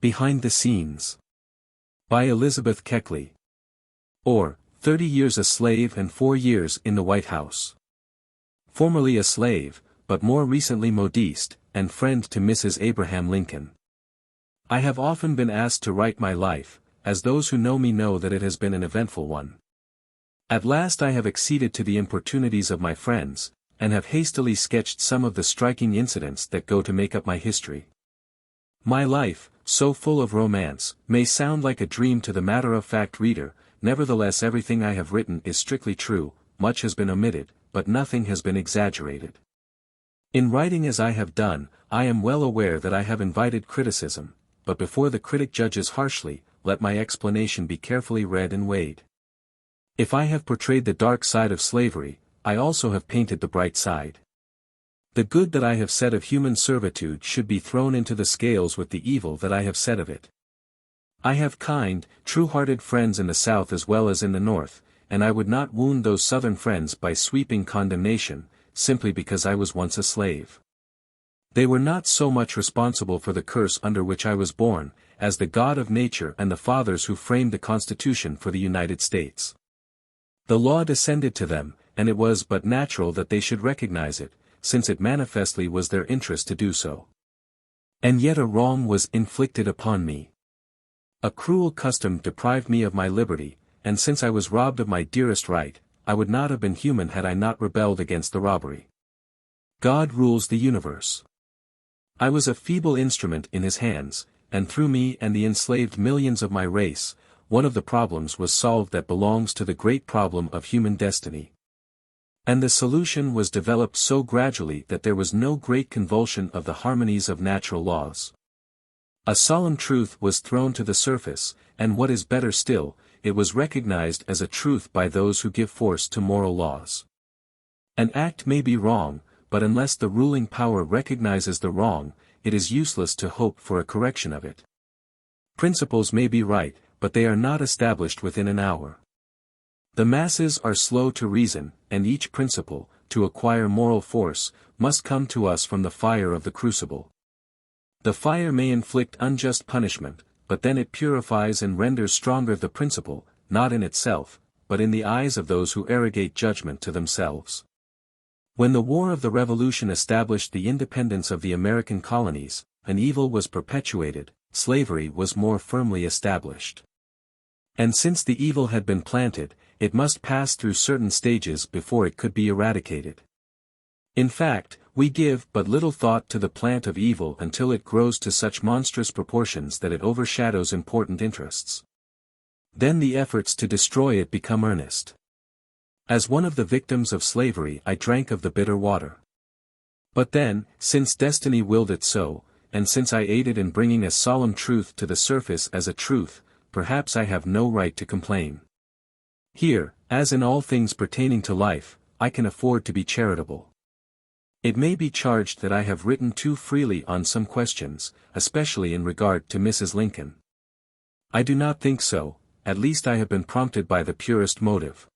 Behind the Scenes by Elizabeth Keckley. Or, 30 Years a Slave and 4 Years in the White House. Formerly a slave, but more recently modiste, and friend to Mrs. Abraham Lincoln. I have often been asked to write my life, as those who know me know that it has been an eventful one. At last I have acceded to the importunities of my friends, and have hastily sketched some of the striking incidents that go to make up my history. My life, so full of romance, may sound like a dream to the matter-of-fact reader, nevertheless everything I have written is strictly true, much has been omitted, but nothing has been exaggerated. In writing as I have done, I am well aware that I have invited criticism, but before the critic judges harshly, let my explanation be carefully read and weighed. If I have portrayed the dark side of slavery, I also have painted the bright side. The good that I have said of human servitude should be thrown into the scales with the evil that I have said of it. I have kind, true-hearted friends in the South as well as in the North, and I would not wound those Southern friends by sweeping condemnation, simply because I was once a slave. They were not so much responsible for the curse under which I was born, as the God of nature and the fathers who framed the Constitution for the United States. The law descended to them, and it was but natural that they should recognize it, since it manifestly was their interest to do so. And yet a wrong was inflicted upon me. A cruel custom deprived me of my liberty, and since I was robbed of my dearest right, I would not have been human had I not rebelled against the robbery. God rules the universe. I was a feeble instrument in his hands, and through me and the enslaved millions of my race, one of the problems was solved that belongs to the great problem of human destiny. And the solution was developed so gradually that there was no great convulsion of the harmonies of natural laws. A solemn truth was thrown to the surface, and what is better still, it was recognized as a truth by those who give force to moral laws. An act may be wrong, but unless the ruling power recognizes the wrong, it is useless to hope for a correction of it. Principles may be right, but they are not established within an hour. The masses are slow to reason, and each principle, to acquire moral force, must come to us from the fire of the crucible. The fire may inflict unjust punishment, but then it purifies and renders stronger the principle, not in itself, but in the eyes of those who arrogate judgment to themselves. When the War of the Revolution established the independence of the American colonies, an evil was perpetuated, slavery was more firmly established. And since the evil had been planted, it must pass through certain stages before it could be eradicated. In fact, we give but little thought to the plant of evil until it grows to such monstrous proportions that it overshadows important interests. Then the efforts to destroy it become earnest. As one of the victims of slavery I drank of the bitter water. But then, since destiny willed it so, and since I aided in bringing a solemn truth to the surface as a truth, perhaps I have no right to complain. Here, as in all things pertaining to life, I can afford to be charitable. It may be charged that I have written too freely on some questions, especially in regard to Mrs. Lincoln. I do not think so, at least I have been prompted by the purest motive.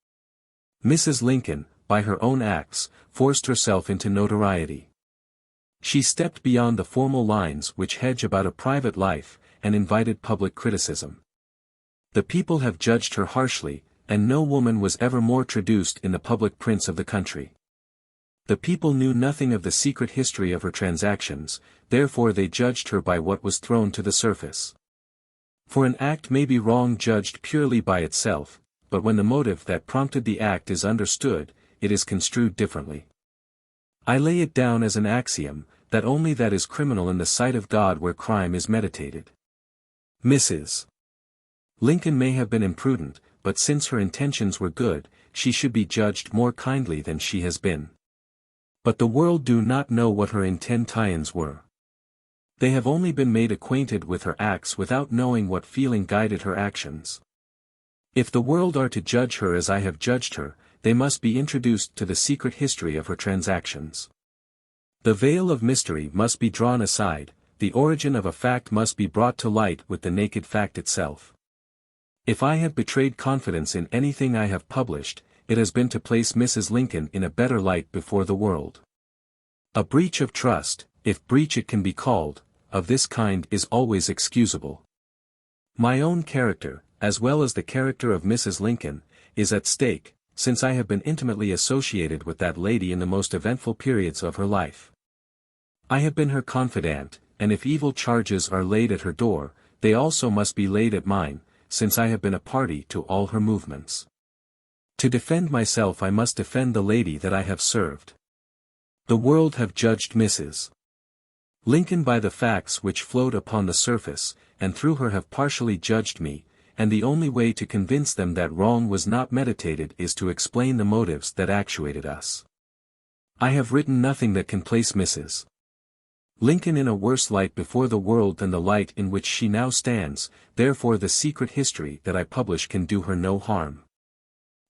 Mrs. Lincoln, by her own acts, forced herself into notoriety. She stepped beyond the formal lines which hedge about a private life, and invited public criticism. The people have judged her harshly, and no woman was ever more traduced in the public prints of the country. The people knew nothing of the secret history of her transactions, therefore they judged her by what was thrown to the surface. For an act may be wrong judged purely by itself, but when the motive that prompted the act is understood, it is construed differently. I lay it down as an axiom, that only that is criminal in the sight of God where crime is meditated. Mrs. Lincoln may have been imprudent, but since her intentions were good, she should be judged more kindly than she has been. But the world do not know what her intentions were. They have only been made acquainted with her acts without knowing what feeling guided her actions. If the world are to judge her as I have judged her, they must be introduced to the secret history of her transactions. The veil of mystery must be drawn aside, the origin of a fact must be brought to light with the naked fact itself. If I have betrayed confidence in anything I have published, it has been to place Mrs. Lincoln in a better light before the world. A breach of trust, if breach it can be called, of this kind is always excusable. My own character, as well as the character of Mrs. Lincoln, is at stake, since I have been intimately associated with that lady in the most eventful periods of her life. I have been her confidant, and if evil charges are laid at her door, they also must be laid at mine, since I have been a party to all her movements. To defend myself I must defend the lady that I have served. The world have judged Mrs. Lincoln by the facts which float upon the surface, and through her have partially judged me, and the only way to convince them that wrong was not meditated is to explain the motives that actuated us. I have written nothing that can place Mrs. Lincoln in a worse light before the world than the light in which she now stands, therefore the secret history that I publish can do her no harm.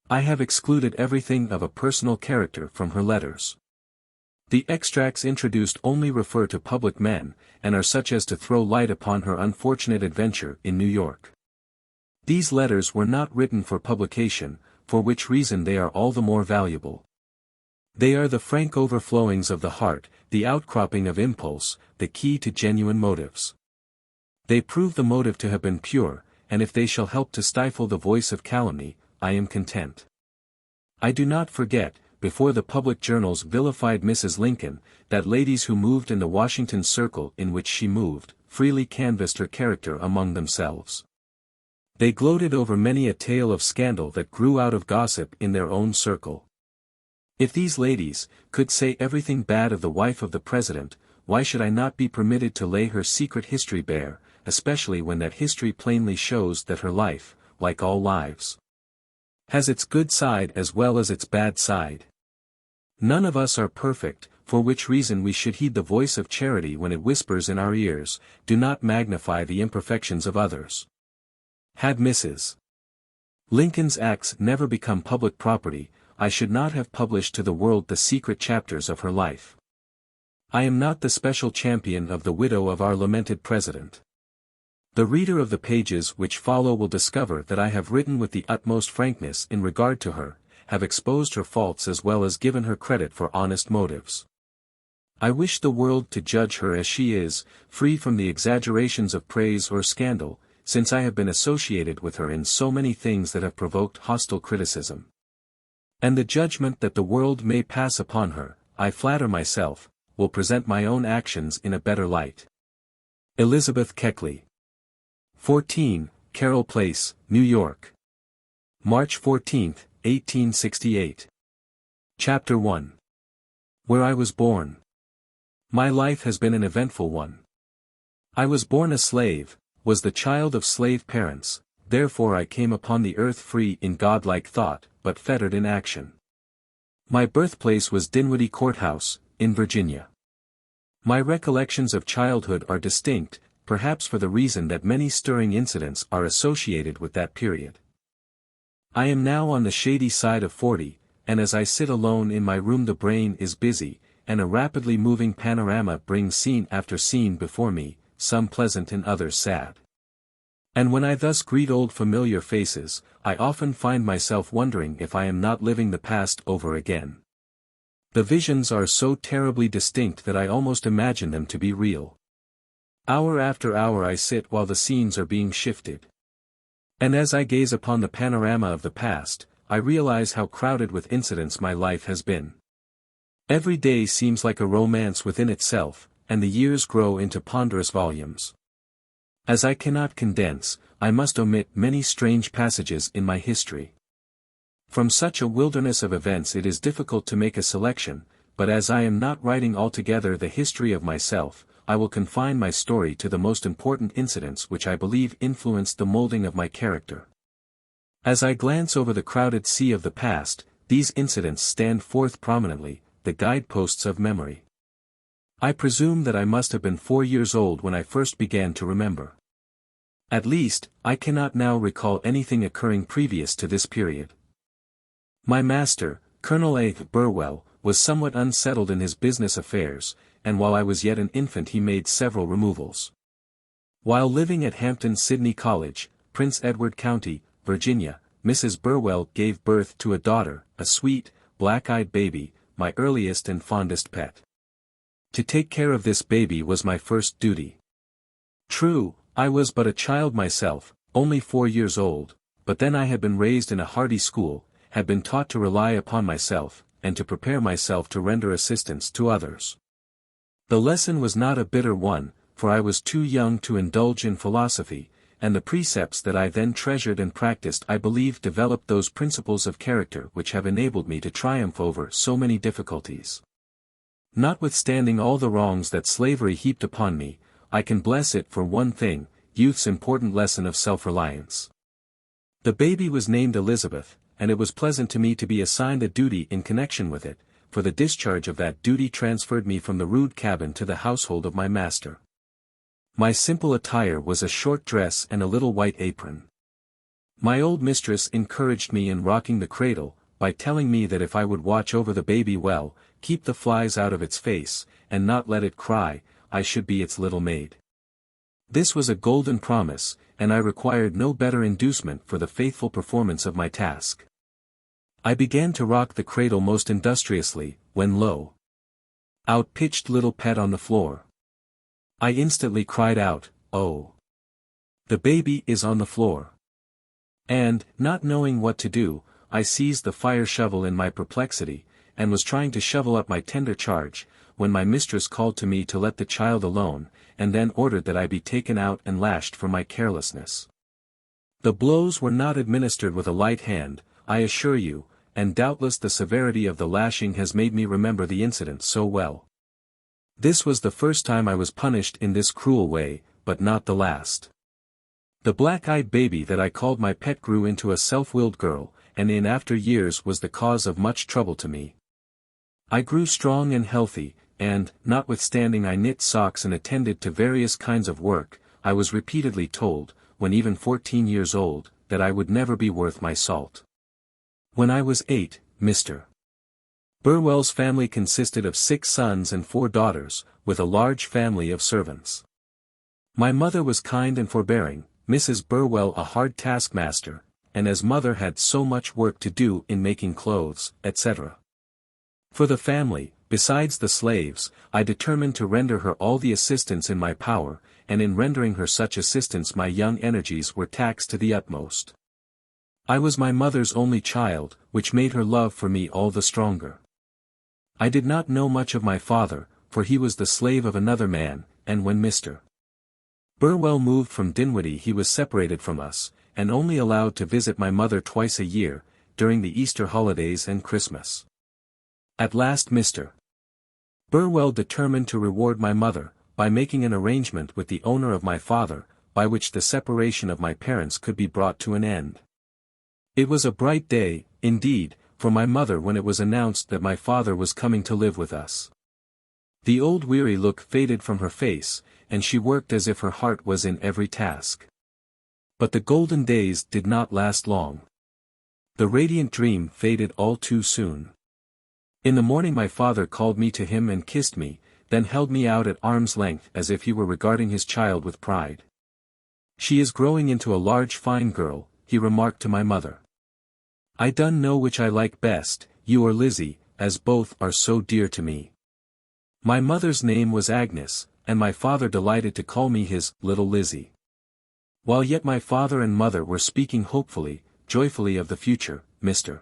I have excluded everything of a personal character from her letters. The extracts introduced only refer to public men, and are such as to throw light upon her unfortunate adventure in New York. These letters were not written for publication, for which reason they are all the more valuable. They are the frank overflowings of the heart, the outcropping of impulse, the key to genuine motives. They prove the motive to have been pure, and if they shall help to stifle the voice of calumny, I am content. I do not forget, before the public journals vilified Mrs. Lincoln, that ladies who moved in the Washington circle in which she moved, freely canvassed her character among themselves. They gloated over many a tale of scandal that grew out of gossip in their own circle. If these ladies could say everything bad of the wife of the president, why should I not be permitted to lay her secret history bare, especially when that history plainly shows that her life, like all lives, has its good side as well as its bad side. None of us are perfect, for which reason we should heed the voice of charity when it whispers in our ears, do not magnify the imperfections of others. Had Mrs. Lincoln's acts never become public property, I should not have published to the world the secret chapters of her life. I am not the special champion of the widow of our lamented president. The reader of the pages which follow will discover that I have written with the utmost frankness in regard to her, have exposed her faults as well as given her credit for honest motives. I wish the world to judge her as she is, free from the exaggerations of praise or scandal, since I have been associated with her in so many things that have provoked hostile criticism. And the judgment that the world may pass upon her, I flatter myself, will present my own actions in a better light. Elizabeth Keckley. 14, Carroll Place, New York. March 14, 1868. Chapter 1. Where I was born. My life has been an eventful one. I was born a slave, was the child of slave parents, therefore I came upon the earth free in godlike thought, but fettered in action. My birthplace was Dinwiddie Courthouse, in Virginia. My recollections of childhood are distinct, perhaps for the reason that many stirring incidents are associated with that period. I am now on the shady side of 40, and as I sit alone in my room the brain is busy, and a rapidly moving panorama brings scene after scene before me, some pleasant and others sad. And when I thus greet old familiar faces, I often find myself wondering if I am not living the past over again. The visions are so terribly distinct that I almost imagine them to be real. Hour after hour I sit while the scenes are being shifted. And as I gaze upon the panorama of the past, I realize how crowded with incidents my life has been. Every day seems like a romance within itself, and the years grow into ponderous volumes. As I cannot condense, I must omit many strange passages in my history. From such a wilderness of events it is difficult to make a selection, but as I am not writing altogether the history of myself, I will confine my story to the most important incidents which I believe influenced the molding of my character. As I glance over the crowded sea of the past, these incidents stand forth prominently, the guideposts of memory. I presume that I must have been 4 years old when I first began to remember. At least, I cannot now recall anything occurring previous to this period. My master, Colonel A. Burwell, was somewhat unsettled in his business affairs, and while I was yet an infant he made several removals. While living at Hampton Sidney College, Prince Edward County, Virginia, Mrs. Burwell gave birth to a daughter, a sweet, black-eyed baby, my earliest and fondest pet. To take care of this baby was my first duty. True, I was but a child myself, only 4 years old, but then I had been raised in a hardy school, had been taught to rely upon myself, and to prepare myself to render assistance to others. The lesson was not a bitter one, for I was too young to indulge in philosophy, and the precepts that I then treasured and practiced I believe developed those principles of character which have enabled me to triumph over so many difficulties. Notwithstanding all the wrongs that slavery heaped upon me, I can bless it for one thing, youth's important lesson of self-reliance. The baby was named Elizabeth, and it was pleasant to me to be assigned a duty in connection with it, for the discharge of that duty transferred me from the rude cabin to the household of my master. My simple attire was a short dress and a little white apron. My old mistress encouraged me in rocking the cradle, by telling me that if I would watch over the baby well, keep the flies out of its face, and not let it cry, I should be its little maid. This was a golden promise, and I required no better inducement for the faithful performance of my task. I began to rock the cradle most industriously, when lo! Out pitched little Pet on the floor. I instantly cried out, "Oh! The baby is on the floor!" And, not knowing what to do, I seized the fire shovel in my perplexity, and was trying to shovel up my tender charge, when my mistress called to me to let the child alone, and then ordered that I be taken out and lashed for my carelessness. The blows were not administered with a light hand, I assure you, and doubtless the severity of the lashing has made me remember the incident so well. This was the first time I was punished in this cruel way, but not the last. The black-eyed baby that I called my pet grew into a self-willed girl, and in after years was the cause of much trouble to me. I grew strong and healthy, and, notwithstanding I knit socks and attended to various kinds of work, I was repeatedly told, when even 14 years old, that I would never be worth my salt. When I was 8, Mr. Burwell's family consisted of 6 sons and 4 daughters, with a large family of servants. My mother was kind and forbearing, Mrs. Burwell a hard taskmaster, and as mother had so much work to do in making clothes, etc. For the family, besides the slaves, I determined to render her all the assistance in my power, and in rendering her such assistance my young energies were taxed to the utmost. I was my mother's only child, which made her love for me all the stronger. I did not know much of my father, for he was the slave of another man, and when Mr. Burwell moved from Dinwiddie he was separated from us, and only allowed to visit my mother twice a year, during the Easter holidays and Christmas. At last Mr. Burwell determined to reward my mother, by making an arrangement with the owner of my father, by which the separation of my parents could be brought to an end. It was a bright day, indeed, for my mother when it was announced that my father was coming to live with us. The old weary look faded from her face, and she worked as if her heart was in every task. But the golden days did not last long. The radiant dream faded all too soon. In the morning my father called me to him and kissed me, then held me out at arm's length as if he were regarding his child with pride. "She is growing into a large fine girl," he remarked to my mother. "I done know which I like best, you or Lizzie, as both are so dear to me." My mother's name was Agnes, and my father delighted to call me his little Lizzie. While yet my father and mother were speaking hopefully, joyfully of the future, Mr.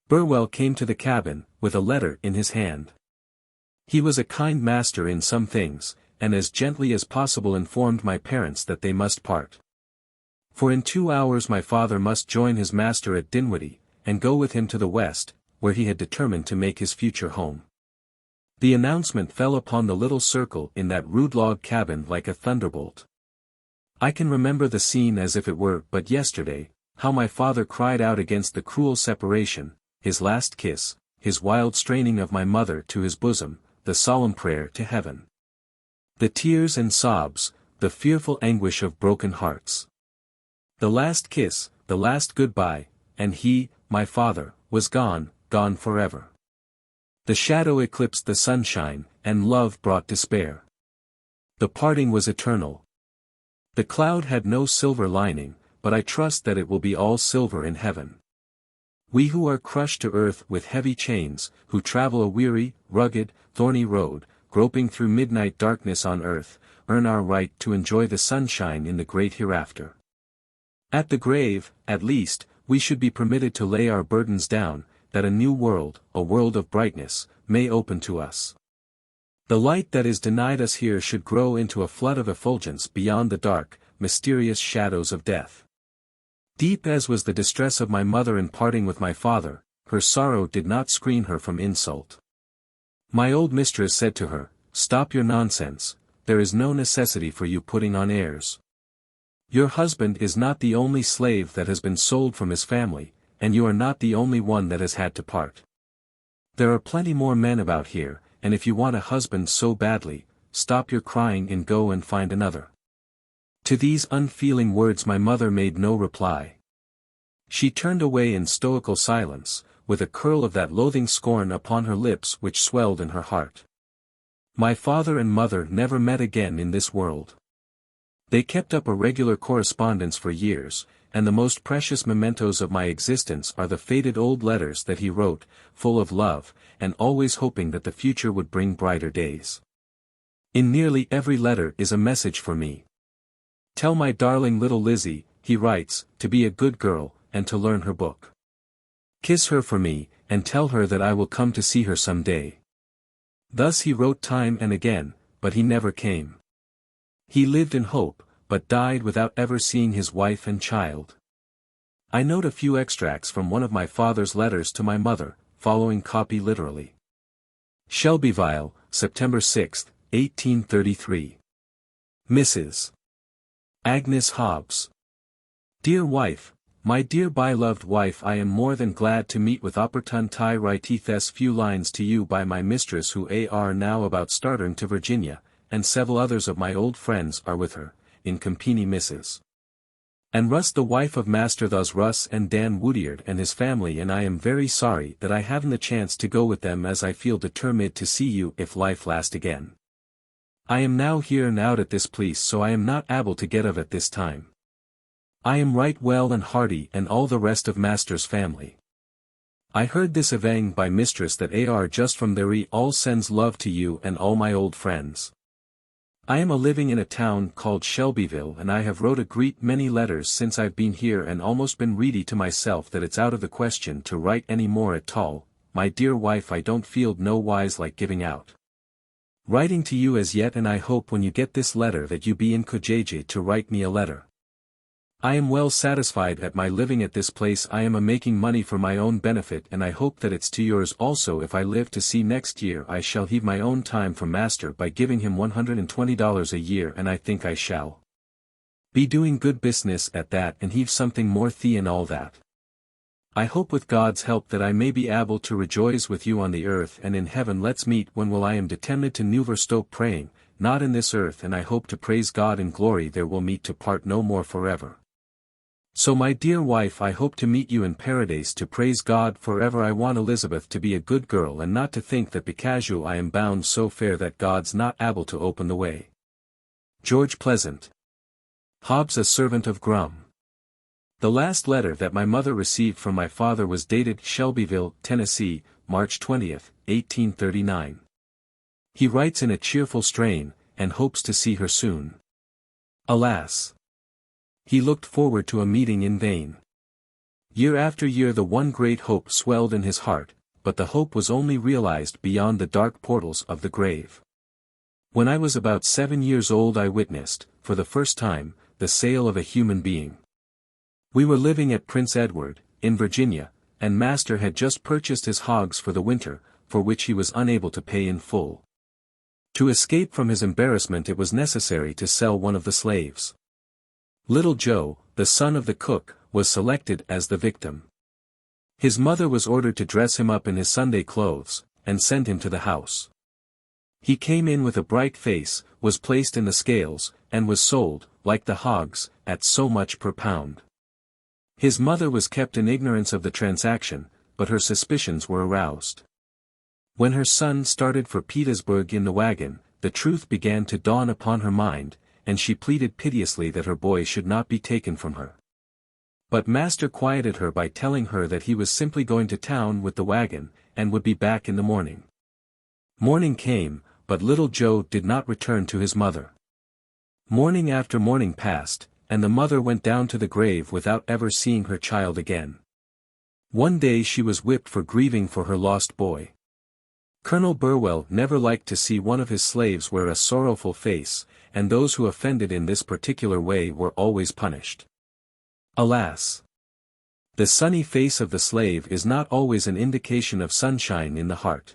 Burwell came to the cabin, with a letter in his hand. He was a kind master in some things, and as gently as possible informed my parents that they must part. For in 2 hours my father must join his master at Dinwiddie, and go with him to the west, where he had determined to make his future home. The announcement fell upon the little circle in that rude log cabin like a thunderbolt. I can remember the scene as if it were but yesterday, how my father cried out against the cruel separation, his last kiss, his wild straining of my mother to his bosom, the solemn prayer to heaven. The tears and sobs, the fearful anguish of broken hearts. The last kiss, the last goodbye, and he, my father, was gone, gone forever. The shadow eclipsed the sunshine, and love brought despair. The parting was eternal. The cloud had no silver lining, but I trust that it will be all silver in heaven. We who are crushed to earth with heavy chains, who travel a weary, rugged, thorny road, groping through midnight darkness on earth, earn our right to enjoy the sunshine in the great hereafter. At the grave, at least, we should be permitted to lay our burdens down, that a new world, a world of brightness, may open to us. The light that is denied us here should grow into a flood of effulgence beyond the dark, mysterious shadows of death. Deep as was the distress of my mother in parting with my father, her sorrow did not screen her from insult. My old mistress said to her, "Stop your nonsense, there is no necessity for you putting on airs. Your husband is not the only slave that has been sold from his family, and you are not the only one that has had to part. There are plenty more men about here, and if you want a husband so badly, stop your crying and go and find another." To these unfeeling words my mother made no reply. She turned away in stoical silence, with a curl of that loathing scorn upon her lips which swelled in her heart. My father and mother never met again in this world. They kept up a regular correspondence for years, and the most precious mementos of my existence are the faded old letters that he wrote, full of love, and always hoping that the future would bring brighter days. In nearly every letter is a message for me. "Tell my darling little Lizzie," he writes, "to be a good girl, and to learn her book. Kiss her for me, and tell her that I will come to see her some day." Thus he wrote time and again, but he never came. He lived in hope, but died without ever seeing his wife and child. I note a few extracts from one of my father's letters to my mother, following copy literally. Shelbyville, September 6, 1833. Mrs. Agnes Hobbs. Dear wife, my dear beloved wife, I am more than glad to meet with opportunity write these few lines to you by my mistress who are now about starting to Virginia, and several others of my old friends are with her, in company Mrs. and Russ the wife of Master thus Russ and Dan Woodyard and his family, and I am very sorry that I haven't the chance to go with them, as I feel determined to see you if life last again. I am now here and out at this place, so I am not able to get of at this time. I am right well and hearty, and all the rest of Master's family. I heard this evening by mistress that are just from there all sends love to you and all my old friends. I am a living in a town called Shelbyville, and I have wrote a great many letters since I've been here, and almost been ready to myself that it's out of the question to write any more at all. My dear wife, I don't feel no wise like giving out writing to you as yet, and I hope when you get this letter that you be in cojaje to write me a letter. I am well satisfied at my living at this place. I am a making money for my own benefit, and I hope that it's to yours also. If I live to see next year, I shall heave my own time for Master by giving him $120 a year, and I think I shall be doing good business at that, and heave something more and all that. I hope with God's help that I may be able to rejoice with you on the earth and in heaven. Let's meet when will I am determined to never stop praying, not in this earth, and I hope to praise God in glory there will meet to part no more forever. So my dear wife, I hope to meet you in paradise to praise God forever. I want Elizabeth to be a good girl, and not to think that because I am bound so fair that God's not able to open the way. George Pleasant. Hobbs, a servant of Grum. The last letter that my mother received from my father was dated Shelbyville, Tennessee, March 20, 1839. He writes in a cheerful strain, and hopes to see her soon. Alas! He looked forward to a meeting in vain. Year after year the one great hope swelled in his heart, but the hope was only realized beyond the dark portals of the grave. When I was about 7 years old I witnessed, for the first time, the sale of a human being. We were living at Prince Edward, in Virginia, and Master had just purchased his hogs for the winter, for which he was unable to pay in full. To escape from his embarrassment it was necessary to sell one of the slaves. Little Joe, the son of the cook, was selected as the victim. His mother was ordered to dress him up in his Sunday clothes, and send him to the house. He came in with a bright face, was placed in the scales, and was sold, like the hogs, at so much per pound. His mother was kept in ignorance of the transaction, but her suspicions were aroused. When her son started for Petersburg in the wagon, the truth began to dawn upon her mind, and she pleaded piteously that her boy should not be taken from her. But Master quieted her by telling her that he was simply going to town with the wagon, and would be back in the morning. Morning came, but little Joe did not return to his mother. Morning after morning passed, and the mother went down to the grave without ever seeing her child again. One day she was whipped for grieving for her lost boy. Colonel Burwell never liked to see one of his slaves wear a sorrowful face, and those who offended in this particular way were always punished. Alas! The sunny face of the slave is not always an indication of sunshine in the heart.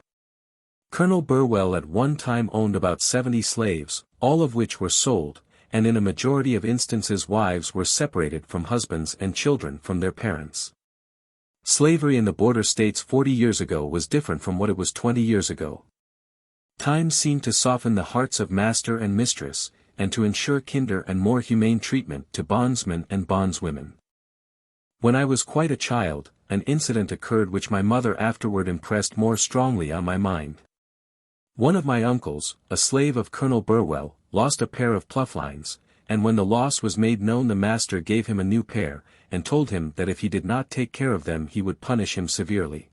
Colonel Burwell at one time owned about 70 slaves, all of which were sold, and in a majority of instances wives were separated from husbands and children from their parents. Slavery in the border states 40 years ago was different from what it was 20 years ago. Time seemed to soften the hearts of master and mistress, and to ensure kinder and more humane treatment to bondsmen and bondswomen. When I was quite a child, an incident occurred which my mother afterward impressed more strongly on my mind. One of my uncles, a slave of Colonel Burwell, lost a pair of plufflines, and when the loss was made known the master gave him a new pair, and told him that if he did not take care of them he would punish him severely.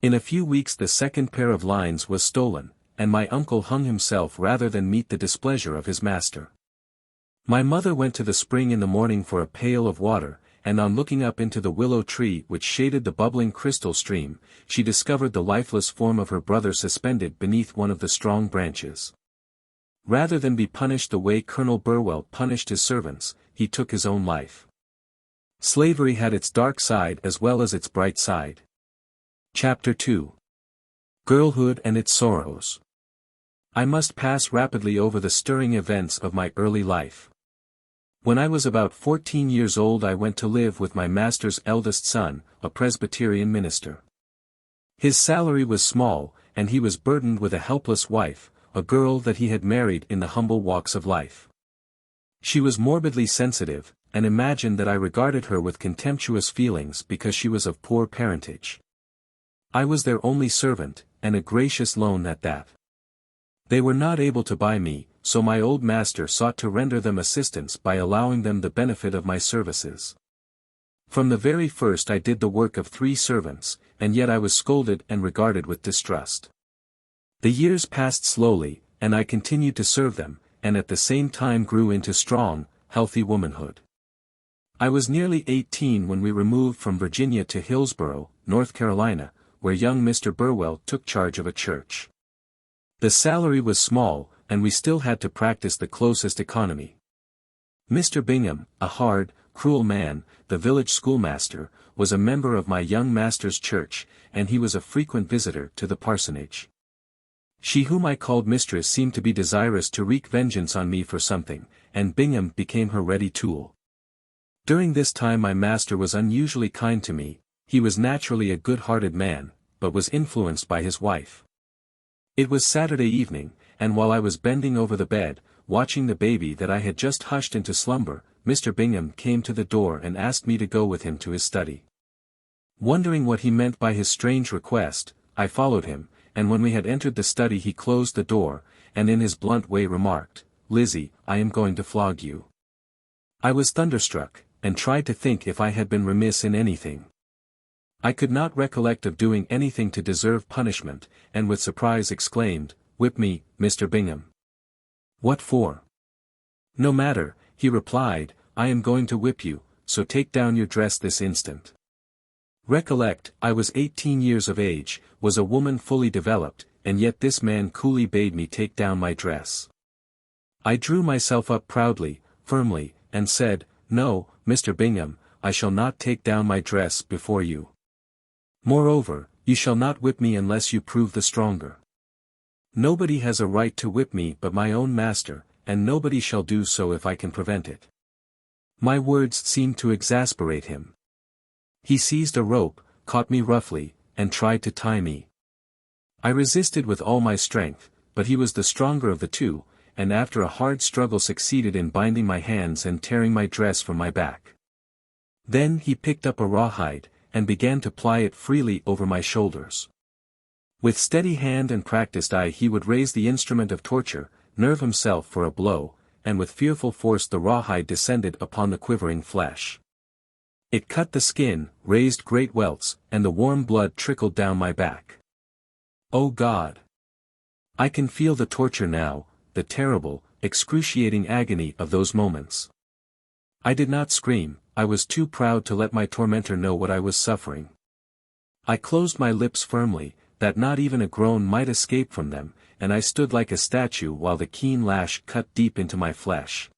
In a few weeks the second pair of lines was stolen, and my uncle hung himself rather than meet the displeasure of his master. My mother went to the spring in the morning for a pail of water, and on looking up into the willow tree which shaded the bubbling crystal stream, she discovered the lifeless form of her brother suspended beneath one of the strong branches. Rather than be punished the way Colonel Burwell punished his servants, he took his own life. Slavery had its dark side as well as its bright side. Chapter 2. Girlhood and its Sorrows. I must pass rapidly over the stirring events of my early life. When I was about 14 years old I went to live with my master's eldest son, a Presbyterian minister. His salary was small, and he was burdened with a helpless wife, a girl that he had married in the humble walks of life. She was morbidly sensitive, and imagined that I regarded her with contemptuous feelings because she was of poor parentage. I was their only servant, and a gracious loan at that. They were not able to buy me, so my old master sought to render them assistance by allowing them the benefit of my services. From the very first I did the work of 3 servants, and yet I was scolded and regarded with distrust. The years passed slowly, and I continued to serve them, and at the same time grew into strong, healthy womanhood. I was nearly 18 when we removed from Virginia to Hillsborough, North Carolina, where young Mr. Burwell took charge of a church. The salary was small, and we still had to practice the closest economy. Mr. Bingham, a hard, cruel man, the village schoolmaster, was a member of my young master's church, and he was a frequent visitor to the parsonage. She whom I called mistress seemed to be desirous to wreak vengeance on me for something, and Bingham became her ready tool. During this time my master was unusually kind to me. He was naturally a good-hearted man, but was influenced by his wife. It was Saturday evening, and while I was bending over the bed, watching the baby that I had just hushed into slumber, Mr. Bingham came to the door and asked me to go with him to his study. Wondering what he meant by his strange request, I followed him, and when we had entered the study he closed the door, and in his blunt way remarked, "Lizzie, I am going to flog you." I was thunderstruck, and tried to think if I had been remiss in anything. I could not recollect of doing anything to deserve punishment, and with surprise exclaimed, "Whip me, Mr. Bingham." "What for?" "No matter," he replied, "I am going to whip you, so take down your dress this instant." Recollect, I was 18 years of age, was a woman fully developed, and yet this man coolly bade me take down my dress. I drew myself up proudly, firmly, and said, "No, Mr. Bingham, I shall not take down my dress before you. Moreover, you shall not whip me unless you prove the stronger. Nobody has a right to whip me but my own master, and nobody shall do so if I can prevent it." My words seemed to exasperate him. He seized a rope, caught me roughly, and tried to tie me. I resisted with all my strength, but he was the stronger of the two, and after a hard struggle succeeded in binding my hands and tearing my dress from my back. Then he picked up a rawhide, and began to ply it freely over my shoulders. With steady hand and practiced eye he would raise the instrument of torture, nerve himself for a blow, and with fearful force the rawhide descended upon the quivering flesh. It cut the skin, raised great welts, and the warm blood trickled down my back. Oh God! I can feel the torture now, the terrible, excruciating agony of those moments. I did not scream, I was too proud to let my tormentor know what I was suffering. I closed my lips firmly, that not even a groan might escape from them, and I stood like a statue while the keen lash cut deep into my flesh.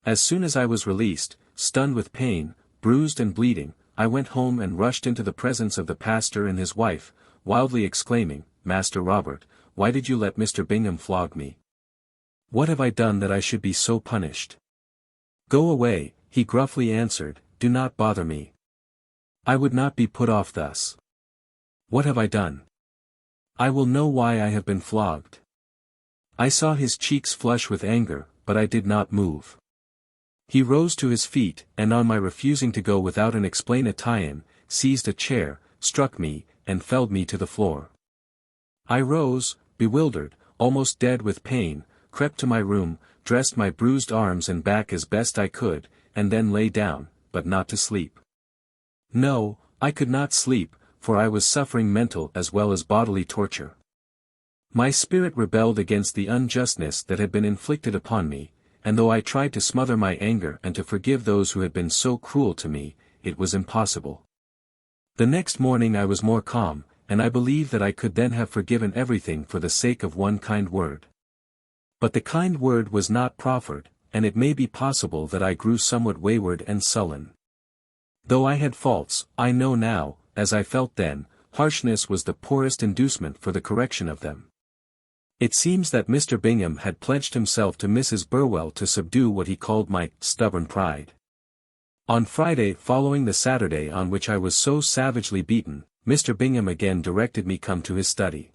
As soon as I was released, stunned with pain, bruised and bleeding, I went home and rushed into the presence of the pastor and his wife, wildly exclaiming, "Master Robert, why did you let Mr. Bingham flog me? What have I done that I should be so punished?" "Go away," he gruffly answered, "do not bother me. I would not be put off thus. What have I done? I will know why I have been flogged." I saw his cheeks flush with anger, but I did not move. He rose to his feet, and on my refusing to go without an explanation, seized a chair, struck me, and felled me to the floor. I rose, bewildered, almost dead with pain, crept to my room, dressed my bruised arms and back as best I could, and then lay down, but not to sleep. No, I could not sleep, for I was suffering mental as well as bodily torture. My spirit rebelled against the unjustness that had been inflicted upon me, and though I tried to smother my anger and to forgive those who had been so cruel to me, it was impossible. The next morning I was more calm, and I believe that I could then have forgiven everything for the sake of one kind word. But the kind word was not proffered, and it may be possible that I grew somewhat wayward and sullen. Though I had faults, I know now, as I felt then, harshness was the poorest inducement for the correction of them. It seems that Mr. Bingham had pledged himself to Mrs. Burwell to subdue what he called my stubborn pride. On Friday following the Saturday on which I was so savagely beaten, Mr. Bingham again directed me come to his study.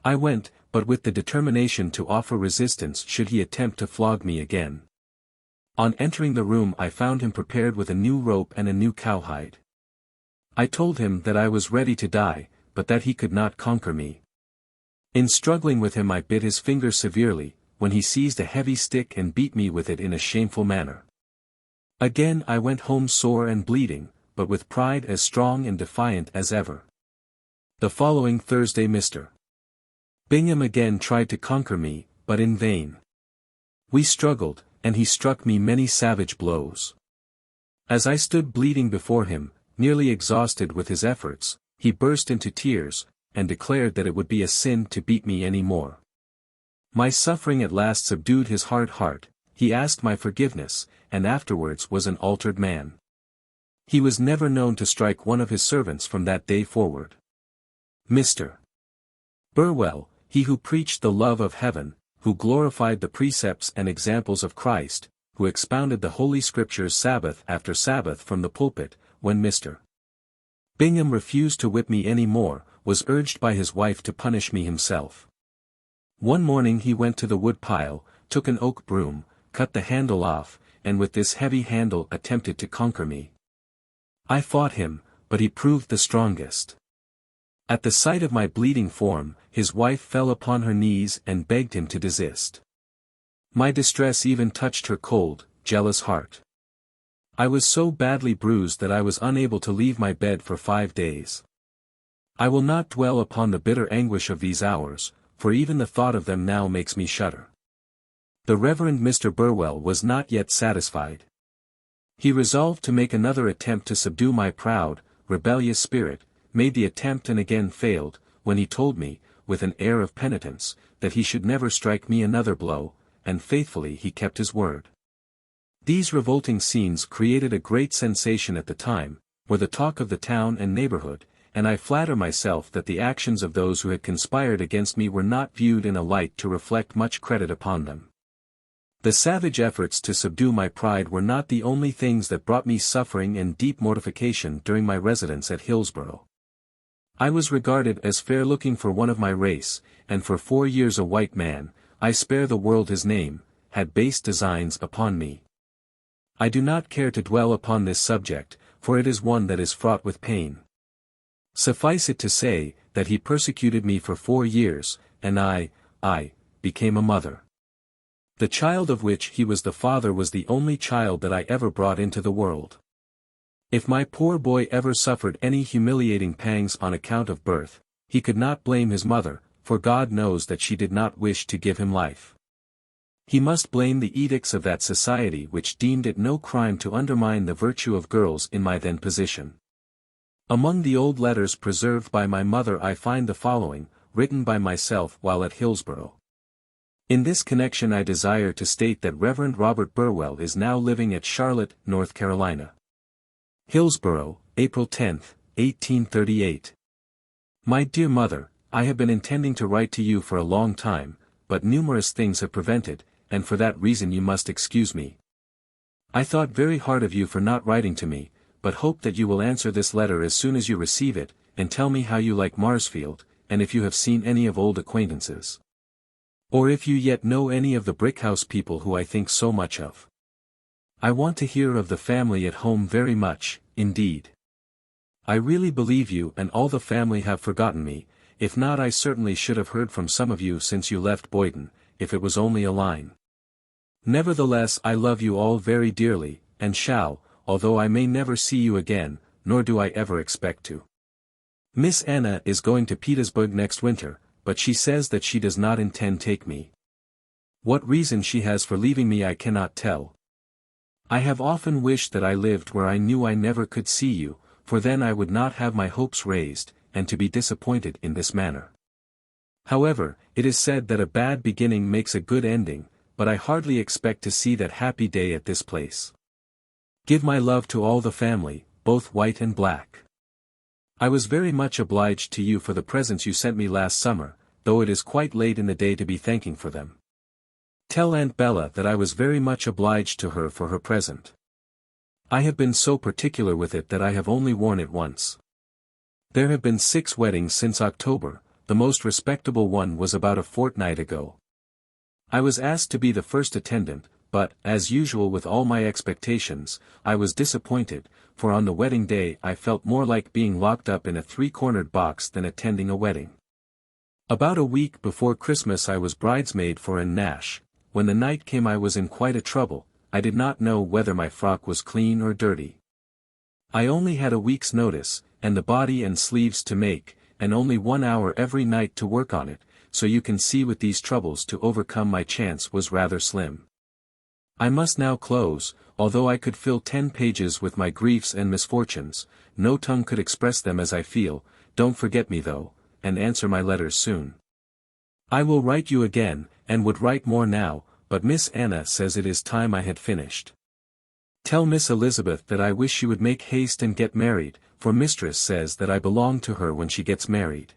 I went, but with the determination to offer resistance should he attempt to flog me again. On entering the room I found him prepared with a new rope and a new cowhide. I told him that I was ready to die, but that he could not conquer me. In struggling with him I bit his finger severely, when he seized a heavy stick and beat me with it in a shameful manner. Again I went home sore and bleeding, but with pride as strong and defiant as ever. The following Thursday Mr. Bingham again tried to conquer me, but in vain. We struggled, and he struck me many savage blows. As I stood bleeding before him, nearly exhausted with his efforts, he burst into tears, and declared that it would be a sin to beat me any more. My suffering at last subdued his hard heart, he asked my forgiveness, and afterwards was an altered man. He was never known to strike one of his servants from that day forward. Mr. Burwell, he who preached the love of heaven, who glorified the precepts and examples of Christ, who expounded the Holy Scriptures Sabbath after Sabbath from the pulpit, when Mr. Bingham refused to whip me any more, was urged by his wife to punish me himself. One morning he went to the wood pile, took an oak broom, cut the handle off, and with this heavy handle attempted to conquer me. I fought him, but he proved the strongest. At the sight of my bleeding form, his wife fell upon her knees and begged him to desist. My distress even touched her cold, jealous heart. I was so badly bruised that I was unable to leave my bed for 5 days. I will not dwell upon the bitter anguish of these hours, for even the thought of them now makes me shudder. The Reverend Mr. Burwell was not yet satisfied. He resolved to make another attempt to subdue my proud, rebellious spirit, made the attempt and again failed, when he told me, with an air of penitence, that he should never strike me another blow, and faithfully he kept his word. These revolting scenes created a great sensation at the time, were the talk of the town and neighborhood, and I flatter myself that the actions of those who had conspired against me were not viewed in a light to reflect much credit upon them. The savage efforts to subdue my pride were not the only things that brought me suffering and deep mortification during my residence at Hillsborough. I was regarded as fair-looking for one of my race, and for 4 years a white man, I spare the world his name, had base designs upon me. I do not care to dwell upon this subject, for it is one that is fraught with pain. Suffice it to say, that he persecuted me for 4 years, and I became a mother. The child of which he was the father was the only child that I ever brought into the world. If my poor boy ever suffered any humiliating pangs on account of birth, he could not blame his mother, for God knows that she did not wish to give him life. He must blame the edicts of that society which deemed it no crime to undermine the virtue of girls in my then position. Among the old letters preserved by my mother I find the following, written by myself while at Hillsborough. In this connection I desire to state that Reverend Robert Burwell is now living at Charlotte, North Carolina. Hillsborough, April 10, 1838. My dear mother, I have been intending to write to you for a long time, but numerous things have prevented, and for that reason you must excuse me. I thought very hard of you for not writing to me, but hope that you will answer this letter as soon as you receive it, and tell me how you like Marsfield, and if you have seen any of old acquaintances. Or if you yet know any of the Brickhouse people who I think so much of. I want to hear of the family at home very much, indeed. I really believe you and all the family have forgotten me, if not I certainly should have heard from some of you since you left Boyden, if it was only a line. Nevertheless I love you all very dearly, and shall, although I may never see you again, nor do I ever expect to. Miss Anna is going to Petersburg next winter, but she says that she does not intend take me. What reason she has for leaving me I cannot tell. I have often wished that I lived where I knew I never could see you, for then I would not have my hopes raised, and to be disappointed in this manner. However, it is said that a bad beginning makes a good ending, but I hardly expect to see that happy day at this place. Give my love to all the family, both white and black. I was very much obliged to you for the presents you sent me last summer, though it is quite late in the day to be thanking for them. Tell Aunt Bella that I was very much obliged to her for her present. I have been so particular with it that I have only worn it once. There have been 6 weddings since October, the most respectable one was about a fortnight ago. I was asked to be the first attendant, but, as usual with all my expectations, I was disappointed, for on the wedding day I felt more like being locked up in a 3-cornered box than attending a wedding. About a week before Christmas I was bridesmaid for Anne Nash. When the night came I was in quite a trouble, I did not know whether my frock was clean or dirty. I only had a week's notice, and the body and sleeves to make, and only 1 hour every night to work on it, so you can see with these troubles to overcome my chance was rather slim. I must now close, although I could fill 10 pages with my griefs and misfortunes, no tongue could express them as I feel. Don't forget me though, and answer my letters soon. I will write you again, and would write more now, but Miss Anna says it is time I had finished. Tell Miss Elizabeth that I wish she would make haste and get married, for Mistress says that I belong to her when she gets married.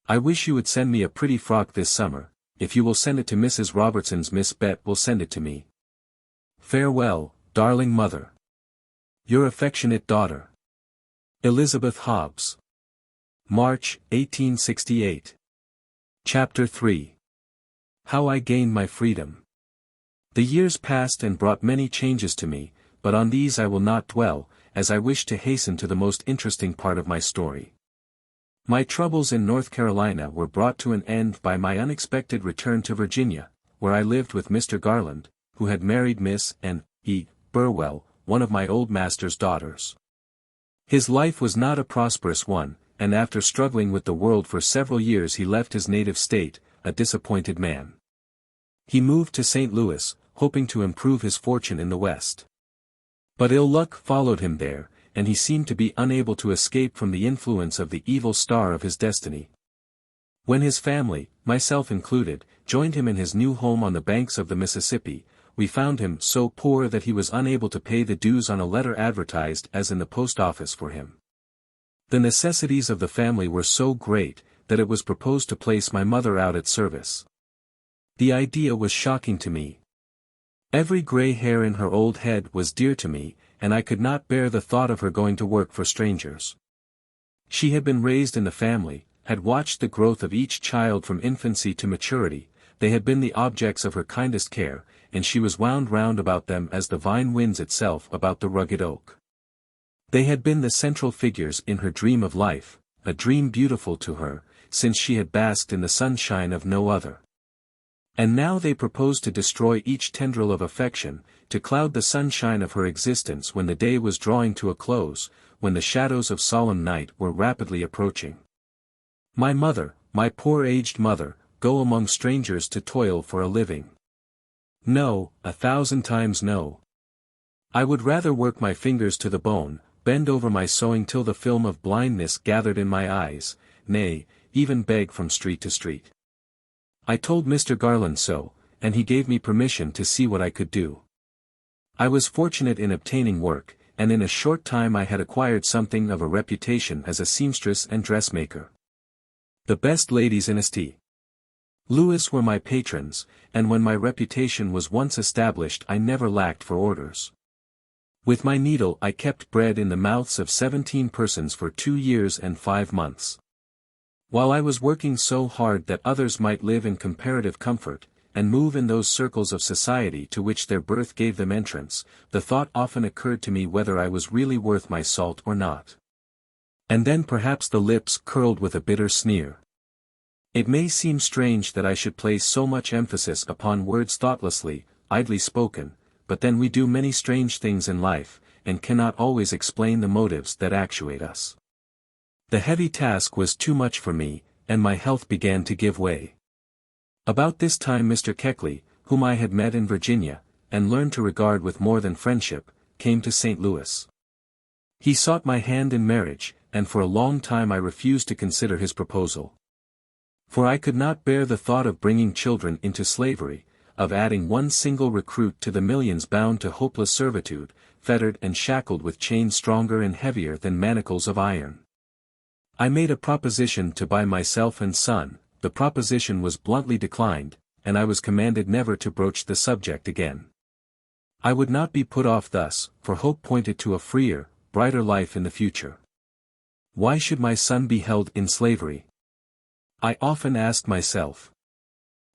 I wish you would send me a pretty frock this summer. If you will send it to Mrs. Robertson's, Miss Bet will send it to me. Farewell, darling mother. Your affectionate daughter, Elizabeth Hobbs. March, 1868. Chapter 3. How I Gained My Freedom. The years passed and brought many changes to me, but on these I will not dwell, as I wish to hasten to the most interesting part of my story. My troubles in North Carolina were brought to an end by my unexpected return to Virginia, where I lived with Mr. Garland, who had married Miss N. E. Burwell, one of my old master's daughters. His life was not a prosperous one, and after struggling with the world for several years he left his native state, a disappointed man. He moved to St. Louis, hoping to improve his fortune in the West. But ill luck followed him there, and he seemed to be unable to escape from the influence of the evil star of his destiny. When his family, myself included, joined him in his new home on the banks of the Mississippi, we found him so poor that he was unable to pay the dues on a letter advertised as in the post office for him. The necessities of the family were so great, that it was proposed to place my mother out at service. The idea was shocking to me. Every gray hair in her old head was dear to me, and I could not bear the thought of her going to work for strangers. She had been raised in the family, had watched the growth of each child from infancy to maturity, they had been the objects of her kindest care, and she was wound round about them as the vine winds itself about the rugged oak. They had been the central figures in her dream of life, a dream beautiful to her, since she had basked in the sunshine of no other. And now they proposed to destroy each tendril of affection, to cloud the sunshine of her existence when the day was drawing to a close, when the shadows of solemn night were rapidly approaching. My mother, my poor aged mother, go among strangers to toil for a living. No, 1,000 times no. I would rather work my fingers to the bone, bend over my sewing till the film of blindness gathered in my eyes, nay, even beg from street to street. I told Mr. Garland so, and he gave me permission to see what I could do. I was fortunate in obtaining work, and in a short time I had acquired something of a reputation as a seamstress and dressmaker. The best ladies in St. Louis were my patrons, and when my reputation was once established I never lacked for orders. With my needle I kept bread in the mouths of 17 persons for 2 years and 5 months. While I was working so hard that others might live in comparative comfort, and move in those circles of society to which their birth gave them entrance, the thought often occurred to me whether I was really worth my salt or not. And then perhaps the lips curled with a bitter sneer. It may seem strange that I should place so much emphasis upon words thoughtlessly, idly spoken, but then we do many strange things in life, and cannot always explain the motives that actuate us. The heavy task was too much for me, and my health began to give way. About this time Mr. Keckley, whom I had met in Virginia, and learned to regard with more than friendship, came to St. Louis. He sought my hand in marriage, and for a long time I refused to consider his proposal. For I could not bear the thought of bringing children into slavery, of adding one single recruit to the millions bound to hopeless servitude, fettered and shackled with chains stronger and heavier than manacles of iron. I made a proposition to buy myself and son. The proposition was bluntly declined, and I was commanded never to broach the subject again. I would not be put off thus, for hope pointed to a freer, brighter life in the future. Why should my son be held in slavery? I often asked myself.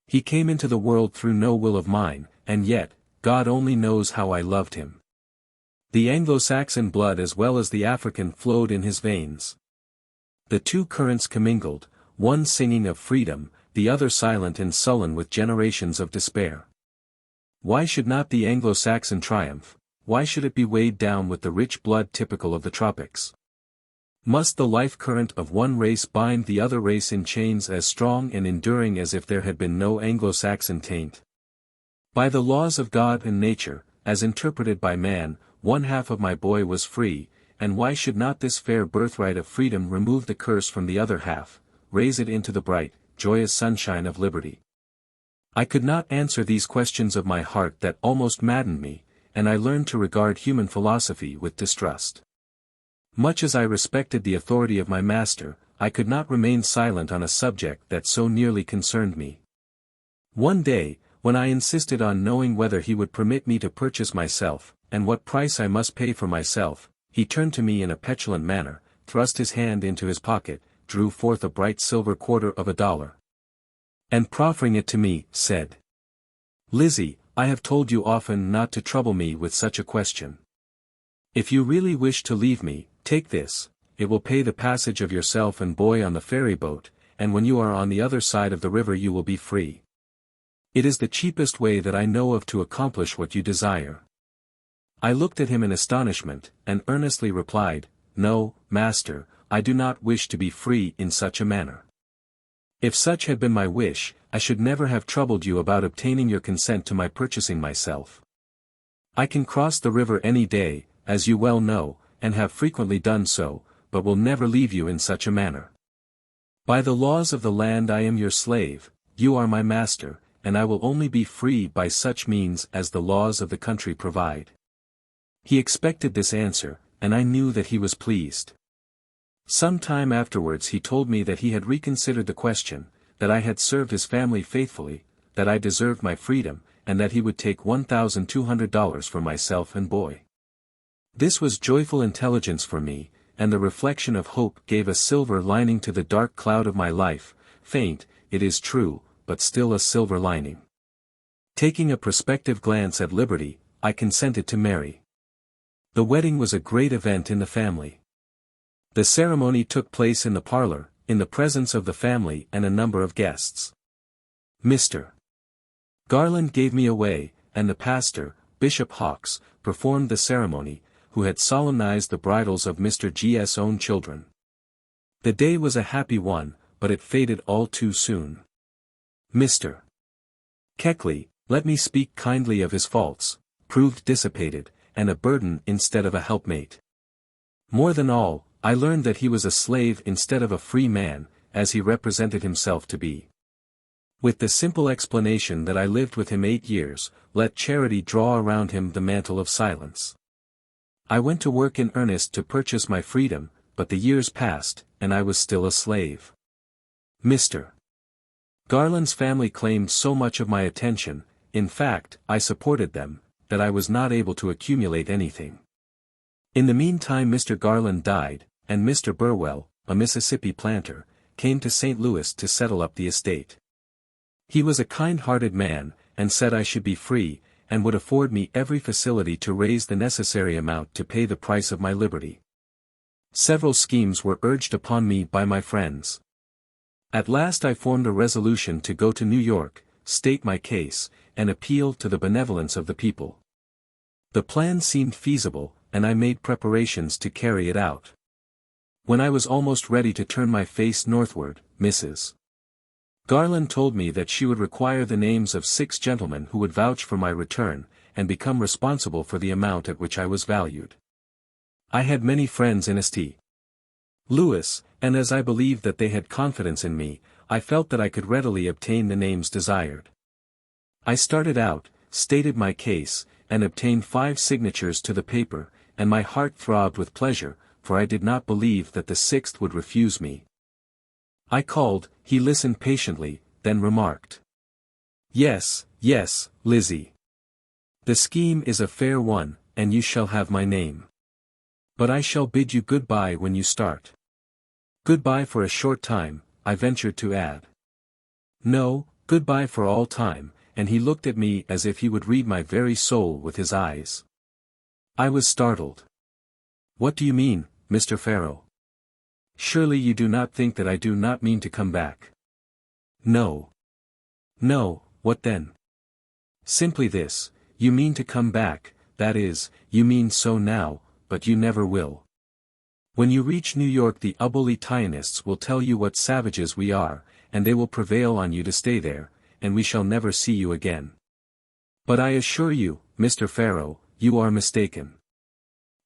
He came into the world through no will of mine, and yet, God only knows how I loved him. The Anglo-Saxon blood as well as the African flowed in his veins. The two currents commingled, one singing of freedom, the other silent and sullen with generations of despair. Why should not the Anglo-Saxon triumph? Why should it be weighed down with the rich blood typical of the tropics? Must the life current of one race bind the other race in chains as strong and enduring as if there had been no Anglo-Saxon taint? By the laws of God and nature, as interpreted by man, one half of my boy was free, and why should not this fair birthright of freedom remove the curse from the other half, raise it into the bright, joyous sunshine of liberty? I could not answer these questions of my heart that almost maddened me, and I learned to regard human philosophy with distrust. Much as I respected the authority of my master, I could not remain silent on a subject that so nearly concerned me. One day, when I insisted on knowing whether he would permit me to purchase myself, and what price I must pay for myself, he turned to me in a petulant manner, thrust his hand into his pocket, drew forth a bright silver $0.25, and proffering it to me, said, "Lizzie, I have told you often not to trouble me with such a question. If you really wish to leave me, take this, it will pay the passage of yourself and boy on the ferry boat, and when you are on the other side of the river you will be free. It is the cheapest way that I know of to accomplish what you desire." I looked at him in astonishment, and earnestly replied, "No, master, I do not wish to be free in such a manner. If such had been my wish, I should never have troubled you about obtaining your consent to my purchasing myself. I can cross the river any day, as you well know, and have frequently done so, but will never leave you in such a manner. By the laws of the land I am your slave, you are my master, and I will only be free by such means as the laws of the country provide." He expected this answer, and I knew that he was pleased. Some time afterwards he told me that he had reconsidered the question, that I had served his family faithfully, that I deserved my freedom, and that he would take $1,200 for myself and boy. This was joyful intelligence for me, and the reflection of hope gave a silver lining to the dark cloud of my life, faint, it is true, but still a silver lining. Taking a prospective glance at liberty, I consented to marry. The wedding was a great event in the family. The ceremony took place in the parlor, in the presence of the family and a number of guests. Mr. Garland gave me away, and the pastor, Bishop Hawks, performed the ceremony, who had solemnized the bridals of Mr. G.'s own children. The day was a happy one, but it faded all too soon. Mr. Keckley, Let me speak kindly of his faults, proved dissipated, and a burden instead of a helpmate. More than all, I learned that he was a slave instead of a free man, as he represented himself to be. With the simple explanation that I lived with him 8 years, let charity draw around him the mantle of silence. I went to work in earnest to purchase my freedom, but the years passed, and I was still a slave. Mr. Garland's family claimed so much of my attention, in fact, I supported them, that I was not able to accumulate anything. In the meantime Mr. Garland died, and Mr. Burwell, a Mississippi planter, came to St. Louis to settle up the estate. He was a kind-hearted man, and said I should be free, and would afford me every facility to raise the necessary amount to pay the price of my liberty. Several schemes were urged upon me by my friends. At last I formed a resolution to go to New York, state my case, and appeal to the benevolence of the people. The plan seemed feasible, and I made preparations to carry it out. When I was almost ready to turn my face northward, Mrs. Garland told me that she would require the names of 6 gentlemen who would vouch for my return, and become responsible for the amount at which I was valued. I had many friends in St. Louis, and as I believed that they had confidence in me, I felt that I could readily obtain the names desired. I started out, stated my case, and obtained 5 signatures to the paper, and my heart throbbed with pleasure, for I did not believe that the 6th would refuse me. I called, he listened patiently, then remarked. Yes, yes, Lizzie. The scheme is a fair one, and you shall have my name. But I shall bid you good-bye when you start. Good-bye for a short time, I ventured to add. No, good-bye for all time, and he looked at me as if he would read my very soul with his eyes. I was startled. What do you mean, Mr. Farrow? Surely you do not think that I do not mean to come back? No. No, what then? Simply this, you mean to come back, that is, you mean so now, but you never will. When you reach New York the abolitionists will tell you what savages we are, and they will prevail on you to stay there, and we shall never see you again. But I assure you, Mr. Farrow, you are mistaken.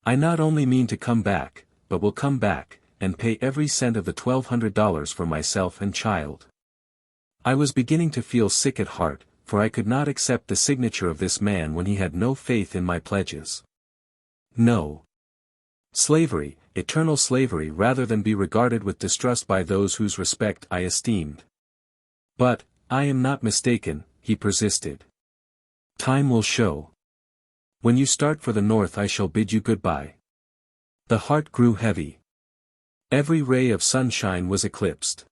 I not only mean to come back, but will come back, and pay every cent of the $1,200 for myself and child. I was beginning to feel sick at heart, for I could not accept the signature of this man when he had no faith in my pledges. No. Slavery, eternal slavery rather than be regarded with distrust by those whose respect I esteemed. But, I am not mistaken, he persisted. Time will show. When you start for the north I shall bid you goodbye. The heart grew heavy. Every ray of sunshine was eclipsed.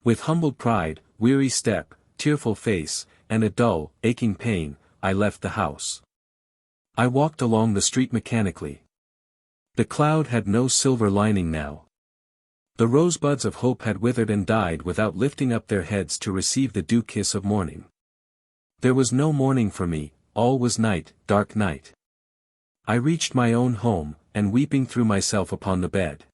With humbled pride, weary step, tearful face, and a dull, aching pain, I left the house. I walked along the street mechanically. The cloud had no silver lining now. The rosebuds of hope had withered and died without lifting up their heads to receive the dew kiss of morning. There was no morning for me, all was night, dark night. I reached my own home, and weeping threw myself upon the bed.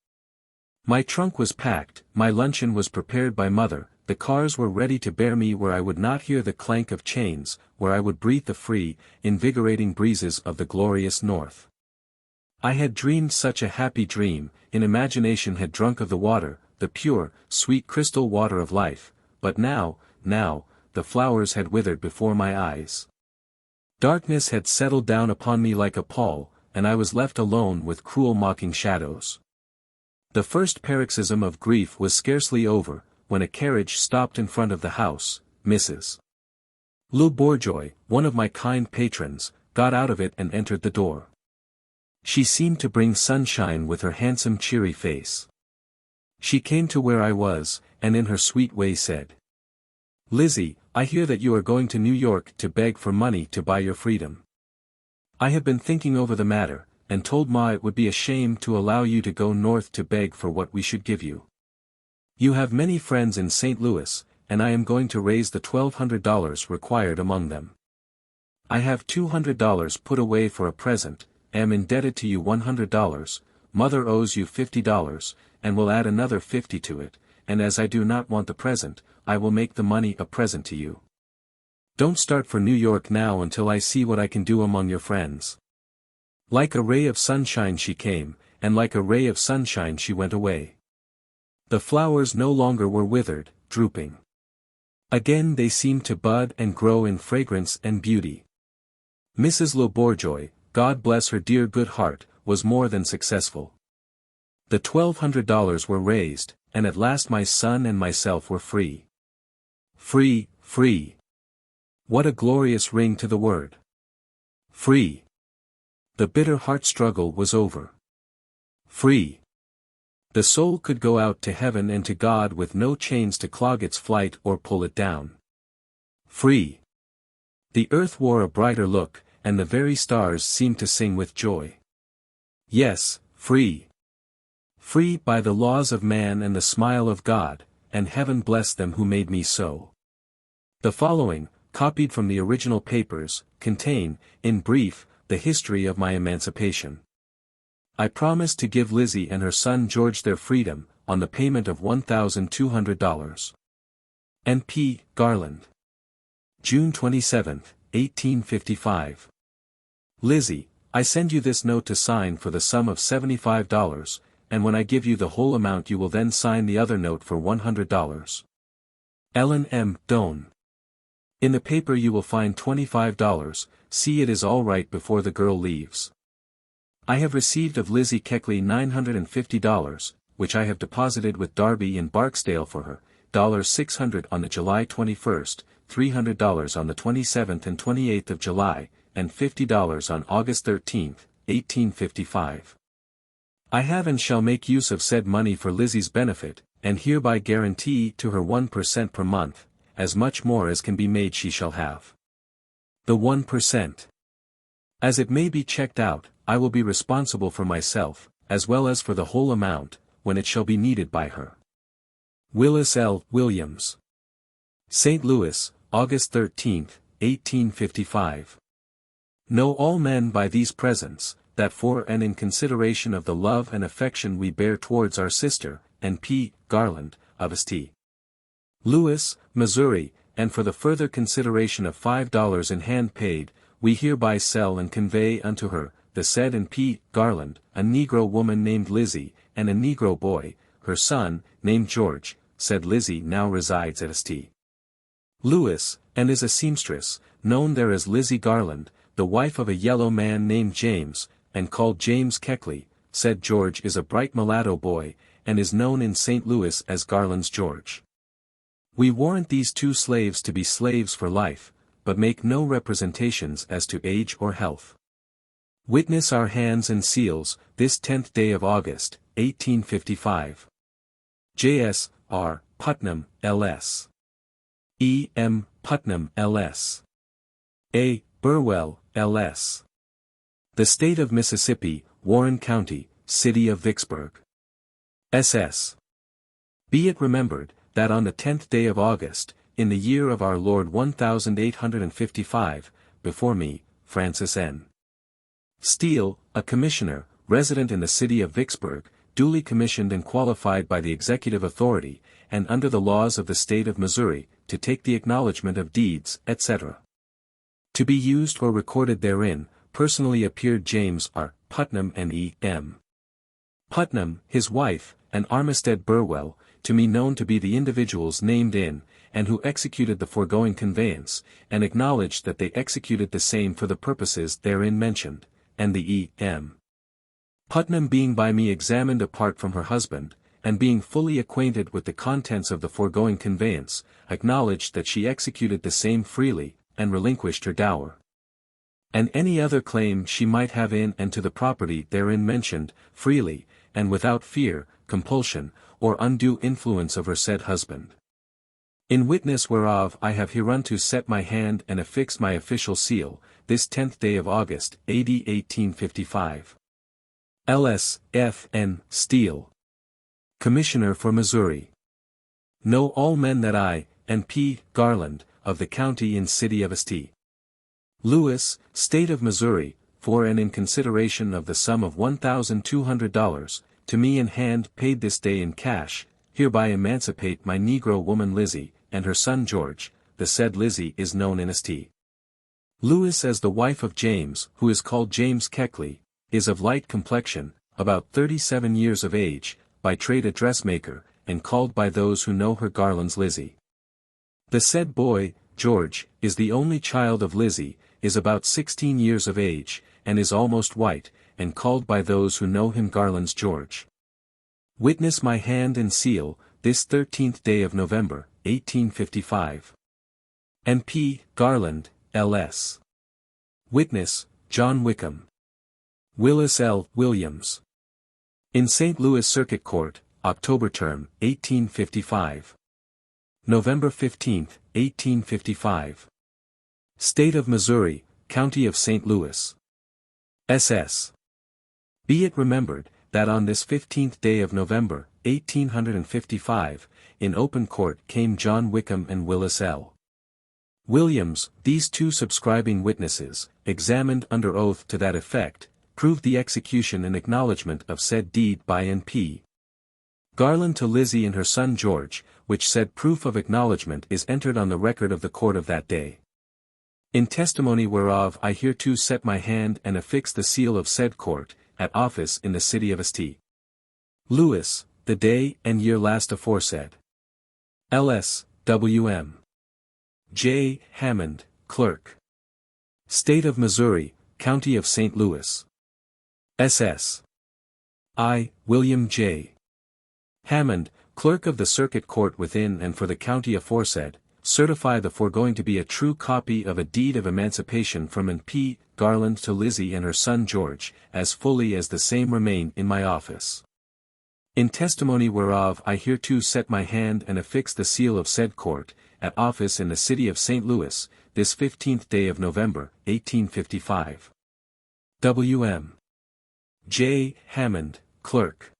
My trunk was packed, my luncheon was prepared by mother, the cars were ready to bear me where I would not hear the clank of chains, where I would breathe the free, invigorating breezes of the glorious north. I had dreamed such a happy dream, in imagination had drunk of the water, the pure, sweet crystal water of life, but now, the flowers had withered before my eyes. Darkness had settled down upon me like a pall, and I was left alone with cruel mocking shadows. The first paroxysm of grief was scarcely over, when a carriage stopped in front of the house. Mrs. Le Bourgeois, one of my kind patrons, got out of it and entered the door. She seemed to bring sunshine with her handsome cheery face. She came to where I was, and in her sweet way said, "Lizzie, I hear that you are going to New York to beg for money to buy your freedom. I have been thinking over the matter, and told Ma it would be a shame to allow you to go north to beg for what we should give you. You have many friends in St. Louis, and I am going to raise the $1,200 required among them. I have $200 put away for a present, am indebted to you $100, Mother owes you $50, and will add another $50 to it, and as I do not want the present, I will make the money a present to you. Don't start for New York now until I see what I can do among your friends. Like a ray of sunshine she came, and like a ray of sunshine she went away. The flowers no longer were withered, drooping. Again they seemed to bud and grow in fragrance and beauty. Mrs. Le Bourgeois, God bless her dear good heart, was more than successful. The $1,200 were raised, and at last my son and myself were free. Free, free. What a glorious ring to the word. Free. The bitter heart struggle was over. Free. The soul could go out to heaven and to God with no chains to clog its flight or pull it down. Free. The earth wore a brighter look, and the very stars seemed to sing with joy. Yes, free. Free by the laws of man and the smile of God, and heaven bless them who made me so. The following, copied from the original papers, contain, in brief, the history of my emancipation. I promised to give Lizzie and her son George their freedom, on the payment of $1,200. N.P. Garland. June 27, 1855. Lizzie, I send you this note to sign for the sum of $75, and when I give you the whole amount you will then sign the other note for $100. Ellen M. Doane. In the paper you will find $25, see it is all right before the girl leaves. I have received of Lizzie Keckley $950, which I have deposited with Darby in Barksdale for her, $600 on the July 21st, $300 on the 27th and 28th of July, and $50 on August 13, 1855. I have and shall make use of said money for Lizzie's benefit, and hereby guarantee to her 1% per month, as much more as can be made she shall have. The 1%. As it may be checked out, I will be responsible for myself, as well as for the whole amount, when it shall be needed by her. Willis L. Williams. St. Louis, August 13, 1855. Know all men by these presents, that for and in consideration of the love and affection we bear towards our sister, N.P. Garland, of St. Louis, Missouri, and for the further consideration of $5 in hand paid, we hereby sell and convey unto her, the said N.P. Garland, a Negro woman named Lizzie, and a Negro boy, her son, named George. Said Lizzie now resides at St. Louis, and is a seamstress, known there as Lizzie Garland, the wife of a yellow man named James, and called James Keckley. Said George is a bright mulatto boy, and is known in St. Louis as Garland's George. We warrant these two slaves to be slaves for life, but make no representations as to age or health. Witness our hands and seals, this 10th day of August, 1855. J.S. R. Putnam, L.S. E. M. Putnam, L.S. A. Burwell, L.S. The State of Mississippi, Warren County, City of Vicksburg. S.S. Be it remembered, that on the 10th day of August, in the year of our Lord 1855, before me, Francis N. Steele, a commissioner, resident in the city of Vicksburg, duly commissioned and qualified by the executive authority, and under the laws of the state of Missouri, to take the acknowledgment of deeds, etc. To be used or recorded therein, personally appeared James R. Putnam and E. M. Putnam, his wife, and Armistead Burwell, to me known to be the individuals named in, and who executed the foregoing conveyance, and acknowledged that they executed the same for the purposes therein mentioned, and the E. M. Putnam being by me examined apart from her husband, and being fully acquainted with the contents of the foregoing conveyance, acknowledged that she executed the same freely, and relinquished her dower, and any other claim she might have in and to the property therein mentioned, freely, and without fear, compulsion, or undue influence of her said husband. In witness whereof I have hereunto set my hand and affixed my official seal, this 10th day of August, A.D. 1855. L.S. F. N. Steele, Commissioner for Missouri. Know all men that I, N.P. Garland, of the county and city of St. Louis, State of Missouri, for and in consideration of the sum of $1,200, to me in hand paid this day in cash, hereby emancipate my Negro woman Lizzie, and her son George, the said Lizzie is known in St. Louis as the wife of James, who is called James Keckley, is of light complexion, about 37 years of age, by trade a dressmaker, and called by those who know her Garland's Lizzie. The said boy, George, is the only child of Lizzie, is about 16 years of age, and is almost white, and called by those who know him Garland's George. Witness my hand and seal, this 13th day of November, 1855. M.P. Garland, L.S. Witness, John Wickham. Willis L. Williams. In St. Louis Circuit Court, October term, 1855. November 15, 1855. State of Missouri, County of St. Louis. S.S. Be it remembered, that on this 15th day of November, 1855, in open court came John Wickham and Willis L. Williams, these two subscribing witnesses, examined under oath to that effect, proved the execution and acknowledgment of said deed by N.P. Garland to Lizzie and her son George, which said proof of acknowledgment is entered on the record of the court of that day. In testimony whereof I hereto set my hand and affix the seal of said court, at office in the city of St. Louis, the day and year last aforesaid. L.S. W.M. J. Hammond, Clerk. State of Missouri, County of St. Louis. S.S. I. William J. Hammond, Clerk of the Circuit Court within and for the county aforesaid, certify the foregoing to be a true copy of a deed of emancipation from N.P. Garland to Lizzie and her son George, as fully as the same remain in my office. In testimony whereof I hereto set my hand and affix the seal of said court, at office in the city of St. Louis, this 15th day of November, 1855. W.M. J. Hammond, Clerk.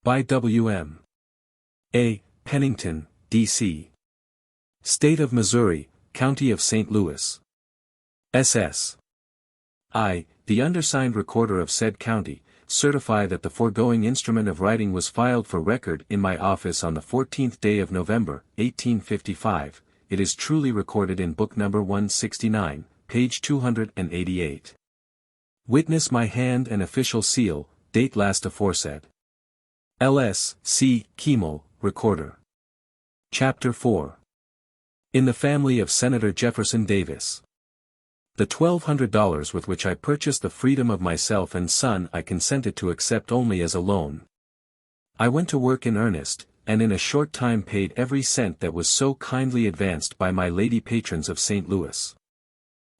By W.M. A. Pennington, D.C. State of Missouri, County of St. Louis. S.S. I, the undersigned recorder of said county, certify that the foregoing instrument of writing was filed for record in my office on the 14th day of November, 1855, it is truly recorded in book number 169, page 288. Witness my hand and official seal, date last aforesaid. L.S. C. Kemal, Recorder. Chapter 4. In the family of Senator Jefferson Davis. The $1,200 with which I purchased the freedom of myself and son I consented to accept only as a loan. I went to work in earnest, and in a short time paid every cent that was so kindly advanced by my lady patrons of St. Louis.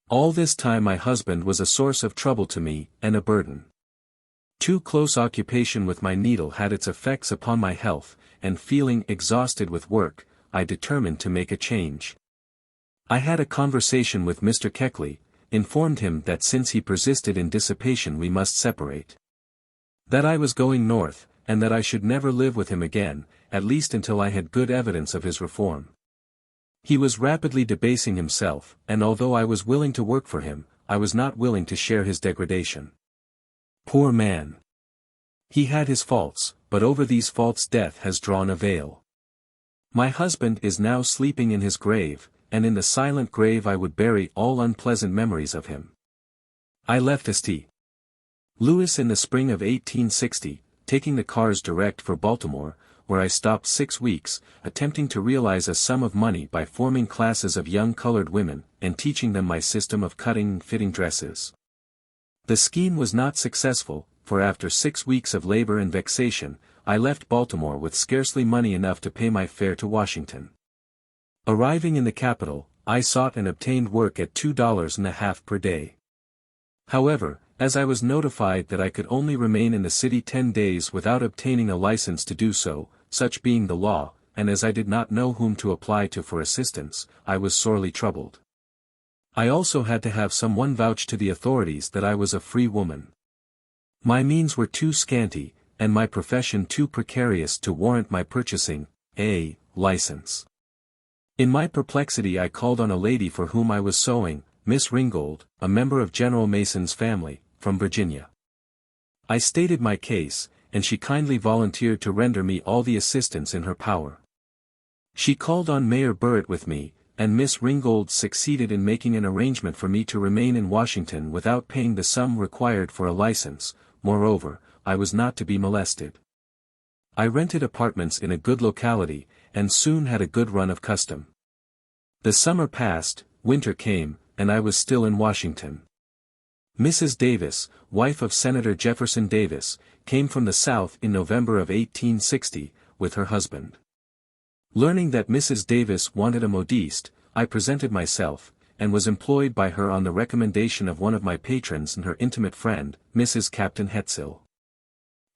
All this time my husband was a source of trouble to me, and a burden. Too close occupation with my needle had its effects upon my health, and feeling exhausted with work, I determined to make a change. I had a conversation with Mr. Keckley, informed him that since he persisted in dissipation we must separate. That I was going north, and that I should never live with him again, at least until I had good evidence of his reform. He was rapidly debasing himself, and although I was willing to work for him, I was not willing to share his degradation. Poor man! He had his faults, but over these faults death has drawn a veil. My husband is now sleeping in his grave, and in the silent grave I would bury all unpleasant memories of him. I left St. Louis in the spring of 1860, taking the cars direct for Baltimore, where I stopped 6 weeks, attempting to realize a sum of money by forming classes of young colored women, and teaching them my system of cutting and fitting dresses. The scheme was not successful, for after 6 weeks of labor and vexation, I left Baltimore with scarcely money enough to pay my fare to Washington. Arriving in the capital, I sought and obtained work at $2.50 per day. However, as I was notified that I could only remain in the city 10 days without obtaining a license to do so, such being the law, and as I did not know whom to apply to for assistance, I was sorely troubled. I also had to have someone vouch to the authorities that I was a free woman. My means were too scanty, and my profession too precarious to warrant my purchasing a license. In my perplexity I called on a lady for whom I was sewing, Miss Ringgold, a member of General Mason's family, from Virginia. I stated my case, and she kindly volunteered to render me all the assistance in her power. She called on Mayor Burritt with me, and Miss Ringgold succeeded in making an arrangement for me to remain in Washington without paying the sum required for a license. Moreover, I was not to be molested. I rented apartments in a good locality, and soon had a good run of custom. The summer passed, winter came, and I was still in Washington. Mrs. Davis, wife of Senator Jefferson Davis, came from the South in November of 1860, with her husband. Learning that Mrs. Davis wanted a modiste, I presented myself, and was employed by her on the recommendation of one of my patrons and her intimate friend, Mrs. Captain Hetzel.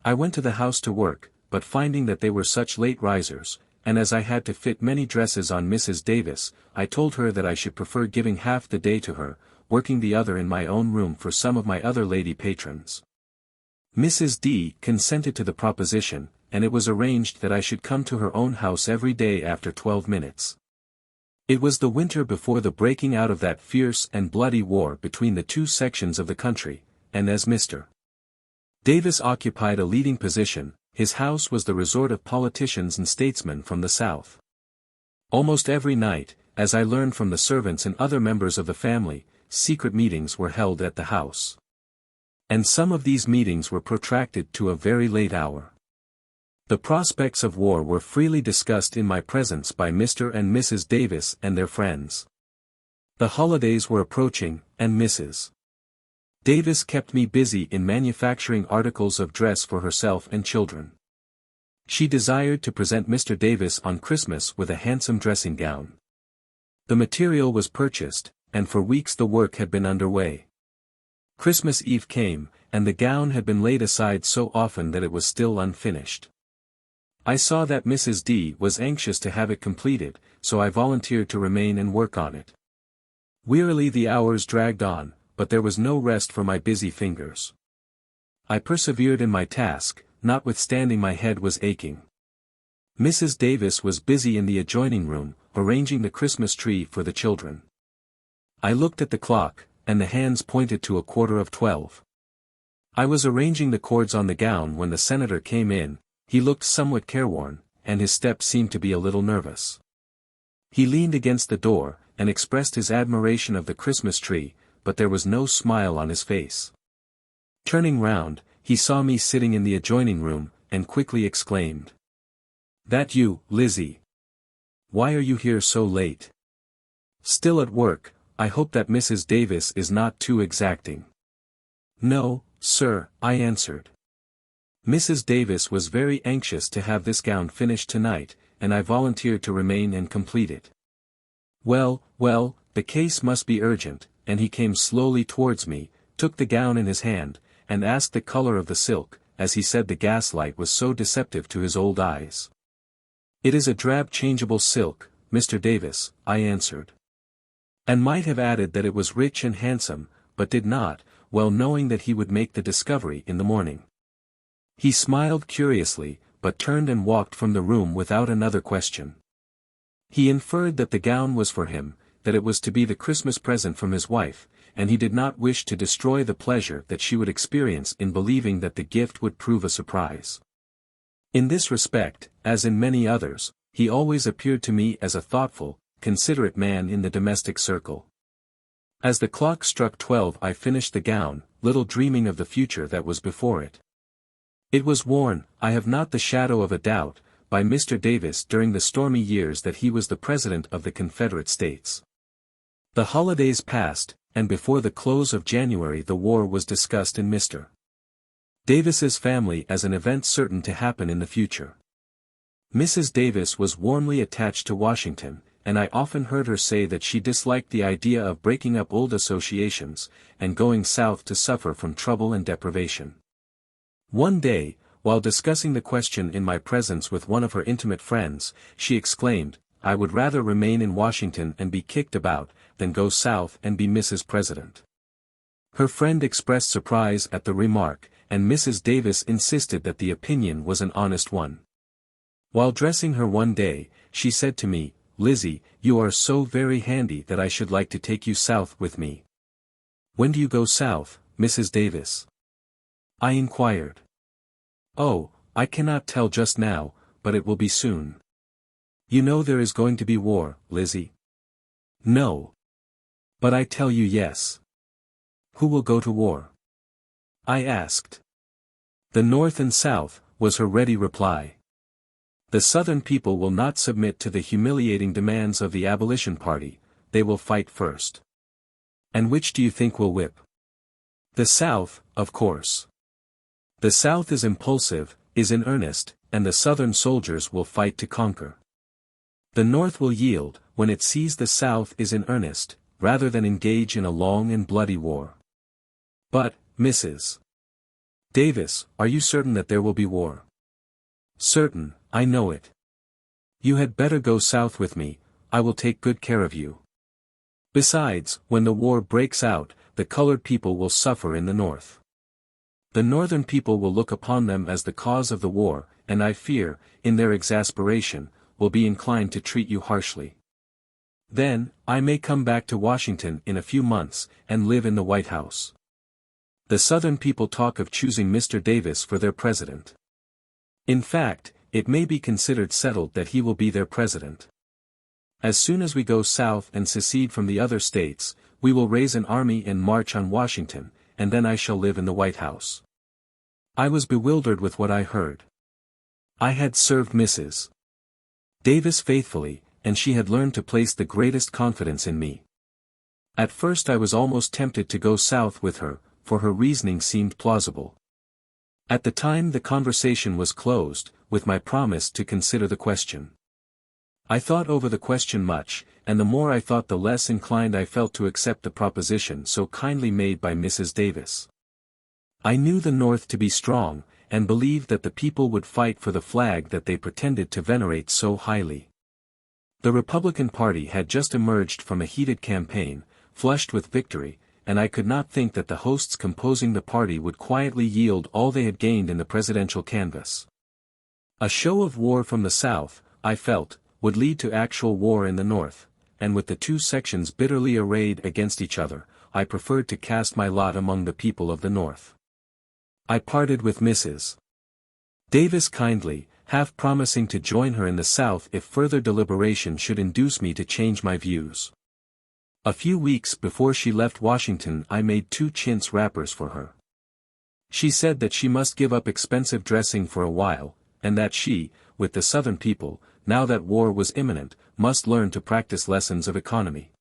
I went to the house to work, but finding that they were such late risers, and as I had to fit many dresses on Mrs. Davis, I told her that I should prefer giving half the day to her, working the other in my own room for some of my other lady patrons. Mrs. D. consented to the proposition, and it was arranged that I should come to her own house every day after 12 minutes. It was the winter before the breaking out of that fierce and bloody war between the two sections of the country, and as Mr. Davis occupied a leading position, his house was the resort of politicians and statesmen from the South. Almost every night, as I learned from the servants and other members of the family, secret meetings were held at the house. And some of these meetings were protracted to a very late hour. The prospects of war were freely discussed in my presence by Mr. and Mrs. Davis and their friends. The holidays were approaching, and Mrs. Davis kept me busy in manufacturing articles of dress for herself and children. She desired to present Mr. Davis on Christmas with a handsome dressing gown. The material was purchased, and for weeks the work had been underway. Christmas Eve came, and the gown had been laid aside so often that it was still unfinished. I saw that Mrs. D. was anxious to have it completed, so I volunteered to remain and work on it. Wearily the hours dragged on, but there was no rest for my busy fingers. I persevered in my task, notwithstanding my head was aching. Mrs. Davis was busy in the adjoining room, arranging the Christmas tree for the children. I looked at the clock, and the hands pointed to 11:15. I was arranging the cords on the gown when the senator came in. He looked somewhat careworn, and his step seemed to be a little nervous. He leaned against the door, and expressed his admiration of the Christmas tree, but there was no smile on his face. Turning round, he saw me sitting in the adjoining room, and quickly exclaimed, "That you, Lizzie? Why are you here so late? Still at work? I hope that Mrs. Davis is not too exacting." "No, sir," I answered. Mrs. Davis was very anxious to have this gown finished tonight, and I volunteered to remain and complete it. Well, the case must be urgent," and he came slowly towards me, took the gown in his hand, and asked the color of the silk, as he said the gaslight was so deceptive to his old eyes. "It is a drab changeable silk, Mr. Davis," I answered. And might have added that it was rich and handsome, but did not, well knowing that he would make the discovery in the morning. He smiled curiously, but turned and walked from the room without another question. He inferred that the gown was for him, that it was to be the Christmas present from his wife, and he did not wish to destroy the pleasure that she would experience in believing that the gift would prove a surprise. In this respect, as in many others, he always appeared to me as a thoughtful, considerate man in the domestic circle. As the clock struck 12 I finished the gown, little dreaming of the future that was before it. It was worn, I have not the shadow of a doubt, by Mr. Davis during the stormy years that he was the President of the Confederate States. The holidays passed, and before the close of January the war was discussed in Mr. Davis's family as an event certain to happen in the future. Mrs. Davis was warmly attached to Washington, and I often heard her say that she disliked the idea of breaking up old associations, and going south to suffer from trouble and deprivation. One day, while discussing the question in my presence with one of her intimate friends, she exclaimed, "I would rather remain in Washington and be kicked about, than go south and be Mrs. President." Her friend expressed surprise at the remark, and Mrs. Davis insisted that the opinion was an honest one. While dressing her one day, she said to me, "Lizzie, you are so very handy that I should like to take you south with me." "When do you go south, Mrs. Davis?" I inquired. "Oh, I cannot tell just now, but it will be soon. You know there is going to be war, Lizzie." No. But I tell you yes. Who will go to war? I asked. The North and South, was her ready reply. The Southern people will not submit to the humiliating demands of the abolition party, they will fight first. And which do you think will whip? The South, of course. The South is impulsive, is in earnest, and the Southern soldiers will fight to conquer. The North will yield, when it sees the South is in earnest, rather than engage in a long and bloody war. But, Mrs. Davis, are you certain that there will be war? Certain, I know it. You had better go south with me, I will take good care of you. Besides, when the war breaks out, the colored people will suffer in the North. The Northern people will look upon them as the cause of the war, and I fear, in their exasperation, will be inclined to treat you harshly. Then, I may come back to Washington in a few months, and live in the White House. The Southern people talk of choosing Mr. Davis for their president. In fact, it may be considered settled that he will be their president. As soon as we go south and secede from the other states, we will raise an army and march on Washington, and then I shall live in the White House. I was bewildered with what I heard. I had served Mrs. Davis faithfully, and she had learned to place the greatest confidence in me. At first I was almost tempted to go south with her, for her reasoning seemed plausible. At the time the conversation was closed, with my promise to consider the question. I thought over the question much, and the more I thought the less inclined I felt to accept the proposition so kindly made by Mrs. Davis. I knew the North to be strong, and believed that the people would fight for the flag that they pretended to venerate so highly. The Republican Party had just emerged from a heated campaign, flushed with victory, and I could not think that the hosts composing the party would quietly yield all they had gained in the presidential canvass. A show of war from the South, I felt, would lead to actual war in the North, and with the two sections bitterly arrayed against each other, I preferred to cast my lot among the people of the North. I parted with Mrs. Davis kindly, half promising to join her in the South if further deliberation should induce me to change my views. A few weeks before she left Washington I made 2 chintz wrappers for her. She said that she must give up expensive dressing for a while, and that she, with the Southern people, now that war was imminent, must learn to practice lessons of economy.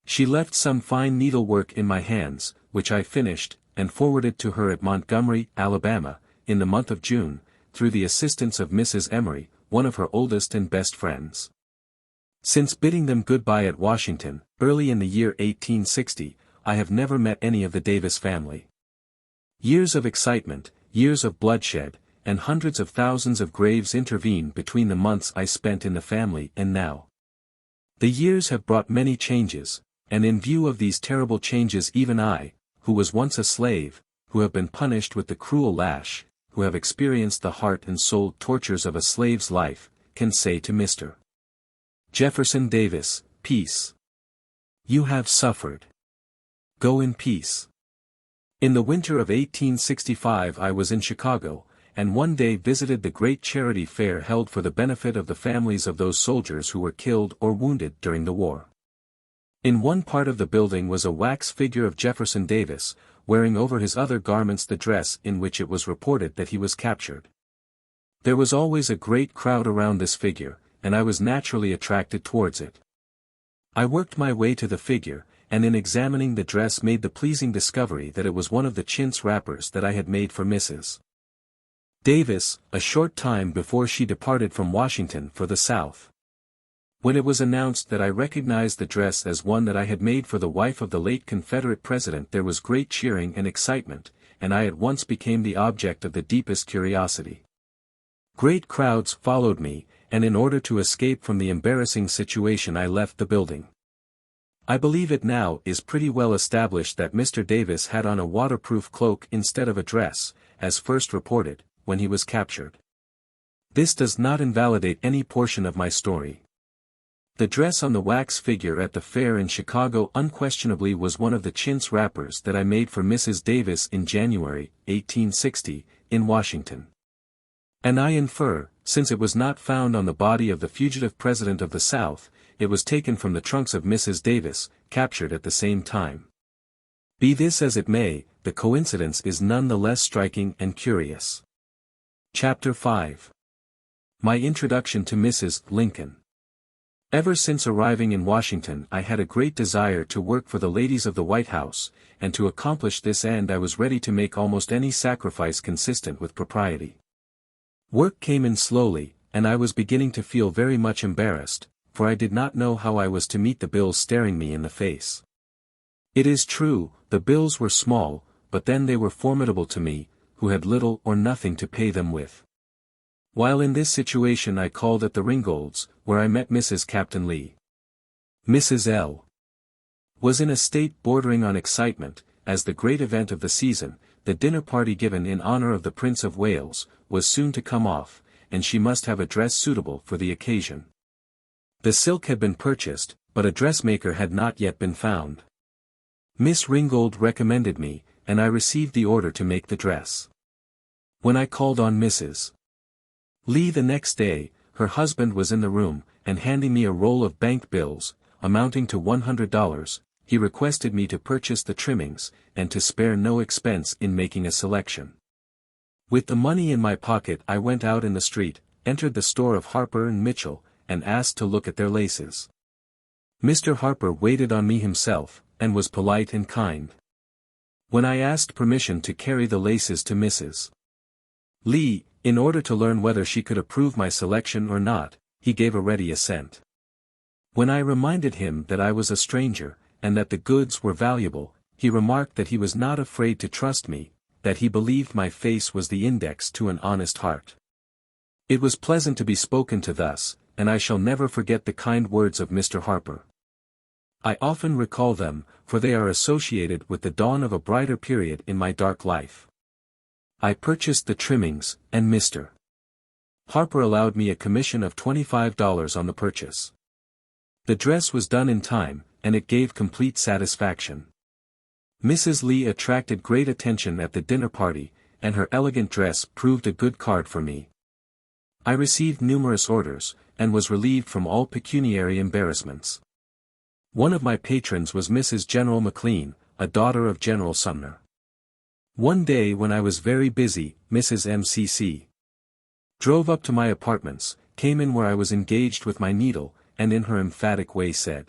She left some fine needlework in my hands, which I finished, and forwarded to her at Montgomery, Alabama, in the month of June, through the assistance of Mrs. Emory, one of her oldest and best friends. Since bidding them goodbye at Washington, early in the year 1860, I have never met any of the Davis family. Years of excitement, years of bloodshed, and hundreds of thousands of graves intervene between the months I spent in the family and now. The years have brought many changes, and in view of these terrible changes even I, who was once a slave, who have been punished with the cruel lash, who have experienced the heart and soul tortures of a slave's life, can say to Mr. Jefferson Davis, peace. You have suffered. Go in peace. In the winter of 1865 I was in Chicago, and one day visited the great charity fair held for the benefit of the families of those soldiers who were killed or wounded during the war. In one part of the building was a wax figure of Jefferson Davis, wearing over his other garments the dress in which it was reported that he was captured. There was always a great crowd around this figure, and I was naturally attracted towards it. I worked my way to the figure, and in examining the dress made the pleasing discovery that it was one of the chintz wrappers that I had made for Mrs. Davis, a short time before she departed from Washington for the South. When it was announced that I recognized the dress as one that I had made for the wife of the late Confederate President, there was great cheering and excitement, and I at once became the object of the deepest curiosity. Great crowds followed me, and in order to escape from the embarrassing situation I left the building. I believe it now is pretty well established that Mr. Davis had on a waterproof cloak instead of a dress, as first reported, when he was captured. This does not invalidate any portion of my story. The dress on the wax figure at the fair in Chicago unquestionably was one of the chintz wrappers that I made for Mrs. Davis in January, 1860, in Washington. And I infer, since it was not found on the body of the fugitive President of the South, it was taken from the trunks of Mrs. Davis, captured at the same time. Be this as it may, the coincidence is none the less striking and curious. Chapter 5. My introduction to Mrs. Lincoln. Ever since arriving in Washington I had a great desire to work for the ladies of the White House, and to accomplish this end I was ready to make almost any sacrifice consistent with propriety. Work came in slowly, and I was beginning to feel very much embarrassed, for I did not know how I was to meet the bills staring me in the face. It is true, the bills were small, but then they were formidable to me, who had little or nothing to pay them with. While in this situation I called at the Ringolds, where I met Mrs. Captain Lee. Mrs. L. was in a state bordering on excitement, as the great event of the season, the dinner party given in honor of the Prince of Wales, was soon to come off, and she must have a dress suitable for the occasion. The silk had been purchased, but a dressmaker had not yet been found. Miss Ringold recommended me, and I received the order to make the dress. When I called on Mrs. Lee the next day, her husband was in the room, and handing me a roll of bank bills, amounting to $100, he requested me to purchase the trimmings, and to spare no expense in making a selection. With the money in my pocket I went out in the street, entered the store of Harper and Mitchell, and asked to look at their laces. Mr. Harper waited on me himself, and was polite and kind. When I asked permission to carry the laces to Mrs. Lee, in order to learn whether she could approve my selection or not, he gave a ready assent. When I reminded him that I was a stranger, and that the goods were valuable, he remarked that he was not afraid to trust me, that he believed my face was the index to an honest heart. It was pleasant to be spoken to thus, and I shall never forget the kind words of Mr. Harper. I often recall them, for they are associated with the dawn of a brighter period in my dark life. I purchased the trimmings, and Mr. Harper allowed me a commission of $25 on the purchase. The dress was done in time, and it gave complete satisfaction. Mrs. Lee attracted great attention at the dinner party, and her elegant dress proved a good card for me. I received numerous orders, and was relieved from all pecuniary embarrassments. One of my patrons was Mrs. General McLean, a daughter of General Sumner. One day when I was very busy, Mrs. M.C.C. drove up to my apartments, came in where I was engaged with my needle, and in her emphatic way said,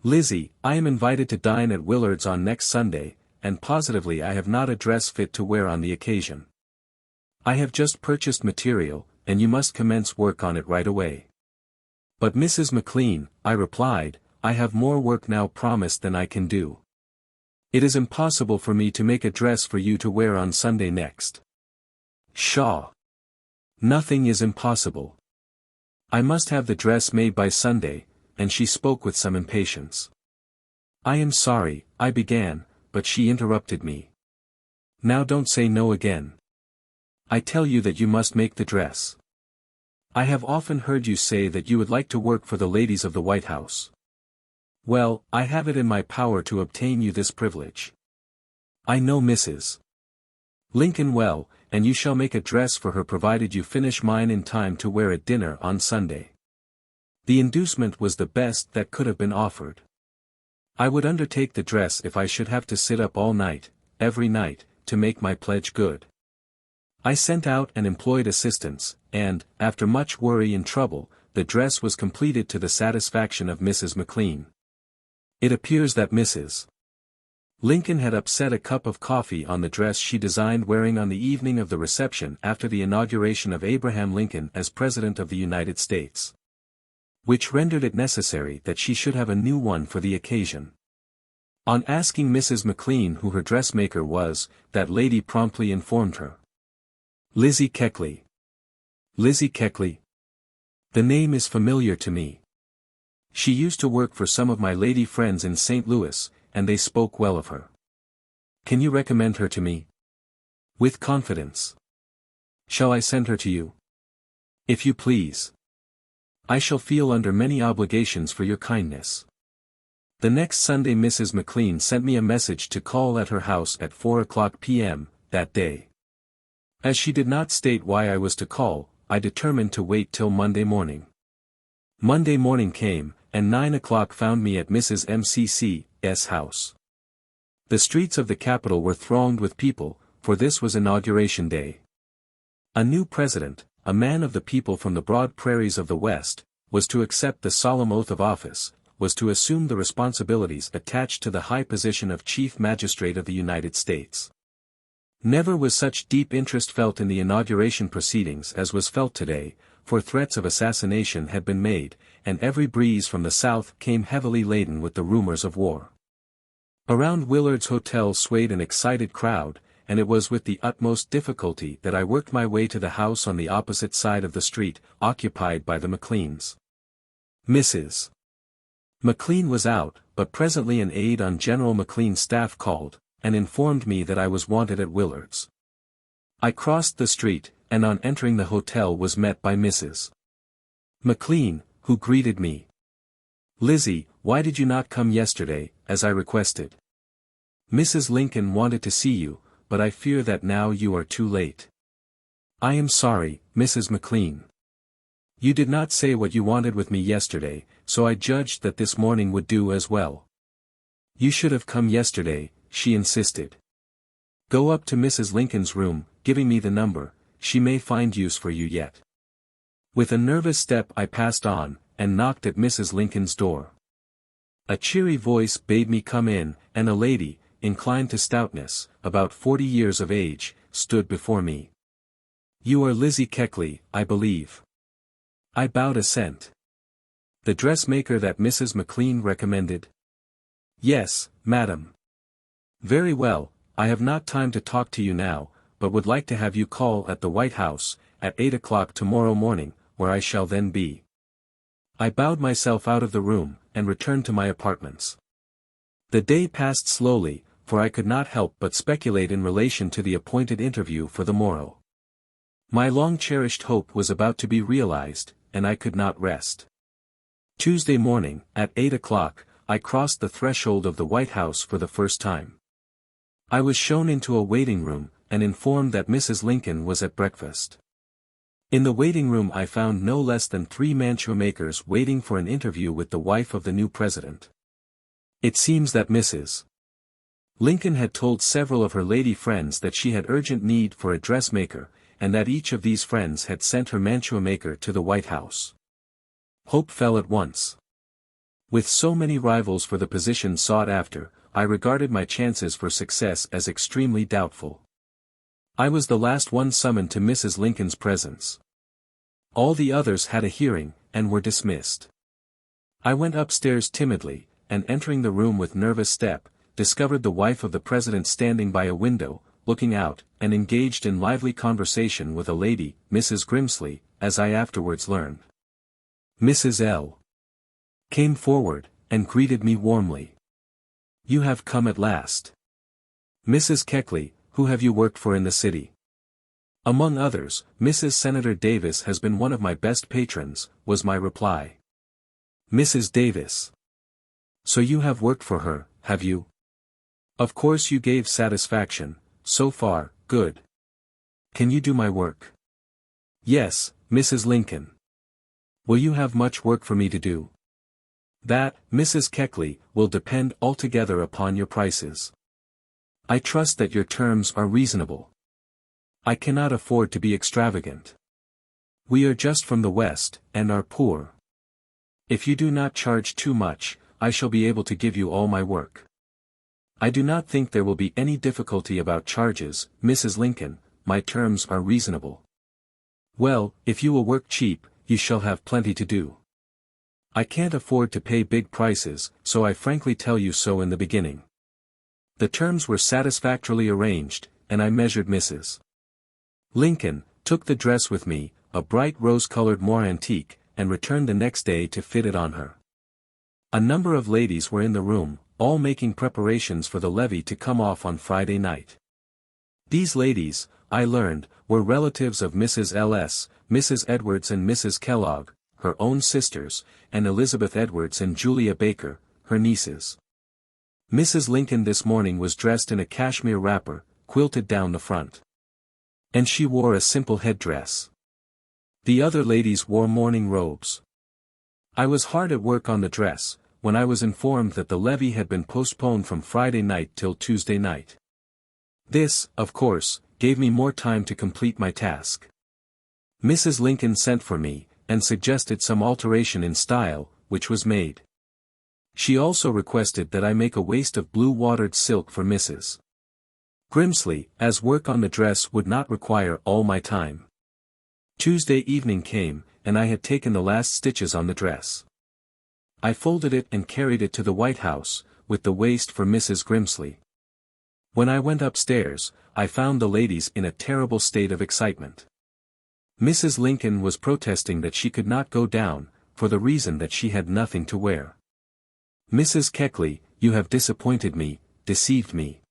"Lizzie, I am invited to dine at Willard's on next Sunday, and positively I have not a dress fit to wear on the occasion. I have just purchased material, and you must commence work on it right away." "But Mrs. McLean," I replied, "I have more work now promised than I can do. It is impossible for me to make a dress for you to wear on Sunday next." "Pshaw! Nothing is impossible. I must have the dress made by Sunday," and she spoke with some impatience. "I am sorry," I began, but she interrupted me. "Now don't say no again. I tell you that you must make the dress. I have often heard you say that you would like to work for the ladies of the White House. Well, I have it in my power to obtain you this privilege. I know Mrs. Lincoln well, and you shall make a dress for her provided you finish mine in time to wear at dinner on Sunday." The inducement was the best that could have been offered. I would undertake the dress if I should have to sit up all night, every night, to make my pledge good. I sent out and employed assistants, and, after much worry and trouble, the dress was completed to the satisfaction of Mrs. McLean. It appears that Mrs. Lincoln had upset a cup of coffee on the dress she designed wearing on the evening of the reception after the inauguration of Abraham Lincoln as President of the United States, which rendered it necessary that she should have a new one for the occasion. On asking Mrs. McLean who her dressmaker was, that lady promptly informed her. "Lizzie Keckley." Lizzie Keckley? The name is familiar to me. She used to work for some of my lady friends in St. Louis, and they spoke well of her. "Can you recommend her to me?" "With confidence." "Shall I send her to you?" "If you please. I shall feel under many obligations for your kindness." The next Sunday Mrs. McLean sent me a message to call at her house at 4:00 p.m., that day. As she did not state why I was to call, I determined to wait till Monday morning. Monday morning came, and 9 o'clock found me at Mrs. MCC's house. The streets of the capital were thronged with people, for this was Inauguration Day. A new president, a man of the people from the broad prairies of the West, was to accept the solemn oath of office, was to assume the responsibilities attached to the high position of Chief Magistrate of the United States. Never was such deep interest felt in the inauguration proceedings as was felt today, for threats of assassination had been made, and every breeze from the south came heavily laden with the rumors of war. Around Willard's Hotel swayed an excited crowd, and it was with the utmost difficulty that I worked my way to the house on the opposite side of the street, occupied by the McLeans. Mrs. McLean was out, but presently an aide on General McLean's staff called, and informed me that I was wanted at Willard's. I crossed the street, and on entering the hotel was met by Mrs. McLean, who greeted me. "Lizzie, why did you not come yesterday, as I requested? Mrs. Lincoln wanted to see you, but I fear that now you are too late." "I am sorry, Mrs. McLean. You did not say what you wanted with me yesterday, so I judged that this morning would do as well." "You should have come yesterday," she insisted. "Go up to Mrs. Lincoln's room, giving me the number, she may find use for you yet." With a nervous step I passed on, and knocked at Mrs. Lincoln's door. A cheery voice bade me come in, and a lady, inclined to stoutness, about 40 years of age, stood before me. "You are Lizzie Keckley, I believe." I bowed assent. "The dressmaker that Mrs. McLean recommended?" "Yes, madam." "Very well, I have not time to talk to you now, but would like to have you call at the White House, at 8 o'clock tomorrow morning, where I shall then be." I bowed myself out of the room, and returned to my apartments. The day passed slowly, for I could not help but speculate in relation to the appointed interview for the morrow. My long-cherished hope was about to be realized, and I could not rest. Tuesday morning, at 8 o'clock, I crossed the threshold of the White House for the first time. I was shown into a waiting room, and informed that Mrs. Lincoln was at breakfast. In the waiting room I found no less than 3 mantua makers waiting for an interview with the wife of the new president. It seems that Mrs. Lincoln had told several of her lady friends that she had urgent need for a dressmaker, and that each of these friends had sent her mantua maker to the White House. Hope fell at once. With so many rivals for the position sought after, I regarded my chances for success as extremely doubtful. I was the last one summoned to Mrs. Lincoln's presence. All the others had a hearing, and were dismissed. I went upstairs timidly, and entering the room with nervous step, discovered the wife of the president standing by a window, looking out, and engaged in lively conversation with a lady, Mrs. Grimsley, as I afterwards learned. Mrs. L. came forward, and greeted me warmly. "You have come at last. Mrs. Keckley, who have you worked for in the city?" "Among others, Mrs. Senator Davis has been one of my best patrons," was my reply. "Mrs. Davis. So you have worked for her, have you? Of course you gave satisfaction, so far, good. Can you do my work?" "Yes, Mrs. Lincoln." "Will you have much work for me to do?" "That, Mrs. Keckley, will depend altogether upon your prices. I trust that your terms are reasonable. I cannot afford to be extravagant. We are just from the West, and are poor. If you do not charge too much, I shall be able to give you all my work. I do not think there will be any difficulty about charges, Mrs. Lincoln, my terms are reasonable." "Well, if you will work cheap, you shall have plenty to do. I can't afford to pay big prices, so I frankly tell you so in the beginning." The terms were satisfactorily arranged, and I measured Mrs. Lincoln, took the dress with me, a bright rose-colored moire antique, and returned the next day to fit it on her. A number of ladies were in the room, all making preparations for the levee to come off on Friday night. These ladies, I learned, were relatives of Mrs. L.S., Mrs. Edwards and Mrs. Kellogg, her own sisters, and Elizabeth Edwards and Julia Baker, her nieces. Mrs. Lincoln this morning was dressed in a cashmere wrapper, quilted down the front. And she wore a simple headdress. The other ladies wore mourning robes. I was hard at work on the dress, when I was informed that the levee had been postponed from Friday night till Tuesday night. This, of course, gave me more time to complete my task. Mrs. Lincoln sent for me, and suggested some alteration in style, which was made. She also requested that I make a waist of blue watered silk for Mrs. Grimsley, as work on the dress would not require all my time. Tuesday evening came, and I had taken the last stitches on the dress. I folded it and carried it to the White House, with the waist for Mrs. Grimsley. When I went upstairs, I found the ladies in a terrible state of excitement. Mrs. Lincoln was protesting that she could not go down, for the reason that she had nothing to wear. "Mrs. Keckley, you have disappointed me, deceived me.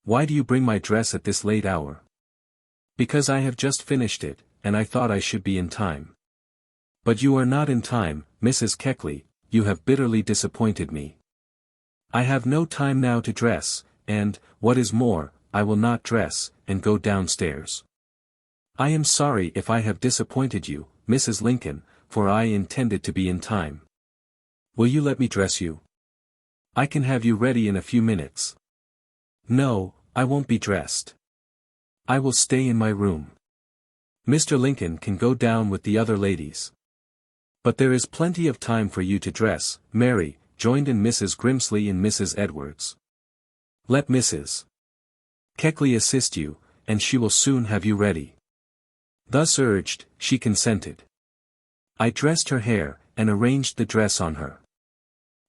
Why do you bring my dress at this late hour?" "Because I have just finished it, and I thought I should be in time." "But you are not in time, Mrs. Keckley, you have bitterly disappointed me. I have no time now to dress, and, what is more, I will not dress, and go downstairs. I am sorry if I have disappointed you, Mrs. Lincoln, for I intended to be in time. Will you let me dress you? I can have you ready in a few minutes." "No, I won't be dressed. I will stay in my room. Mr. Lincoln can go down with the other ladies." "But there is plenty of time for you to dress, Mary," joined in Mrs. Grimsley and Mrs. Edwards. "Let Mrs. Keckley assist you, and she will soon have you ready." Thus urged, she consented. I dressed her hair, and arranged the dress on her.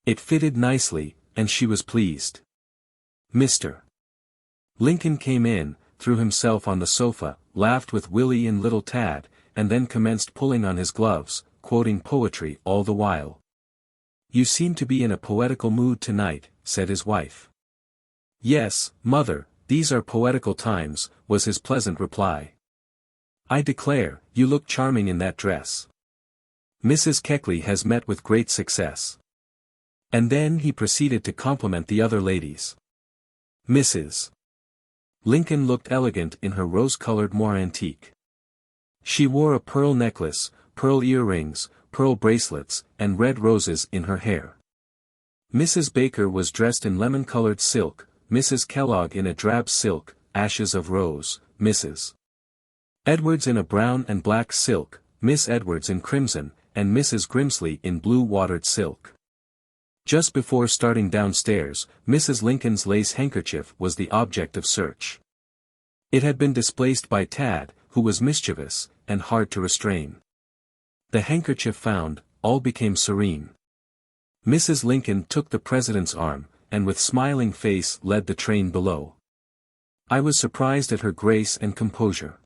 It fitted nicely, and she was pleased. Mr. Lincoln came in, threw himself on the sofa, laughed with Willie and little Tad, and then commenced pulling on his gloves, quoting poetry all the while. "You seem to be in a poetical mood tonight," said his wife. "Yes, mother, these are poetical times," was his pleasant reply. "I declare, you look charming in that dress. Mrs. Keckley has met with great success." And then he proceeded to compliment the other ladies. Mrs. Lincoln looked elegant in her rose-colored moire antique. She wore a pearl necklace, pearl earrings, pearl bracelets, and red roses in her hair. Mrs. Baker was dressed in lemon-colored silk, Mrs. Kellogg in a drab silk, ashes of rose, Mrs. Edwards in a brown and black silk, Miss Edwards in crimson, and Mrs. Grimsley in blue watered silk. Just before starting downstairs, Mrs. Lincoln's lace handkerchief was the object of search. It had been displaced by Tad, who was mischievous, and hard to restrain. The handkerchief found, all became serene. Mrs. Lincoln took the president's arm, and with smiling face led the train below. I was surprised at her grace and composure.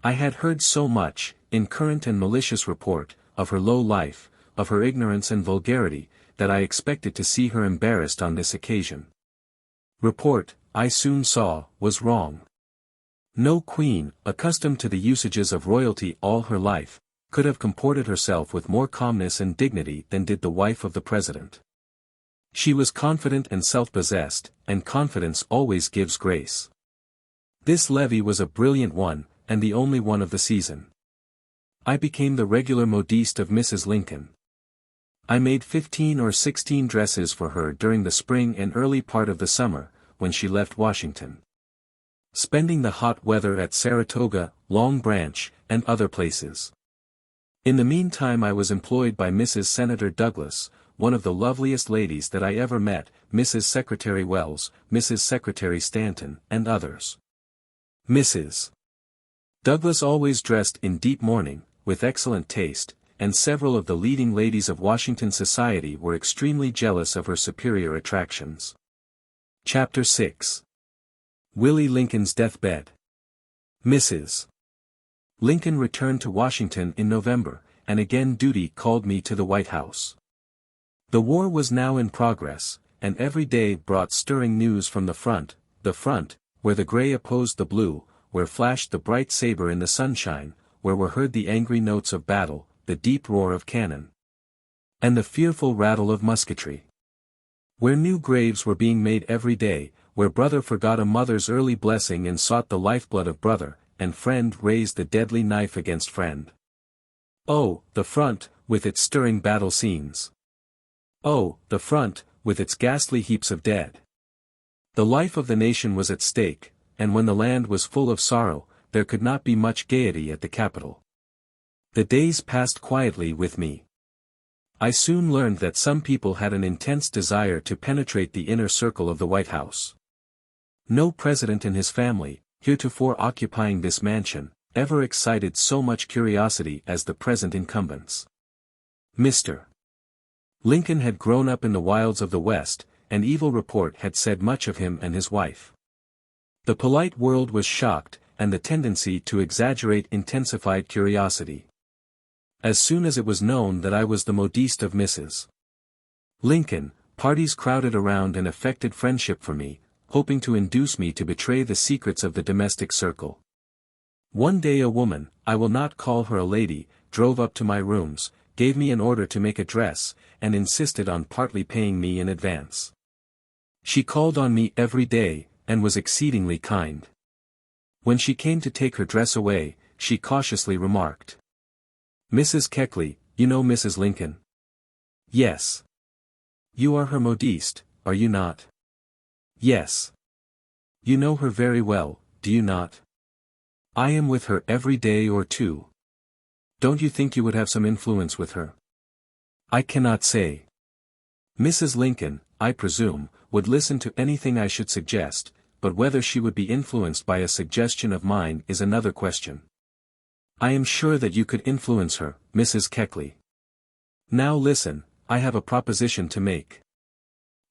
I had heard so much, in current and malicious report, of her low life, of her ignorance and vulgarity, that I expected to see her embarrassed on this occasion. Report, I soon saw, was wrong. No queen, accustomed to the usages of royalty all her life, could have comported herself with more calmness and dignity than did the wife of the president. She was confident and self-possessed, and confidence always gives grace. This levee was a brilliant one, and the only one of the season. I became the regular modiste of Mrs. Lincoln. I made 15 or 16 dresses for her during the spring and early part of the summer, when she left Washington, spending the hot weather at Saratoga, Long Branch, and other places. In the meantime I was employed by Mrs. Senator Douglas, one of the loveliest ladies that I ever met, Mrs. Secretary Wells, Mrs. Secretary Stanton, and others. Mrs. Douglas always dressed in deep mourning, with excellent taste, and several of the leading ladies of Washington society were extremely jealous of her superior attractions. Chapter 6. Willie Lincoln's Deathbed. Mrs. Lincoln returned to Washington in November, and again duty called me to the White House. The war was now in progress, and every day brought stirring news from the front, where the gray opposed the blue, where flashed the bright saber in the sunshine, where were heard the angry notes of battle, the deep roar of cannon, and the fearful rattle of musketry. Where new graves were being made every day, where brother forgot a mother's early blessing and sought the lifeblood of brother, and friend raised the deadly knife against friend. Oh, the front, with its stirring battle scenes. Oh, the front, with its ghastly heaps of dead. The life of the nation was at stake, and when the land was full of sorrow, there could not be much gaiety at the capital. The days passed quietly with me. I soon learned that some people had an intense desire to penetrate the inner circle of the White House. No president and his family, heretofore occupying this mansion, ever excited so much curiosity as the present incumbents. Mr. Lincoln had grown up in the wilds of the West, and evil report had said much of him and his wife. The polite world was shocked, and the tendency to exaggerate intensified curiosity. As soon as it was known that I was the modiste of Mrs. Lincoln, parties crowded around and affected friendship for me, hoping to induce me to betray the secrets of the domestic circle. One day a woman, I will not call her a lady, drove up to my rooms, gave me an order to make a dress, and insisted on partly paying me in advance. She called on me every day, and was exceedingly kind. When she came to take her dress away, she cautiously remarked, "Mrs. Keckley, you know Mrs. Lincoln?" "Yes." "You are her modiste, are you not?" "Yes." "You know her very well, do you not?" "I am with her every day or two." "Don't you think you would have some influence with her?" "I cannot say." Mrs. Lincoln, I presume, would listen to anything I should suggest, but whether she would be influenced by a suggestion of mine is another question. "I am sure that you could influence her, Mrs. Keckley. Now listen, I have a proposition to make.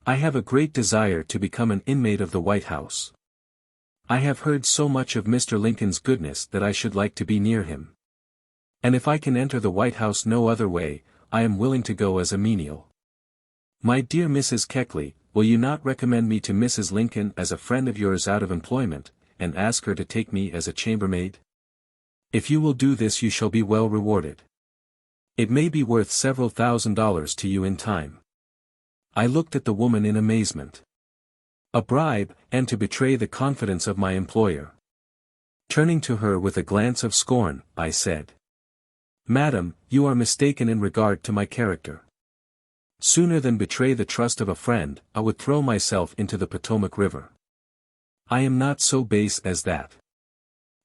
I have a great desire to become an inmate of the White House. I have heard so much of Mr. Lincoln's goodness that I should like to be near him. And if I can enter the White House no other way, I am willing to go as a menial. My dear Mrs. Keckley, will you not recommend me to Mrs. Lincoln as a friend of yours out of employment, and ask her to take me as a chambermaid? If you will do this you shall be well rewarded. It may be worth several $1,000s to you in time." I looked at the woman in amazement. A bribe, and to betray the confidence of my employer. Turning to her with a glance of scorn, I said, "Madam, you are mistaken in regard to my character. Sooner than betray the trust of a friend, I would throw myself into the Potomac River. I am not so base as that.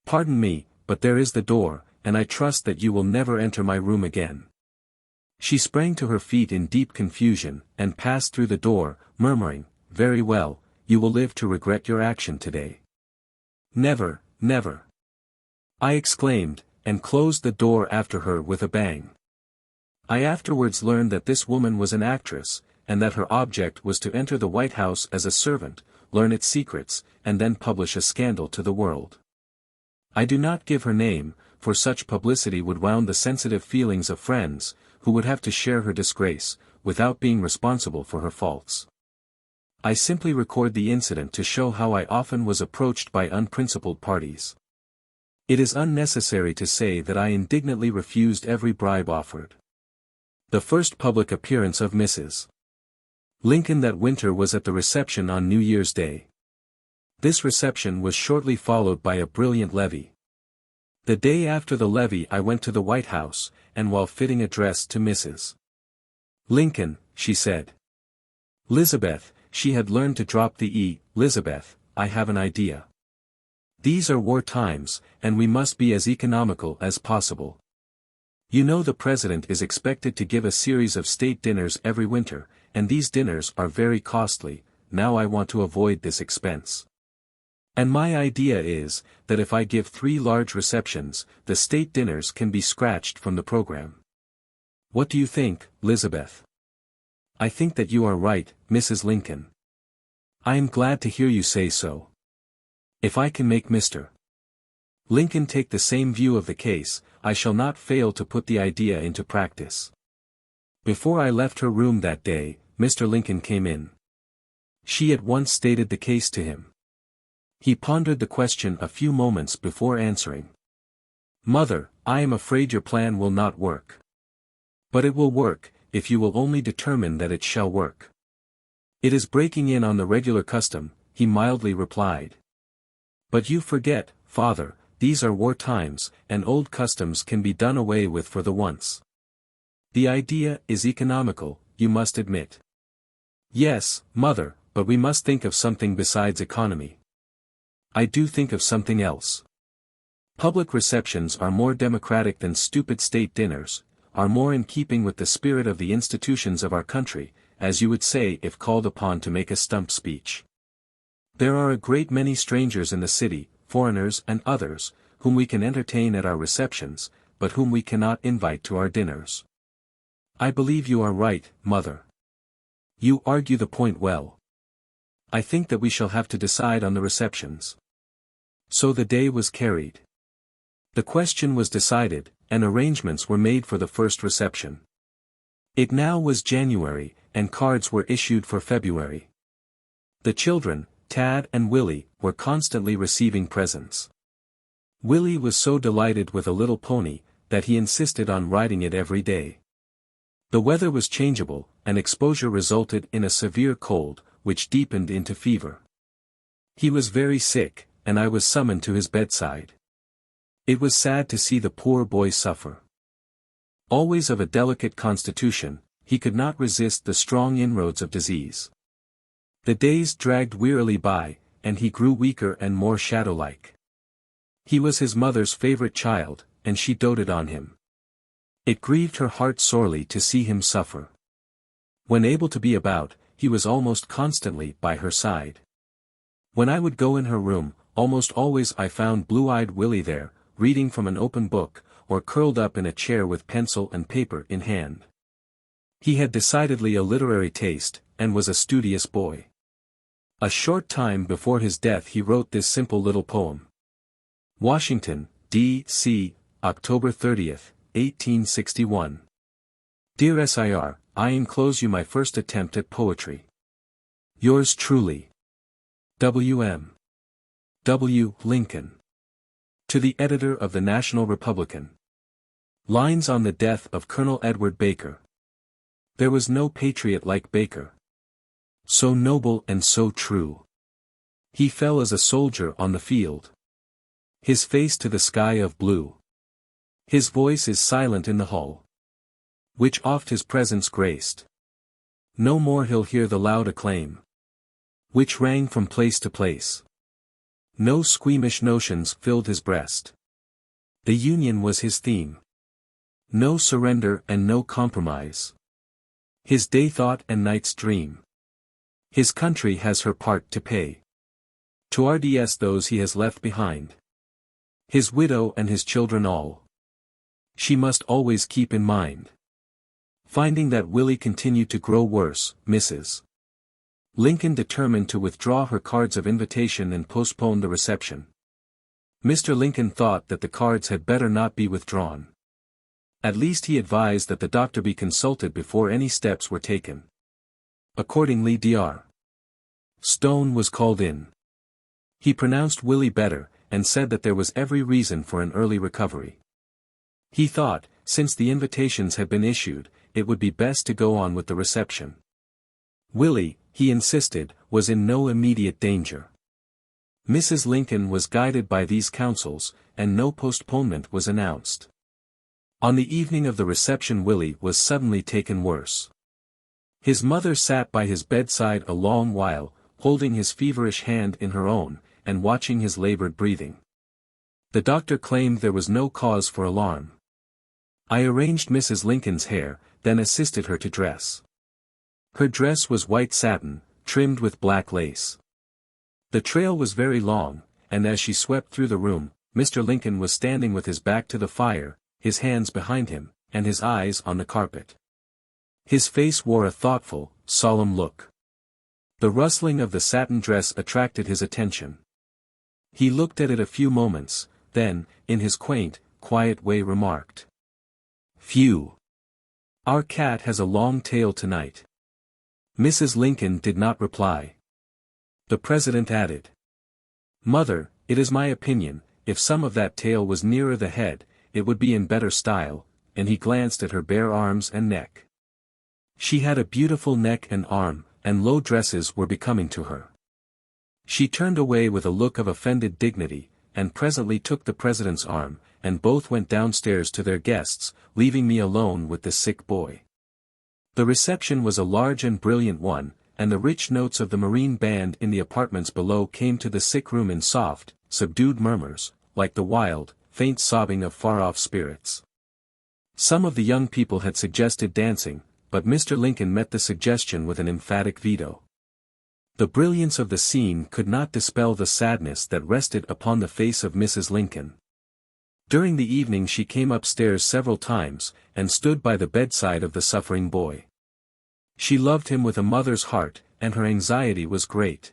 Pardon me, but there is the door, and I trust that you will never enter my room again." She sprang to her feet in deep confusion, and passed through the door, murmuring, "Very well, you will live to regret your action today." "Never, never!" I exclaimed, and closed the door after her with a bang. I afterwards learned that this woman was an actress, and that her object was to enter the White House as a servant, learn its secrets, and then publish a scandal to the world. I do not give her name, for such publicity would wound the sensitive feelings of friends, who would have to share her disgrace, without being responsible for her faults. I simply record the incident to show how I often was approached by unprincipled parties. It is unnecessary to say that I indignantly refused every bribe offered. The first public appearance of Mrs. Lincoln that winter was at the reception on New Year's Day. This reception was shortly followed by a brilliant levee. The day after the levee I went to the White House, and while fitting a dress to Mrs. Lincoln, she said, "Elizabeth," she had learned to drop the E, "Elizabeth, I have an idea. These are war times, and we must be as economical as possible. You know the President is expected to give a series of state dinners every winter, and these dinners are very costly. Now I want to avoid this expense. And my idea is, that if I give 3 large receptions, the state dinners can be scratched from the program. What do you think, Elizabeth?" "I think that you are right, Mrs. Lincoln." "I am glad to hear you say so. If I can make Mr. Lincoln take the same view of the case, I shall not fail to put the idea into practice." Before I left her room that day, Mr. Lincoln came in. She at once stated the case to him. He pondered the question a few moments before answering. "Mother, I am afraid your plan will not work. But it will work, if you will only determine that it shall work." "It is breaking in on the regular custom," he mildly replied. "But you forget, father, these are war times, and old customs can be done away with for the once. The idea is economical, you must admit. Yes, mother, but we must think of something besides economy. I do think of something else. Public receptions are more democratic than stupid state dinners, are more in keeping with the spirit of the institutions of our country, as you would say if called upon to make a stump speech. There are a great many strangers in the city, foreigners and others, whom we can entertain at our receptions, but whom we cannot invite to our dinners. I believe you are right, mother. You argue the point well. I think that we shall have to decide on the receptions. So the day was carried. The question was decided, and arrangements were made for the first reception. It now was January, and cards were issued for February. The children, Tad and Willie, were constantly receiving presents. Willie was so delighted with a little pony, that he insisted on riding it every day. The weather was changeable, and exposure resulted in a severe cold, which deepened into fever. He was very sick, and I was summoned to his bedside. It was sad to see the poor boy suffer. Always of a delicate constitution, he could not resist the strong inroads of disease. The days dragged wearily by, and he grew weaker and more shadow-like. He was his mother's favorite child, and she doted on him. It grieved her heart sorely to see him suffer. When able to be about, he was almost constantly by her side. When I would go in her room, almost always I found blue-eyed Willie there, reading from an open book, or curled up in a chair with pencil and paper in hand. He had decidedly a literary taste, and was a studious boy. A short time before his death he wrote this simple little poem. Washington, D.C., October 30th, 1861. Dear Sir, I enclose you my first attempt at poetry. Yours truly. W.M. W. Lincoln. To the editor of the National Republican. Lines on the death of Colonel Edward Baker. There was no patriot like Baker. So noble and so true. He fell as a soldier on the field. His face to the sky of blue. His voice is silent in the hull, which oft his presence graced. No more he'll hear the loud acclaim, which rang from place to place. No squeamish notions filled his breast. The Union was his theme. No surrender and no compromise. His day thought and night's dream. His country has her part to pay. To RDS those he has left behind. His widow and his children all. She must always keep in mind. Finding that Willie continued to grow worse, Mrs. Lincoln determined to withdraw her cards of invitation and postpone the reception. Mr. Lincoln thought that the cards had better not be withdrawn. At least he advised that the doctor be consulted before any steps were taken. Accordingly Dr. Stone was called in. He pronounced Willie better, and said that there was every reason for an early recovery. He thought, since the invitations had been issued, it would be best to go on with the reception. Willie, he insisted, was in no immediate danger. Mrs. Lincoln was guided by these counsels, and no postponement was announced. On the evening of the reception Willie was suddenly taken worse. His mother sat by his bedside a long while, holding his feverish hand in her own, and watching his labored breathing. The doctor claimed there was no cause for alarm. I arranged Mrs. Lincoln's hair, then assisted her to dress. Her dress was white satin, trimmed with black lace. The trail was very long, and as she swept through the room, Mr. Lincoln was standing with his back to the fire, his hands behind him, and his eyes on the carpet. His face wore a thoughtful, solemn look. The rustling of the satin dress attracted his attention. He looked at it a few moments, then, in his quaint, quiet way remarked, "Phew! Our cat has a long tail tonight." Mrs. Lincoln did not reply. The President added, "Mother, it is my opinion, if some of that tail was nearer the head, it would be in better style," and he glanced at her bare arms and neck. She had a beautiful neck and arm, and low dresses were becoming to her. She turned away with a look of offended dignity, and presently took the president's arm, and both went downstairs to their guests, leaving me alone with the sick boy. The reception was a large and brilliant one, and the rich notes of the marine band in the apartments below came to the sick room in soft, subdued murmurs, like the wild, faint sobbing of far-off spirits. Some of the young people had suggested dancing, but Mr. Lincoln met the suggestion with an emphatic veto. The brilliance of the scene could not dispel the sadness that rested upon the face of Mrs. Lincoln. During the evening she came upstairs several times, and stood by the bedside of the suffering boy. She loved him with a mother's heart, and her anxiety was great.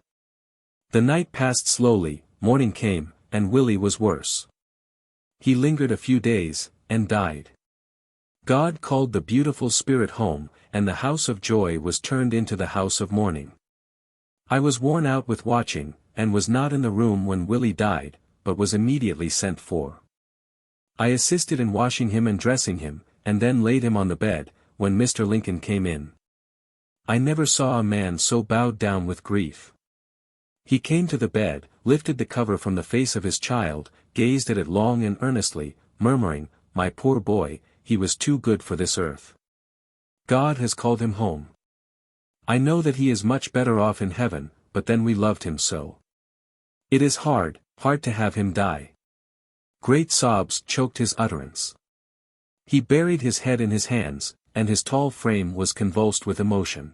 The night passed slowly, morning came, and Willie was worse. He lingered a few days, and died. God called the beautiful spirit home, and the house of joy was turned into the house of mourning. I was worn out with watching, and was not in the room when Willie died, but was immediately sent for. I assisted in washing him and dressing him, and then laid him on the bed, when Mr. Lincoln came in. I never saw a man so bowed down with grief. He came to the bed, lifted the cover from the face of his child, gazed at it long and earnestly, murmuring, "My poor boy, he was too good for this earth. God has called him home. I know that he is much better off in heaven, but then we loved him so. It is hard to have him die." Great sobs choked his utterance. He buried his head in his hands, and his tall frame was convulsed with emotion.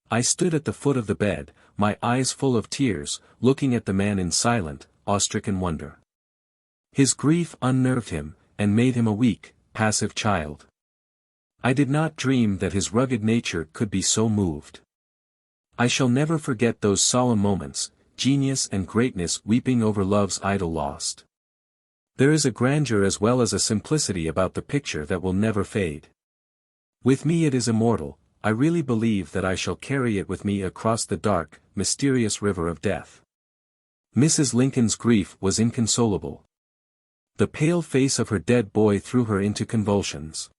I stood at the foot of the bed, my eyes full of tears, looking at the man in silent, awe-stricken wonder. His grief unnerved him, and made him a weak, passive child. I did not dream that his rugged nature could be so moved. I shall never forget those solemn moments, genius and greatness weeping over love's idol lost. There is a grandeur as well as a simplicity about the picture that will never fade. With me it is immortal. I really believe that I shall carry it with me across the dark, mysterious river of death. Mrs. Lincoln's grief was inconsolable. The pale face of her dead boy threw her into convulsions.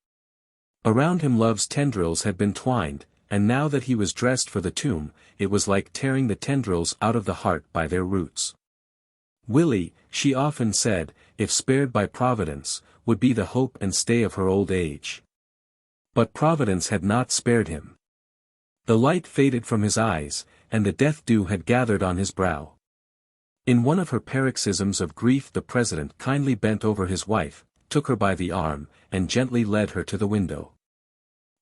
Around him love's tendrils had been twined, and now that he was dressed for the tomb, it was like tearing the tendrils out of the heart by their roots. Willie, she often said, if spared by Providence, would be the hope and stay of her old age. But Providence had not spared him. The light faded from his eyes, and the death dew had gathered on his brow. In one of her paroxysms of grief the president kindly bent over his wife, took her by the arm, and gently led her to the window.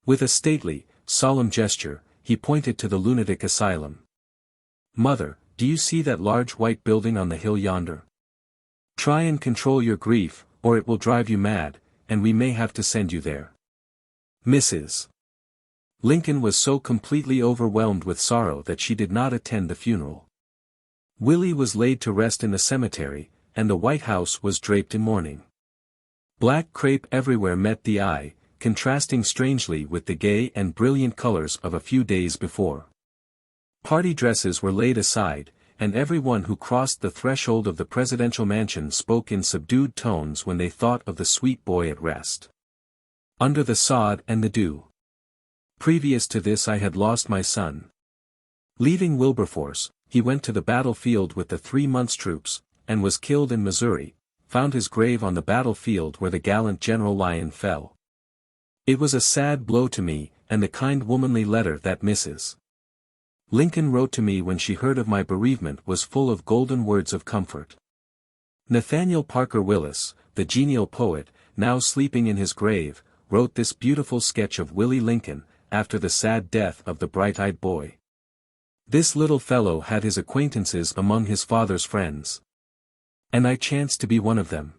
With a stately, solemn gesture, he pointed to the lunatic asylum. "Mother, do you see that large white building on the hill yonder? Try and control your grief, or it will drive you mad, and we may have to send you there." Mrs. Lincoln was so completely overwhelmed with sorrow that she did not attend the funeral. Willie was laid to rest in the cemetery, and the White House was draped in mourning. Black crape everywhere met the eye, contrasting strangely with the gay and brilliant colors of a few days before. Party dresses were laid aside, and everyone who crossed the threshold of the presidential mansion spoke in subdued tones when they thought of the sweet boy at rest under the sod and the dew. Previous to this I had lost my son. Leaving Wilberforce, he went to the battlefield with the 3 months' troops, and was killed in Missouri, found his grave on the battlefield where the gallant General Lyon fell. It was a sad blow to me, and the kind womanly letter that Mrs. Lincoln wrote to me when she heard of my bereavement was full of golden words of comfort. Nathaniel Parker Willis, the genial poet, now sleeping in his grave, wrote this beautiful sketch of Willie Lincoln, after the sad death of the bright-eyed boy. This little fellow had his acquaintances among his father's friends. And I chanced to be one of them.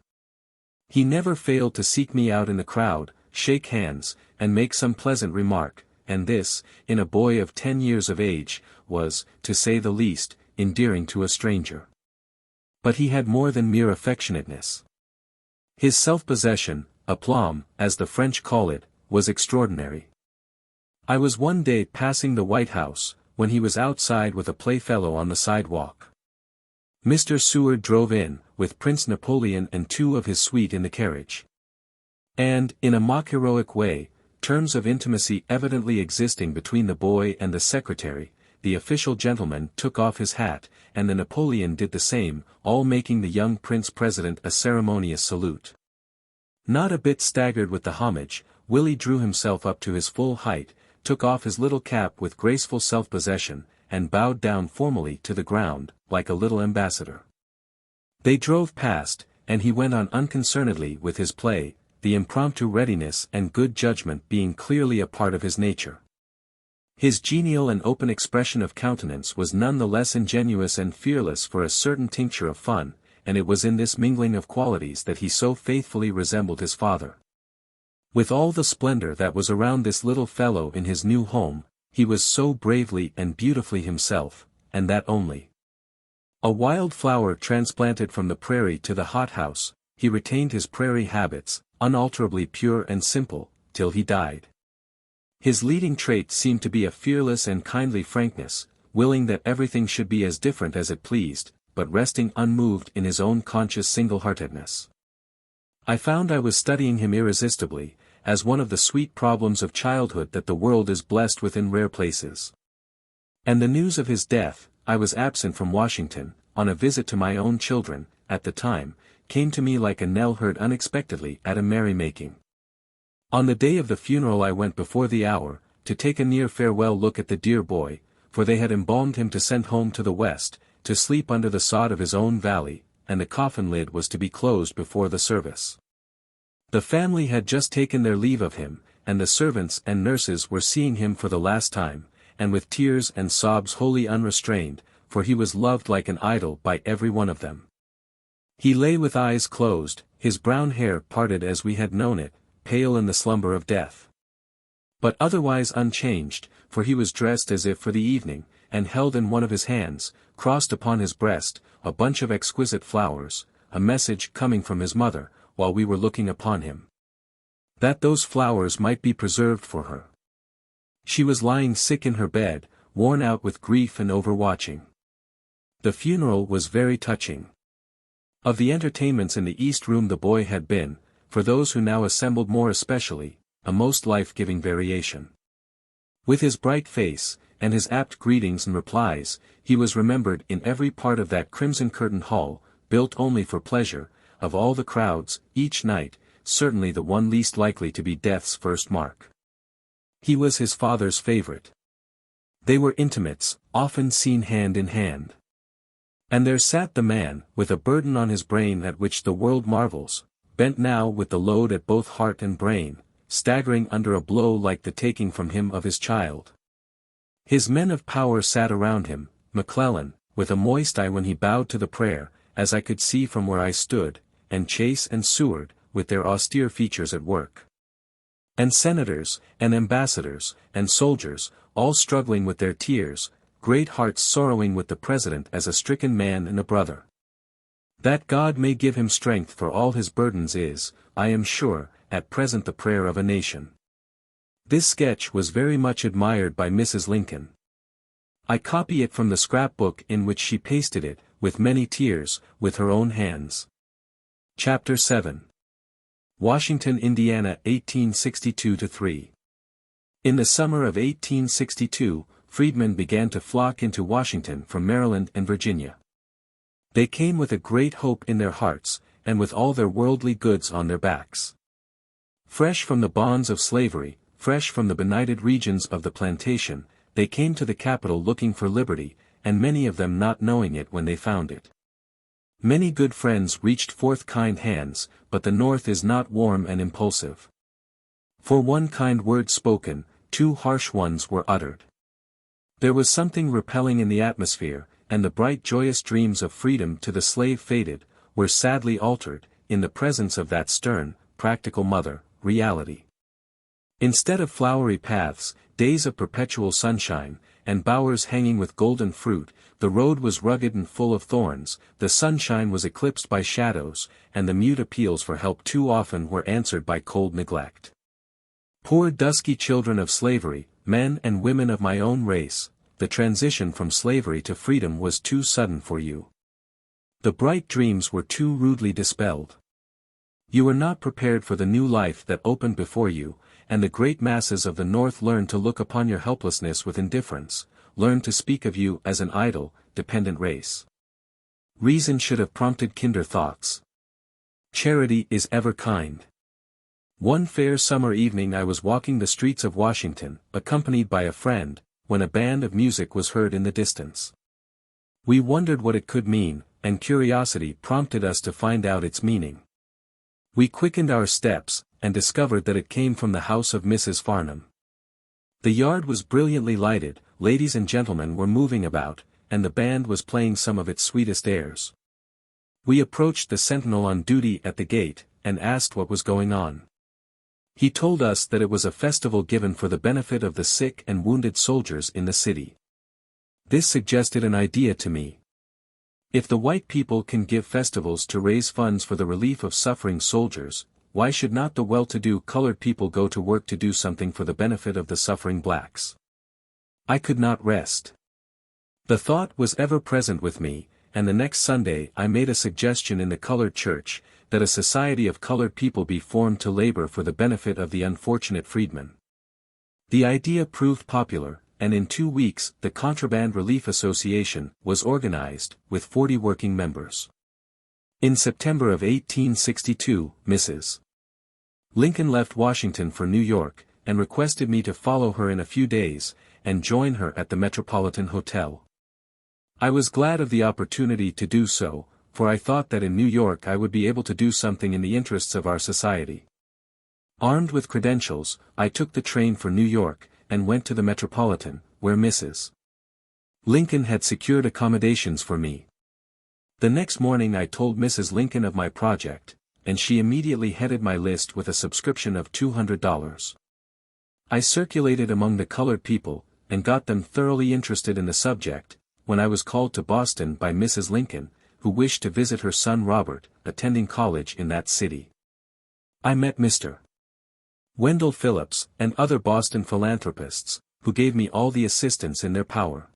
He never failed to seek me out in the crowd, shake hands, and make some pleasant remark, and this, in a boy of 10 years of age, was, to say the least, endearing to a stranger. But he had more than mere affectionateness. His self-possession, aplomb, as the French call it, was extraordinary. I was one day passing the White House, when he was outside with a playfellow on the sidewalk. Mr. Seward drove in, with Prince Napoleon and 2 of his suite in the carriage. And, in a mock-heroic way, terms of intimacy evidently existing between the boy and the secretary, the official gentleman took off his hat, and the Napoleon did the same, all making the young Prince-President a ceremonious salute. Not a bit staggered with the homage, Willie drew himself up to his full height, took off his little cap with graceful self-possession, and bowed down formally to the ground, like a little ambassador. They drove past, and he went on unconcernedly with his play, the impromptu readiness and good judgment being clearly a part of his nature. His genial and open expression of countenance was none the less ingenuous and fearless for a certain tincture of fun, and it was in this mingling of qualities that he so faithfully resembled his father. With all the splendor that was around this little fellow in his new home, he was so bravely and beautifully himself, and that only. A wild flower transplanted from the prairie to the hothouse, he retained his prairie habits, unalterably pure and simple, till he died. His leading trait seemed to be a fearless and kindly frankness, willing that everything should be as different as it pleased, but resting unmoved in his own conscious single-heartedness. I found I was studying him irresistibly, as one of the sweet problems of childhood that the world is blessed with in rare places. And the news of his death, I was absent from Washington, on a visit to my own children, at the time, came to me like a knell heard unexpectedly at a merrymaking. On the day of the funeral I went before the hour, to take a near farewell look at the dear boy, for they had embalmed him to send home to the West, to sleep under the sod of his own valley, and the coffin lid was to be closed before the service. The family had just taken their leave of him, and the servants and nurses were seeing him for the last time, and with tears and sobs wholly unrestrained, for he was loved like an idol by every one of them. He lay with eyes closed, his brown hair parted as we had known it, pale in the slumber of death. But otherwise unchanged, for he was dressed as if for the evening, and held in one of his hands, crossed upon his breast, a bunch of exquisite flowers, a message coming from his mother, while we were looking upon him. That those flowers might be preserved for her. She was lying sick in her bed, worn out with grief and overwatching. The funeral was very touching. Of the entertainments in the East Room the boy had been, for those who now assembled more especially, a most life-giving variation. With his bright face, and his apt greetings and replies, he was remembered in every part of that crimson-curtained hall, built only for pleasure, of all the crowds, each night, certainly the one least likely to be death's first mark. He was his father's favorite. They were intimates, often seen hand in hand. And there sat the man, with a burden on his brain at which the world marvels, bent now with the load at both heart and brain, staggering under a blow like the taking from him of his child. His men of power sat around him, McClellan, with a moist eye when he bowed to the prayer, as I could see from where I stood, and Chase and Seward, with their austere features at work. And senators, and ambassadors, and soldiers, all struggling with their tears, great hearts sorrowing with the president as a stricken man and a brother. That God may give him strength for all his burdens is, I am sure, at present the prayer of a nation. This sketch was very much admired by Mrs. Lincoln. I copy it from the scrapbook in which she pasted it, with many tears, with her own hands. Chapter 7. Washington, Indiana, 1862-3. In the summer of 1862, freedmen began to flock into Washington from Maryland and Virginia. They came with a great hope in their hearts, and with all their worldly goods on their backs. Fresh from the bonds of slavery, fresh from the benighted regions of the plantation, they came to the capital looking for liberty, and many of them not knowing it when they found it. Many good friends reached forth kind hands, but the North is not warm and impulsive. For one kind word spoken, two harsh ones were uttered. There was something repelling in the atmosphere, and the bright joyous dreams of freedom to the slave faded, were sadly altered, in the presence of that stern, practical mother, reality. Instead of flowery paths, days of perpetual sunshine, and bowers hanging with golden fruit, the road was rugged and full of thorns, the sunshine was eclipsed by shadows, and the mute appeals for help too often were answered by cold neglect. Poor dusky children of slavery, men and women of my own race, the transition from slavery to freedom was too sudden for you. The bright dreams were too rudely dispelled. You were not prepared for the new life that opened before you, and the great masses of the North learned to look upon your helplessness with indifference, learned to speak of you as an idle, dependent race. Reason should have prompted kinder thoughts. Charity is ever kind. One fair summer evening I was walking the streets of Washington, accompanied by a friend, when a band of music was heard in the distance. We wondered what it could mean, and curiosity prompted us to find out its meaning. We quickened our steps, and discovered that it came from the house of Mrs. Farnham. The yard was brilliantly lighted, ladies and gentlemen were moving about, and the band was playing some of its sweetest airs. We approached the sentinel on duty at the gate, and asked what was going on. He told us that it was a festival given for the benefit of the sick and wounded soldiers in the city. This suggested an idea to me. If the white people can give festivals to raise funds for the relief of suffering soldiers, why should not the well-to-do colored people go to work to do something for the benefit of the suffering blacks? I could not rest. The thought was ever present with me, and the next Sunday I made a suggestion in the colored church, that a society of colored people be formed to labor for the benefit of the unfortunate freedmen. The idea proved popular, and in 2 weeks the Contraband Relief Association was organized, with 40 working members. In September of 1862, Mrs. Lincoln left Washington for New York, and requested me to follow her in a few days, and join her at the Metropolitan Hotel. I was glad of the opportunity to do so, for I thought that in New York I would be able to do something in the interests of our society. Armed with credentials, I took the train for New York, and went to the Metropolitan, where Mrs. Lincoln had secured accommodations for me. The next morning I told Mrs. Lincoln of my project, and she immediately headed my list with a subscription of $200. I circulated among the colored people, and got them thoroughly interested in the subject, when I was called to Boston by Mrs. Lincoln, who wished to visit her son Robert, attending college in that city. I met Mr. Wendell Phillips, and other Boston philanthropists, who gave me all the assistance in their power.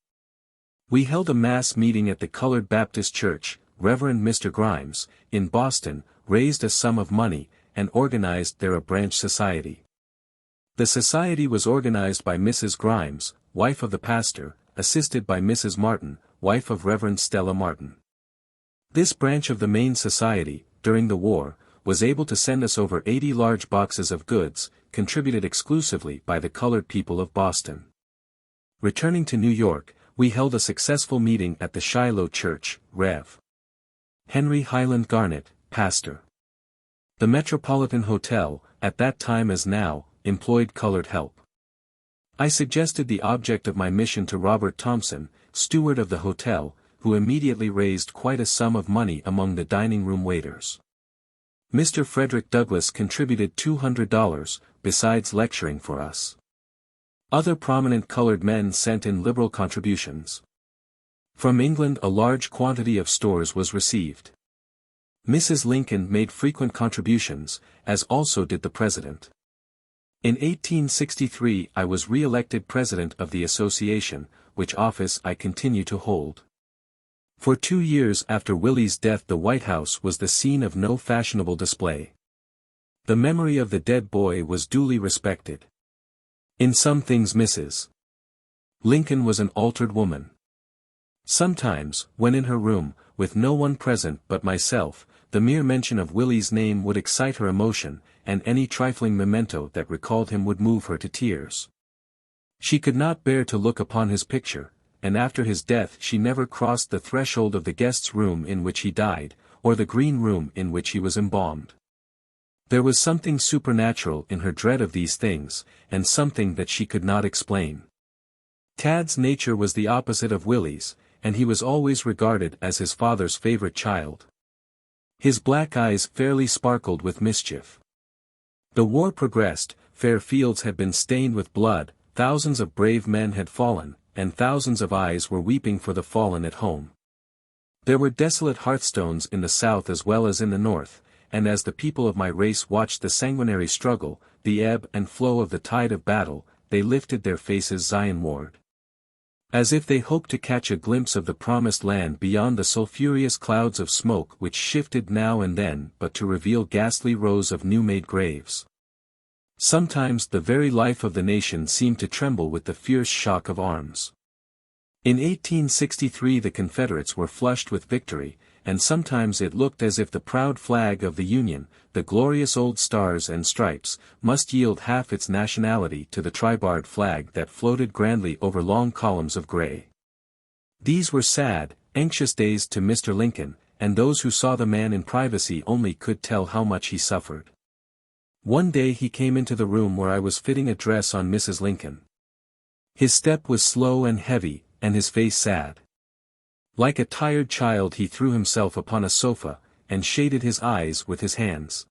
We held a mass meeting at the Colored Baptist Church. Reverend Mr. Grimes, in Boston, raised a sum of money, and organized there a branch society. The society was organized by Mrs. Grimes, wife of the pastor, assisted by Mrs. Martin, wife of Reverend Stella Martin. This branch of the main society, during the war, was able to send us over 80 large boxes of goods, contributed exclusively by the colored people of Boston. Returning to New York, we held a successful meeting at the Shiloh Church. Rev. Henry Highland Garnett, pastor. The Metropolitan Hotel, at that time as now, employed colored help. I suggested the object of my mission to Robert Thompson, steward of the hotel, who immediately raised quite a sum of money among the dining-room waiters. Mr. Frederick Douglass contributed $200, besides lecturing for us. Other prominent colored men sent in liberal contributions. From England a large quantity of stores was received. Mrs. Lincoln made frequent contributions, as also did the President. In 1863 I was re-elected President of the Association, which office I continue to hold. For 2 years after Willie's death the White House was the scene of no fashionable display. The memory of the dead boy was duly respected. In some things Mrs. Lincoln was an altered woman. Sometimes, when in her room, with no one present but myself, the mere mention of Willie's name would excite her emotion, and any trifling memento that recalled him would move her to tears. She could not bear to look upon his picture, and after his death she never crossed the threshold of the guest's room in which he died, or the green room in which he was embalmed. There was something supernatural in her dread of these things, and something that she could not explain. Tad's nature was the opposite of Willie's, and he was always regarded as his father's favorite child. His black eyes fairly sparkled with mischief. The war progressed, fair fields had been stained with blood, thousands of brave men had fallen, and thousands of eyes were weeping for the fallen at home. There were desolate hearthstones in the South as well as in the North, and as the people of my race watched the sanguinary struggle, the ebb and flow of the tide of battle, they lifted their faces Zionward, as if they hoped to catch a glimpse of the promised land beyond the sulphurous clouds of smoke which shifted now and then but to reveal ghastly rows of new-made graves. Sometimes the very life of the nation seemed to tremble with the fierce shock of arms. In 1863 the Confederates were flushed with victory, and sometimes it looked as if the proud flag of the Union, the glorious old stars and stripes, must yield half its nationality to the tri-barred flag that floated grandly over long columns of gray. These were sad, anxious days to Mr. Lincoln, and those who saw the man in privacy only could tell how much he suffered. One day he came into the room where I was fitting a dress on Mrs. Lincoln. His step was slow and heavy, and his face sad. Like a tired child he threw himself upon a sofa, and shaded his eyes with his hands.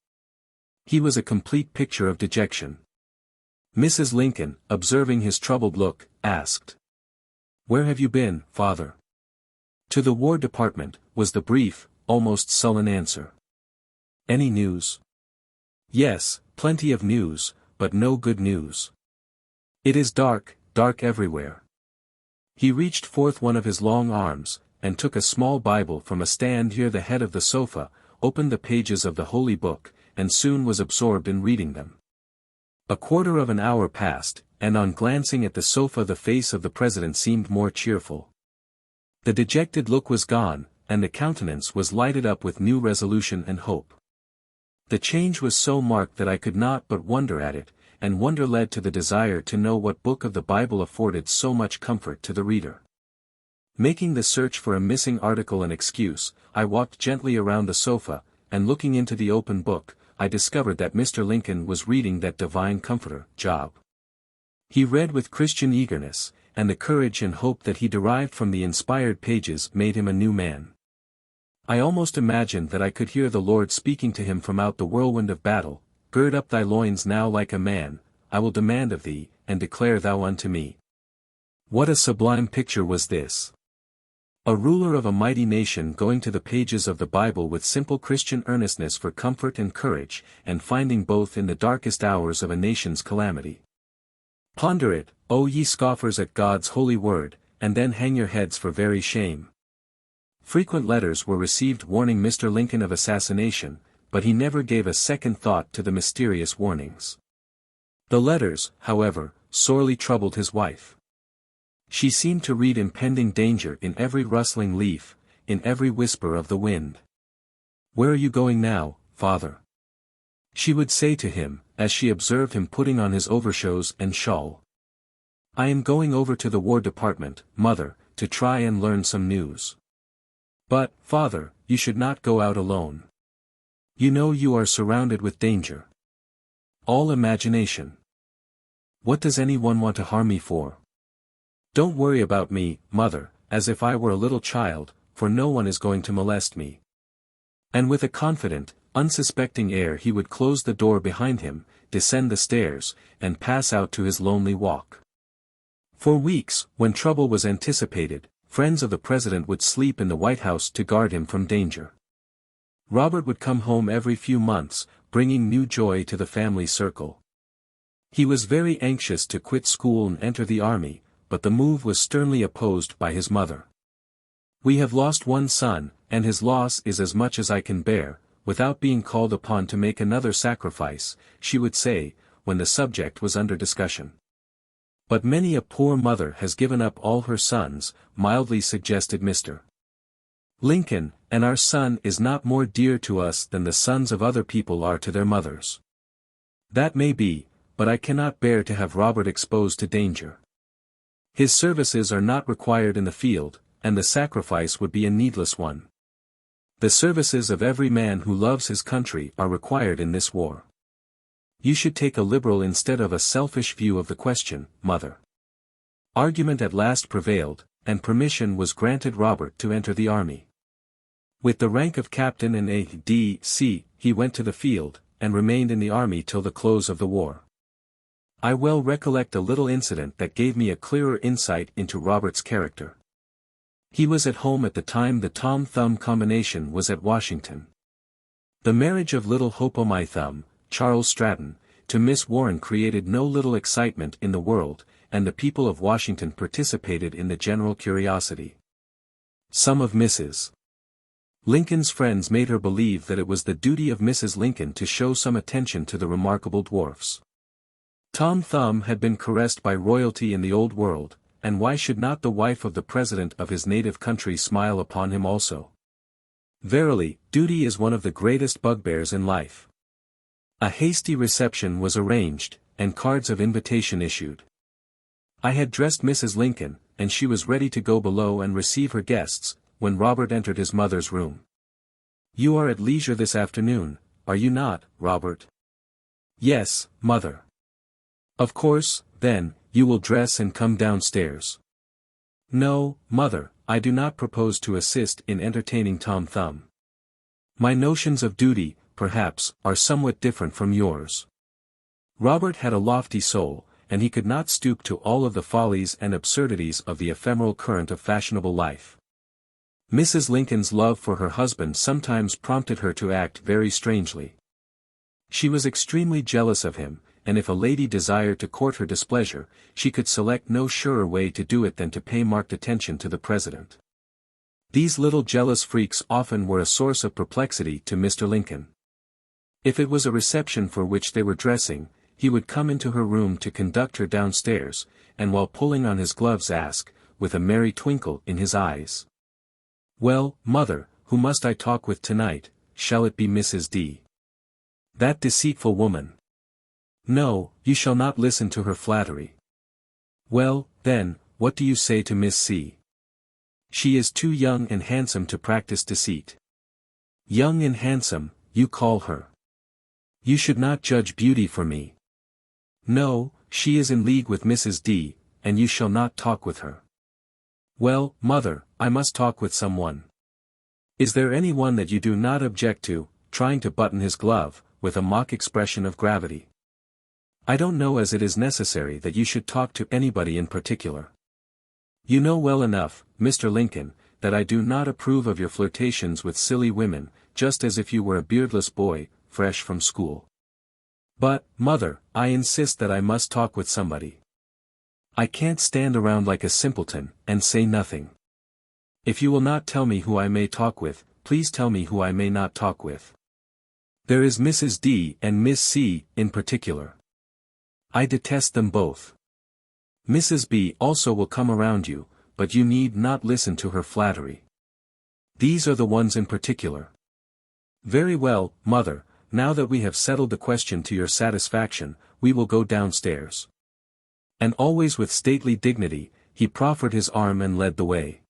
He was a complete picture of dejection. Mrs. Lincoln, observing his troubled look, asked, "Where have you been, father?" "To the War Department," was the brief, almost sullen answer. "Any news?" "Yes, plenty of news, but no good news. It is dark, dark everywhere." He reached forth one of his long arms, and took a small Bible from a stand near the head of the sofa, opened the pages of the Holy Book, and soon was absorbed in reading them. A quarter of an hour passed, and on glancing at the sofa the face of the President seemed more cheerful. The dejected look was gone, and the countenance was lighted up with new resolution and hope. The change was so marked that I could not but wonder at it, and wonder led to the desire to know what book of the Bible afforded so much comfort to the reader. Making the search for a missing article an excuse, I walked gently around the sofa, and looking into the open book, I discovered that Mr. Lincoln was reading that divine comforter, Job. He read with Christian eagerness, and the courage and hope that he derived from the inspired pages made him a new man. I almost imagined that I could hear the Lord speaking to him from out the whirlwind of battle, "Gird up thy loins now like a man, I will demand of thee, and declare thou unto me." What a sublime picture was this! A ruler of a mighty nation going to the pages of the Bible with simple Christian earnestness for comfort and courage, and finding both in the darkest hours of a nation's calamity. Ponder it, O ye scoffers at God's holy word, and then hang your heads for very shame. Frequent letters were received warning Mr. Lincoln of assassination, but he never gave a second thought to the mysterious warnings. The letters, however, sorely troubled his wife. She seemed to read impending danger in every rustling leaf, in every whisper of the wind. "Where are you going now, father?" she would say to him, as she observed him putting on his overshoes and shawl. "I am going over to the War Department, mother, to try and learn some news." "But, father, you should not go out alone. You know you are surrounded with danger." "All imagination. What does anyone want to harm me for?" "Don't worry about me, mother, as if I were a little child, for no one is going to molest me." And with a confident, unsuspecting air he would close the door behind him, descend the stairs, and pass out to his lonely walk. For weeks, when trouble was anticipated, friends of the President would sleep in the White House to guard him from danger. Robert would come home every few months, bringing new joy to the family circle. He was very anxious to quit school and enter the army, but the move was sternly opposed by his mother. "We have lost one son, and his loss is as much as I can bear, without being called upon to make another sacrifice," she would say, when the subject was under discussion. "But many a poor mother has given up all her sons," mildly suggested Mr. Lincoln, "and our son is not more dear to us than the sons of other people are to their mothers." "That may be, but I cannot bear to have Robert exposed to danger. His services are not required in the field, and the sacrifice would be a needless one. The services of every man who loves his country are required in this war. You should take a liberal instead of a selfish view of the question, mother." Argument at last prevailed, and permission was granted Robert to enter the army. With the rank of captain and A.D.C., he went to the field, and remained in the army till the close of the war. I well recollect a little incident that gave me a clearer insight into Robert's character. He was at home at the time the Tom-Thumb combination was at Washington. The marriage of little Hop-o'-my-Thumb, Charles Stratton, to Miss Warren created no little excitement in the world, and the people of Washington participated in the general curiosity. Some of Mrs. Lincoln's friends made her believe that it was the duty of Mrs. Lincoln to show some attention to the remarkable dwarfs. Tom Thumb had been caressed by royalty in the Old World, and why should not the wife of the president of his native country smile upon him also? Verily, duty is one of the greatest bugbears in life. A hasty reception was arranged, and cards of invitation issued. I had dressed Mrs. Lincoln, and she was ready to go below and receive her guests, when Robert entered his mother's room. "You are at leisure this afternoon, are you not, Robert?" "Yes, mother." "Of course, then, you will dress and come downstairs." "No, mother, I do not propose to assist in entertaining Tom Thumb. My notions of duty, perhaps, are somewhat different from yours." Robert had a lofty soul, and he could not stoop to all of the follies and absurdities of the ephemeral current of fashionable life. Mrs. Lincoln's love for her husband sometimes prompted her to act very strangely. She was extremely jealous of him, and if a lady desired to court her displeasure, she could select no surer way to do it than to pay marked attention to the president. These little jealous freaks often were a source of perplexity to Mr. Lincoln. If it was a reception for which they were dressing, he would come into her room to conduct her downstairs, and while pulling on his gloves ask, with a merry twinkle in his eyes, "Well, mother, who must I talk with tonight? Shall it be Mrs. D. that deceitful woman? No, you shall not listen to her flattery. Well, then, what do you say to Miss C? She is too young and handsome to practice deceit." "Young and handsome, you call her? You should not judge beauty for me." "No, she is in league with Mrs. D, and you shall not talk with her." "Well, mother, I must talk with someone." "Is there any one that you do not object to?" trying to button his glove, with a mock expression of gravity. "I don't know as it is necessary that you should talk to anybody in particular. You know well enough, Mr. Lincoln, that I do not approve of your flirtations with silly women, just as if you were a beardless boy, fresh from school. But, mother, I insist that I must talk with somebody. I can't stand around like a simpleton, and say nothing. If you will not tell me who I may talk with, please tell me who I may not talk with. There is Mrs. D and Miss C, in particular. I detest them both. Mrs. B also will come around you, but you need not listen to her flattery. These are the ones in particular. Very well, mother, now that we have settled the question to your satisfaction, we will go downstairs." And always with stately dignity, he proffered his arm and led the way.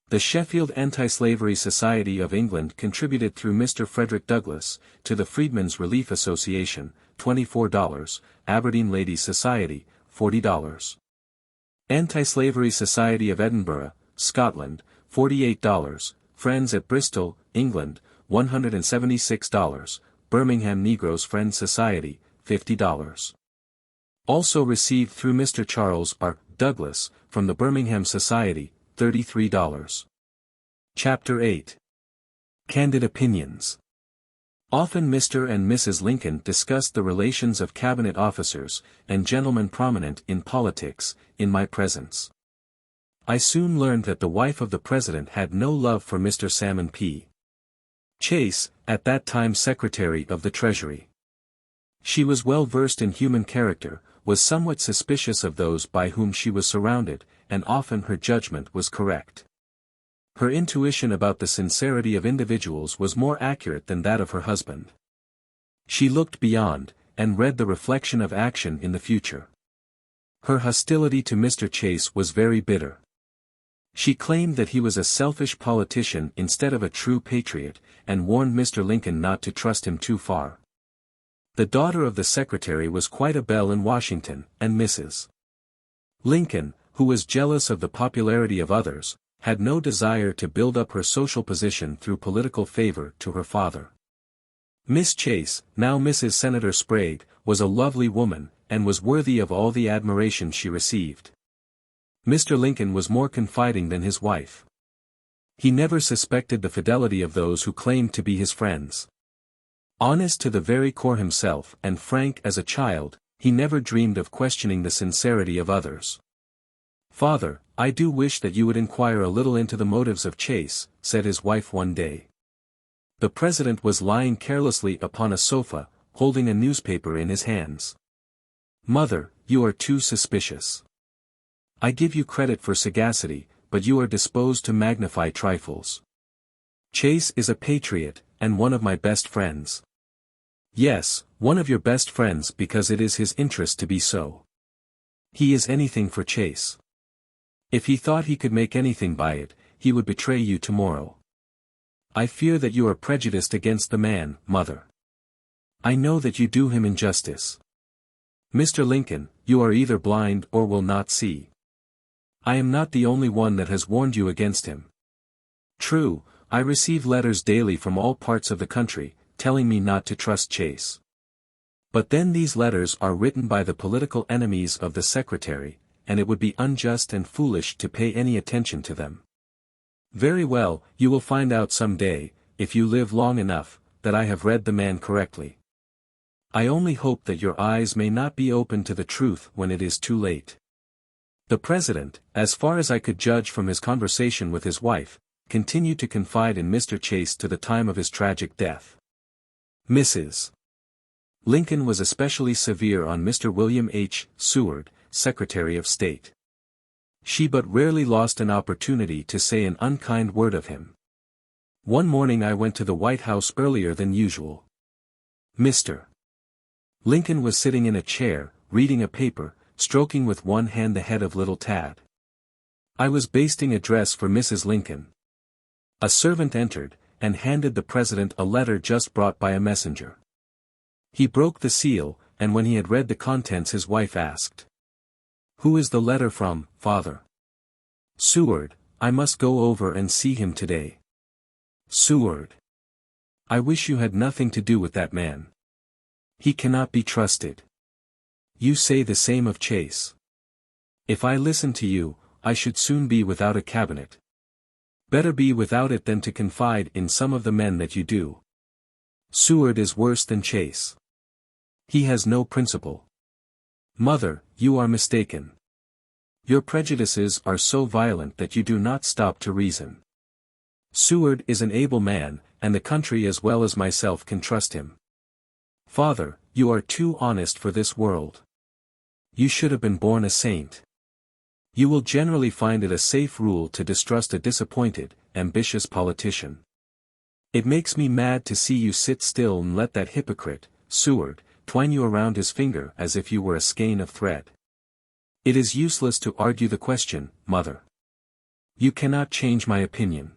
The Sheffield Anti-Slavery Society of England contributed through Mr. Frederick Douglass, to the Freedmen's Relief Association, $24, Aberdeen Ladies' Society, $40. Anti-Slavery Society of Edinburgh, Scotland, $48, Friends at Bristol, England, $176, Birmingham Negroes Friends Society, $50. Also received through Mr. Charles R. Douglas, from the Birmingham Society, $33. Chapter 8. Candid Opinions. Often Mr. and Mrs. Lincoln discussed the relations of cabinet officers, and gentlemen prominent in politics, in my presence. I soon learned that the wife of the president had no love for Mr. Salmon P. Chase, at that time Secretary of the Treasury. She was well versed in human character, was somewhat suspicious of those by whom she was surrounded, and often her judgment was correct. Her intuition about the sincerity of individuals was more accurate than that of her husband. She looked beyond, and read the reflection of action in the future. Her hostility to Mr. Chase was very bitter. She claimed that he was a selfish politician instead of a true patriot, and warned Mr. Lincoln not to trust him too far. The daughter of the secretary was quite a belle in Washington, and Mrs. Lincoln, who was jealous of the popularity of others, had no desire to build up her social position through political favor to her father. Miss Chase, now Mrs. Senator Sprague, was a lovely woman, and was worthy of all the admiration she received. Mr. Lincoln was more confiding than his wife. He never suspected the fidelity of those who claimed to be his friends. Honest to the very core himself and frank as a child, he never dreamed of questioning the sincerity of others. "Father, I do wish that you would inquire a little into the motives of Chase," said his wife one day. The president was lying carelessly upon a sofa, holding a newspaper in his hands. "Mother, you are too suspicious. I give you credit for sagacity, but you are disposed to magnify trifles. Chase is a patriot, and one of my best friends. Yes, one of your best friends because it is his interest to be so. He is anything for Chase. If he thought he could make anything by it, he would betray you tomorrow. I fear that you are prejudiced against the man, mother. I know that you do him injustice. Mr. Lincoln, you are either blind or will not see. I am not the only one that has warned you against him. True, I receive letters daily from all parts of the country, telling me not to trust Chase. But then these letters are written by the political enemies of the secretary, and it would be unjust and foolish to pay any attention to them. Very well, you will find out some day, if you live long enough, that I have read the man correctly. I only hope that your eyes may not be open to the truth when it is too late. The President, as far as I could judge from his conversation with his wife, continued to confide in Mr. Chase to the time of his tragic death. Mrs. Lincoln was especially severe on Mr. William H. Seward, Secretary of State. She but rarely lost an opportunity to say an unkind word of him. One morning I went to the White House earlier than usual. Mr. Lincoln was sitting in a chair, reading a paper, stroking with one hand the head of little Tad. I was basting a dress for Mrs. Lincoln. A servant entered, and handed the President a letter just brought by a messenger. He broke the seal, and when he had read the contents his wife asked, "Who is the letter from, father?" "Seward, I must go over and see him today." "Seward. I wish you had nothing to do with that man. He cannot be trusted. You say the same of Chase. If I listened to you, I should soon be without a cabinet. Better be without it than to confide in some of the men that you do. Seward is worse than Chase. He has no principle. Mother, you are mistaken. Your prejudices are so violent that you do not stop to reason. Seward is an able man, and the country as well as myself can trust him. Father, you are too honest for this world. You should have been born a saint. You will generally find it a safe rule to distrust a disappointed, ambitious politician. It makes me mad to see you sit still and let that hypocrite, Seward, twine you around his finger as if you were a skein of thread. It is useless to argue the question, mother. You cannot change my opinion.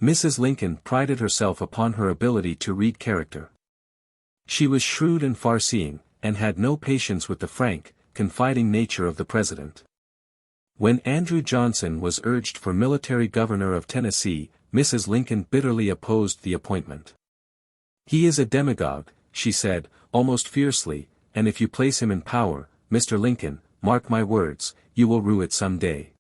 Mrs. Lincoln prided herself upon her ability to read character. She was shrewd and far-seeing, and had no patience with the frank, confiding nature of the President. When Andrew Johnson was urged for military governor of Tennessee, Mrs. Lincoln bitterly opposed the appointment. "He is a demagogue," she said, almost fiercely, "and if you place him in power, Mr. Lincoln, mark my words, you will rue it some day."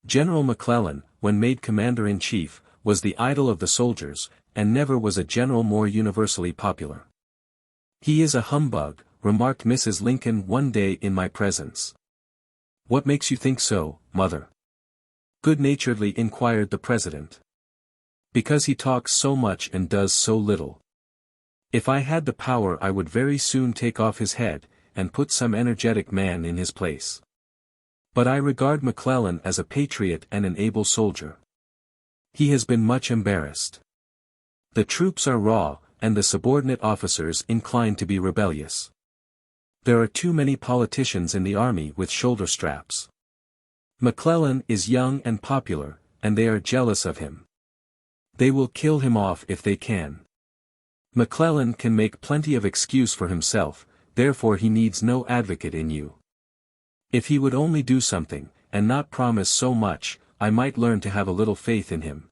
General McClellan, when made commander-in-chief, was the idol of the soldiers, and never was a general more universally popular. "He is a humbug," remarked Mrs. Lincoln one day in my presence. "What makes you think so, mother?" good-naturedly inquired the President. "Because he talks so much and does so little. If I had the power I would very soon take off his head, and put some energetic man in his place. But I regard McClellan as a patriot and an able soldier. He has been much embarrassed. The troops are raw, and the subordinate officers inclined to be rebellious. There are too many politicians in the army with shoulder straps. McClellan is young and popular, and they are jealous of him. They will kill him off if they can. McClellan can make plenty of excuse for himself, therefore he needs no advocate in you. If he would only do something, and not promise so much, I might learn to have a little faith in him.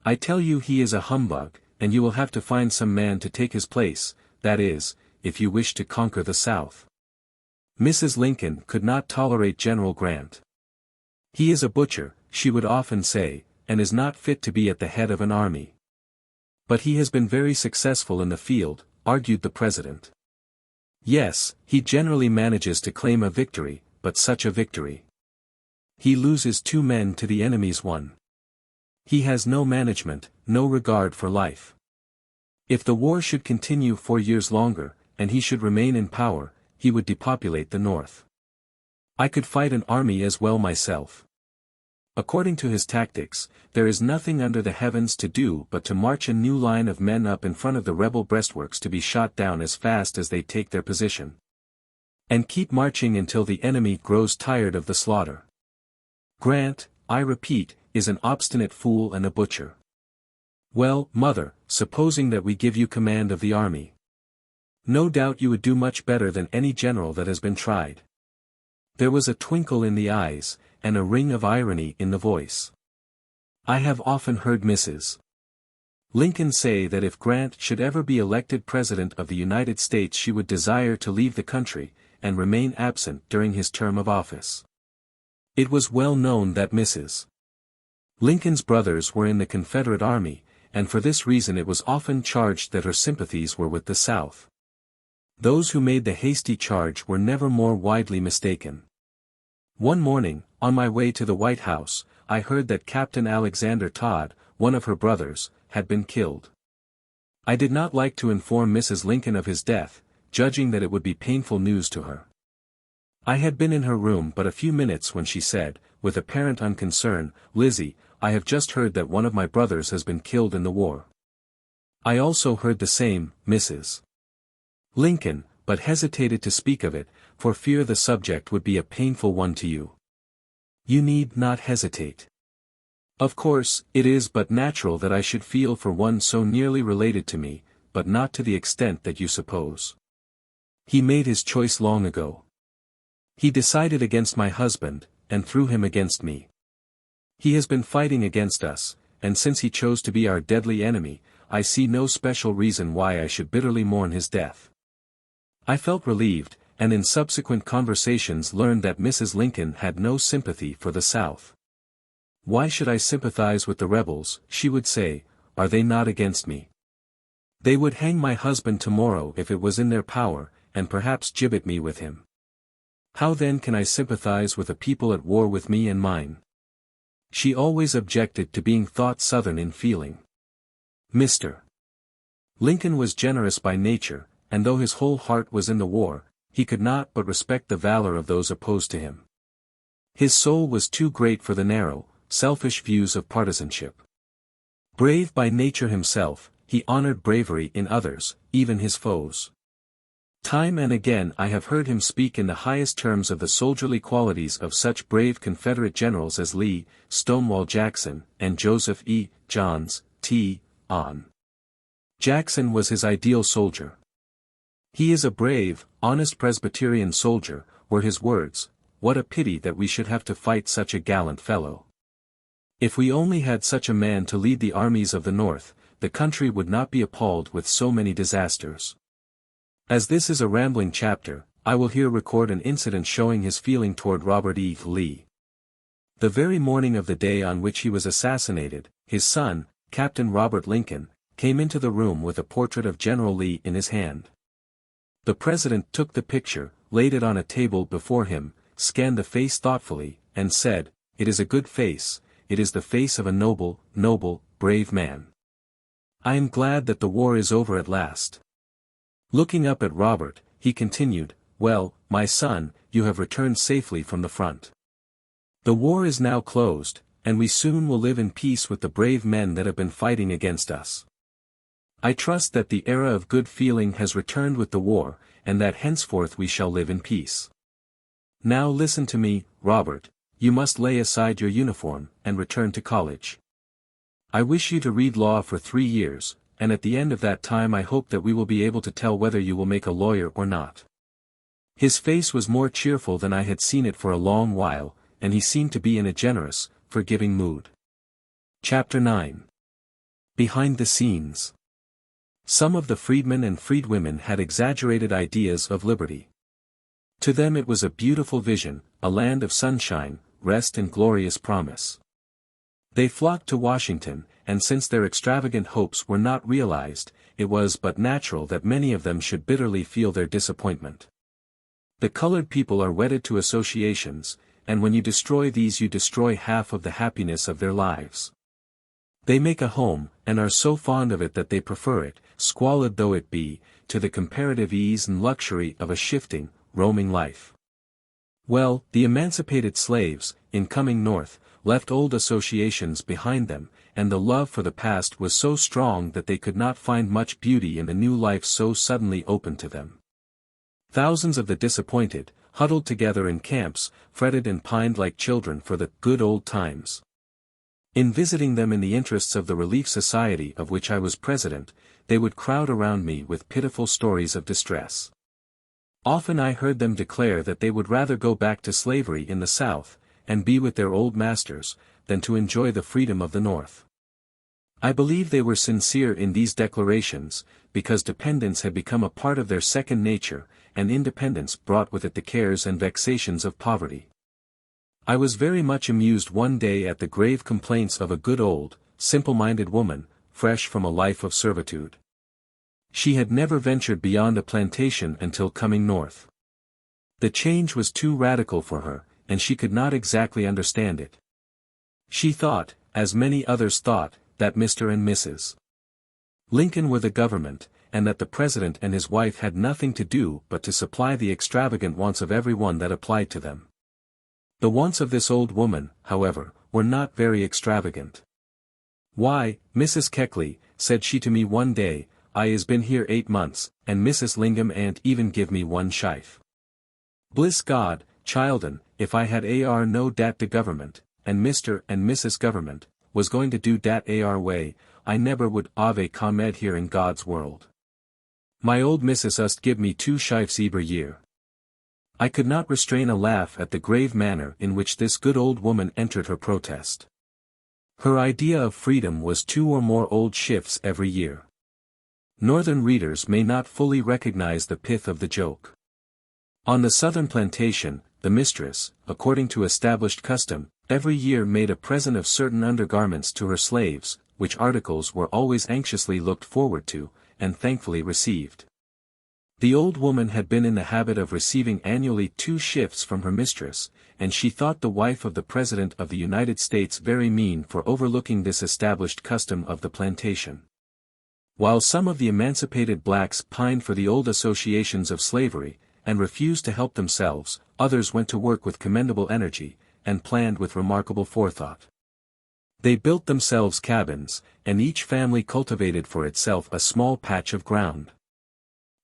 I tell you he is a humbug, and you will have to find some man to take his place, that is, if you wish to conquer the South. Mrs. Lincoln could not tolerate General Grant. He is a butcher, she would often say, and is not fit to be at the head of an army. But he has been very successful in the field, argued the President. Yes, he generally manages to claim a victory, but such a victory. He loses 2 men to the enemy's 1. He has no management, no regard for life. If the war should continue 4 years longer, and he should remain in power, he would depopulate the North. I could fight an army as well myself. According to his tactics, there is nothing under the heavens to do but to march a new line of men up in front of the rebel breastworks to be shot down as fast as they take their position. And keep marching until the enemy grows tired of the slaughter. Grant, I repeat, is an obstinate fool and a butcher. Well, mother, supposing that we give you command of the army. No doubt you would do much better than any general that has been tried. There was a twinkle in the eyes, and a ring of irony in the voice. I have often heard Mrs. Lincoln say that if Grant should ever be elected President of the United States she would desire to leave the country, and remain absent during his term of office. It was well known that Mrs. Lincoln's brothers were in the Confederate Army, and for this reason it was often charged that her sympathies were with the South. Those who made the hasty charge were never more widely mistaken. One morning, on my way to the White House, I heard that Captain Alexander Todd, one of her brothers, had been killed. I did not like to inform Mrs. Lincoln of his death, judging that it would be painful news to her. I had been in her room but a few minutes when she said, with apparent unconcern, "Lizzie, I have just heard that one of my brothers has been killed in the war." I also heard the same, Mrs. Lincoln, but hesitated to speak of it, for fear the subject would be a painful one to you. You need not hesitate. Of course, it is but natural that I should feel for one so nearly related to me, but not to the extent that you suppose. He made his choice long ago. He decided against my husband, and threw him against me. He has been fighting against us, and since he chose to be our deadly enemy, I see no special reason why I should bitterly mourn his death. I felt relieved, and in subsequent conversations learned that Mrs. Lincoln had no sympathy for the South. Why should I sympathize with the rebels, she would say, are they not against me? They would hang my husband tomorrow if it was in their power, and perhaps gibbet me with him. How then can I sympathize with a people at war with me and mine? She always objected to being thought Southern in feeling. Mr. Lincoln was generous by nature, and though his whole heart was in the war, he could not but respect the valor of those opposed to him. His soul was too great for the narrow, selfish views of partisanship. Brave by nature himself, he honored bravery in others, even his foes. Time and again I have heard him speak in the highest terms of the soldierly qualities of such brave Confederate generals as Lee, Stonewall Jackson, and Joseph E. Johns, T.on. Jackson was his ideal soldier. He is a brave, honest Presbyterian soldier, were his words. What a pity that we should have to fight such a gallant fellow. If we only had such a man to lead the armies of the North, the country would not be appalled with so many disasters. As this is a rambling chapter, I will here record an incident showing his feeling toward Robert E. Lee. The very morning of the day on which he was assassinated, his son, Captain Robert Lincoln, came into the room with a portrait of General Lee in his hand. The president took the picture, laid it on a table before him, scanned the face thoughtfully, and said, "It is a good face, it is the face of a noble, brave man. I am glad that the war is over at last." Looking up at Robert, he continued, "Well, my son, you have returned safely from the front. The war is now closed, and we soon will live in peace with the brave men that have been fighting against us. I trust that the era of good feeling has returned with the war, and that henceforth we shall live in peace. Now listen to me, Robert, you must lay aside your uniform, and return to college. I wish you to read law for 3 years, and at the end of that time I hope that we will be able to tell whether you will make a lawyer or not." His face was more cheerful than I had seen it for a long while, and he seemed to be in a generous, forgiving mood. Chapter 9. Behind the Scenes. Some of the freedmen and freedwomen had exaggerated ideas of liberty. To them it was a beautiful vision, a land of sunshine, rest and glorious promise. They flocked to Washington, and since their extravagant hopes were not realized, it was but natural that many of them should bitterly feel their disappointment. The colored people are wedded to associations, and when you destroy these you destroy half of the happiness of their lives. They make a home, and are so fond of it that they prefer it, squalid though it be, to the comparative ease and luxury of a shifting, roaming life. Well, the emancipated slaves, in coming north, left old associations behind them, and the love for the past was so strong that they could not find much beauty in the new life so suddenly opened to them. Thousands of the disappointed, huddled together in camps, fretted and pined like children for the good old times. In visiting them in the interests of the Relief Society of which I was president, they would crowd around me with pitiful stories of distress. Often I heard them declare that they would rather go back to slavery in the South, and be with their old masters, than to enjoy the freedom of the North. I believe they were sincere in these declarations, because dependence had become a part of their second nature, and independence brought with it the cares and vexations of poverty. I was very much amused one day at the grave complaints of a good old, simple-minded woman, fresh from a life of servitude. She had never ventured beyond a plantation until coming north. The change was too radical for her, and she could not exactly understand it. She thought, as many others thought, that Mr. and Mrs. Lincoln were the government, and that the president and his wife had nothing to do but to supply the extravagant wants of every one that applied to them. The wants of this old woman, however, were not very extravagant. "Why, Mrs. Keckley," said she to me one day, "I has been here 8 months, and Mrs. Lingham ain't even give me one shife. Bliss God, child'n, if I had ar no dat de government, and Mr. and Mrs. Government, was going to do dat ar way, I never would ave comed here in God's world. My old missus ust give me 2 shifes every year." I could not restrain a laugh at the grave manner in which this good old woman entered her protest. Her idea of freedom was 2 or more old shifts every year. Northern readers may not fully recognize the pith of the joke. On the southern plantation, the mistress, according to established custom, every year made a present of certain undergarments to her slaves, which articles were always anxiously looked forward to, and thankfully received. The old woman had been in the habit of receiving annually 2 shifts from her mistress, and she thought the wife of the President of the United States very mean for overlooking this established custom of the plantation. While some of the emancipated blacks pined for the old associations of slavery, and refused to help themselves, others went to work with commendable energy, and planned with remarkable forethought. They built themselves cabins, and each family cultivated for itself a small patch of ground.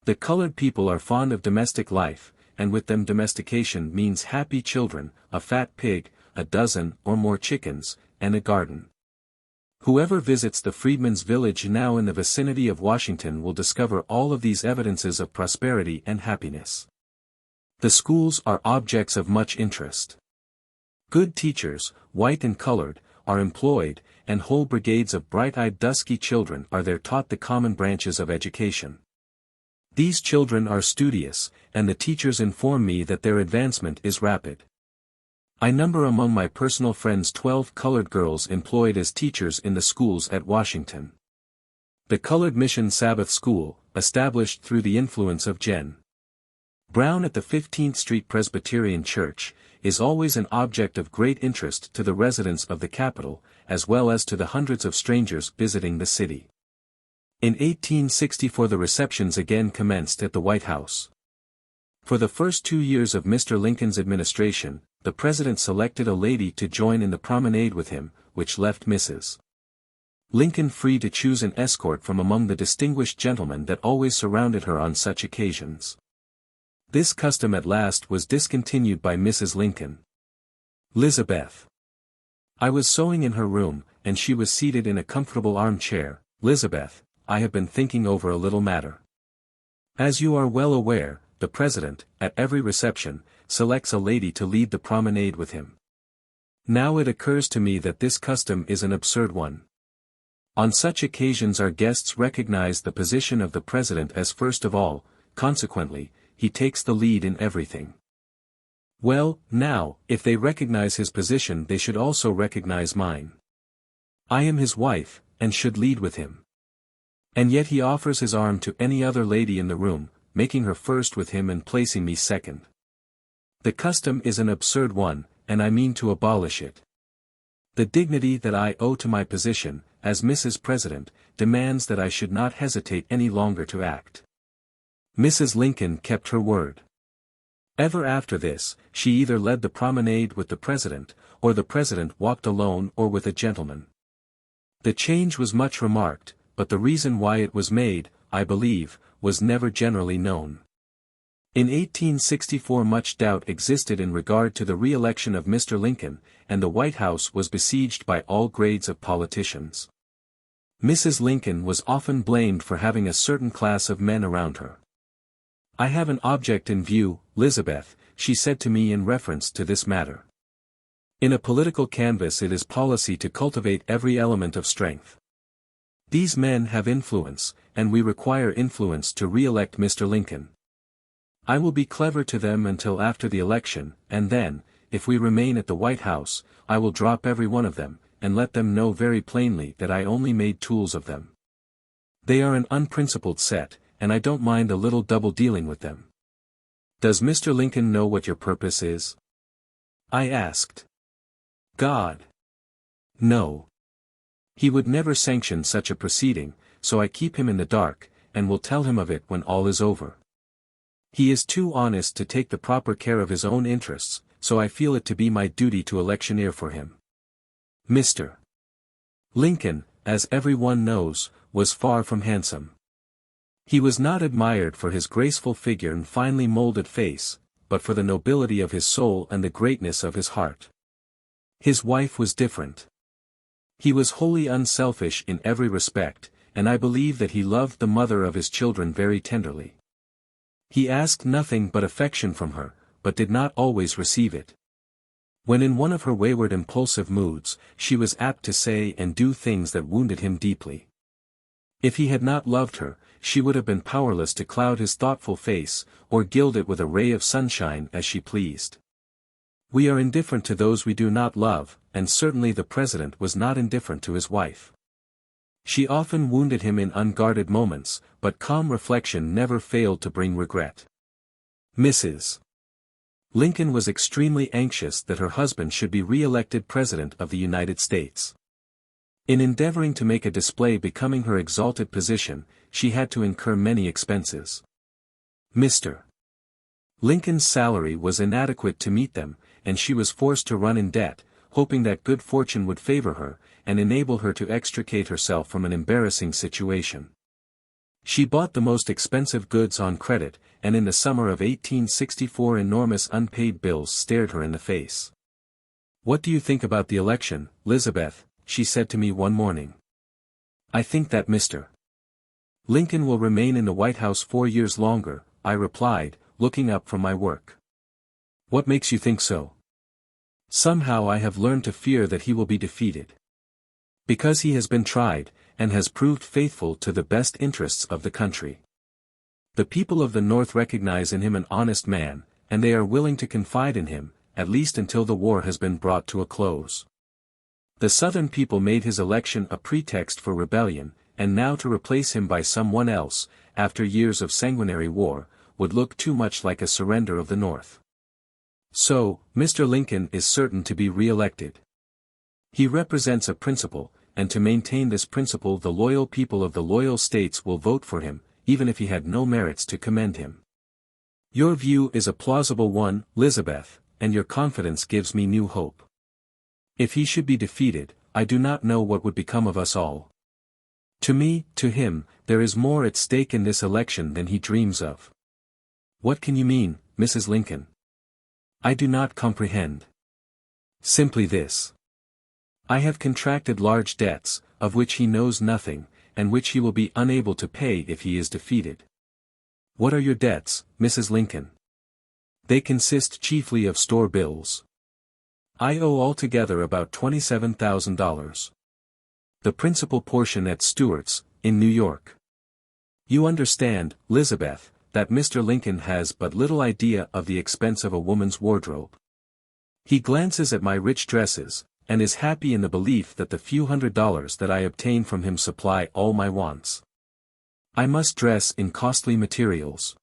The colored people are fond of domestic life, and with them domestication means happy children, a fat pig, a dozen or more chickens, and a garden. Whoever visits the Freedmen's Village now in the vicinity of Washington will discover all of these evidences of prosperity and happiness. The schools are objects of much interest. Good teachers, white and colored, are employed, and whole brigades of bright-eyed dusky children are there taught the common branches of education. These children are studious, and the teachers inform me that their advancement is rapid. I number among my personal friends 12 colored girls employed as teachers in the schools at Washington. The Colored Mission Sabbath School, established through the influence of Gen. Brown at the 15th Street Presbyterian Church, is always an object of great interest to the residents of the capital, as well as to the hundreds of strangers visiting the city. In 1864 the receptions again commenced at the White House. For the first 2 years of Mr. Lincoln's administration, the President selected a lady to join in the promenade with him, which left Mrs. Lincoln free to choose an escort from among the distinguished gentlemen that always surrounded her on such occasions. This custom at last was discontinued by Mrs. Lincoln. Elizabeth. I was sewing in her room, and she was seated in a comfortable armchair. "Elizabeth, I have been thinking over a little matter. As you are well aware, the President, at every reception, selects a lady to lead the promenade with him. Now it occurs to me that this custom is an absurd one. On such occasions our guests recognize the position of the President as first of all, consequently, he takes the lead in everything. Well, now, if they recognize his position they should also recognize mine. I am his wife, and should lead with him. And yet he offers his arm to any other lady in the room, making her first with him and placing me second. The custom is an absurd one, and I mean to abolish it. The dignity that I owe to my position, as Mrs. President, demands that I should not hesitate any longer to act." Mrs. Lincoln kept her word. Ever after this, she either led the promenade with the president, or the president walked alone or with a gentleman. The change was much remarked, but the reason why it was made, I believe, was never generally known. In 1864 much doubt existed in regard to the re-election of Mr. Lincoln, and the White House was besieged by all grades of politicians. Mrs. Lincoln was often blamed for having a certain class of men around her. "I have an object in view, Elizabeth," she said to me in reference to this matter. "In a political canvass it is policy to cultivate every element of strength. These men have influence, and we require influence to re-elect Mr. Lincoln. I will be clever to them until after the election, and then, if we remain at the White House, I will drop every one of them, and let them know very plainly that I only made tools of them. They are an unprincipled set, and I don't mind a little double-dealing with them." "Does Mr. Lincoln know what your purpose is?" I asked. "God! No. He would never sanction such a proceeding, so I keep him in the dark, and will tell him of it when all is over. He is too honest to take the proper care of his own interests, so I feel it to be my duty to electioneer for him." Mr. Lincoln, as everyone knows, was far from handsome. He was not admired for his graceful figure and finely molded face, but for the nobility of his soul and the greatness of his heart. His wife was different. He was wholly unselfish in every respect, and I believe that he loved the mother of his children very tenderly. He asked nothing but affection from her, but did not always receive it. When in one of her wayward impulsive moods, she was apt to say and do things that wounded him deeply. If he had not loved her, she would have been powerless to cloud his thoughtful face, or gild it with a ray of sunshine as she pleased. We are indifferent to those we do not love, and certainly the president was not indifferent to his wife. She often wounded him in unguarded moments, but calm reflection never failed to bring regret. Mrs. Lincoln was extremely anxious that her husband should be re-elected President of the United States. In endeavoring to make a display becoming her exalted position, she had to incur many expenses. Mr. Lincoln's salary was inadequate to meet them, and she was forced to run in debt, hoping that good fortune would favor her, and enable her to extricate herself from an embarrassing situation. She bought the most expensive goods on credit, and in the summer of 1864 enormous unpaid bills stared her in the face. "What do you think about the election, Elizabeth?" she said to me one morning. "I think that Mr. Lincoln will remain in the White House 4 years longer," I replied, looking up from my work. "What makes you think so?" "Somehow I have learned to fear that he will be defeated. Because he has been tried, and has proved faithful to the best interests of the country. The people of the North recognize in him an honest man, and they are willing to confide in him, at least until the war has been brought to a close. The Southern people made his election a pretext for rebellion, and now to replace him by someone else, after years of sanguinary war, would look too much like a surrender of the North. So, Mr. Lincoln is certain to be re-elected. He represents a principle, and to maintain this principle the loyal people of the loyal states will vote for him, even if he had no merits to commend him. Your view is a plausible one, Elizabeth, and your confidence gives me new hope. If he should be defeated, I do not know what would become of us all. To me, to him, there is more at stake in this election than he dreams of." "What can you mean, Mrs. Lincoln?" "I do not comprehend." "Simply this. I have contracted large debts, of which he knows nothing, and which he will be unable to pay if he is defeated." "What are your debts, Mrs. Lincoln?" "They consist chiefly of store bills. I owe altogether about $27,000. The principal portion at Stewart's, in New York. You understand, Elizabeth, that Mr. Lincoln has but little idea of the expense of a woman's wardrobe. He glances at my rich dresses, and is happy in the belief that the few $100s that I obtain from him supply all my wants. I must dress in costly materials.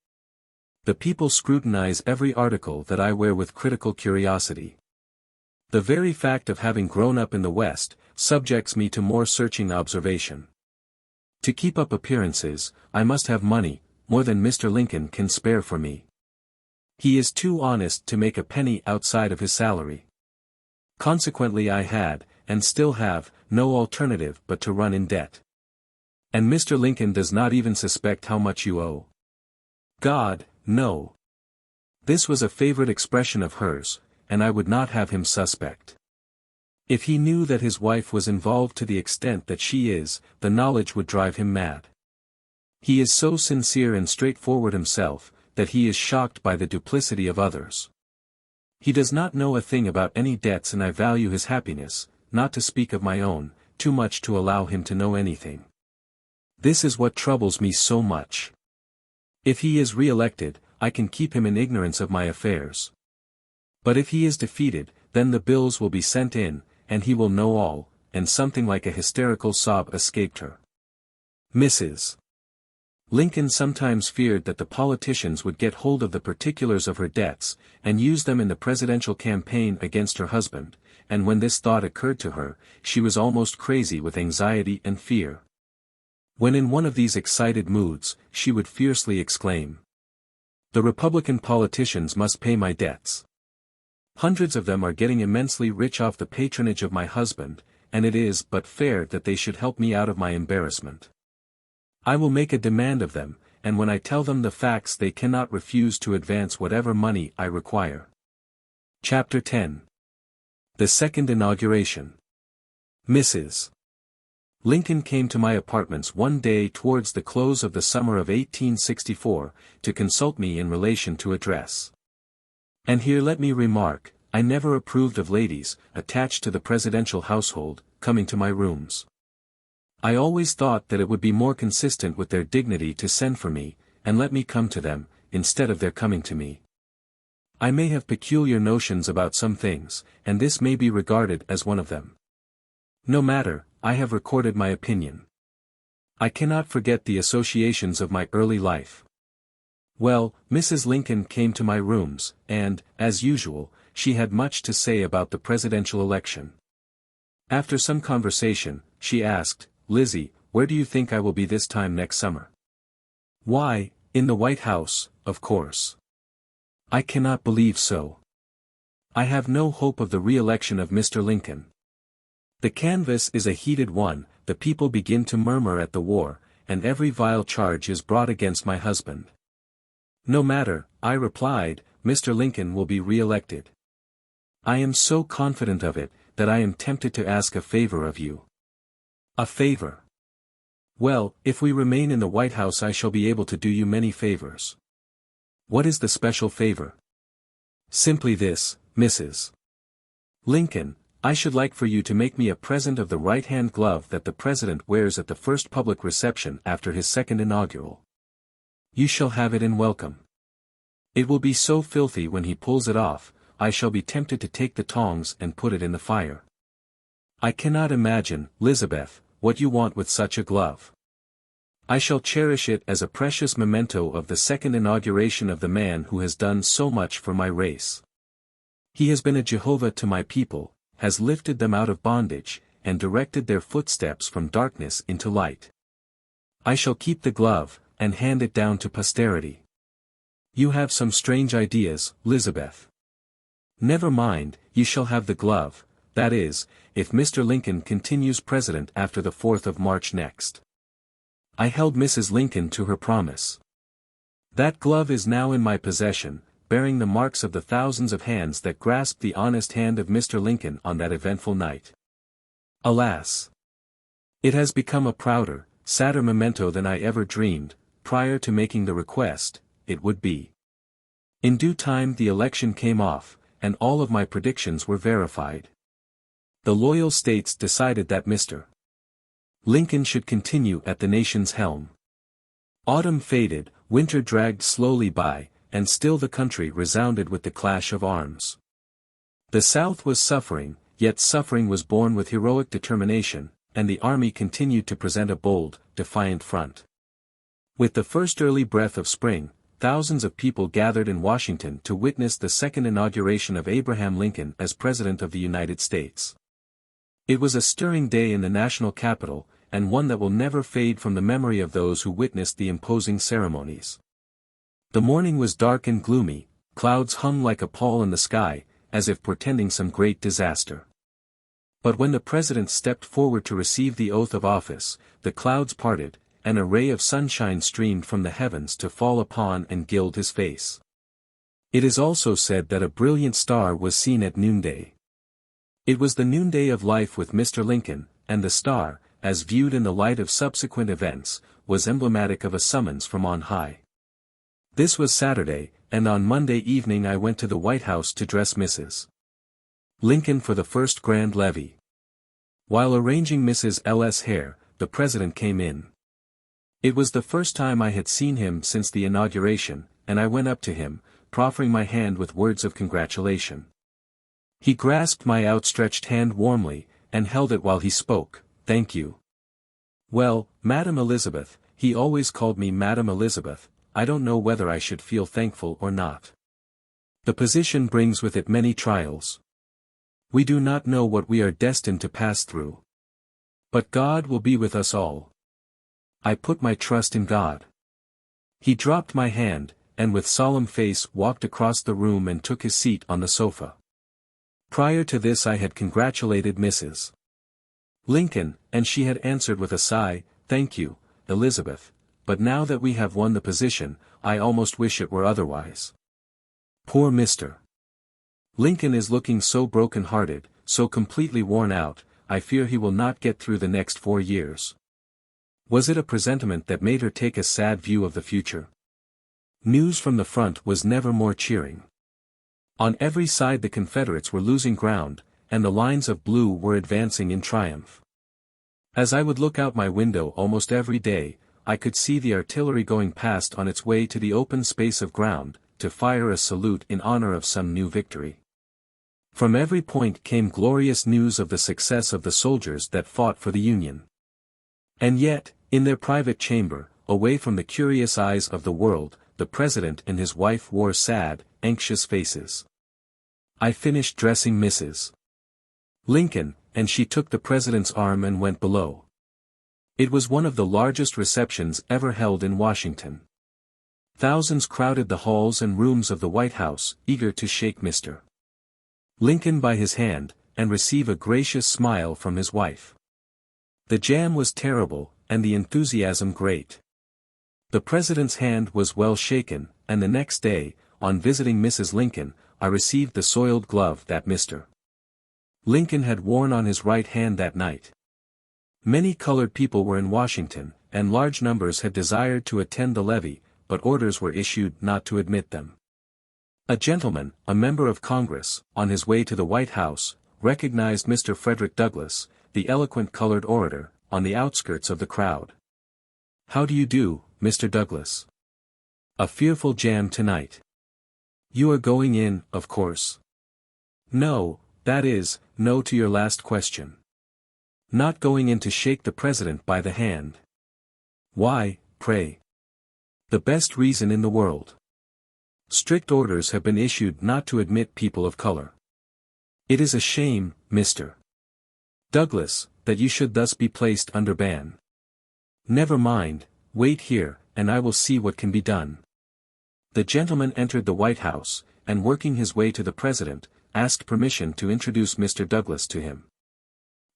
The people scrutinize every article that I wear with critical curiosity. The very fact of having grown up in the West, subjects me to more searching observation. To keep up appearances, I must have money, more than Mr. Lincoln can spare for me. He is too honest to make a penny outside of his salary. Consequently I had, and still have, no alternative but to run in debt. And Mr. Lincoln does not even suspect how much you owe. God, no. This was a favorite expression of hers, and I would not have him suspect. If he knew that his wife was involved to the extent that she is, the knowledge would drive him mad. He is so sincere and straightforward himself, that he is shocked by the duplicity of others. He does not know a thing about any debts, and I value his happiness, not to speak of my own, too much to allow him to know anything. This is what troubles me so much. If he is re-elected, I can keep him in ignorance of my affairs. But if he is defeated, then the bills will be sent in, and he will know all, and something like a hysterical sob escaped her. Mrs. Lincoln sometimes feared that the politicians would get hold of the particulars of her debts, and use them in the presidential campaign against her husband, and when this thought occurred to her, she was almost crazy with anxiety and fear. When in one of these excited moods, she would fiercely exclaim, "The Republican politicians must pay my debts. Hundreds of them are getting immensely rich off the patronage of my husband, and it is but fair that they should help me out of my embarrassment. I will make a demand of them, and when I tell them the facts they cannot refuse to advance whatever money I require." Chapter 10. The Second Inauguration. Mrs. Lincoln came to my apartments one day towards the close of the summer of 1864, to consult me in relation to a dress. And here let me remark, I never approved of ladies, attached to the presidential household, coming to my rooms. I always thought that it would be more consistent with their dignity to send for me, and let me come to them, instead of their coming to me. I may have peculiar notions about some things, and this may be regarded as one of them. No matter, I have recorded my opinion. I cannot forget the associations of my early life. Well, Mrs. Lincoln came to my rooms, and, as usual, she had much to say about the presidential election. After some conversation, she asked, "Lizzie, where do you think I will be this time next summer?" "Why, in the White House, of course." "I cannot believe so. I have no hope of the re-election of Mr. Lincoln. The canvass is a heated one, the people begin to murmur at the war, and every vile charge is brought against my husband." "No matter," I replied, "Mr. Lincoln will be re-elected. I am so confident of it, that I am tempted to ask a favor of you." "A favor?" "Well, if we remain in the White House I shall be able to do you many favors." "What is the special favor?" "Simply this, Mrs. Lincoln, I should like for you to make me a present of the right-hand glove that the President wears at the first public reception after his second inaugural. You shall have it in welcome. It will be so filthy when he pulls it off, I shall be tempted to take the tongs and put it in the fire. I cannot imagine, Elizabeth, what you want with such a glove. I shall cherish it as a precious memento of the second inauguration of the man who has done so much for my race. He has been a Jehovah to my people, has lifted them out of bondage, and directed their footsteps from darkness into light. I shall keep the glove, and hand it down to posterity. You have some strange ideas, Elizabeth. Never mind, you shall have the glove, that is, if Mr. Lincoln continues president after the 4th of March next. I held Mrs. Lincoln to her promise. That glove is now in my possession, bearing the marks of the thousands of hands that grasped the honest hand of Mr. Lincoln on that eventful night. Alas! It has become a prouder, sadder memento than I ever dreamed, prior to making the request, it would be. In due time the election came off, and all of my predictions were verified. The loyal states decided that Mr. Lincoln should continue at the nation's helm. Autumn faded, winter dragged slowly by, and still the country resounded with the clash of arms. The South was suffering, yet suffering was borne with heroic determination, and the army continued to present a bold, defiant front. With the first early breath of spring, thousands of people gathered in Washington to witness the second inauguration of Abraham Lincoln as President of the United States. It was a stirring day in the national capital, and one that will never fade from the memory of those who witnessed the imposing ceremonies. The morning was dark and gloomy, clouds hung like a pall in the sky, as if portending some great disaster. But when the president stepped forward to receive the oath of office, the clouds parted, and a ray of sunshine streamed from the heavens to fall upon and gild his face. It is also said that a brilliant star was seen at noonday. It was the noonday of life with Mr. Lincoln, and the star, as viewed in the light of subsequent events, was emblematic of a summons from on high. This was Saturday, and on Monday evening I went to the White House to dress Mrs. Lincoln for the first grand levee. While arranging Mrs. L.'s hair, the president came in. It was the first time I had seen him since the inauguration, and I went up to him, proffering my hand with words of congratulation. He grasped my outstretched hand warmly, and held it while he spoke. "Thank you." "Well, Madam Elizabeth," he always called me Madam Elizabeth, "I don't know whether I should feel thankful or not. The position brings with it many trials. We do not know what we are destined to pass through. But God will be with us all. I put my trust in God." He dropped my hand, and with solemn face walked across the room and took his seat on the sofa. Prior to this I had congratulated Mrs. Lincoln, and she had answered with a sigh, "Thank you, Elizabeth, but now that we have won the position, I almost wish it were otherwise. Poor Mr. Lincoln is looking so broken-hearted, so completely worn out, I fear he will not get through the next 4 years." Was it a presentiment that made her take a sad view of the future? News from the front was never more cheering. On every side the Confederates were losing ground, and the lines of blue were advancing in triumph. As I would look out my window almost every day, I could see the artillery going past on its way to the open space of ground, to fire a salute in honor of some new victory. From every point came glorious news of the success of the soldiers that fought for the Union. And yet, in their private chamber, away from the curious eyes of the world, the president and his wife wore sad, anxious faces. I finished dressing Mrs. Lincoln, and she took the president's arm and went below. It was one of the largest receptions ever held in Washington. Thousands crowded the halls and rooms of the White House, eager to shake Mr. Lincoln by his hand, and receive a gracious smile from his wife. The jam was terrible, and the enthusiasm great. The president's hand was well shaken, and the next day, on visiting Mrs. Lincoln, I received the soiled glove that Mr. Lincoln had worn on his right hand that night. Many colored people were in Washington, and large numbers had desired to attend the levee, but orders were issued not to admit them. A gentleman, a member of Congress, on his way to the White House, recognized Mr. Frederick Douglass, the eloquent colored orator, on the outskirts of the crowd. "How do you do, Mr. Douglass? A fearful jam tonight. You are going in, of course?" "No, that is, no to your last question. Not going in to shake the president by the hand." "Why, pray?" "The best reason in the world. Strict orders have been issued not to admit people of color. It is a shame, Mr. Douglass, that you should thus be placed under ban. Never mind, wait here, and I will see what can be done." The gentleman entered the White House, and working his way to the president, asked permission to introduce Mr. Douglass to him.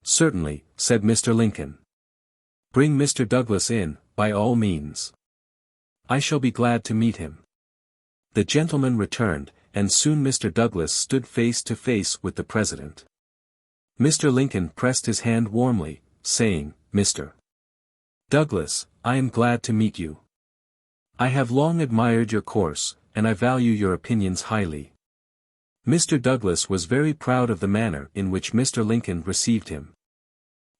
"Certainly," said Mr. Lincoln. "Bring Mr. Douglass in, by all means. I shall be glad to meet him." The gentleman returned, and soon Mr. Douglass stood face to face with the president. Mr. Lincoln pressed his hand warmly, saying, "Mr. Douglass, I am glad to meet you. I have long admired your course, and I value your opinions highly." Mr. Douglass was very proud of the manner in which Mr. Lincoln received him.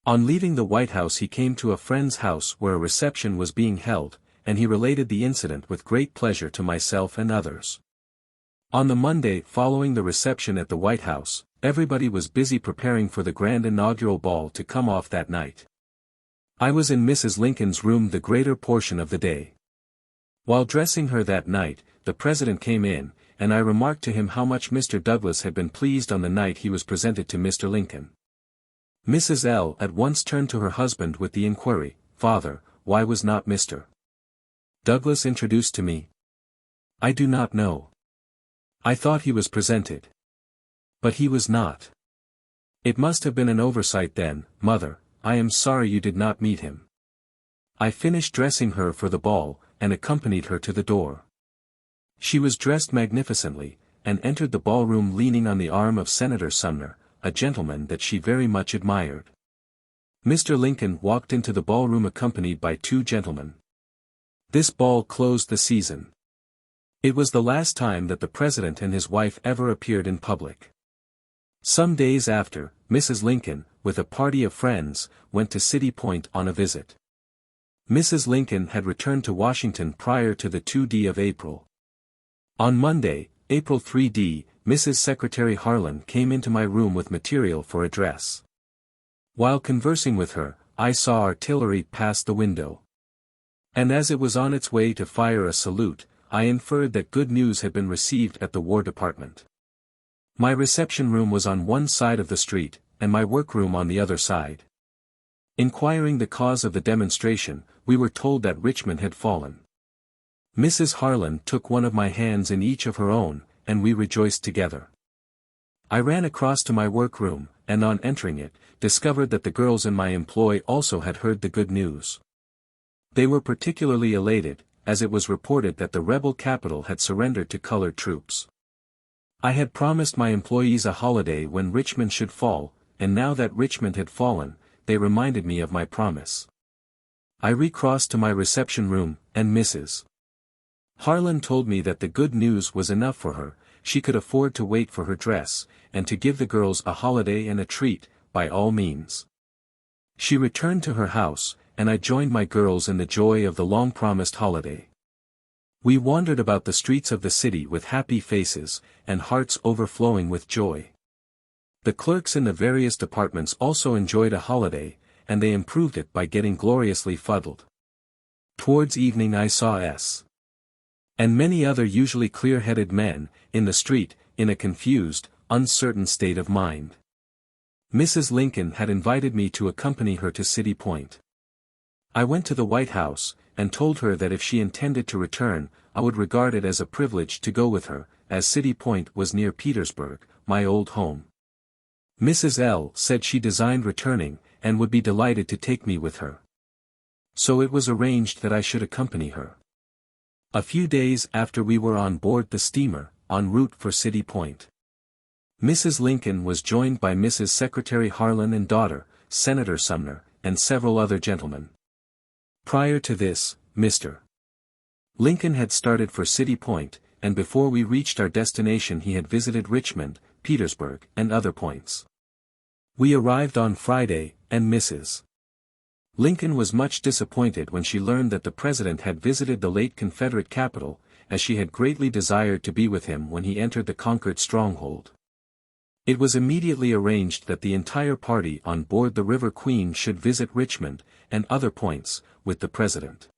On leaving the White House he came to a friend's house where a reception was being held, and he related the incident with great pleasure to myself and others. On the Monday following the reception at the White House, everybody was busy preparing for the grand inaugural ball to come off that night. I was in Mrs. Lincoln's room the greater portion of the day. While dressing her that night, the president came in, and I remarked to him how much Mr. Douglass had been pleased on the night he was presented to Mr. Lincoln. Mrs. L. at once turned to her husband with the inquiry, "Father, why was not Mr. Douglass introduced to me?" "I do not know. I thought he was presented. But he was not. It must have been an oversight then, mother. I am sorry you did not meet him. I finished dressing her for the ball, and accompanied her to the door. She was dressed magnificently, and entered the ballroom leaning on the arm of Senator Sumner, a gentleman that she very much admired. Mr. Lincoln walked into the ballroom accompanied by two gentlemen. This ball closed the season. It was the last time that the President and his wife ever appeared in public. Some days after, Mrs. Lincoln, with a party of friends, went to City Point on a visit. Mrs. Lincoln had returned to Washington prior to the 2d of April. On Monday, April 3d, Mrs. Secretary Harlan came into my room with material for a dress. While conversing with her, I saw artillery pass the window. And as it was on its way to fire a salute, I inferred that good news had been received at the War Department. My reception room was on one side of the street, and my workroom on the other side. Inquiring the cause of the demonstration, we were told that Richmond had fallen. Mrs. Harlan took one of my hands in each of her own, and we rejoiced together. I ran across to my workroom, and on entering it, discovered that the girls in my employ also had heard the good news. They were particularly elated, as it was reported that the rebel capital had surrendered to colored troops. I had promised my employees a holiday when Richmond should fall, and now that Richmond had fallen, they reminded me of my promise. I recrossed to my reception room, and Mrs. Harlan told me that the good news was enough for her. She could afford to wait for her dress, and to give the girls a holiday and a treat, by all means. She returned to her house, and I joined my girls in the joy of the long-promised holiday. We wandered about the streets of the city with happy faces, and hearts overflowing with joy. The clerks in the various departments also enjoyed a holiday, and they improved it by getting gloriously fuddled. Towards evening I saw S. and many other usually clear-headed men, in the street, in a confused, uncertain state of mind. Mrs. Lincoln had invited me to accompany her to City Point. I went to the White House, and told her that if she intended to return, I would regard it as a privilege to go with her, as City Point was near Petersburg, my old home. Mrs. L. said she designed returning, and would be delighted to take me with her. So it was arranged that I should accompany her. A few days after we were on board the steamer, en route for City Point. Mrs. Lincoln was joined by Mrs. Secretary Harlan and daughter, Senator Sumner, and several other gentlemen. Prior to this, Mr. Lincoln had started for City Point, and before we reached our destination he had visited Richmond, Petersburg, and other points. We arrived on Friday, and Mrs. Lincoln was much disappointed when she learned that the President had visited the late Confederate capital, as she had greatly desired to be with him when he entered the conquered stronghold. It was immediately arranged that the entire party on board the River Queen should visit Richmond, and other points, with the President.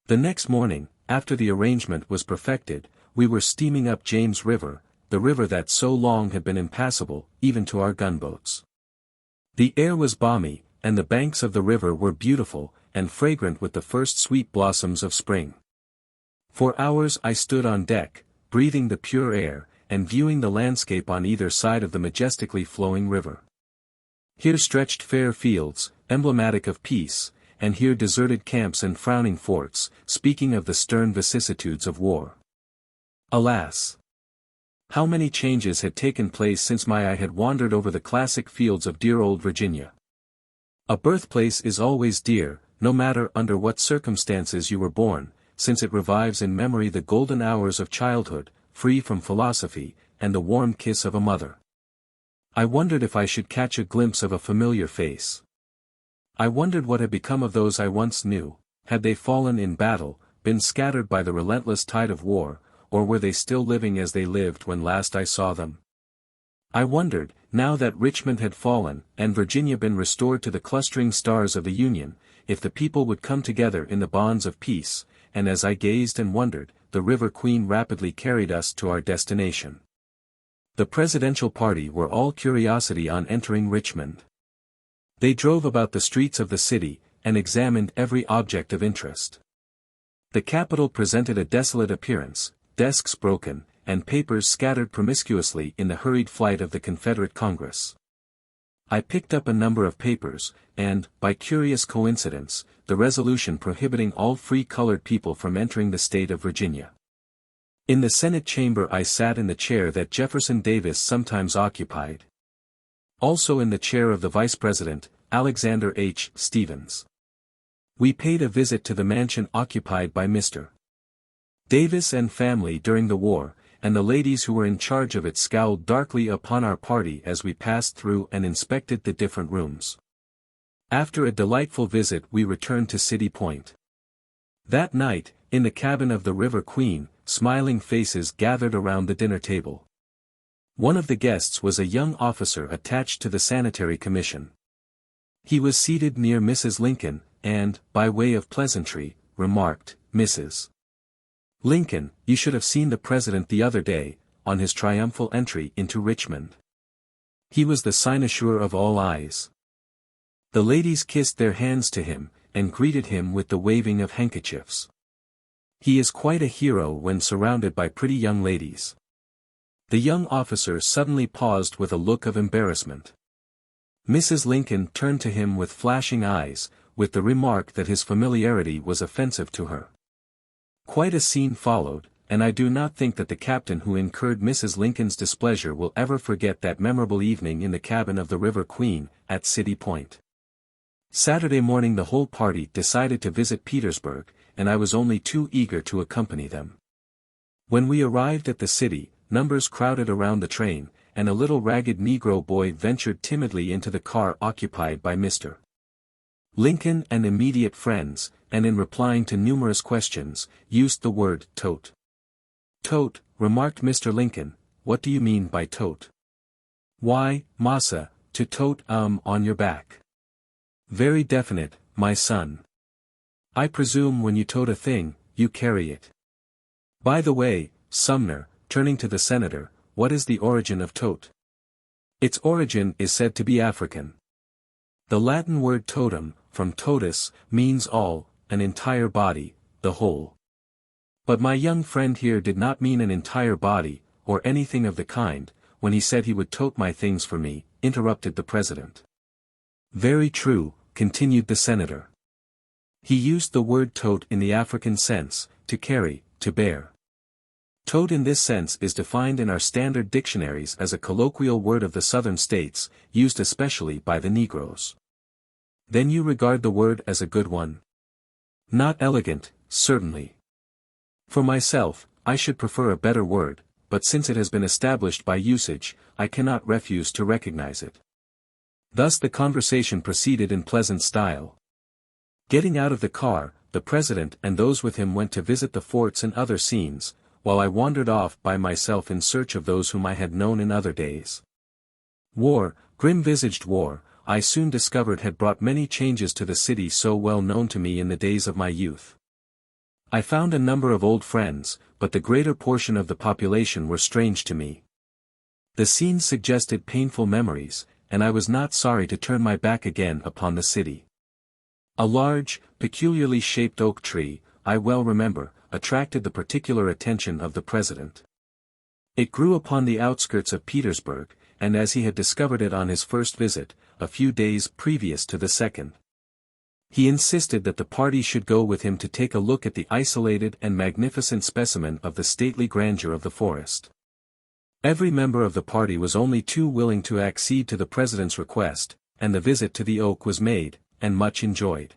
The next morning, after the arrangement was perfected, we were steaming up James River, the river that so long had been impassable, even to our gunboats. The air was balmy, and the banks of the river were beautiful, and fragrant with the first sweet blossoms of spring. For hours I stood on deck, breathing the pure air, and viewing the landscape on either side of the majestically flowing river. Here stretched fair fields, emblematic of peace, and here deserted camps and frowning forts, speaking of the stern vicissitudes of war. Alas! How many changes had taken place since my eye had wandered over the classic fields of dear old Virginia. A birthplace is always dear, no matter under what circumstances you were born, since it revives in memory the golden hours of childhood, free from philosophy, and the warm kiss of a mother. I wondered if I should catch a glimpse of a familiar face. I wondered what had become of those I once knew. Had they fallen in battle, been scattered by the relentless tide of war, or were they still living as they lived when last I saw them? I wondered, now that Richmond had fallen, and Virginia been restored to the clustering stars of the Union, if the people would come together in the bonds of peace, and as I gazed and wondered, the River Queen rapidly carried us to our destination. The presidential party were all curiosity on entering Richmond. They drove about the streets of the city, and examined every object of interest. The Capitol presented a desolate appearance, desks broken, and papers scattered promiscuously in the hurried flight of the Confederate Congress. I picked up a number of papers, and, by curious coincidence, the resolution prohibiting all free colored people from entering the state of Virginia. In the Senate chamber I sat in the chair that Jefferson Davis sometimes occupied. Also in the chair of the Vice President, Alexander H. Stephens. We paid a visit to the mansion occupied by Mr. Davis and family during the war, and the ladies who were in charge of it scowled darkly upon our party as we passed through and inspected the different rooms. After a delightful visit we returned to City Point. That night, in the cabin of the River Queen, smiling faces gathered around the dinner table. One of the guests was a young officer attached to the Sanitary Commission. He was seated near Mrs. Lincoln, and, by way of pleasantry, remarked, "Mrs. Lincoln, you should have seen the President the other day, on his triumphal entry into Richmond. He was the cynosure of all eyes." The ladies kissed their hands to him, and greeted him with the waving of handkerchiefs. He is quite a hero when surrounded by pretty young ladies. The young officer suddenly paused with a look of embarrassment. Mrs. Lincoln turned to him with flashing eyes, with the remark that his familiarity was offensive to her. Quite a scene followed, and I do not think that the captain who incurred Mrs. Lincoln's displeasure will ever forget that memorable evening in the cabin of the River Queen, at City Point. Saturday morning the whole party decided to visit Petersburg, and I was only too eager to accompany them. When we arrived at the city, numbers crowded around the train, and a little ragged Negro boy ventured timidly into the car occupied by Mr. Lincoln and immediate friends, and in replying to numerous questions, used the word tote. "Tote," remarked Mr. Lincoln, "what do you mean by tote?" "Why, massa, to tote on your back." "Very definite, my son. I presume when you tote a thing, you carry it. By the way, Sumner," turning to the senator, "what is the origin of tote?" "Its origin is said to be African. The Latin word totum, from totus, means all, an entire body, the whole. But my young friend here did not mean an entire body, or anything of the kind, when he said he would tote my things for me," interrupted the president. "Very true," continued the senator. "He used the word tote in the African sense, to carry, to bear. Tote in this sense is defined in our standard dictionaries as a colloquial word of the southern states, used especially by the Negroes." "Then you regard the word as a good one?" "Not elegant, certainly. For myself, I should prefer a better word, but since it has been established by usage, I cannot refuse to recognize it." Thus the conversation proceeded in pleasant style. Getting out of the car, the president and those with him went to visit the forts and other scenes, while I wandered off by myself in search of those whom I had known in other days. War, grim-visaged war, I soon discovered had brought many changes to the city so well known to me in the days of my youth. I found a number of old friends, but the greater portion of the population were strange to me. The scenes suggested painful memories, and I was not sorry to turn my back again upon the city. A large, peculiarly shaped oak tree, I well remember, attracted the particular attention of the president. It grew upon the outskirts of Petersburg, and as he had discovered it on his first visit, a few days previous to the second. He insisted that the party should go with him to take a look at the isolated and magnificent specimen of the stately grandeur of the forest. Every member of the party was only too willing to accede to the president's request, and the visit to the oak was made, and much enjoyed.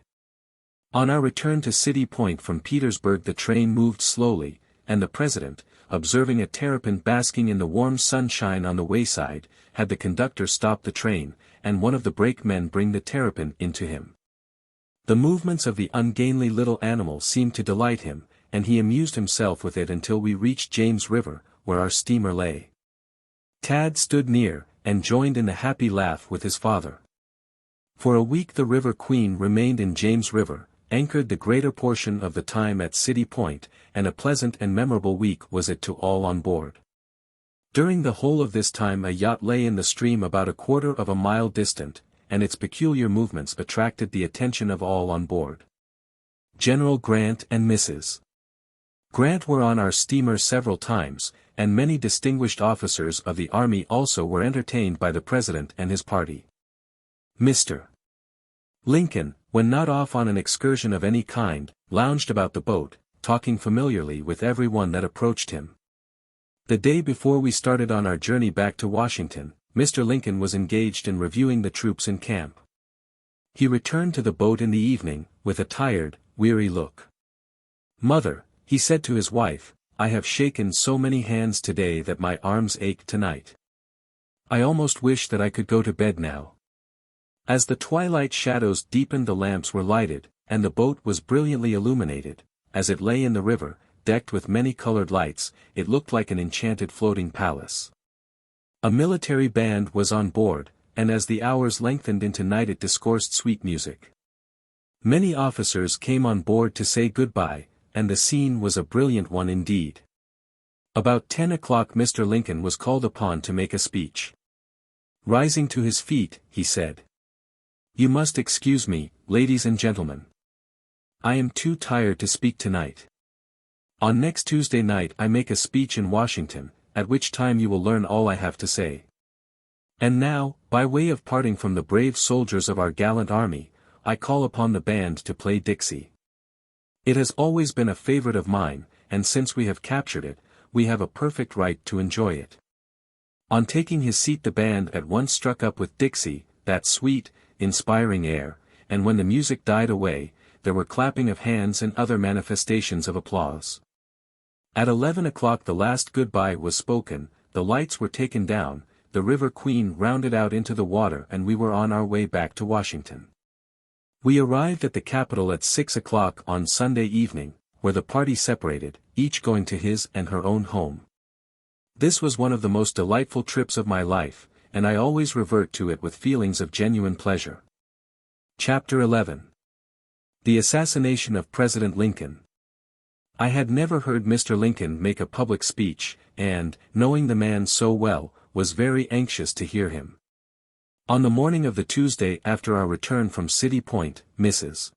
On our return to City Point from Petersburg the train moved slowly, and the president, observing a terrapin basking in the warm sunshine on the wayside, had the conductor stop the train, and one of the brakemen bring the terrapin into him. The movements of the ungainly little animal seemed to delight him, and he amused himself with it until we reached James River, where our steamer lay. Tad stood near, and joined in the happy laugh with his father. For a week the River Queen remained in James River, anchored the greater portion of the time at City Point, and a pleasant and memorable week was it to all on board. During the whole of this time a yacht lay in the stream about a quarter of a mile distant, and its peculiar movements attracted the attention of all on board. General Grant and Mrs. Grant were on our steamer several times, and many distinguished officers of the army also were entertained by the president and his party. Mr. Lincoln, when not off on an excursion of any kind, lounged about the boat, talking familiarly with every one that approached him. The day before we started on our journey back to Washington, Mr. Lincoln was engaged in reviewing the troops in camp. He returned to the boat in the evening, with a tired, weary look. "Mother," he said to his wife, "I have shaken so many hands today that my arms ache tonight. I almost wish that I could go to bed now." As the twilight shadows deepened, the lamps were lighted, and the boat was brilliantly illuminated. As it lay in the river, decked with many-colored lights, it looked like an enchanted floating palace. A military band was on board, and as the hours lengthened into night it discoursed sweet music. Many officers came on board to say goodbye, and the scene was a brilliant one indeed. About 10 o'clock Mr. Lincoln was called upon to make a speech. Rising to his feet, he said, "You must excuse me, ladies and gentlemen. I am too tired to speak tonight. On next Tuesday night I make a speech in Washington, at which time you will learn all I have to say. And now, by way of parting from the brave soldiers of our gallant army, I call upon the band to play Dixie. It has always been a favorite of mine, and since we have captured it, we have a perfect right to enjoy it." On taking his seat the band at once struck up with Dixie, that sweet, inspiring air, and when the music died away, there were clapping of hands and other manifestations of applause. At 11 o'clock the last goodbye was spoken, the lights were taken down, the River Queen rounded out into the water, and we were on our way back to Washington. We arrived at the capital at 6 o'clock on Sunday evening, where the party separated, each going to his and her own home. This was one of the most delightful trips of my life, and I always revert to it with feelings of genuine pleasure. Chapter 11. The Assassination of President Lincoln. I had never heard Mr. Lincoln make a public speech, and, knowing the man so well, was very anxious to hear him. On the morning of the Tuesday after our return from City Point, Mrs.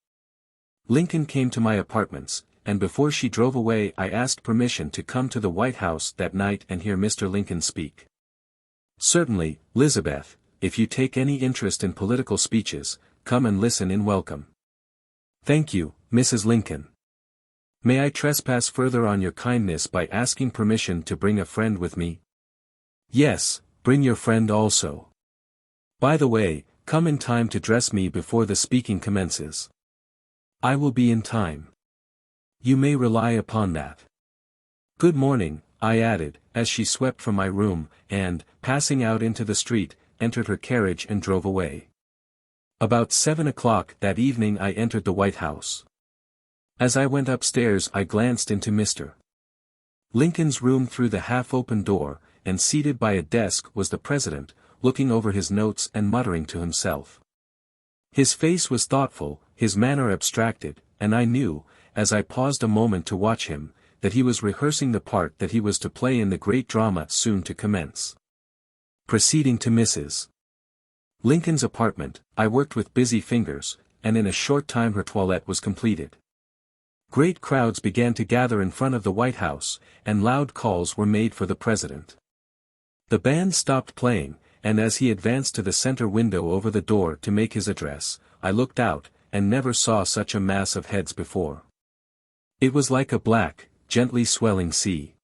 Lincoln came to my apartments, and before she drove away I asked permission to come to the White House that night and hear Mr. Lincoln speak. "Certainly, Elizabeth, if you take any interest in political speeches, come and listen in welcome." "Thank you, Mrs. Lincoln. May I trespass further on your kindness by asking permission to bring a friend with me?" "Yes, bring your friend also. By the way, come in time to dress me before the speaking commences." "I will be in time. You may rely upon that." "Good morning," I added, as she swept from my room, and, passing out into the street, entered her carriage and drove away. About 7 o'clock that evening I entered the White House. As I went upstairs I glanced into Mr. Lincoln's room through the half-open door, and seated by a desk was the President, looking over his notes and muttering to himself. His face was thoughtful, his manner abstracted, and I knew, as I paused a moment to watch him, that he was rehearsing the part that he was to play in the great drama soon to commence. Proceeding to Mrs. Lincoln's apartment, I worked with busy fingers, and in a short time her toilette was completed. Great crowds began to gather in front of the White House, and loud calls were made for the President. The band stopped playing, and as he advanced to the center window over the door to make his address, I looked out, and never saw such a mass of heads before. It was like a black, gently swelling sea.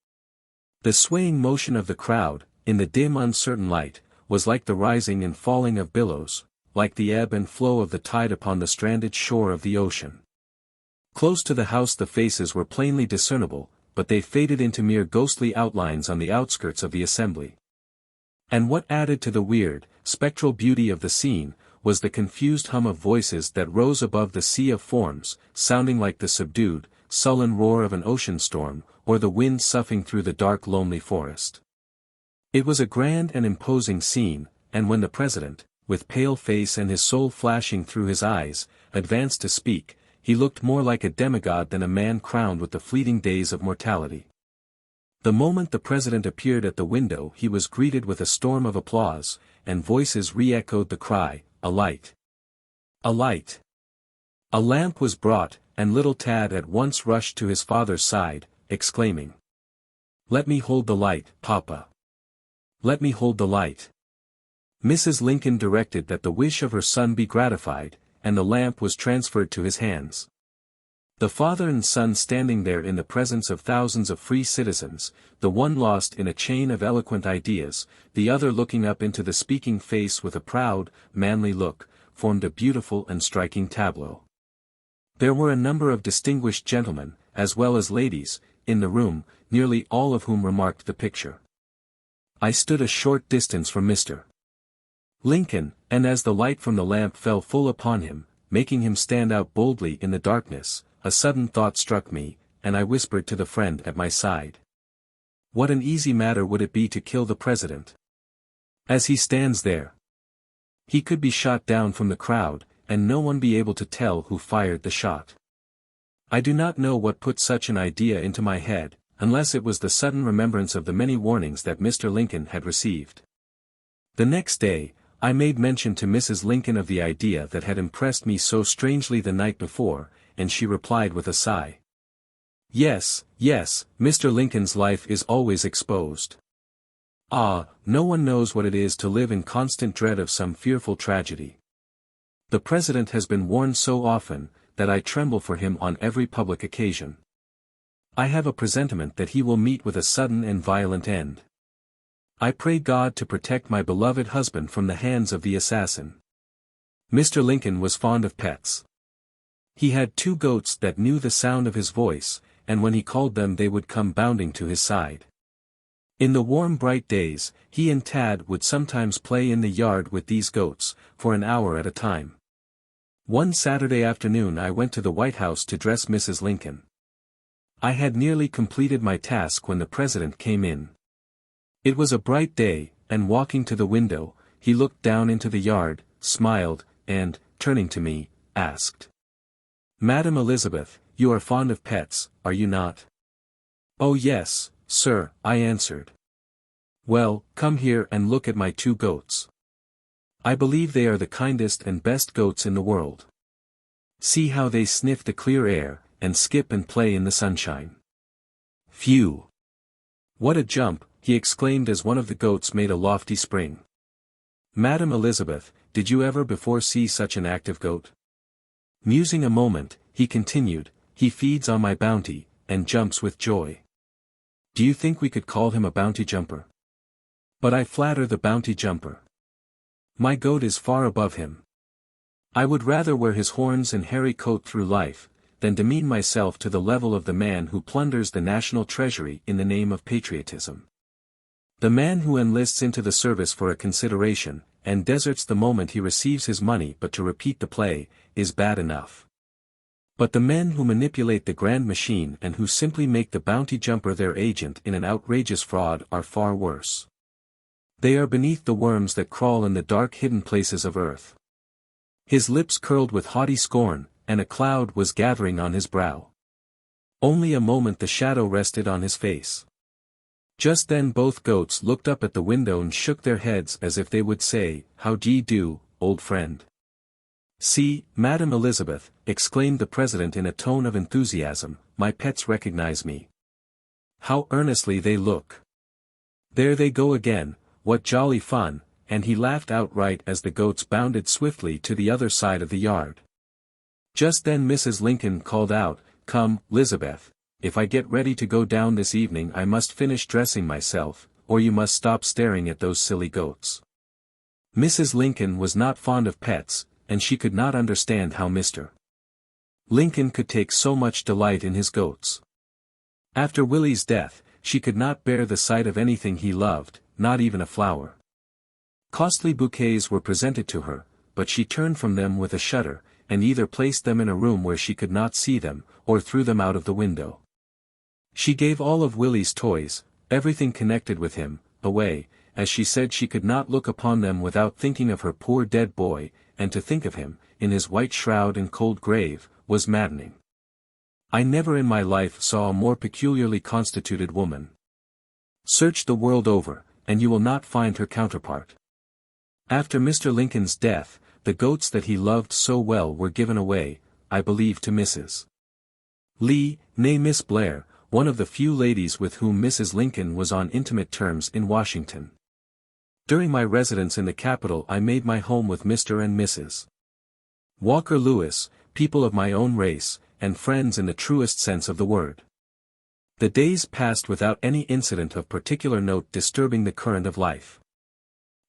The swaying motion of the crowd, in the dim uncertain light, was like the rising and falling of billows, like the ebb and flow of the tide upon the stranded shore of the ocean. Close to the house the faces were plainly discernible, but they faded into mere ghostly outlines on the outskirts of the assembly. And what added to the weird, spectral beauty of the scene, was the confused hum of voices that rose above the sea of forms, sounding like the subdued, sullen roar of an ocean storm, or the wind soughing through the dark lonely forest. It was a grand and imposing scene, and when the President, with pale face and his soul flashing through his eyes, advanced to speak, he looked more like a demigod than a man crowned with the fleeting days of mortality. The moment the President appeared at the window he was greeted with a storm of applause, and voices re-echoed the cry, "A light! A light!" A lamp was brought, and little Tad at once rushed to his father's side, exclaiming, "Let me hold the light, Papa. Let me hold the light." Mrs. Lincoln directed that the wish of her son be gratified, and the lamp was transferred to his hands. The father and son standing there in the presence of thousands of free citizens, the one lost in a chain of eloquent ideas, the other looking up into the speaking face with a proud, manly look, formed a beautiful and striking tableau. There were a number of distinguished gentlemen, as well as ladies, in the room, nearly all of whom remarked the picture. I stood a short distance from Mr. Lincoln, and as the light from the lamp fell full upon him, making him stand out boldly in the darkness, a sudden thought struck me, and I whispered to the friend at my side. What an easy matter would it be to kill the president. As he stands there, he could be shot down from the crowd, and no one be able to tell who fired the shot. I do not know what put such an idea into my head, unless it was the sudden remembrance of the many warnings that Mr. Lincoln had received. The next day, I made mention to Mrs. Lincoln of the idea that had impressed me so strangely the night before, and she replied with a sigh. Yes, yes, Mr. Lincoln's life is always exposed. Ah, no one knows what it is to live in constant dread of some fearful tragedy. The President has been warned so often, that I tremble for him on every public occasion. I have a presentiment that he will meet with a sudden and violent end. I pray God to protect my beloved husband from the hands of the assassin. Mr. Lincoln was fond of pets. He had 2 goats that knew the sound of his voice, and when he called them they would come bounding to his side. In the warm bright days, he and Tad would sometimes play in the yard with these goats, for an hour at a time. One Saturday afternoon I went to the White House to dress Mrs. Lincoln. I had nearly completed my task when the President came in. It was a bright day, and walking to the window, he looked down into the yard, smiled, and, turning to me, asked, "Madam Elizabeth, you are fond of pets, are you not?" "Oh yes, sir," I answered. "Well, come here and look at my 2 goats. I believe they are the kindest and best goats in the world. See how they sniff the clear air, and skip and play in the sunshine. Phew! What a jump," he exclaimed as one of the goats made a lofty spring. "Madam Elizabeth, did you ever before see such an active goat?" Musing a moment, he continued, "He feeds on my bounty, and jumps with joy. Do you think we could call him a bounty jumper? But I flatter the bounty jumper. My goat is far above him. I would rather wear his horns and hairy coat through life, than demean myself to the level of the man who plunders the national treasury in the name of patriotism. The man who enlists into the service for a consideration, and deserts the moment he receives his money but to repeat the play, is bad enough. But the men who manipulate the grand machine and who simply make the bounty jumper their agent in an outrageous fraud are far worse. They are beneath the worms that crawl in the dark hidden places of earth." His lips curled with haughty scorn, and a cloud was gathering on his brow. Only a moment the shadow rested on his face. Just then both goats looked up at the window and shook their heads as if they would say, "How d'ye do, old friend?" "See, Madam Elizabeth," exclaimed the President in a tone of enthusiasm, "my pets recognize me. How earnestly they look. There they go again, what jolly fun," and he laughed outright as the goats bounded swiftly to the other side of the yard. Just then Mrs. Lincoln called out, "Come, Lizabeth, if I get ready to go down this evening I must finish dressing myself, or you must stop staring at those silly goats." Mrs. Lincoln was not fond of pets, and she could not understand how Mr. Lincoln could take so much delight in his goats. After Willie's death, she could not bear the sight of anything he loved, not even a flower. Costly bouquets were presented to her, but she turned from them with a shudder, and either placed them in a room where she could not see them, or threw them out of the window. She gave all of Willie's toys, everything connected with him, away, as she said she could not look upon them without thinking of her poor dead boy, and to think of him, in his white shroud and cold grave, was maddening. I never in my life saw a more peculiarly constituted woman. Search the world over, and you will not find her counterpart. After Mr. Lincoln's death, the goats that he loved so well were given away, I believe to Mrs. Lee, nay Miss Blair, one of the few ladies with whom Mrs. Lincoln was on intimate terms in Washington. During my residence in the capital I made my home with Mr. and Mrs. Walker Lewis, people of my own race, and friends in the truest sense of the word. The days passed without any incident of particular note disturbing the current of life.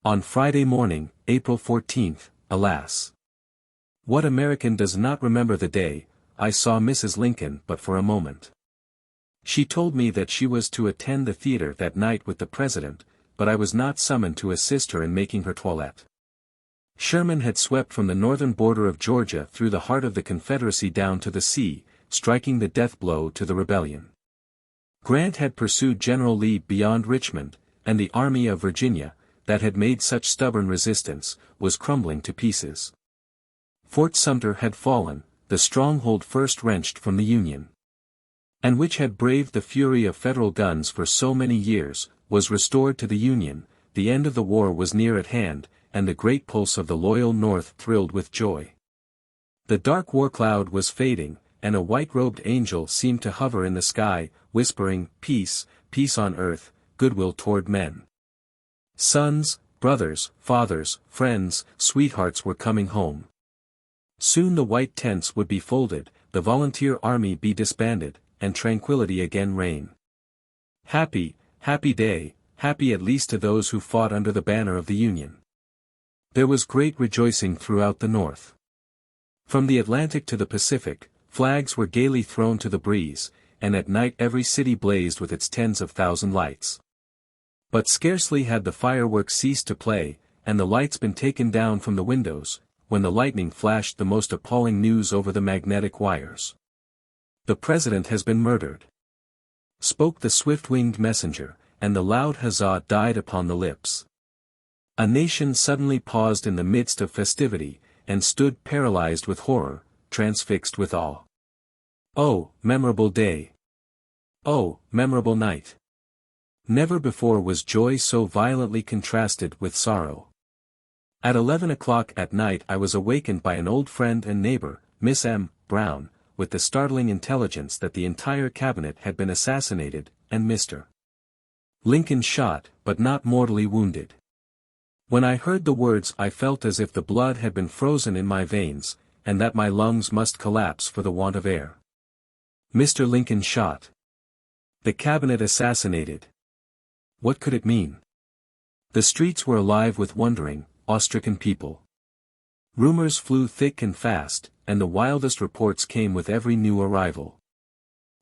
On Friday morning, April 14th, alas! What American does not remember the day, I saw Mrs. Lincoln but for a moment. She told me that she was to attend the theater that night with the President, but I was not summoned to assist her in making her toilette. Sherman had swept from the northern border of Georgia through the heart of the Confederacy down to the sea, striking the death blow to the rebellion. Grant had pursued General Lee beyond Richmond, and the Army of Virginia, that had made such stubborn resistance, was crumbling to pieces. Fort Sumter had fallen, the stronghold first wrenched from the Union, and which had braved the fury of Federal guns for so many years, was restored to the Union. The end of the war was near at hand, and the great pulse of the loyal North thrilled with joy. The dark war cloud was fading, and a white-robed angel seemed to hover in the sky, whispering, "Peace, peace on earth, goodwill toward men." Sons, brothers, fathers, friends, sweethearts were coming home. Soon the white tents would be folded, the volunteer army be disbanded, and tranquility again reign. Happy, happy day, happy at least to those who fought under the banner of the Union. There was great rejoicing throughout the North. From the Atlantic to the Pacific, flags were gaily thrown to the breeze, and at night every city blazed with its tens of thousand lights. But scarcely had the fireworks ceased to play, and the lights been taken down from the windows, when the lightning flashed the most appalling news over the magnetic wires. "The President has been murdered," spoke the swift-winged messenger, and the loud huzzah died upon the lips. A nation suddenly paused in the midst of festivity, and stood paralyzed with horror, transfixed with awe. Oh, memorable day! Oh, memorable night! Never before was joy so violently contrasted with sorrow. At 11 o'clock at night I was awakened by an old friend and neighbor, Miss M. Brown, with the startling intelligence that the entire cabinet had been assassinated, and Mr. Lincoln shot, but not mortally wounded. When I heard the words I felt as if the blood had been frozen in my veins, and that my lungs must collapse for the want of air. Mr. Lincoln shot. The cabinet assassinated. What could it mean? The streets were alive with wondering, awe-stricken people. Rumors flew thick and fast, and the wildest reports came with every new arrival.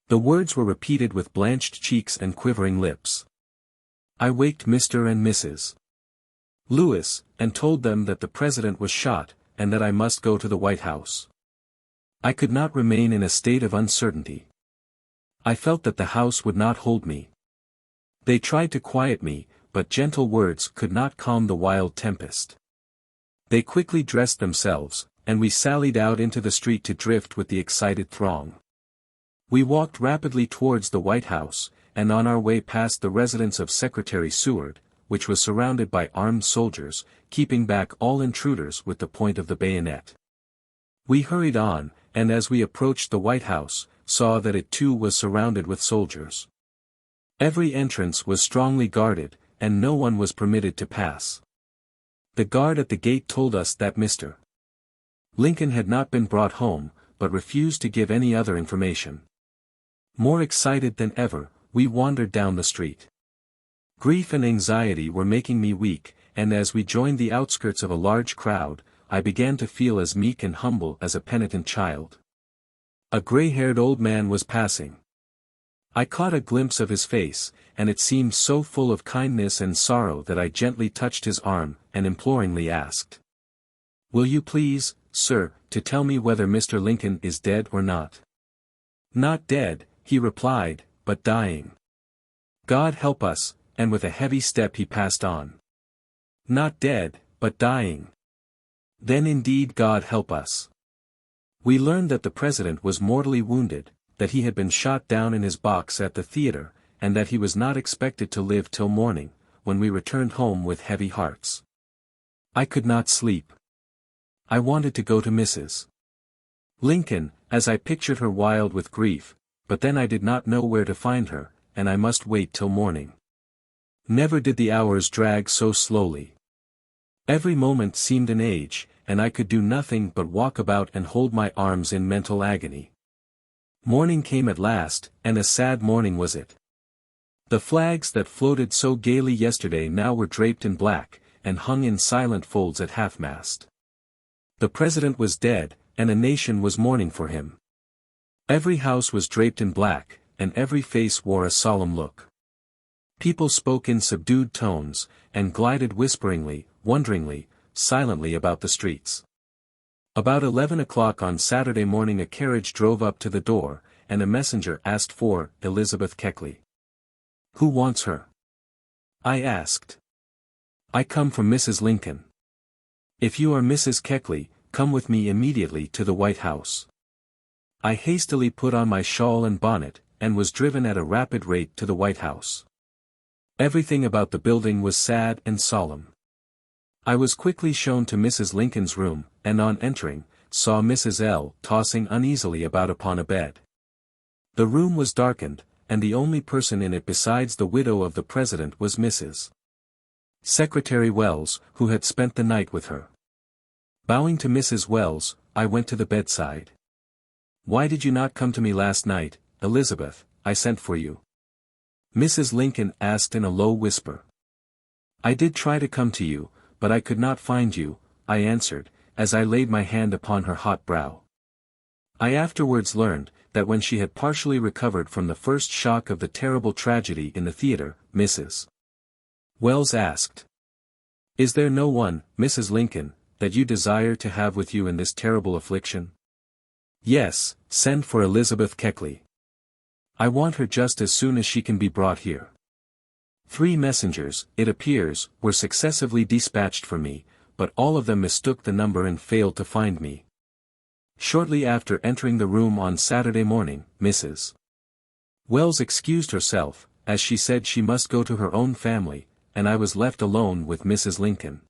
The words were repeated with blanched cheeks and quivering lips. I waked Mr. and Mrs. Lewis, and told them that the President was shot, and that I must go to the White House. I could not remain in a state of uncertainty. I felt that the house would not hold me. They tried to quiet me, but gentle words could not calm the wild tempest. They quickly dressed themselves, and we sallied out into the street to drift with the excited throng. We walked rapidly towards the White House, and on our way passed the residence of Secretary Seward, which was surrounded by armed soldiers, keeping back all intruders with the point of the bayonet. We hurried on, and as we approached the White House, saw that it too was surrounded with soldiers. Every entrance was strongly guarded, and no one was permitted to pass. The guard at the gate told us that Mr. Lincoln had not been brought home, but refused to give any other information. More excited than ever, we wandered down the street. Grief and anxiety were making me weak, and as we joined the outskirts of a large crowd, I began to feel as meek and humble as a penitent child. A gray-haired old man was passing. I caught a glimpse of his face, and it seemed so full of kindness and sorrow that I gently touched his arm, and imploringly asked, "Will you please, sir, to tell me whether Mr. Lincoln is dead or not?" "Not dead," he replied, "but dying." "God help us," and with a heavy step he passed on. "Not dead, but dying. Then indeed God help us." We learned that the President was mortally wounded, that he had been shot down in his box at the theater, and that he was not expected to live till morning, when we returned home with heavy hearts. I could not sleep. I wanted to go to Mrs. Lincoln, as I pictured her wild with grief, but then I did not know where to find her, and I must wait till morning. Never did the hours drag so slowly. Every moment seemed an age, and I could do nothing but walk about and hold my arms in mental agony. Morning came at last, and a sad morning was it. The flags that floated so gaily yesterday now were draped in black, and hung in silent folds at half-mast. The president was dead, and a nation was mourning for him. Every house was draped in black, and every face wore a solemn look. People spoke in subdued tones, and glided whisperingly, wonderingly, silently about the streets. About 11 o'clock on Saturday morning a carriage drove up to the door, and a messenger asked for Elizabeth Keckley. "Who wants her?" I asked. "I come from Mrs. Lincoln." "If you are Mrs. Keckley, come with me immediately to the White House." I hastily put on my shawl and bonnet, and was driven at a rapid rate to the White House. Everything about the building was sad and solemn. I was quickly shown to Mrs. Lincoln's room, and on entering, saw Mrs. L. tossing uneasily about upon a bed. The room was darkened, and the only person in it besides the widow of the president was Mrs. Secretary Wells, who had spent the night with her. Bowing to Mrs. Wells, I went to the bedside. "Why did you not come to me last night, Elizabeth? I sent for you." Mrs. Lincoln asked in a low whisper. "I did try to come to you, but I could not find you," I answered, as I laid my hand upon her hot brow. I afterwards learned, that when she had partially recovered from the first shock of the terrible tragedy in the theater, Mrs. Wells asked, "Is there no one, Mrs. Lincoln, that you desire to have with you in this terrible affliction?" "Yes, send for Elizabeth Keckley. I want her just as soon as she can be brought here." 3 messengers, it appears, were successively dispatched for me, but all of them mistook the number and failed to find me. Shortly after entering the room on Saturday morning, Mrs. Wells excused herself, as she said she must go to her own family, and I was left alone with Mrs. Lincoln.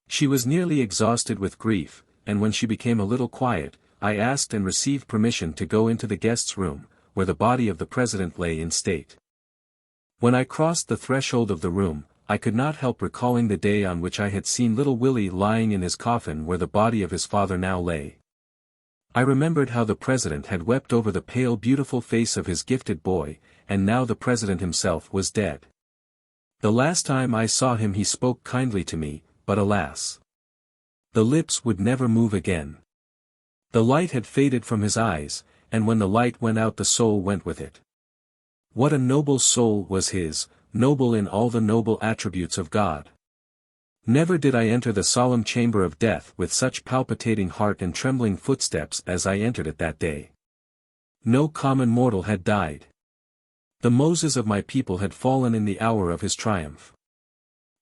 She was nearly exhausted with grief, and when she became a little quiet, I asked and received permission to go into the guest's room, where the body of the president lay in state. When I crossed the threshold of the room, I could not help recalling the day on which I had seen little Willie lying in his coffin where the body of his father now lay. I remembered how the president had wept over the pale beautiful face of his gifted boy, and now the president himself was dead. The last time I saw him he spoke kindly to me, but alas! The lips would never move again. The light had faded from his eyes, and when the light went out the soul went with it. What a noble soul was his, noble in all the noble attributes of God. Never did I enter the solemn chamber of death with such palpitating heart and trembling footsteps as I entered it that day. No common mortal had died. The Moses of my people had fallen in the hour of his triumph.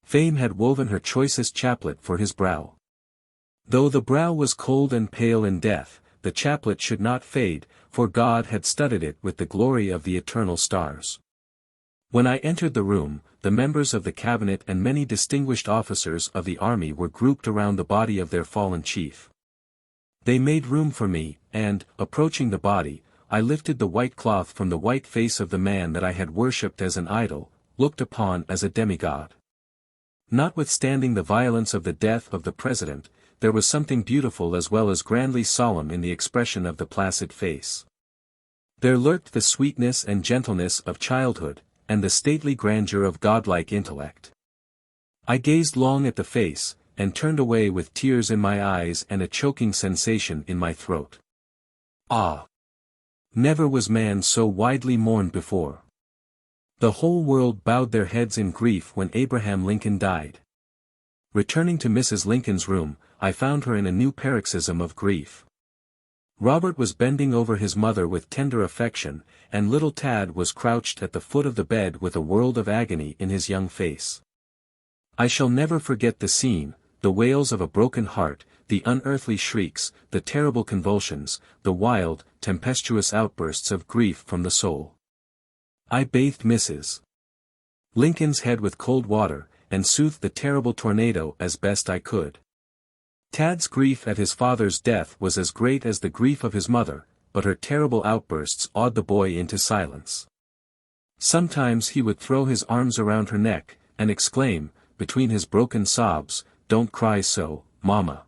Fame had woven her choicest chaplet for his brow. Though the brow was cold and pale in death, the chaplet should not fade, for God had studded it with the glory of the eternal stars. When I entered the room, the members of the cabinet and many distinguished officers of the army were grouped around the body of their fallen chief. They made room for me, and, approaching the body, I lifted the white cloth from the white face of the man that I had worshipped as an idol, looked upon as a demigod. Notwithstanding the violence of the death of the president, there was something beautiful as well as grandly solemn in the expression of the placid face. There lurked the sweetness and gentleness of childhood, and the stately grandeur of godlike intellect. I gazed long at the face, and turned away with tears in my eyes and a choking sensation in my throat. Ah! Never was man so widely mourned before. The whole world bowed their heads in grief when Abraham Lincoln died. Returning to Mrs. Lincoln's room, I found her in a new paroxysm of grief. Robert was bending over his mother with tender affection, and little Tad was crouched at the foot of the bed with a world of agony in his young face. I shall never forget the scene, the wails of a broken heart, the unearthly shrieks, the terrible convulsions, the wild, tempestuous outbursts of grief from the soul. I bathed Mrs. Lincoln's head with cold water, and soothed the terrible tornado as best I could. Tad's grief at his father's death was as great as the grief of his mother, but her terrible outbursts awed the boy into silence. Sometimes he would throw his arms around her neck, and exclaim, between his broken sobs, "Don't cry so, Mama.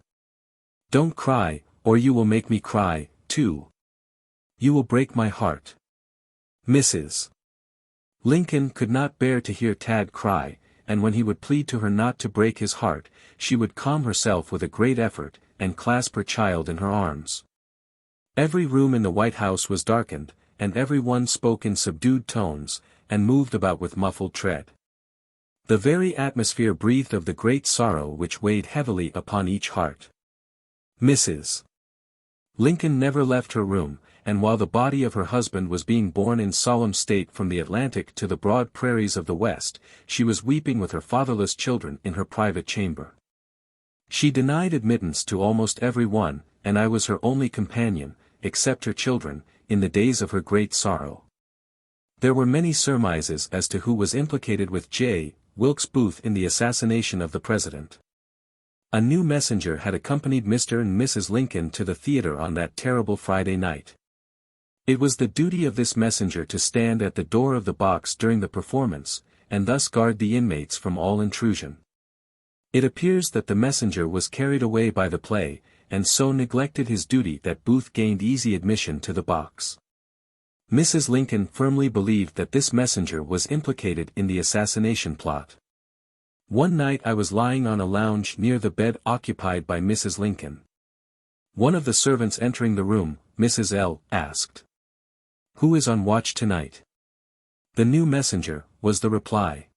Don't cry, or you will make me cry, too. You will break my heart." Mrs. Lincoln could not bear to hear Tad cry, and when he would plead to her not to break his heart, she would calm herself with a great effort, and clasp her child in her arms. Every room in the White House was darkened, and every one spoke in subdued tones, and moved about with muffled tread. The very atmosphere breathed of the great sorrow which weighed heavily upon each heart. Mrs. Lincoln never left her room, and while the body of her husband was being borne in solemn state from the Atlantic to the broad prairies of the West, she was weeping with her fatherless children in her private chamber. She denied admittance to almost every one, and I was her only companion, except her children, in the days of her great sorrow. There were many surmises as to who was implicated with J. Wilkes Booth in the assassination of the president. A new messenger had accompanied Mr. and Mrs. Lincoln to the theater on that terrible Friday night. It was the duty of this messenger to stand at the door of the box during the performance, and thus guard the inmates from all intrusion. It appears that the messenger was carried away by the play, and so neglected his duty that Booth gained easy admission to the box. Mrs. Lincoln firmly believed that this messenger was implicated in the assassination plot. One night I was lying on a lounge near the bed occupied by Mrs. Lincoln. One of the servants entering the room, Mrs. L., asked, "Who is on watch tonight?" "The new messenger," was the reply.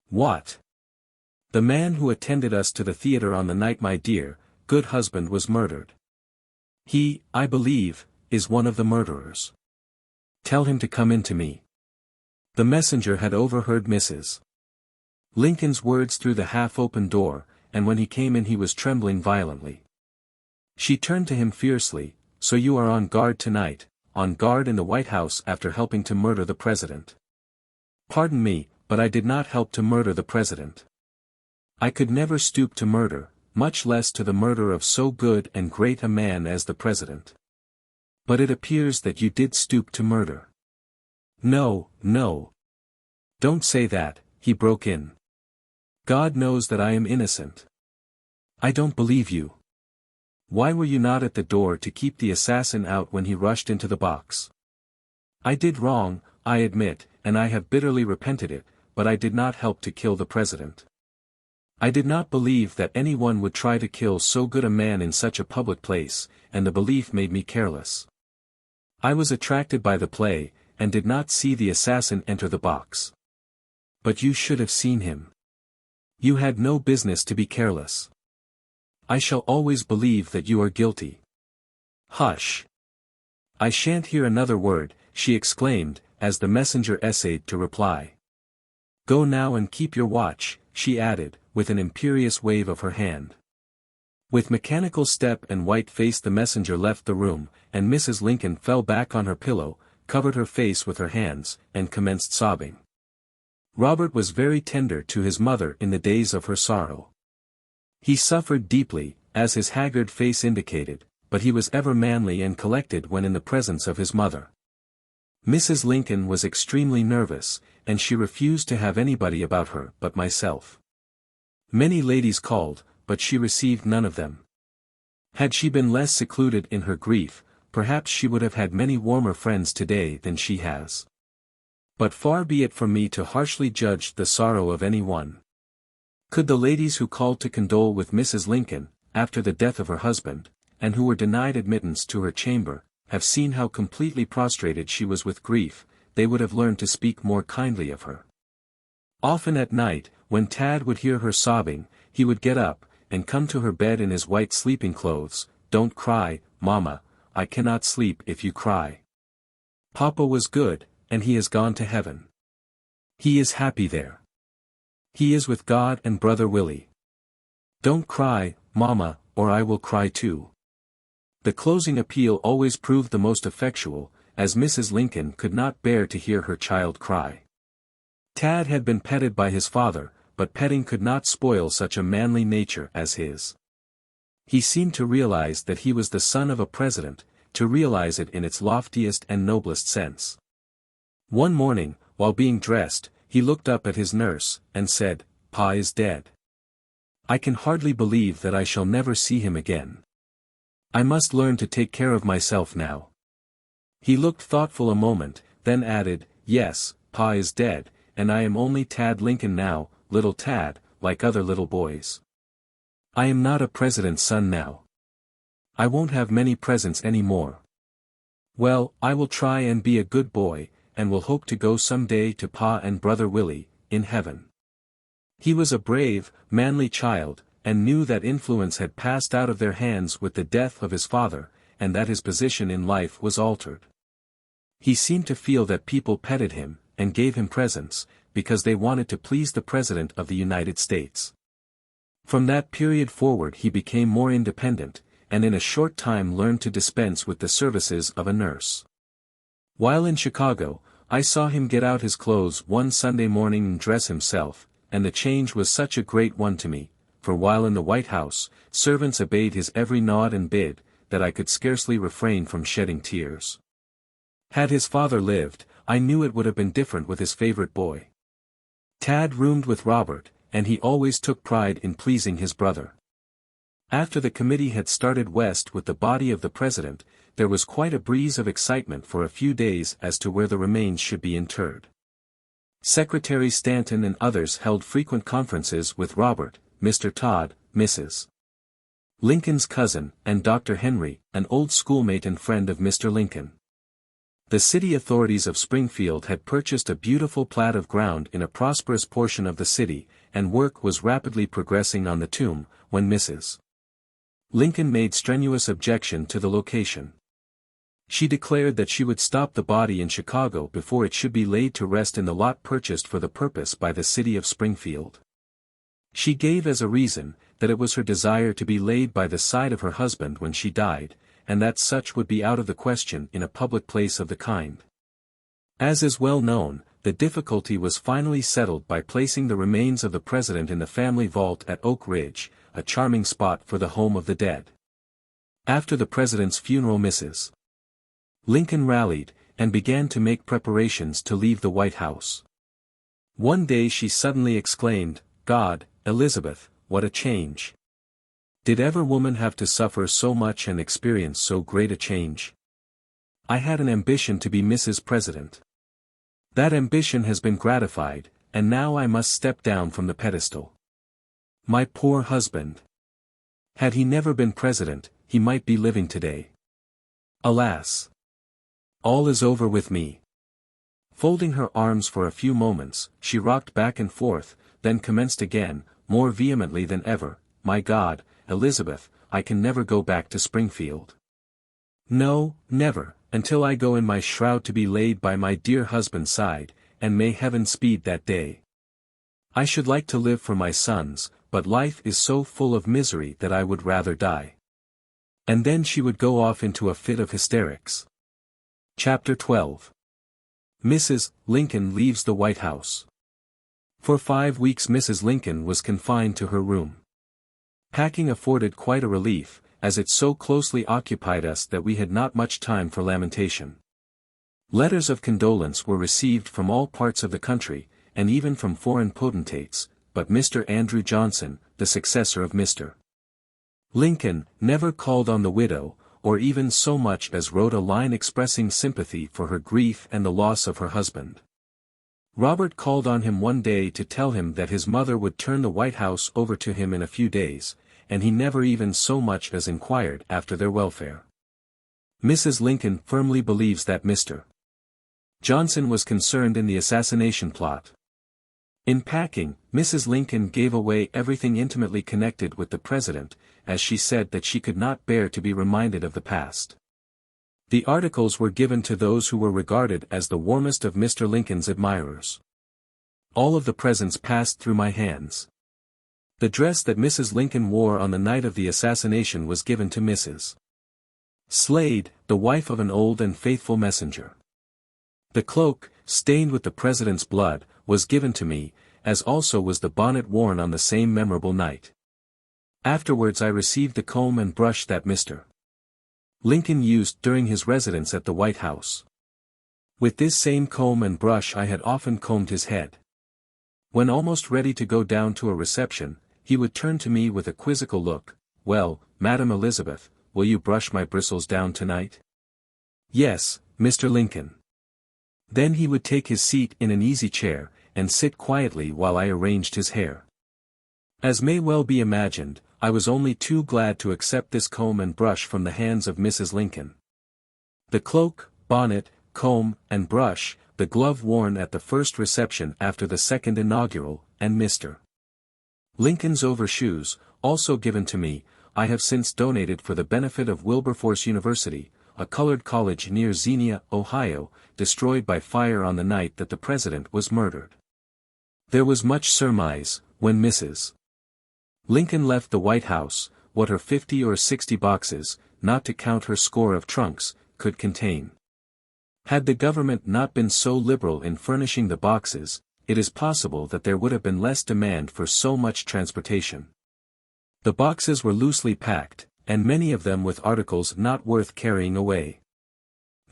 "What?" "The man who attended us to the theater on the night my dear, good husband was murdered. He, I believe, is one of the murderers. Tell him to come in to me." The messenger had overheard Mrs. Lincoln's words through the half-open door, and when he came in he was trembling violently. She turned to him fiercely, "So you are on guard tonight, on guard in the White House after helping to murder the president." "Pardon me, but I did not help to murder the president. I could never stoop to murder, much less to the murder of so good and great a man as the president." "But it appears that you did stoop to murder." "No, no. Don't say that," he broke in. "God knows that I am innocent." "I don't believe you. Why were you not at the door to keep the assassin out when he rushed into the box?" "I did wrong, I admit, and I have bitterly repented it, but I did not help to kill the president. I did not believe that anyone would try to kill so good a man in such a public place, and the belief made me careless. I was attracted by the play, and did not see the assassin enter the box." "But you should have seen him. You had no business to be careless. I shall always believe that you are guilty." "Hush! I shan't hear another word," she exclaimed, as the messenger essayed to reply. "Go now and keep your watch," she added, with an imperious wave of her hand. With mechanical step and white face the messenger left the room, and Mrs. Lincoln fell back on her pillow, covered her face with her hands, and commenced sobbing. Robert was very tender to his mother in the days of her sorrow. He suffered deeply, as his haggard face indicated, but he was ever manly and collected when in the presence of his mother. Mrs. Lincoln was extremely nervous, and she refused to have anybody about her but myself. Many ladies called, but she received none of them. Had she been less secluded in her grief, perhaps she would have had many warmer friends today than she has. But far be it from me to harshly judge the sorrow of any one. Could the ladies who called to condole with Mrs. Lincoln, after the death of her husband, and who were denied admittance to her chamber, have seen how completely prostrated she was with grief, they would have learned to speak more kindly of her. Often at night, when Tad would hear her sobbing, he would get up, and come to her bed in his white sleeping clothes. "Don't cry, Mama, I cannot sleep if you cry. Papa was good, and he has gone to heaven. He is happy there. He is with God and Brother Willie. Don't cry, Mama, or I will cry too." The closing appeal always proved the most effectual, as Mrs. Lincoln could not bear to hear her child cry. Tad had been petted by his father, but petting could not spoil such a manly nature as his. He seemed to realize that he was the son of a president, to realize it in its loftiest and noblest sense. One morning, while being dressed, he looked up at his nurse, and said, "Pa is dead. I can hardly believe that I shall never see him again. I must learn to take care of myself now." He looked thoughtful a moment, then added, "Yes, Pa is dead, and I am only Tad Lincoln now, little Tad, like other little boys. I am not a president's son now. I won't have many presents any more. Well, I will try and be a good boy, and will hope to go some day to Pa and Brother Willie, in heaven." He was a brave, manly child, and knew that influence had passed out of their hands with the death of his father, and that his position in life was altered. He seemed to feel that people petted him, and gave him presents, because they wanted to please the President of the United States. From that period forward he became more independent, and in a short time learned to dispense with the services of a nurse. While in Chicago, I saw him get out his clothes one Sunday morning and dress himself, and the change was such a great one to me, for while in the White House, servants obeyed his every nod and bid, that I could scarcely refrain from shedding tears. Had his father lived, I knew it would have been different with his favorite boy. Tad roomed with Robert, and he always took pride in pleasing his brother. After the committee had started west with the body of the president, there was quite a breeze of excitement for a few days as to where the remains should be interred. Secretary Stanton and others held frequent conferences with Robert, Mr. Todd, Mrs. Lincoln's cousin, and Dr. Henry, an old schoolmate and friend of Mr. Lincoln. The city authorities of Springfield had purchased a beautiful plat of ground in a prosperous portion of the city, and work was rapidly progressing on the tomb, when Mrs. Lincoln made strenuous objection to the location. She declared that she would stop the body in Chicago before it should be laid to rest in the lot purchased for the purpose by the city of Springfield. She gave as a reason, that it was her desire to be laid by the side of her husband when she died, and that such would be out of the question in a public place of the kind. As is well known, the difficulty was finally settled by placing the remains of the president in the family vault at Oak Ridge, a charming spot for the home of the dead. After the president's funeral, Mrs. Lincoln rallied, and began to make preparations to leave the White House. One day she suddenly exclaimed, "God, Elizabeth, what a change! Did ever woman have to suffer so much and experience so great a change? I had an ambition to be Mrs. President. That ambition has been gratified, and now I must step down from the pedestal. My poor husband! Had he never been president, he might be living today. Alas! All is over with me." Folding her arms for a few moments, she rocked back and forth, then commenced again, more vehemently than ever, "My God, Elizabeth, I can never go back to Springfield. No, never, until I go in my shroud to be laid by my dear husband's side, and may heaven speed that day. I should like to live for my sons, but life is so full of misery that I would rather die." And then she would go off into a fit of hysterics. Chapter 12. Mrs. Lincoln leaves the White House. For 5 weeks Mrs. Lincoln was confined to her room. Packing afforded quite a relief, as it so closely occupied us that we had not much time for lamentation. Letters of condolence were received from all parts of the country, and even from foreign potentates, but Mr. Andrew Johnson, the successor of Mr. Lincoln, never called on the widow, or even so much as wrote a line expressing sympathy for her grief and the loss of her husband. Robert called on him one day to tell him that his mother would turn the White House over to him in a few days, and he never even so much as inquired after their welfare. Mrs. Lincoln firmly believes that Mr. Johnson was concerned in the assassination plot. In packing, Mrs. Lincoln gave away everything intimately connected with the president, as she said that she could not bear to be reminded of the past. The articles were given to those who were regarded as the warmest of Mr. Lincoln's admirers. All of the presents passed through my hands. The dress that Mrs. Lincoln wore on the night of the assassination was given to Mrs. Slade, the wife of an old and faithful messenger. The cloak, stained with the president's blood, was given to me, as also was the bonnet worn on the same memorable night. Afterwards I received the comb and brush that Mr. Lincoln used during his residence at the White House. With this same comb and brush I had often combed his head. When almost ready to go down to a reception, he would turn to me with a quizzical look. "Well, Madam Elizabeth, will you brush my bristles down tonight?" "Yes, Mr. Lincoln." Then he would take his seat in an easy chair, and sit quietly while I arranged his hair. As may well be imagined, I was only too glad to accept this comb and brush from the hands of Mrs. Lincoln. The cloak, bonnet, comb, and brush, the glove worn at the first reception after the second inaugural, and Mr. Lincoln's overshoes, also given to me, I have since donated for the benefit of Wilberforce University, a colored college near Xenia, Ohio, destroyed by fire on the night that the president was murdered. There was much surmise, when Mrs. Lincoln left the White House, what her 50 or 60 boxes, not to count her score of trunks, could contain. Had the government not been so liberal in furnishing the boxes, it is possible that there would have been less demand for so much transportation. The boxes were loosely packed, and many of them with articles not worth carrying away.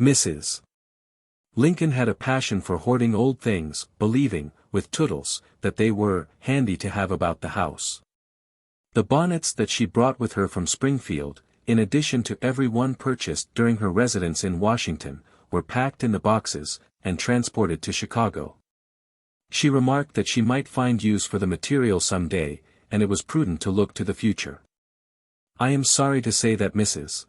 Mrs. Lincoln had a passion for hoarding old things, believing, with Toodles, that they were handy to have about the house. The bonnets that she brought with her from Springfield, in addition to every one purchased during her residence in Washington, were packed in the boxes, and transported to Chicago. She remarked that she might find use for the material some day, and it was prudent to look to the future. I am sorry to say that Mrs.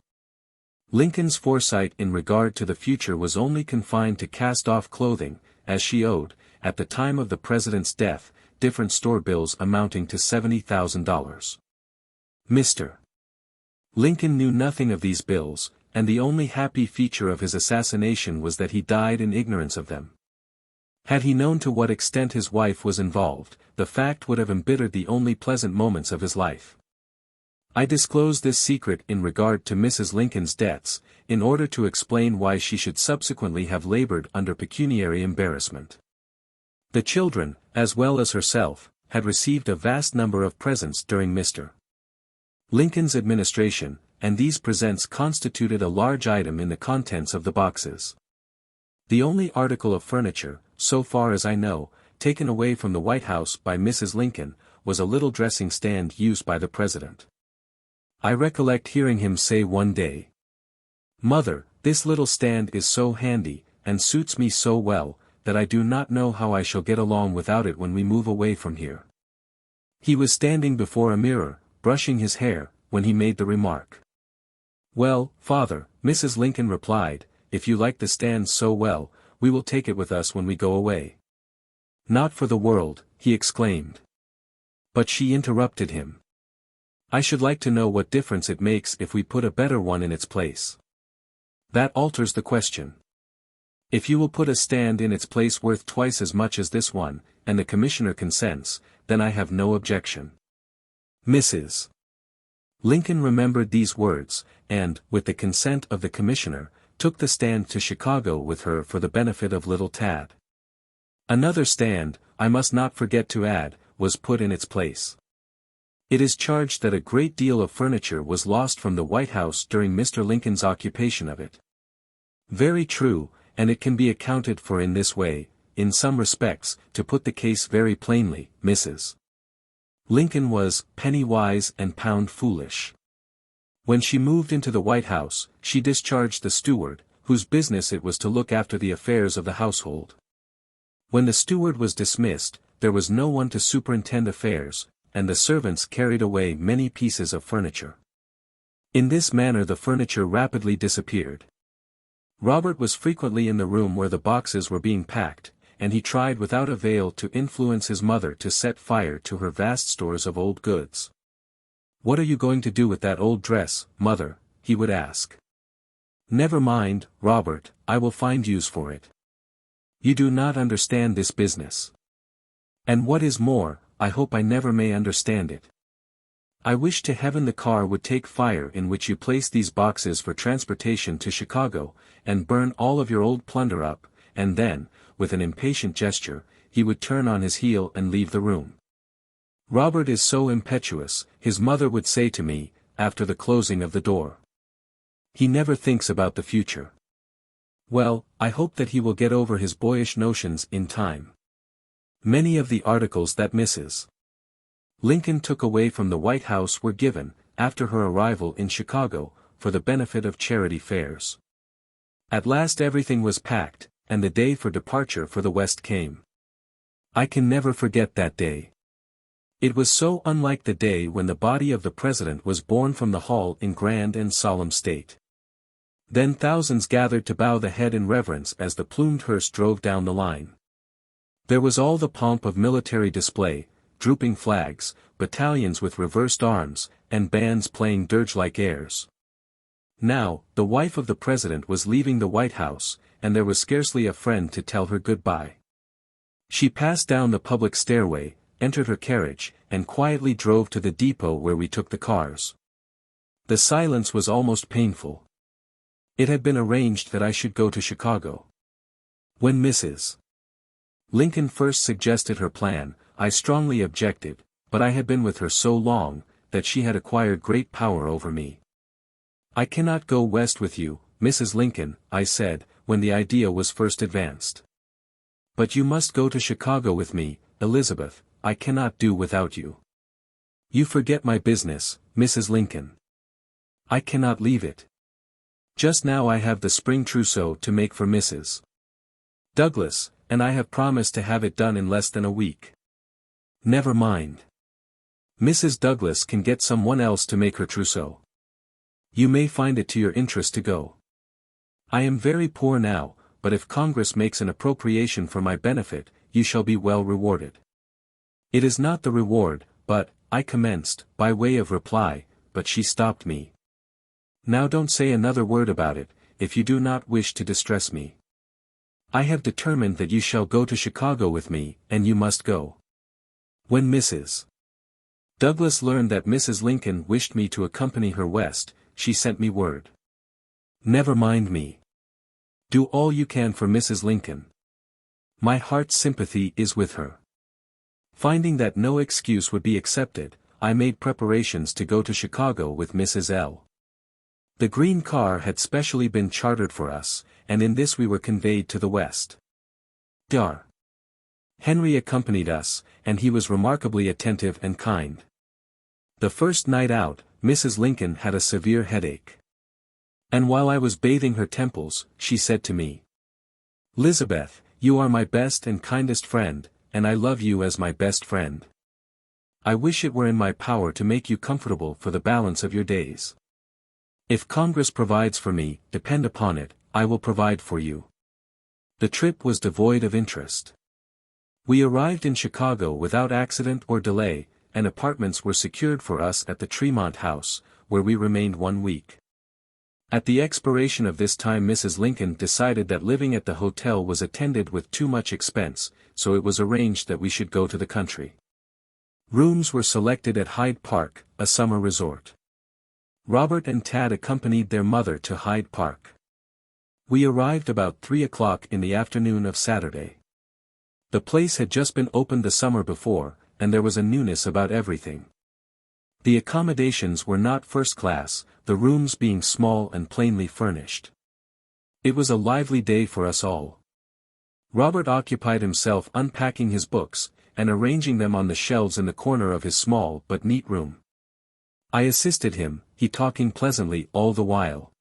Lincoln's foresight in regard to the future was only confined to cast-off clothing, as she owed, at the time of the president's death, different store bills amounting to $70,000. Mr. Lincoln knew nothing of these bills, and the only happy feature of his assassination was that he died in ignorance of them. Had he known to what extent his wife was involved, the fact would have embittered the only pleasant moments of his life. I disclose this secret in regard to Mrs. Lincoln's debts, in order to explain why she should subsequently have labored under pecuniary embarrassment. The children, as well as herself, had received a vast number of presents during Mr. Lincoln's administration, and these presents constituted a large item in the contents of the boxes. The only article of furniture, so far as I know, taken away from the White House by Mrs. Lincoln, was a little dressing stand used by the president. I recollect hearing him say one day, "Mother, this little stand is so handy, and suits me so well, that I do not know how I shall get along without it when we move away from here." He was standing before a mirror, brushing his hair, when he made the remark. "Well, father," Mrs. Lincoln replied, "if you like the stand so well, we will take it with us when we go away." "Not for the world," he exclaimed. But she interrupted him. "I should like to know what difference it makes if we put a better one in its place." "That alters the question. If you will put a stand in its place worth twice as much as this one, and the commissioner consents, then I have no objection." Mrs. Lincoln remembered these words, and, with the consent of the commissioner, took the stand to Chicago with her for the benefit of little Tad. Another stand, I must not forget to add, was put in its place. It is charged that a great deal of furniture was lost from the White House during Mr. Lincoln's occupation of it. Very true, and it can be accounted for in this way. In some respects, to put the case very plainly, Mrs. Lincoln was penny wise and pound foolish. When she moved into the White House, she discharged the steward, whose business it was to look after the affairs of the household. When the steward was dismissed, there was no one to superintend affairs, and the servants carried away many pieces of furniture. In this manner the furniture rapidly disappeared. Robert was frequently in the room where the boxes were being packed, and he tried without avail to influence his mother to set fire to her vast stores of old goods. "What are you going to do with that old dress, mother?" he would ask. "Never mind, Robert, I will find use for it. You do not understand this business. And what is more, I hope I never may understand it. I wish to heaven the car would take fire in which you place these boxes for transportation to Chicago, and burn all of your old plunder up, and then, with an impatient gesture, he would turn on his heel and leave the room. Robert is so impetuous, his mother would say to me, after the closing of the door. He never thinks about the future. Well, I hope that he will get over his boyish notions in time. Many of the articles that Mrs. Lincoln took away from the White House were given, after her arrival in Chicago, for the benefit of charity fairs. At last everything was packed, and the day for departure for the West came. I can never forget that day. It was so unlike the day when the body of the president was borne from the hall in grand and solemn state. Then thousands gathered to bow the head in reverence as the plumed hearse drove down the line. There was all the pomp of military display, drooping flags, battalions with reversed arms, and bands playing dirge-like airs. Now, the wife of the president was leaving the White House, and there was scarcely a friend to tell her goodbye. She passed down the public stairway, entered her carriage, and quietly drove to the depot where we took the cars. The silence was almost painful. It had been arranged that I should go to Chicago. When Mrs. Lincoln first suggested her plan, I strongly objected, but I had been with her so long, that she had acquired great power over me. I cannot go west with you, Mrs. Lincoln, I said, when the idea was first advanced. But you must go to Chicago with me, Elizabeth, I cannot do without you. You forget my business, Mrs. Lincoln. I cannot leave it. Just now I have the spring trousseau to make for Mrs. Douglas, and I have promised to have it done in less than a week. Never mind. Mrs. Douglas can get someone else to make her trousseau. You may find it to your interest to go. I am very poor now, but if Congress makes an appropriation for my benefit, you shall be well rewarded. It is not the reward, but, I commenced, by way of reply, but she stopped me. Now don't say another word about it, if you do not wish to distress me. I have determined that you shall go to Chicago with me, and you must go. When Mrs. Douglas learned that Mrs. Lincoln wished me to accompany her west, she sent me word. Never mind me. Do all you can for Mrs. Lincoln. My heart's sympathy is with her. Finding that no excuse would be accepted, I made preparations to go to Chicago with Mrs. L. The green car had specially been chartered for us, and in this we were conveyed to the West. Dr. Henry accompanied us, and he was remarkably attentive and kind. The first night out, Mrs. Lincoln had a severe headache. And while I was bathing her temples, she said to me, "Elizabeth, you are my best and kindest friend, and I love you as my best friend. I wish it were in my power to make you comfortable for the balance of your days. If Congress provides for me, depend upon it, I will provide for you." The trip was devoid of interest. We arrived in Chicago without accident or delay, and apartments were secured for us at the Tremont House, where we remained 1 week. At the expiration of this time Mrs. Lincoln decided that living at the hotel was attended with too much expense, so it was arranged that we should go to the country. Rooms were selected at Hyde Park, a summer resort. Robert and Tad accompanied their mother to Hyde Park. We arrived about 3 o'clock in the afternoon of Saturday. The place had just been opened the summer before, and there was a newness about everything. The accommodations were not first class, the rooms being small and plainly furnished. It was a lively day for us all. Robert occupied himself unpacking his books, and arranging them on the shelves in the corner of his small but neat room. I assisted him, he talking pleasantly all the while.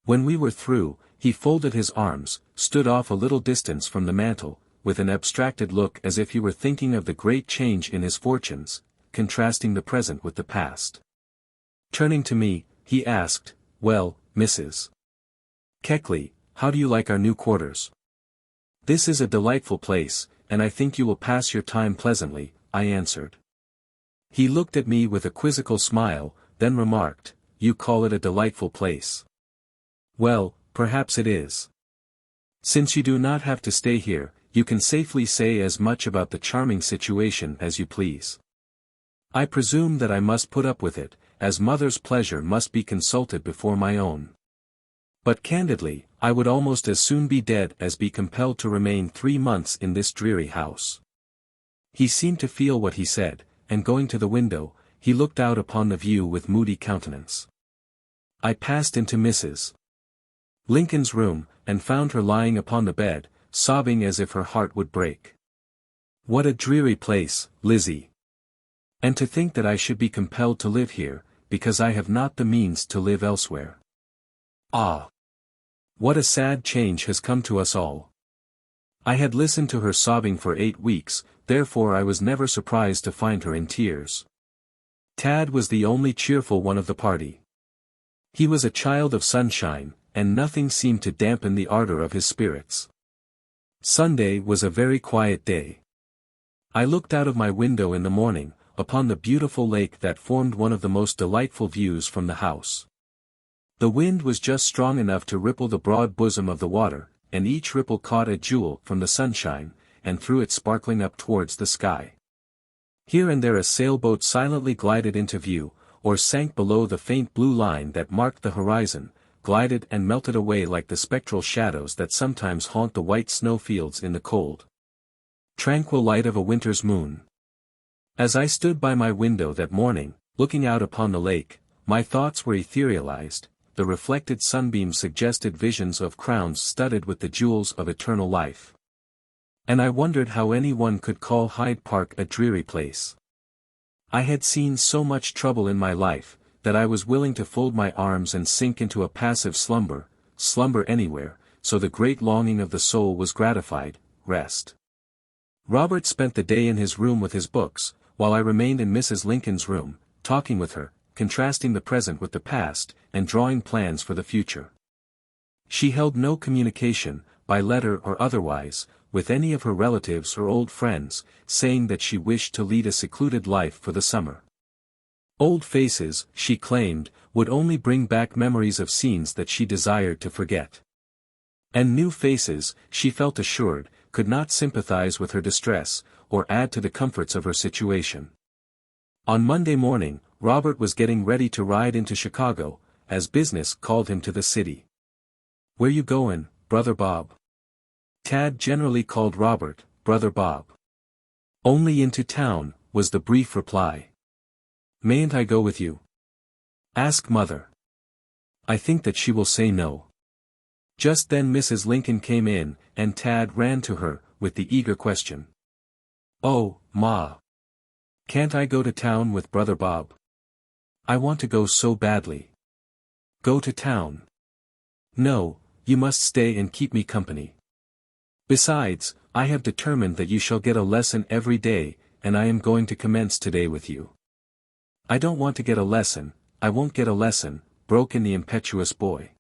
When we were through, he folded his arms, stood off a little distance from the mantel, with an abstracted look as if he were thinking of the great change in his fortunes, contrasting the present with the past. Turning to me, he asked, "Well, Mrs. Keckley, how do you like our new quarters?" "This is a delightful place, and I think you will pass your time pleasantly," I answered. He looked at me with a quizzical smile, then remarked, "You call it a delightful place. Well, perhaps it is. Since you do not have to stay here, you can safely say as much about the charming situation as you please. I presume that I must put up with it, as mother's pleasure must be consulted before my own. But candidly, I would almost as soon be dead as be compelled to remain 3 months in this dreary house." He seemed to feel what he said, and going to the window, he looked out upon the view with moody countenance. I passed into Mrs. Lincoln's room, and found her lying upon the bed, sobbing as if her heart would break. "What a dreary place, Lizzie. And to think that I should be compelled to live here, because I have not the means to live elsewhere. Ah! What a sad change has come to us all." I had listened to her sobbing for 8 weeks, therefore I was never surprised to find her in tears. Tad was the only cheerful one of the party. He was a child of sunshine, and nothing seemed to dampen the ardor of his spirits. Sunday was a very quiet day. I looked out of my window in the morning, upon the beautiful lake that formed one of the most delightful views from the house. The wind was just strong enough to ripple the broad bosom of the water, and each ripple caught a jewel from the sunshine, and threw it sparkling up towards the sky. Here and there a sailboat silently glided into view, or sank below the faint blue line that marked the horizon, glided and melted away like the spectral shadows that sometimes haunt the white snowfields in the cold, tranquil light of a winter's moon. As I stood by my window that morning, looking out upon the lake, my thoughts were etherealized, the reflected sunbeams suggested visions of crowns studded with the jewels of eternal life. And I wondered how anyone could call Hyde Park a dreary place. I had seen so much trouble in my life, that I was willing to fold my arms and sink into a passive slumber anywhere, so the great longing of the soul was gratified, rest. Robert spent the day in his room with his books, while I remained in Mrs. Lincoln's room, talking with her, contrasting the present with the past, and drawing plans for the future. She held no communication, by letter or otherwise, with any of her relatives or old friends, saying that she wished to lead a secluded life for the summer. Old faces, she claimed, would only bring back memories of scenes that she desired to forget. And new faces, she felt assured, could not sympathize with her distress, or add to the comforts of her situation. On Monday morning, Robert was getting ready to ride into Chicago, as business called him to the city. "Where you goin', Brother Bob?" Tad generally called Robert, Brother Bob. "Only into town," was the brief reply. "Mayn't I go with you?" "Ask Mother. I think that she will say no." Just then Mrs. Lincoln came in, and Tad ran to her, with the eager question. "Oh, Ma. Can't I go to town with Brother Bob? I want to go so badly." "Go to town? No, you must stay and keep me company. Besides, I have determined that you shall get a lesson every day, and I am going to commence today with you." "I don't want to get a lesson, I won't get a lesson," broke in the impetuous boy.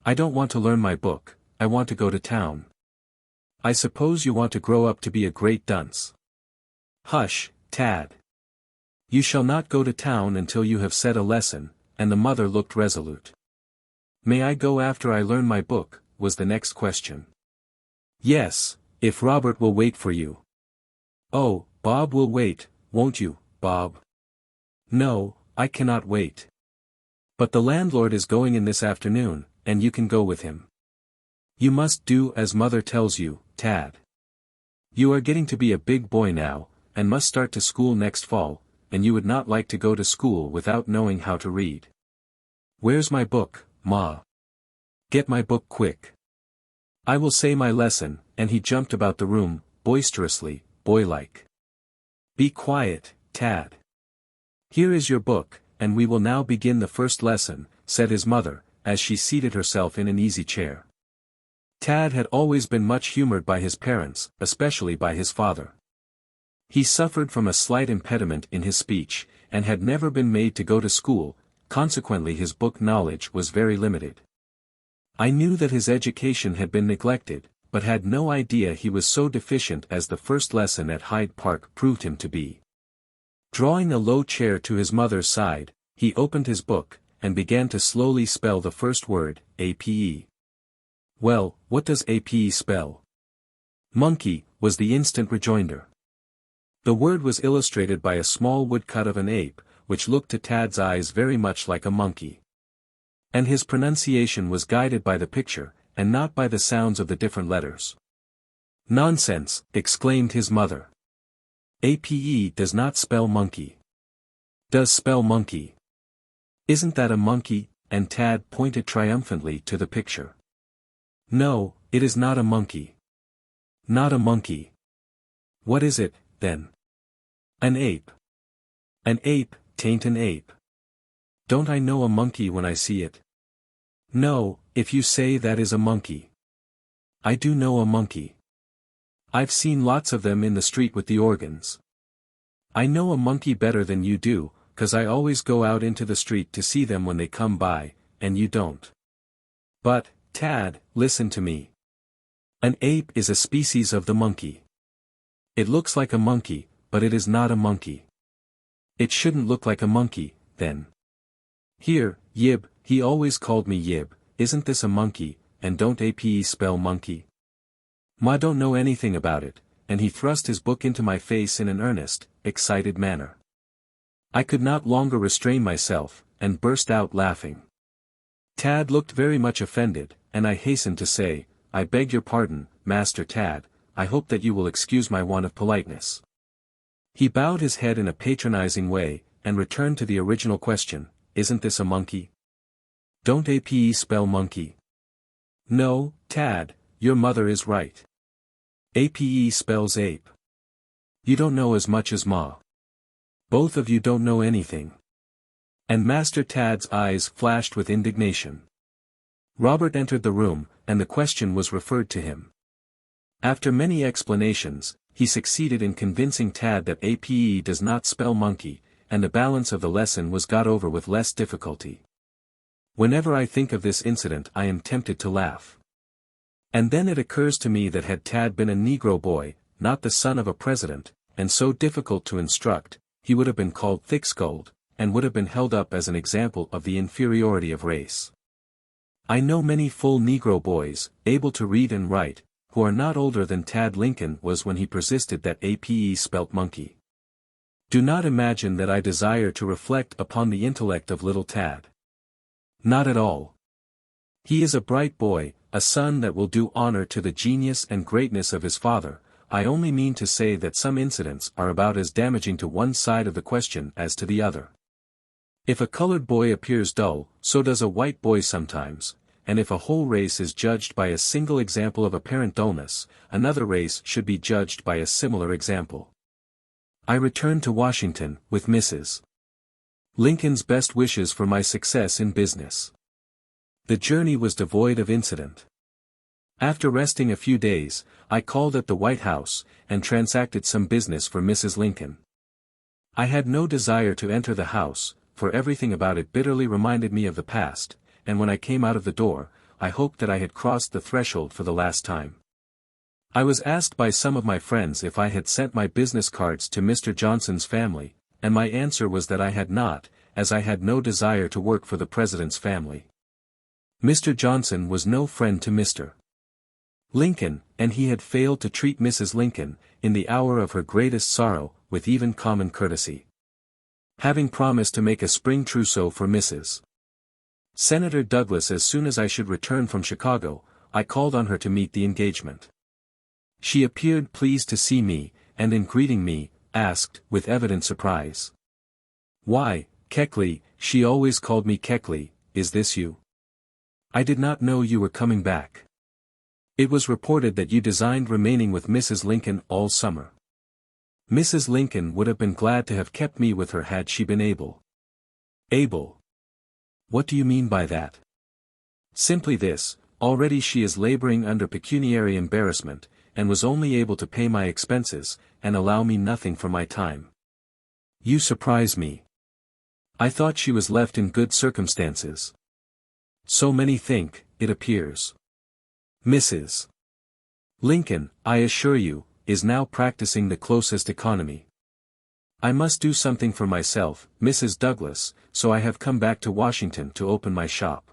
"I don't want to learn my book, I want to go to town." "I suppose you want to grow up to be a great dunce." "Hush, Tad. You shall not go to town until you have said a lesson," and the mother looked resolute. "May I go after I learn my book?" was the next question. "Yes, if Robert will wait for you." "Oh, Bob will wait, won't you, Bob?" "No, I cannot wait. But the landlord is going in this afternoon, and you can go with him." "You must do as Mother tells you, Tad. You are getting to be a big boy now, and must start to school next fall, and you would not like to go to school without knowing how to read." "Where's my book, Ma? Get my book quick." "I will say my lesson," and he jumped about the room, boisterously, boylike. "Be quiet, Tad. Here is your book, and we will now begin the first lesson," said his mother, as she seated herself in an easy chair. Tad had always been much humored by his parents, especially by his father. He suffered from a slight impediment in his speech, and had never been made to go to school, consequently his book knowledge was very limited. I knew that his education had been neglected, but had no idea he was so deficient as the first lesson at Hyde Park proved him to be. Drawing a low chair to his mother's side, he opened his book, and began to slowly spell the first word, APE. "Well, what does APE spell?" "Monkey," was the instant rejoinder. The word was illustrated by a small woodcut of an ape, which looked to Tad's eyes very much like a monkey. And his pronunciation was guided by the picture, and not by the sounds of the different letters. "Nonsense," exclaimed his mother. "APE does not spell monkey." "Does spell monkey. Isn't that a monkey, and Tad pointed triumphantly to the picture. No, it is not a monkey. Not a monkey. What is it, then? An ape. An ape, 'tain't an ape. Don't I know a monkey when I see it? No, if you say that is a monkey. I do know a monkey. I've seen lots of them in the street with the organs. I know a monkey better than you do, 'cause I always go out into the street to see them when they come by, and you don't. But, Tad, listen to me. An ape is a species of the monkey. It looks like a monkey, but it is not a monkey. It shouldn't look like a monkey, then. Here, Yib, he always called me Yib, isn't this a monkey, and don't APE spell monkey? Ma don't know anything about it, and he thrust his book into my face in an earnest, excited manner. I could not longer restrain myself, and burst out laughing. Tad looked very much offended, and I hastened to say, I beg your pardon, Master Tad, I hope that you will excuse my want of politeness. He bowed his head in a patronizing way, and returned to the original question, isn't this a monkey? Don't APE spell monkey? No, Tad, your mother is right. APE spells ape. You don't know as much as Ma. Both of you don't know anything. And Master Tad's eyes flashed with indignation. Robert entered the room, and the question was referred to him. After many explanations, he succeeded in convincing Tad that APE does not spell monkey, and the balance of the lesson was got over with less difficulty. Whenever I think of this incident I am tempted to laugh. And then it occurs to me that had Tad been a Negro boy, not the son of a president, and so difficult to instruct, he would have been called thick-skulled, and would have been held up as an example of the inferiority of race. I know many full Negro boys, able to read and write, who are not older than Tad Lincoln was when he persisted that APE spelt monkey. Do not imagine that I desire to reflect upon the intellect of little Tad. Not at all. He is a bright boy, a son that will do honor to the genius and greatness of his father. I only mean to say that some incidents are about as damaging to one side of the question as to the other. If a colored boy appears dull, so does a white boy sometimes, and if a whole race is judged by a single example of apparent dullness, another race should be judged by a similar example. I returned to Washington, with Mrs. Lincoln's best wishes for my success in business. The journey was devoid of incident. After resting a few days, I called at the White House, and transacted some business for Mrs. Lincoln. I had no desire to enter the house, for everything about it bitterly reminded me of the past, and when I came out of the door, I hoped that I had crossed the threshold for the last time. I was asked by some of my friends if I had sent my business cards to Mr. Johnson's family, and my answer was that I had not, as I had no desire to work for the President's family. Mr. Johnson was no friend to Mr. Lincoln, and he had failed to treat Mrs. Lincoln, in the hour of her greatest sorrow, with even common courtesy. Having promised to make a spring trousseau for Mrs. Senator Douglas as soon as I should return from Chicago, I called on her to meet the engagement. She appeared pleased to see me, and in greeting me, asked, with evident surprise, "Why, Keckley," she always called me Keckley, "is this you? I did not know you were coming back. It was reported that you designed remaining with Mrs. Lincoln all summer. Mrs. Lincoln would have been glad to have kept me with her had she been able." Able? What do you mean by that? Simply this, already she is laboring under pecuniary embarrassment, and was only able to pay my expenses, and allow me nothing for my time. You surprise me. I thought she was left in good circumstances. So many think, it appears. Mrs. Lincoln, I assure you, is now practicing the closest economy. I must do something for myself, Mrs. Douglas, so I have come back to Washington to open my shop.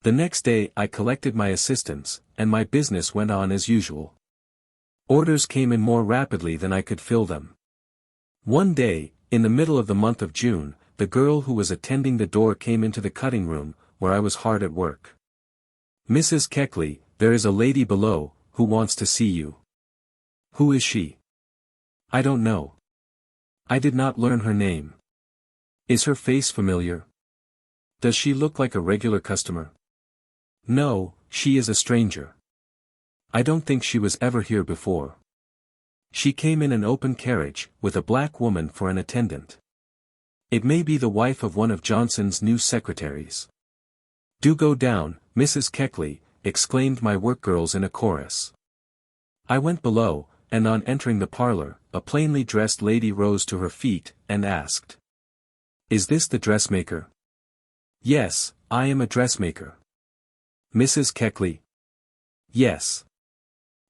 The next day I collected my assistants, and my business went on as usual. Orders came in more rapidly than I could fill them. One day, in the middle of the month of June, the girl who was attending the door came into the cutting room, where I was hard at work. "Mrs. Keckley, there is a lady below, who wants to see you." "Who is she?" "I don't know. I did not learn her name." "Is her face familiar?" Does she look like a regular customer? No, she is a stranger. I don't think she was ever here before. She came in an open carriage, with a black woman for an attendant. It may be the wife of one of Johnson's new secretaries. Do go down, Mrs. Keckley, exclaimed my workgirls in a chorus. I went below, and on entering the parlor, a plainly dressed lady rose to her feet, and asked. Is this the dressmaker? Yes, I am a dressmaker. Mrs. Keckley? Yes.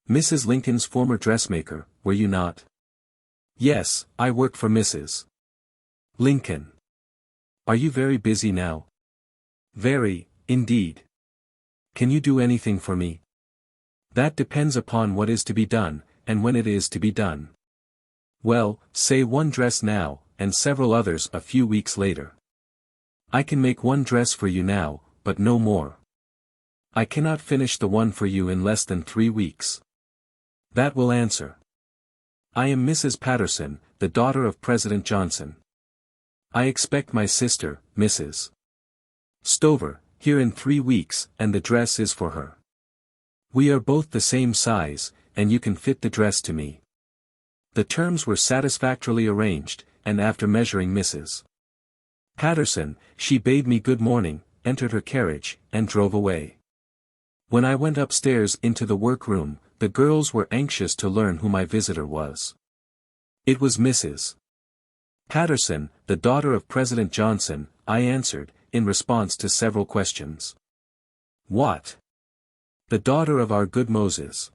Mrs. Lincoln's former dressmaker, were you not? Yes, I work for Mrs. Lincoln. Are you very busy now? Very, indeed. Can you do anything for me? That depends upon what is to be done, and when it is to be done. Well, say one dress now, and several others a few weeks later. I can make one dress for you now, but no more. I cannot finish the one for you in less than 3 weeks. That will answer. I am Mrs. Patterson, the daughter of President Johnson. I expect my sister, Mrs. Stover, here in 3 weeks, and the dress is for her. We are both the same size, and you can fit the dress to me. The terms were satisfactorily arranged, and after measuring Mrs. Patterson, she bade me good morning, entered her carriage, and drove away. When I went upstairs into the workroom, the girls were anxious to learn who my visitor was. It was Mrs. Patterson, the daughter of President Johnson, I answered, in response to several questions. What? The daughter of our good Moses.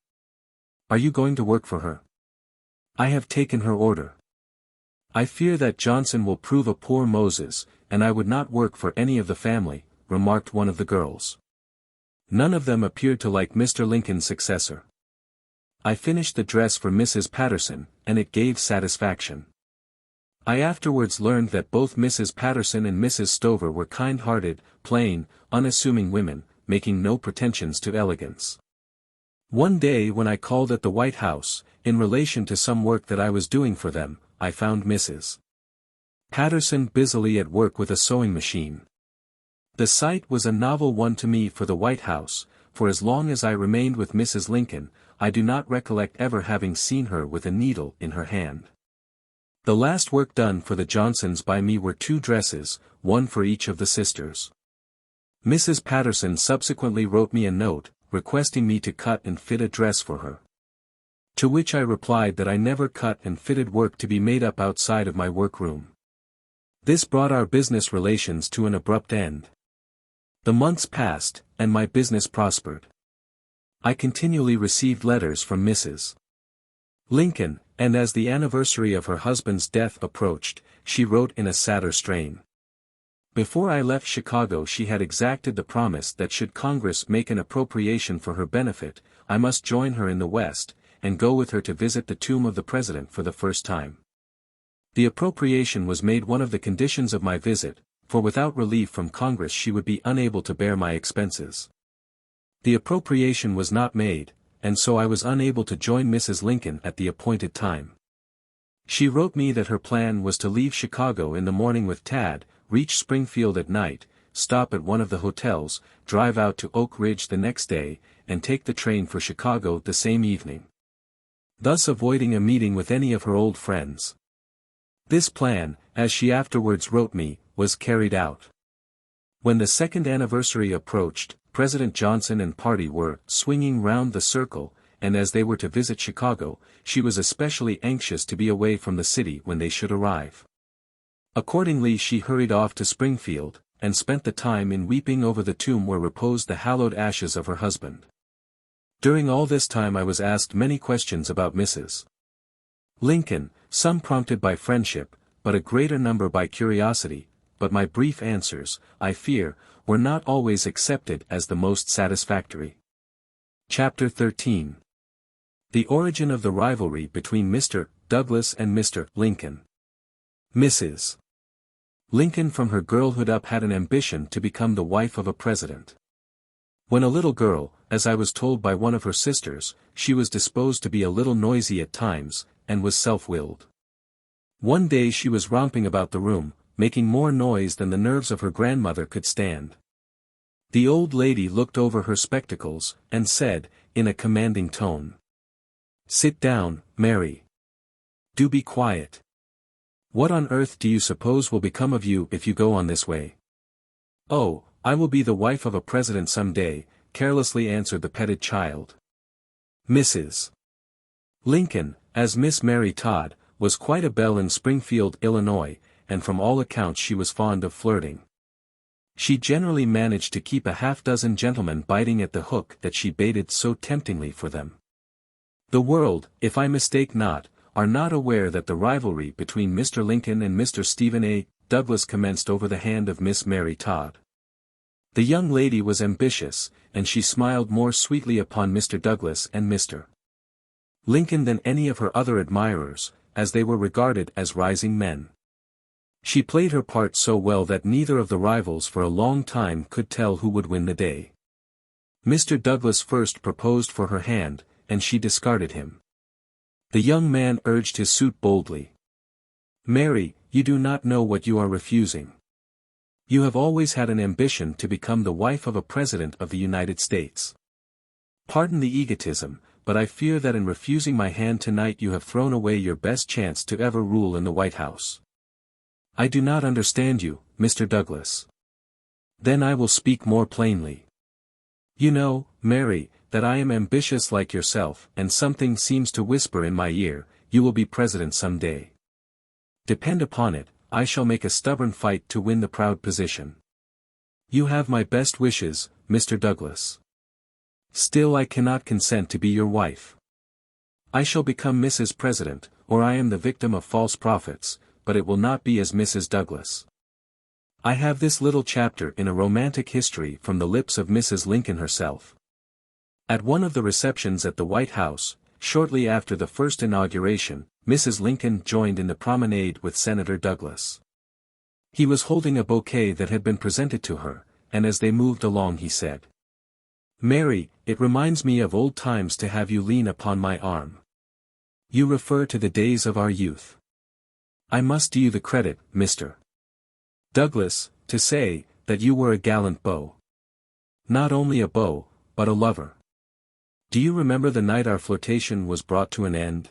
Are you going to work for her? I have taken her order. I fear that Johnson will prove a poor Moses, and I would not work for any of the family, remarked one of the girls. None of them appeared to like Mr. Lincoln's successor. I finished the dress for Mrs. Patterson, and it gave satisfaction. I afterwards learned that both Mrs. Patterson and Mrs. Stover were kind-hearted, plain, unassuming women, making no pretensions to elegance. One day when I called at the White House, in relation to some work that I was doing for them, I found Mrs. Patterson busily at work with a sewing machine. The sight was a novel one to me for the White House, for as long as I remained with Mrs. Lincoln, I do not recollect ever having seen her with a needle in her hand. The last work done for the Johnsons by me were 2 dresses, one for each of the sisters. Mrs. Patterson subsequently wrote me a note, requesting me to cut and fit a dress for her. To which I replied that I never cut and fitted work to be made up outside of my workroom. This brought our business relations to an abrupt end. The months passed, and my business prospered. I continually received letters from Mrs. Lincoln, and as the anniversary of her husband's death approached, she wrote in a sadder strain. Before I left Chicago she had exacted the promise that should Congress make an appropriation for her benefit, I must join her in the West, and go with her to visit the tomb of the President for the first time. The appropriation was made one of the conditions of my visit, for without relief from Congress she would be unable to bear my expenses. The appropriation was not made, and so I was unable to join Mrs. Lincoln at the appointed time. She wrote me that her plan was to leave Chicago in the morning with Tad, reach Springfield at night, stop at one of the hotels, drive out to Oak Ridge the next day, and take the train for Chicago the same evening, thus avoiding a meeting with any of her old friends. This plan, as she afterwards wrote me, was carried out. When the second anniversary approached, President Johnson and party were swinging round the circle, and as they were to visit Chicago, she was especially anxious to be away from the city when they should arrive. Accordingly she hurried off to Springfield, and spent the time in weeping over the tomb where reposed the hallowed ashes of her husband. During all this time I was asked many questions about Mrs. Lincoln, some prompted by friendship, but a greater number by curiosity, but my brief answers, I fear, were not always accepted as the most satisfactory. Chapter 13. The origin of the rivalry between Mr. Douglas and Mr. Lincoln. Mrs. Lincoln from her girlhood up had an ambition to become the wife of a president. When a little girl, as I was told by one of her sisters, she was disposed to be a little noisy at times, and was self-willed. One day she was romping about the room, making more noise than the nerves of her grandmother could stand. The old lady looked over her spectacles, and said, in a commanding tone, "Sit down, Mary. Do be quiet. What on earth do you suppose will become of you if you go on this way?" "Oh, I will be the wife of a president some day," carelessly answered the petted child. Mrs. Lincoln, as Miss Mary Todd, was quite a belle in Springfield, Illinois, and from all accounts she was fond of flirting. She generally managed to keep a half-dozen gentlemen biting at the hook that she baited so temptingly for them. The world, if I mistake not, are not aware that the rivalry between Mr. Lincoln and Mr. Stephen A. Douglas commenced over the hand of Miss Mary Todd. The young lady was ambitious, and she smiled more sweetly upon Mr. Douglas and Mr. Lincoln than any of her other admirers, as they were regarded as rising men. She played her part so well that neither of the rivals for a long time could tell who would win the day. Mr. Douglas first proposed for her hand, and she discarded him. The young man urged his suit boldly. "Mary, you do not know what you are refusing. You have always had an ambition to become the wife of a president of the United States. Pardon the egotism, but I fear that in refusing my hand tonight you have thrown away your best chance to ever rule in the White House." "I do not understand you, Mr. Douglas." "Then I will speak more plainly. You know, Mary, that I am ambitious like yourself, and something seems to whisper in my ear, you will be president some day. Depend upon it, I shall make a stubborn fight to win the proud position. You have my best wishes, Mr. Douglas. Still I cannot consent to be your wife. I shall become Mrs. President, or I am the victim of false prophets, but it will not be as Mrs. Douglas. I have this little chapter in a romantic history from the lips of Mrs. Lincoln herself. At one of the receptions at the White House, shortly after the first inauguration, Mrs. Lincoln joined in the promenade with Senator Douglas. He was holding a bouquet that had been presented to her, and as they moved along he said, "Mary, it reminds me of old times to have you lean upon my arm. You refer to the days of our youth. I must do you the credit, Mr. Douglas, to say, that you were a gallant beau. Not only a beau, but a lover. Do you remember the night our flirtation was brought to an end?"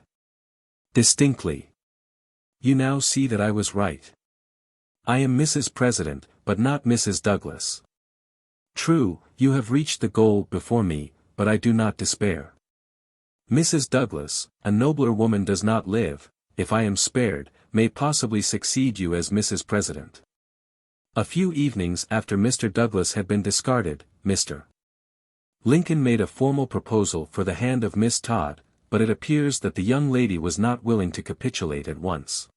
"Distinctly. You now see that I was right. I am Mrs. President, but not Mrs. Douglas. True, you have reached the goal before me, but I do not despair. Mrs. Douglas, a nobler woman does not live, if I am spared, may possibly succeed you as Mrs. President." A few evenings after Mr. Douglas had been discarded, Mr. Lincoln made a formal proposal for the hand of Miss Todd, but it appears that the young lady was not willing to capitulate at once.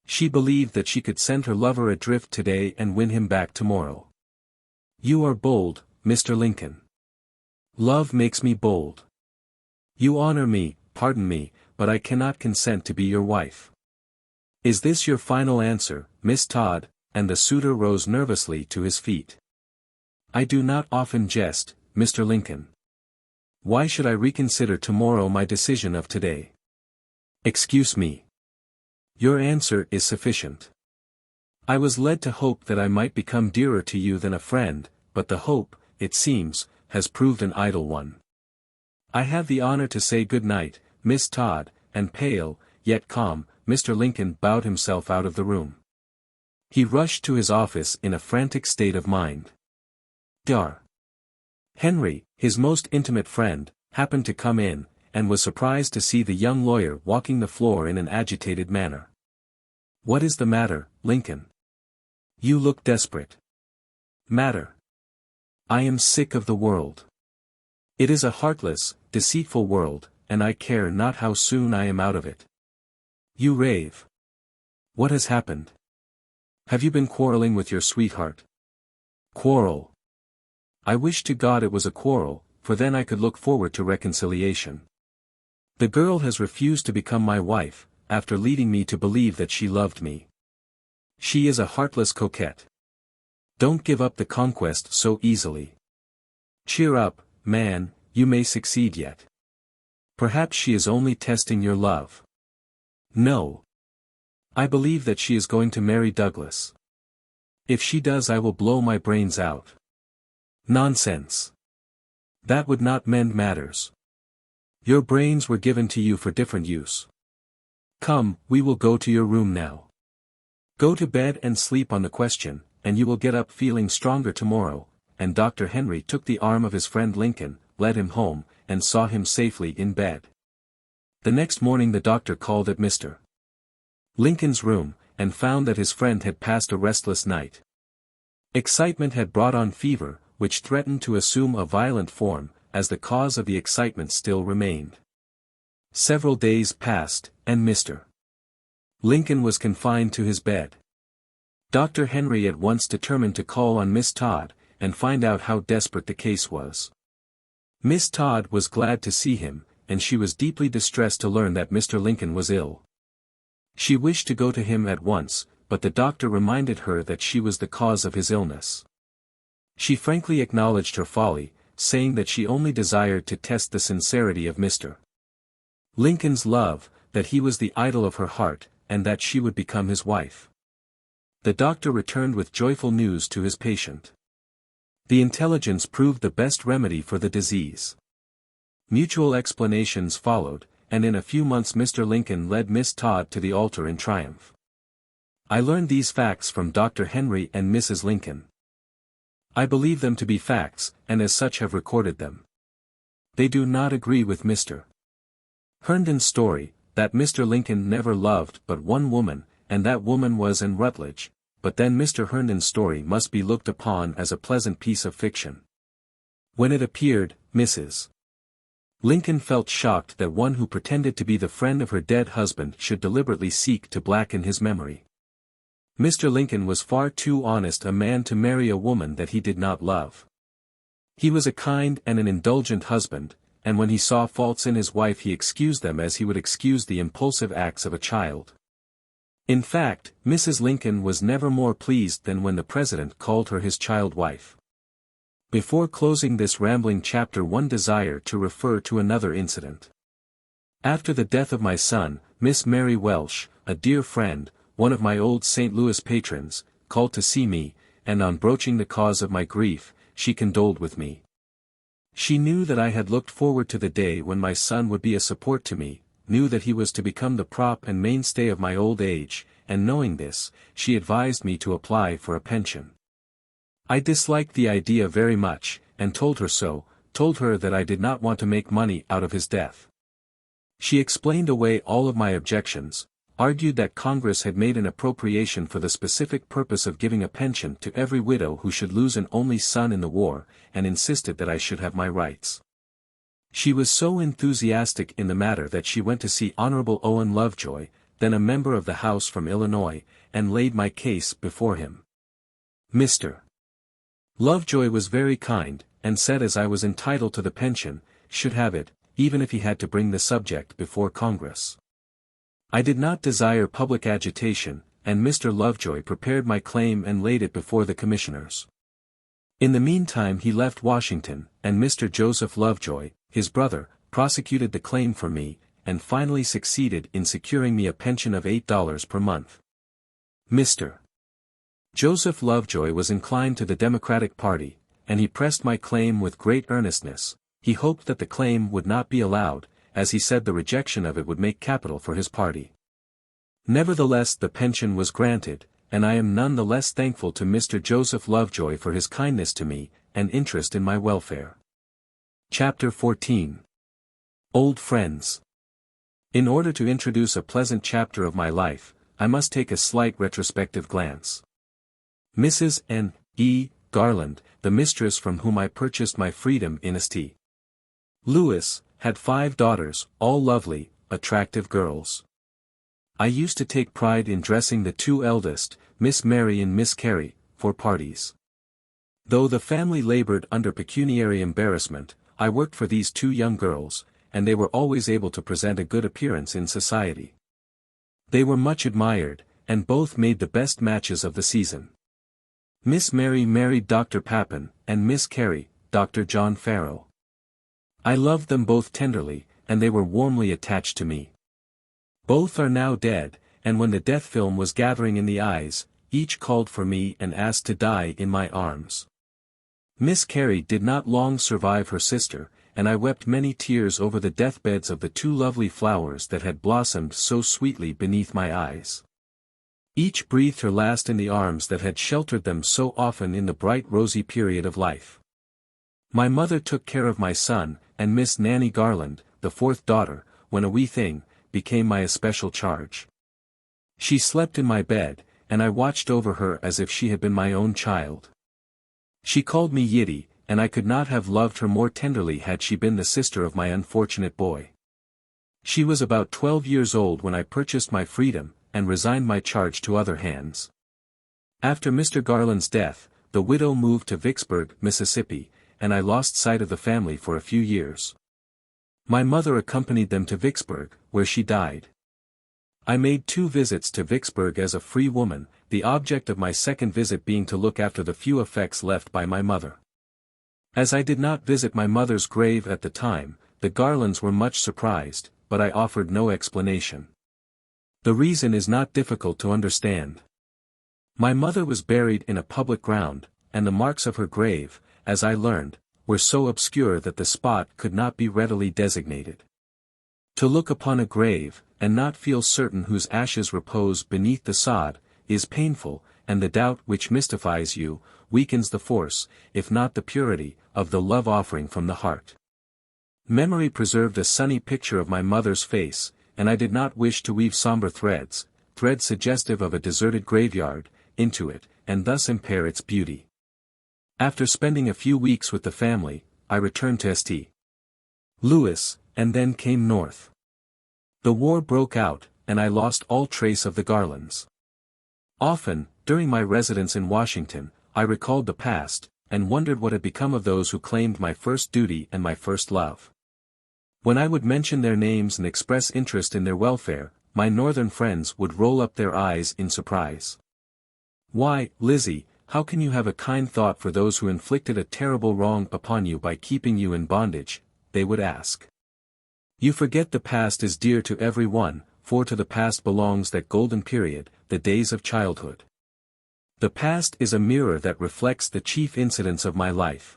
She believed that she could send her lover adrift today and win him back tomorrow. "You are bold, Mr. Lincoln. Love makes me bold. You honor me, pardon me, but I cannot consent to be your wife. Is this your final answer, Miss Todd?" And the suitor rose nervously to his feet. "I do not often jest, Mr. Lincoln. Why should I reconsider tomorrow my decision of today? Excuse me. Your answer is sufficient. I was led to hope that I might become dearer to you than a friend, but the hope, it seems, has proved an idle one. I have the honor to say good night, Miss Todd," and pale, yet calm, Mr. Lincoln bowed himself out of the room. He rushed to his office in a frantic state of mind. Dr. Henry, his most intimate friend, happened to come in, and was surprised to see the young lawyer walking the floor in an agitated manner. "What is the matter, Lincoln? You look desperate." "Matter? I am sick of the world. It is a heartless, deceitful world, and I care not how soon I am out of it." "You rave. What has happened? Have you been quarreling with your sweetheart?" "Quarrel? I wish to God it was a quarrel, for then I could look forward to reconciliation. The girl has refused to become my wife, after leading me to believe that she loved me. She is a heartless coquette. Don't give up the conquest so easily. Cheer up, man, you may succeed yet. Perhaps she is only testing your love." "No. I believe that she is going to marry Douglas. If she does, I will blow my brains out. Nonsense. That would not mend matters. Your brains were given to you for different use. Come, we will go to your room now. Go to bed and sleep on the question, and you will get up feeling stronger tomorrow. And Dr. Henry took the arm of his friend Lincoln, led him home, and saw him safely in bed. The next morning the doctor called at Mr. Lincoln's room, and found that his friend had passed a restless night. Excitement had brought on fever, which threatened to assume a violent form, as the cause of the excitement still remained. Several days passed, and Mr. Lincoln was confined to his bed. Dr. Henry at once determined to call on Miss Todd, and find out how desperate the case was. Miss Todd was glad to see him, and she was deeply distressed to learn that Mr. Lincoln was ill. She wished to go to him at once, but the doctor reminded her that she was the cause of his illness. She frankly acknowledged her folly, saying that she only desired to test the sincerity of Mr. Lincoln's love, that he was the idol of her heart, and that she would become his wife. The doctor returned with joyful news to his patient. The intelligence proved the best remedy for the disease. Mutual explanations followed, and in a few months Mr. Lincoln led Miss Todd to the altar in triumph. I learned these facts from Dr. Henry and Mrs. Lincoln. I believe them to be facts, and as such have recorded them. They do not agree with Mr. Herndon's story, that Mr. Lincoln never loved but one woman, and that woman was Anne Rutledge, but then Mr. Herndon's story must be looked upon as a pleasant piece of fiction. When it appeared, Mrs. Lincoln felt shocked that one who pretended to be the friend of her dead husband should deliberately seek to blacken his memory. Mr. Lincoln was far too honest a man to marry a woman that he did not love. He was a kind and an indulgent husband, and when he saw faults in his wife he excused them as he would excuse the impulsive acts of a child. In fact, Mrs. Lincoln was never more pleased than when the President called her his child wife. Before closing this rambling chapter, one desire to refer to another incident. After the death of my son, Miss Mary Welsh, a dear friend, one of my old St. Louis patrons, called to see me, and on broaching the cause of my grief, she condoled with me. She knew that I had looked forward to the day when my son would be a support to me, knew that he was to become the prop and mainstay of my old age, and knowing this, she advised me to apply for a pension. I disliked the idea very much, and told her so, told her that I did not want to make money out of his death. She explained away all of my objections, argued that Congress had made an appropriation for the specific purpose of giving a pension to every widow who should lose an only son in the war, and insisted that I should have my rights. She was so enthusiastic in the matter that she went to see Honorable Owen Lovejoy, then a member of the House from Illinois, and laid my case before him. Mr. Lovejoy was very kind, and said as I was entitled to the pension, should have it, even if he had to bring the subject before Congress. I did not desire public agitation, and Mr. Lovejoy prepared my claim and laid it before the commissioners. In the meantime he left Washington, and Mr. Joseph Lovejoy, his brother, prosecuted the claim for me, and finally succeeded in securing me a pension of $8 per month. Mr. Joseph Lovejoy was inclined to the Democratic Party, and he pressed my claim with great earnestness. He hoped that the claim would not be allowed, as he said the rejection of it would make capital for his party. Nevertheless the pension was granted, and I am none the less thankful to Mr. Joseph Lovejoy for his kindness to me, and interest in my welfare. Chapter 14. Old Friends. In order to introduce a pleasant chapter of my life, I must take a slight retrospective glance. Mrs. N. E. Garland, the mistress from whom I purchased my freedom in St. Louis, had 5 daughters, all lovely, attractive girls. I used to take pride in dressing the 2 eldest, Miss Mary and Miss Carrie, for parties. Though the family labored under pecuniary embarrassment, I worked for these 2 young girls, and they were always able to present a good appearance in society. They were much admired, and both made the best matches of the season. Miss Mary married Dr. Papin, and Miss Carrie, Dr. John Farrow. I loved them both tenderly, and they were warmly attached to me. Both are now dead, and when the death film was gathering in the eyes, each called for me and asked to die in my arms. Miss Carey did not long survive her sister, and I wept many tears over the deathbeds of the two lovely flowers that had blossomed so sweetly beneath my eyes. Each breathed her last in the arms that had sheltered them so often in the bright rosy period of life. My mother took care of my son, and Miss Nanny Garland, the fourth daughter, when a wee thing, became my especial charge. She slept in my bed, and I watched over her as if she had been my own child. She called me Yiddy, and I could not have loved her more tenderly had she been the sister of my unfortunate boy. She was about 12 years old when I purchased my freedom, and resigned my charge to other hands. After Mr. Garland's death, the widow moved to Vicksburg, Mississippi, and I lost sight of the family for a few years. My mother accompanied them to Vicksburg, where she died. I made 2 visits to Vicksburg as a free woman, the object of my second visit being to look after the few effects left by my mother. As I did not visit my mother's grave at the time, the Garlands were much surprised, but I offered no explanation. The reason is not difficult to understand. My mother was buried in a public ground, and the marks of her grave, as I learned, were so obscure that the spot could not be readily designated. To look upon a grave, and not feel certain whose ashes repose beneath the sod, is painful, and the doubt which mystifies you, weakens the force, if not the purity, of the love offering from the heart. Memory preserved a sunny picture of my mother's face, and I did not wish to weave somber threads suggestive of a deserted graveyard, into it, and thus impair its beauty. After spending a few weeks with the family, I returned to St. Louis, and then came north. The war broke out, and I lost all trace of the Garlands. Often, during my residence in Washington, I recalled the past, and wondered what had become of those who claimed my first duty and my first love. When I would mention their names and express interest in their welfare, my northern friends would roll up their eyes in surprise. "Why, Lizzie, how can you have a kind thought for those who inflicted a terrible wrong upon you by keeping you in bondage?" they would ask. "You forget the past is dear to every one, for to the past belongs that golden period, the days of childhood. The past is a mirror that reflects the chief incidents of my life.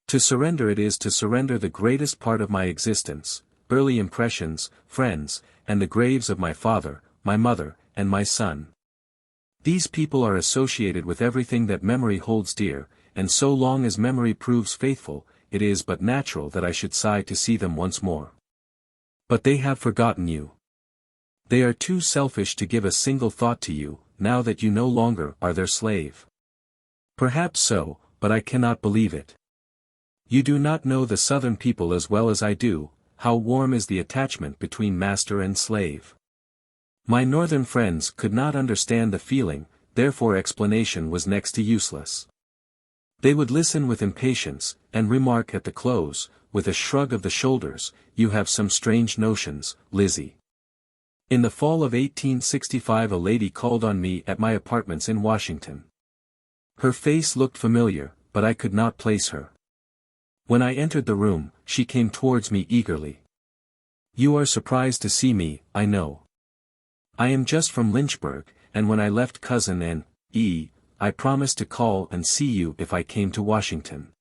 To surrender it is to surrender the greatest part of my existence, early impressions, friends, and the graves of my father, my mother, and my son. These people are associated with everything that memory holds dear, and so long as memory proves faithful, it is but natural that I should sigh to see them once more. But they have forgotten you. They are too selfish to give a single thought to you, now that you no longer are their slave. Perhaps so, but I cannot believe it. You do not know the Southern people as well as I do, how warm is the attachment between master and slave. My northern friends could not understand the feeling, therefore explanation was next to useless. They would listen with impatience, and remark at the close, with a shrug of the shoulders, "You have some strange notions, Lizzie." In the fall of 1865 a lady called on me at my apartments in Washington. Her face looked familiar, but I could not place her. When I entered the room, she came towards me eagerly. "You are surprised to see me, I know. I am just from Lynchburg, and when I left Cousin N.E., I promised to call and see you if I came to Washington.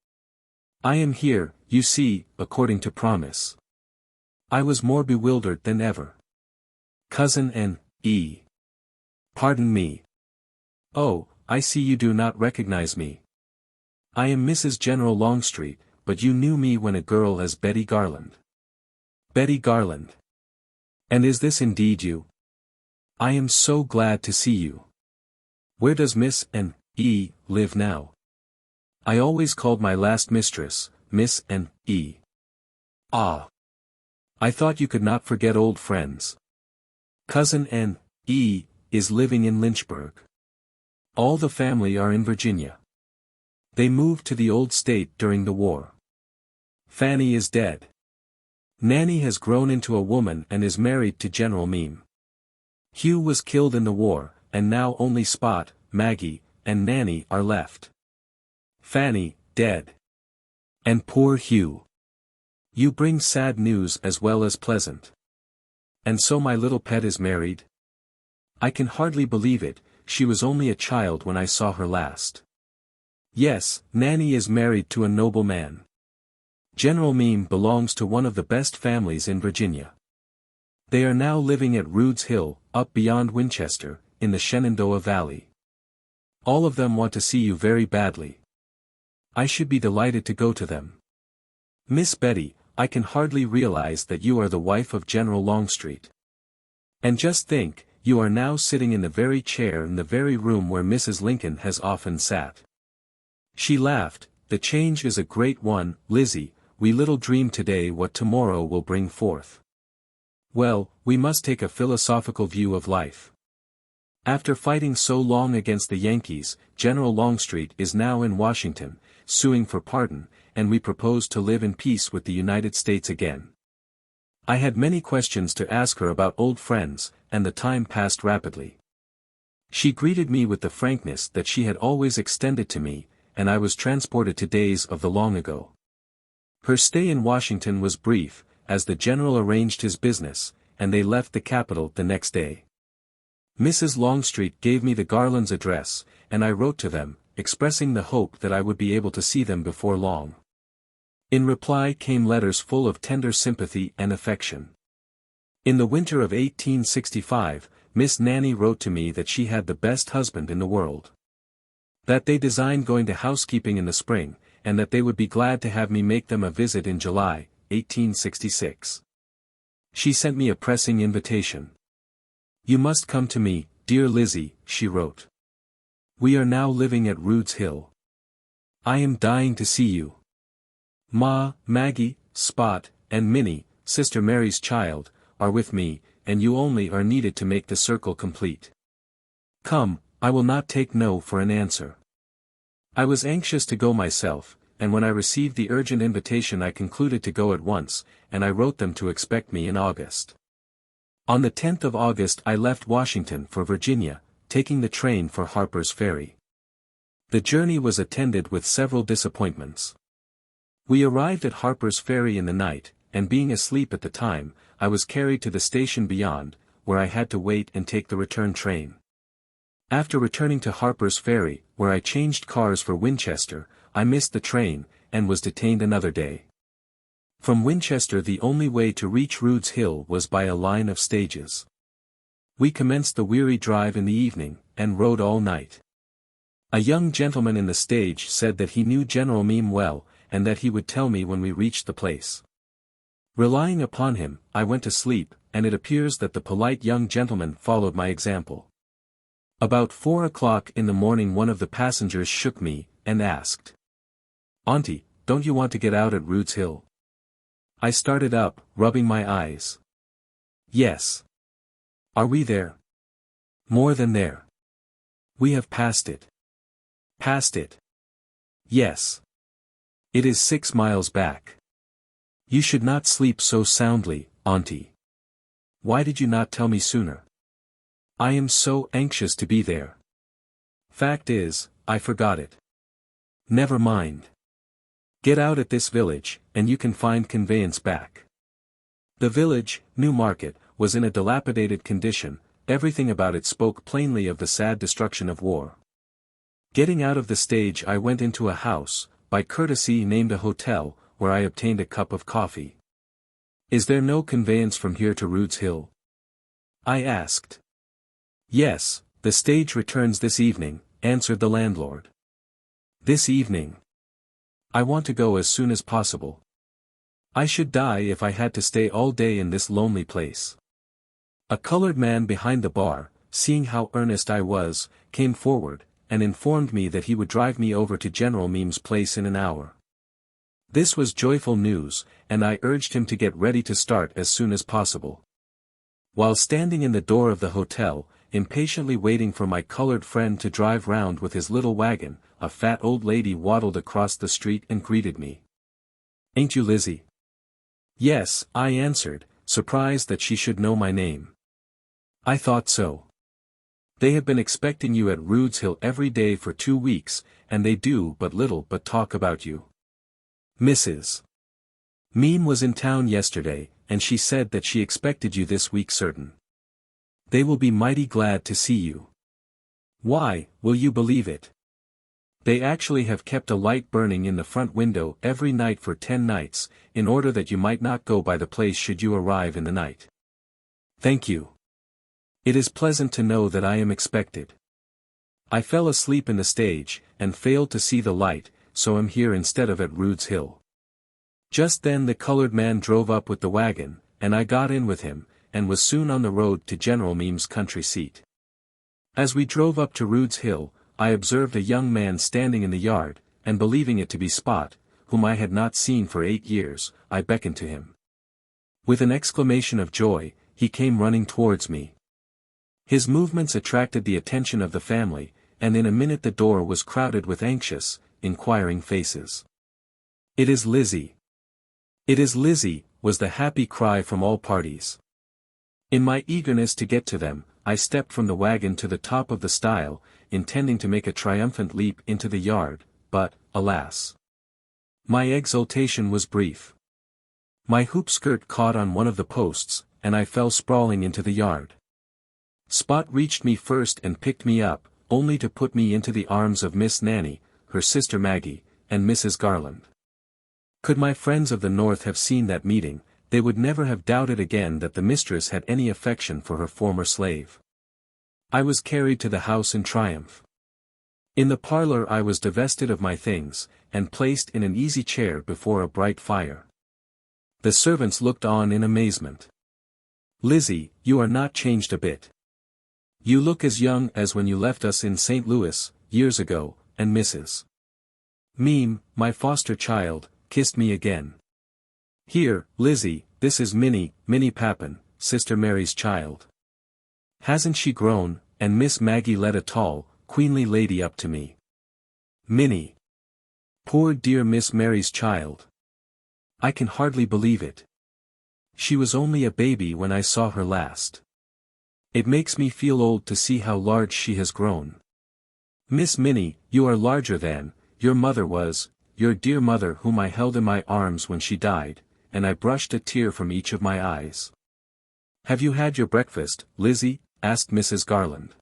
I am here, you see, according to promise." I was more bewildered than ever. "Cousin N.E. Pardon me. Oh, I see you do not recognize me. I am Mrs. General Longstreet, but you knew me when a girl as Betty Garland." "Betty Garland. And is this indeed you? I am so glad to see you. Where does Miss N.E. live now? I always called my last mistress, Miss N.E. Ah. I thought you could not forget old friends. Cousin N.E. is living in Lynchburg. All the family are in Virginia. They moved to the old state during the war. Fanny is dead. Nanny has grown into a woman and is married to General Meme. Hugh was killed in the war, and now only Spot, Maggie, and Nanny are left. Fanny, dead. And poor Hugh. You bring sad news as well as pleasant. And so my little pet is married? I can hardly believe it, she was only a child when I saw her last. Yes, Nanny is married to a noble man. General Meme belongs to one of the best families in Virginia. They are now living at Rude's Hill, up beyond Winchester, in the Shenandoah Valley. All of them want to see you very badly. I should be delighted to go to them. Miss Betty, I can hardly realize that you are the wife of General Longstreet. And just think, you are now sitting in the very chair in the very room where Mrs. Lincoln has often sat. She laughed. The change is a great one, Lizzie, we little dream today what tomorrow will bring forth. Well, we must take a philosophical view of life. After fighting so long against the Yankees, General Longstreet is now in Washington, suing for pardon, and we propose to live in peace with the United States again. I had many questions to ask her about old friends, and the time passed rapidly. She greeted me with the frankness that she had always extended to me, and I was transported to days of the long ago. Her stay in Washington was brief, as the general arranged his business, and they left the capital the next day. Mrs. Longstreet gave me the Garland's address, and I wrote to them, expressing the hope that I would be able to see them before long. In reply came letters full of tender sympathy and affection. In the winter of 1865, Miss Nanny wrote to me that she had the best husband in the world. That they designed going to housekeeping in the spring, and that they would be glad to have me make them a visit in July, 1866. She sent me a pressing invitation. You must come to me, dear Lizzie, she wrote. We are now living at Rude's Hill. I am dying to see you. Ma, Maggie, Spot, and Minnie, Sister Mary's child, are with me, and you only are needed to make the circle complete. Come, I will not take no for an answer. I was anxious to go myself, and when I received the urgent invitation I concluded to go at once, and I wrote them to expect me in August. On the 10th of August I left Washington for Virginia, taking the train for Harper's Ferry. The journey was attended with several disappointments. We arrived at Harper's Ferry in the night, and being asleep at the time, I was carried to the station beyond, where I had to wait and take the return train. After returning to Harper's Ferry, where I changed cars for Winchester, I missed the train, and was detained another day. From Winchester the only way to reach Rude's Hill was by a line of stages. We commenced the weary drive in the evening, and rode all night. A young gentleman in the stage said that he knew General Meme well, and that he would tell me when we reached the place. Relying upon him, I went to sleep, and it appears that the polite young gentleman followed my example. About 4 o'clock in the morning one of the passengers shook me, and asked, "Auntie, don't you want to get out at Rude's Hill?" I started up, rubbing my eyes. Yes. Are we there? More than there. We have passed it. Passed it. Yes. It is 6 miles back. You should not sleep so soundly, Auntie. Why did you not tell me sooner? I am so anxious to be there. Fact is, I forgot it. Never mind. Get out at this village, and you can find conveyance back. The village, New Market, was in a dilapidated condition, everything about it spoke plainly of the sad destruction of war. Getting out of the stage I went into a house, by courtesy named a hotel, where I obtained a cup of coffee. Is there no conveyance from here to Rude's Hill? I asked. Yes, the stage returns this evening, answered the landlord. This evening? I want to go as soon as possible. I should die if I had to stay all day in this lonely place. A colored man behind the bar, seeing how earnest I was, came forward, and informed me that he would drive me over to General Meme's place in an hour. This was joyful news, and I urged him to get ready to start as soon as possible. While standing in the door of the hotel, impatiently waiting for my colored friend to drive round with his little wagon, a fat old lady waddled across the street and greeted me. Ain't you Lizzie? Yes, I answered, surprised that she should know my name. I thought so. They have been expecting you at Rude's Hill every day for 2 weeks, and they do but little but talk about you. Mrs. Meme was in town yesterday, and she said that she expected you this week certain. They will be mighty glad to see you. Why, will you believe it? They actually have kept a light burning in the front window every night for 10 nights, in order that you might not go by the place should you arrive in the night. Thank you. It is pleasant to know that I am expected. I fell asleep in the stage, and failed to see the light, so am here instead of at Rude's Hill. Just then the colored man drove up with the wagon, and I got in with him, and was soon on the road to General Meem's country seat. As we drove up to Rude's Hill, I observed a young man standing in the yard, and believing it to be Spot, whom I had not seen for 8 years, I beckoned to him. With an exclamation of joy, he came running towards me. His movements attracted the attention of the family, and in a minute the door was crowded with anxious, inquiring faces. "It is Lizzie! It is Lizzie!" was the happy cry from all parties. In my eagerness to get to them, I stepped from the wagon to the top of the stile, intending to make a triumphant leap into the yard, but, alas! My exultation was brief. My hoop skirt caught on one of the posts, and I fell sprawling into the yard. Spot reached me first and picked me up, only to put me into the arms of Miss Nanny, her sister Maggie, and Mrs. Garland. Could my friends of the North have seen that meeting, they would never have doubted again that the mistress had any affection for her former slave. I was carried to the house in triumph. In the parlor I was divested of my things, and placed in an easy chair before a bright fire. The servants looked on in amazement. "Lizzie, you are not changed a bit. You look as young as when you left us in St. Louis, years ago," and Mrs. Meem, my foster child, kissed me again. "Here, Lizzie, this is Minnie Papin, Sister Mary's child. Hasn't she grown?" and Miss Maggie led a tall, queenly lady up to me. "Minnie. Poor dear Miss Mary's child. I can hardly believe it. She was only a baby when I saw her last. It makes me feel old to see how large she has grown. Miss Minnie, you are larger than your mother was, your dear mother whom I held in my arms when she died," and I brushed a tear from each of my eyes. "Have you had your breakfast, Lizzie?" asked Mrs. Garland.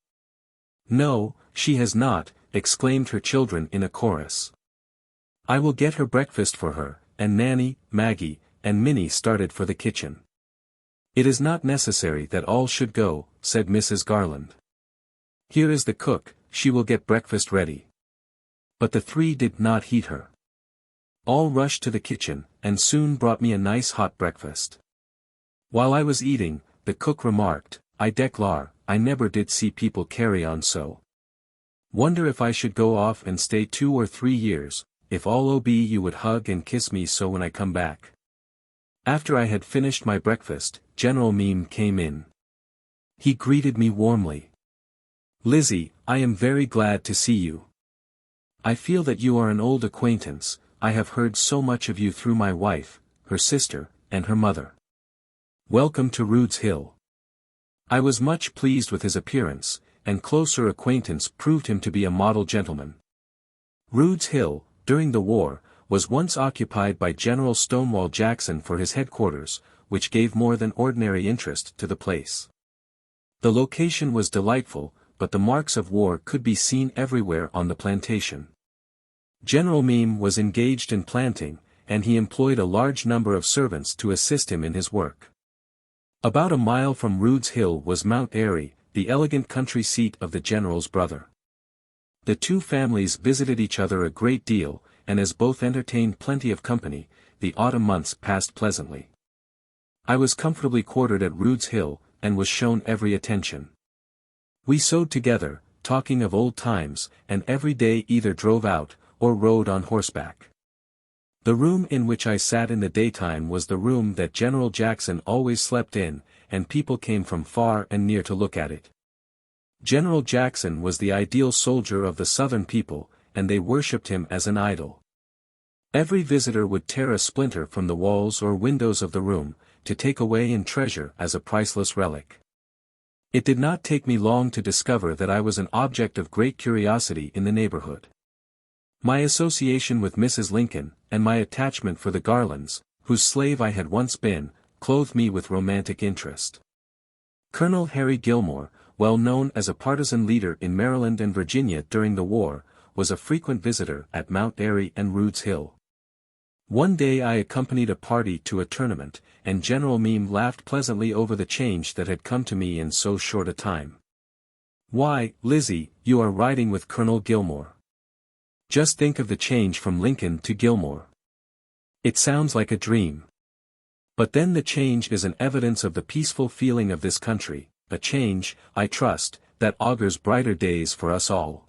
"No, she has not," exclaimed her children in a chorus. "I will get her breakfast for her," and Nanny, Maggie, and Minnie started for the kitchen. "It is not necessary that all should go," said Mrs. Garland. "Here is the cook, she will get breakfast ready." But the three did not heed her. All rushed to the kitchen, and soon brought me a nice hot breakfast. While I was eating, the cook remarked, "I declare, I never did see people carry on so. Wonder if I should go off and stay 2 or 3 years, if all ob you would hug and kiss me so when I come back." After I had finished my breakfast, General Meem came in. He greeted me warmly. "Lizzie, I am very glad to see you. I feel that you are an old acquaintance. I have heard so much of you through my wife, her sister, and her mother. Welcome to Rude's Hill." I was much pleased with his appearance, and closer acquaintance proved him to be a model gentleman. Rude's Hill, during the war, was once occupied by General Stonewall Jackson for his headquarters, which gave more than ordinary interest to the place. The location was delightful, but the marks of war could be seen everywhere on the plantation. General Meem was engaged in planting, and he employed a large number of servants to assist him in his work. About a mile from Rude's Hill was Mount Airy, the elegant country seat of the general's brother. The two families visited each other a great deal, and as both entertained plenty of company, the autumn months passed pleasantly. I was comfortably quartered at Rude's Hill, and was shown every attention. We sewed together, talking of old times, and every day either drove out, or rode on horseback. The room in which I sat in the daytime was the room that General Jackson always slept in, and people came from far and near to look at it. General Jackson was the ideal soldier of the Southern people, and they worshipped him as an idol. Every visitor would tear a splinter from the walls or windows of the room, to take away and treasure as a priceless relic. It did not take me long to discover that I was an object of great curiosity in the neighborhood. My association with Mrs. Lincoln, and my attachment for the Garlands, whose slave I had once been, clothed me with romantic interest. Colonel Harry Gilmore, well known as a partisan leader in Maryland and Virginia during the war, was a frequent visitor at Mount Airy and Rude's Hill. One day I accompanied a party to a tournament, and General Meme laughed pleasantly over the change that had come to me in so short a time. "Why, Lizzie, you are riding with Colonel Gilmore. Just think of the change from Lincoln to Gilmore. It sounds like a dream. But then the change is an evidence of the peaceful feeling of this country, a change, I trust, that augurs brighter days for us all."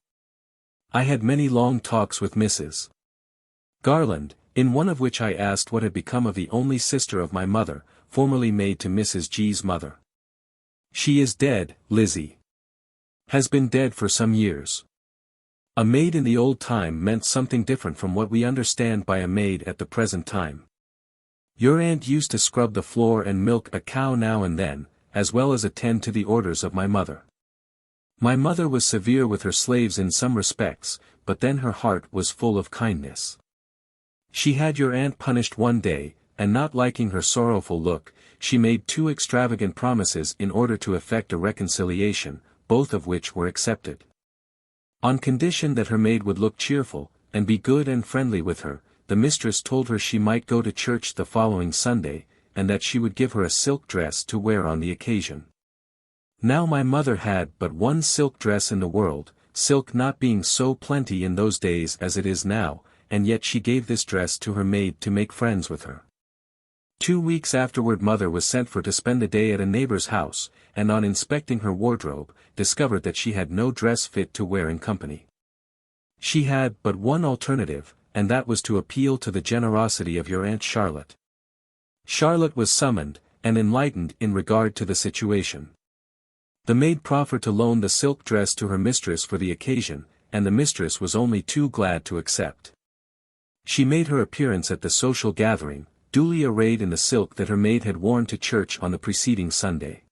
I had many long talks with Mrs. Garland, in one of which I asked what had become of the only sister of my mother, formerly maid to Mrs. G's mother. "She is dead, Lizzie. Has been dead for some years." A maid in the old time meant something different from what we understand by a maid at the present time. Your aunt used to scrub the floor and milk a cow now and then, as well as attend to the orders of my mother. My mother was severe with her slaves in some respects, but then her heart was full of kindness. She had your aunt punished one day, and not liking her sorrowful look, she made 2 extravagant promises in order to effect a reconciliation, both of which were accepted. On condition that her maid would look cheerful, and be good and friendly with her, the mistress told her she might go to church the following Sunday, and that she would give her a silk dress to wear on the occasion. Now my mother had but one silk dress in the world, silk not being so plenty in those days as it is now, and yet she gave this dress to her maid to make friends with her. 2 weeks afterward mother was sent for to spend the day at a neighbor's house, and on inspecting her wardrobe, discovered that she had no dress fit to wear in company. She had but one alternative, and that was to appeal to the generosity of your Aunt Charlotte. Charlotte was summoned, and enlightened in regard to the situation. The maid proffered to loan the silk dress to her mistress for the occasion, and the mistress was only too glad to accept. She made her appearance at the social gathering, duly arrayed in the silk that her maid had worn to church on the preceding Sunday.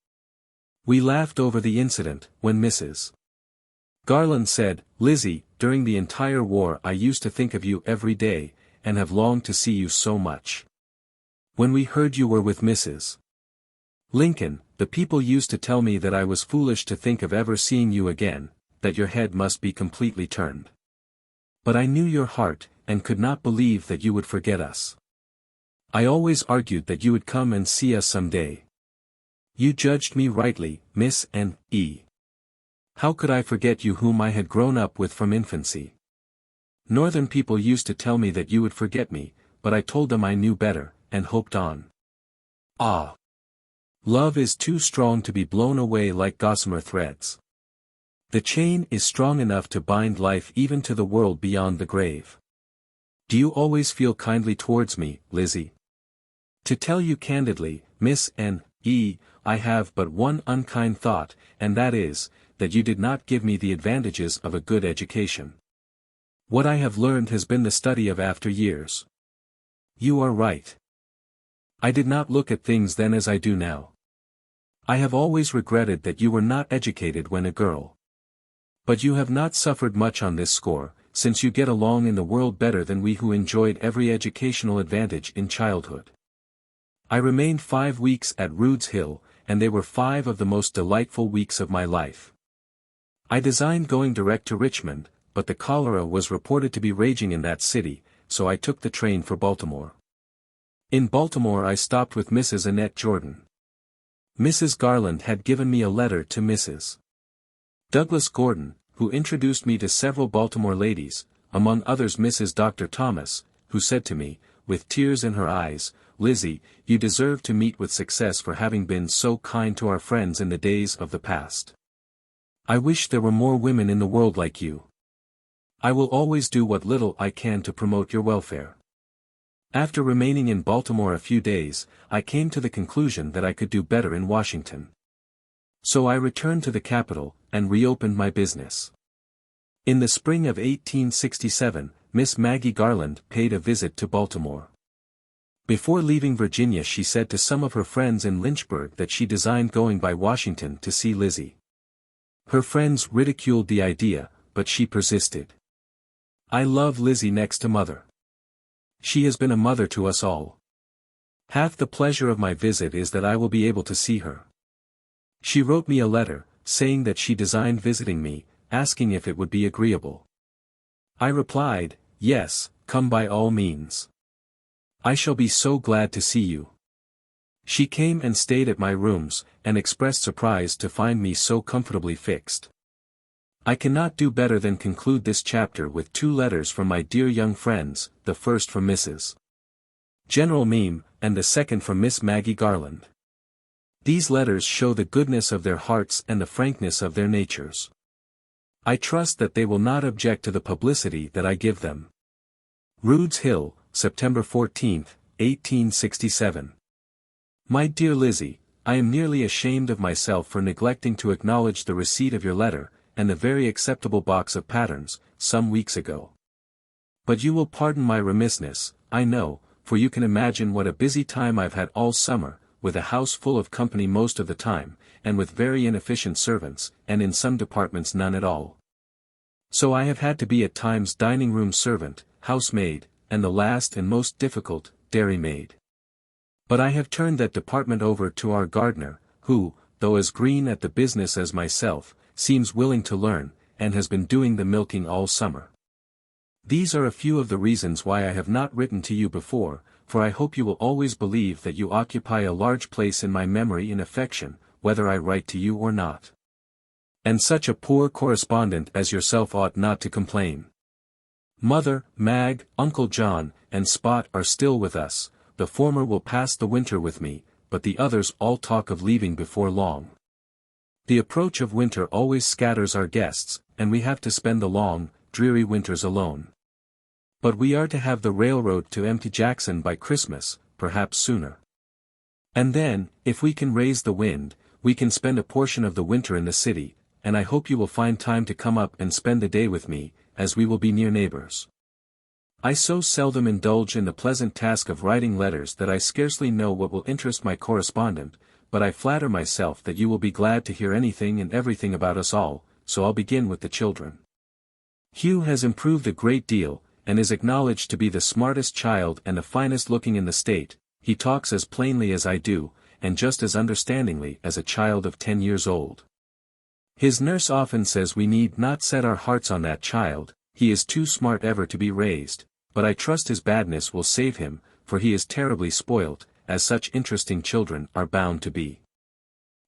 We laughed over the incident, when Mrs. Garland said, "Lizzie, during the entire war I used to think of you every day, and have longed to see you so much. When we heard you were with Mrs. Lincoln, the people used to tell me that I was foolish to think of ever seeing you again, that your head must be completely turned. But I knew your heart, and could not believe that you would forget us. I always argued that you would come and see us some day. You judged me rightly, Miss N.E. How could I forget you whom I had grown up with from infancy? Northern people used to tell me that you would forget me, but I told them I knew better, and hoped on. Ah! Love is too strong to be blown away like gossamer threads. The chain is strong enough to bind life even to the world beyond the grave. Do you always feel kindly towards me, Lizzie? To tell you candidly, Miss N.E., I have but one unkind thought, and that is, that you did not give me the advantages of a good education. What I have learned has been the study of after years. You are right. I did not look at things then as I do now. I have always regretted that you were not educated when a girl. But you have not suffered much on this score, since you get along in the world better than we who enjoyed every educational advantage in childhood. I remained 5 weeks at Rude's Hill, and they were 5 of the most delightful weeks of my life. I designed going direct to Richmond, but the cholera was reported to be raging in that city, so I took the train for Baltimore. In Baltimore I stopped with Mrs. Annette Jordan. Mrs. Garland had given me a letter to Mrs. Douglas Gordon, who introduced me to several Baltimore ladies, among others Mrs. Dr. Thomas, who said to me, with tears in her eyes, "Lizzie, you deserve to meet with success for having been so kind to our friends in the days of the past. I wish there were more women in the world like you. I will always do what little I can to promote your welfare." After remaining in Baltimore a few days, I came to the conclusion that I could do better in Washington. So I returned to the capital, and reopened my business. In the spring of 1867, Miss Maggie Garland paid a visit to Baltimore. Before leaving Virginia she said to some of her friends in Lynchburg that she designed going by Washington to see Lizzie. Her friends ridiculed the idea, but she persisted. I love Lizzie next to mother. She has been a mother to us all. Half the pleasure of my visit is that I will be able to see her. She wrote me a letter, saying that she designed visiting me, asking if it would be agreeable. I replied, yes, come by all means. I shall be so glad to see you. She came and stayed at my rooms, and expressed surprise to find me so comfortably fixed. I cannot do better than conclude this chapter with 2 letters from my dear young friends, the first from Mrs. General Meme, and the second from Miss Maggie Garland. These letters show the goodness of their hearts and the frankness of their natures. I trust that they will not object to the publicity that I give them. Rude's Hill, September 14, 1867. My dear Lizzie, I am nearly ashamed of myself for neglecting to acknowledge the receipt of your letter, and the very acceptable box of patterns, some weeks ago. But you will pardon my remissness, I know, for you can imagine what a busy time I've had all summer, with a house full of company most of the time, and with very inefficient servants, and in some departments none at all. So I have had to be at times dining-room servant, housemaid, and the last and most difficult, dairymaid. But I have turned that department over to our gardener, who, though as green at the business as myself, seems willing to learn, and has been doing the milking all summer. These are a few of the reasons why I have not written to you before, for I hope you will always believe that you occupy a large place in my memory and affection, whether I write to you or not. And such a poor correspondent as yourself ought not to complain. Mother, Mag, Uncle John, and Spot are still with us. The former will pass the winter with me, but the others all talk of leaving before long. The approach of winter always scatters our guests, and we have to spend the long, dreary winters alone. But we are to have the railroad to empty Jackson by Christmas, perhaps sooner. And then, if we can raise the wind, we can spend a portion of the winter in the city, and I hope you will find time to come up and spend the day with me, as we will be near neighbors. I so seldom indulge in the pleasant task of writing letters that I scarcely know what will interest my correspondent, but I flatter myself that you will be glad to hear anything and everything about us all, so I'll begin with the children. Hugh has improved a great deal, and is acknowledged to be the smartest child and the finest looking in the state. He talks as plainly as I do, and just as understandingly as a child of 10 years old. His nurse often says we need not set our hearts on that child, he is too smart ever to be raised, but I trust his badness will save him, for he is terribly spoilt, as such interesting children are bound to be.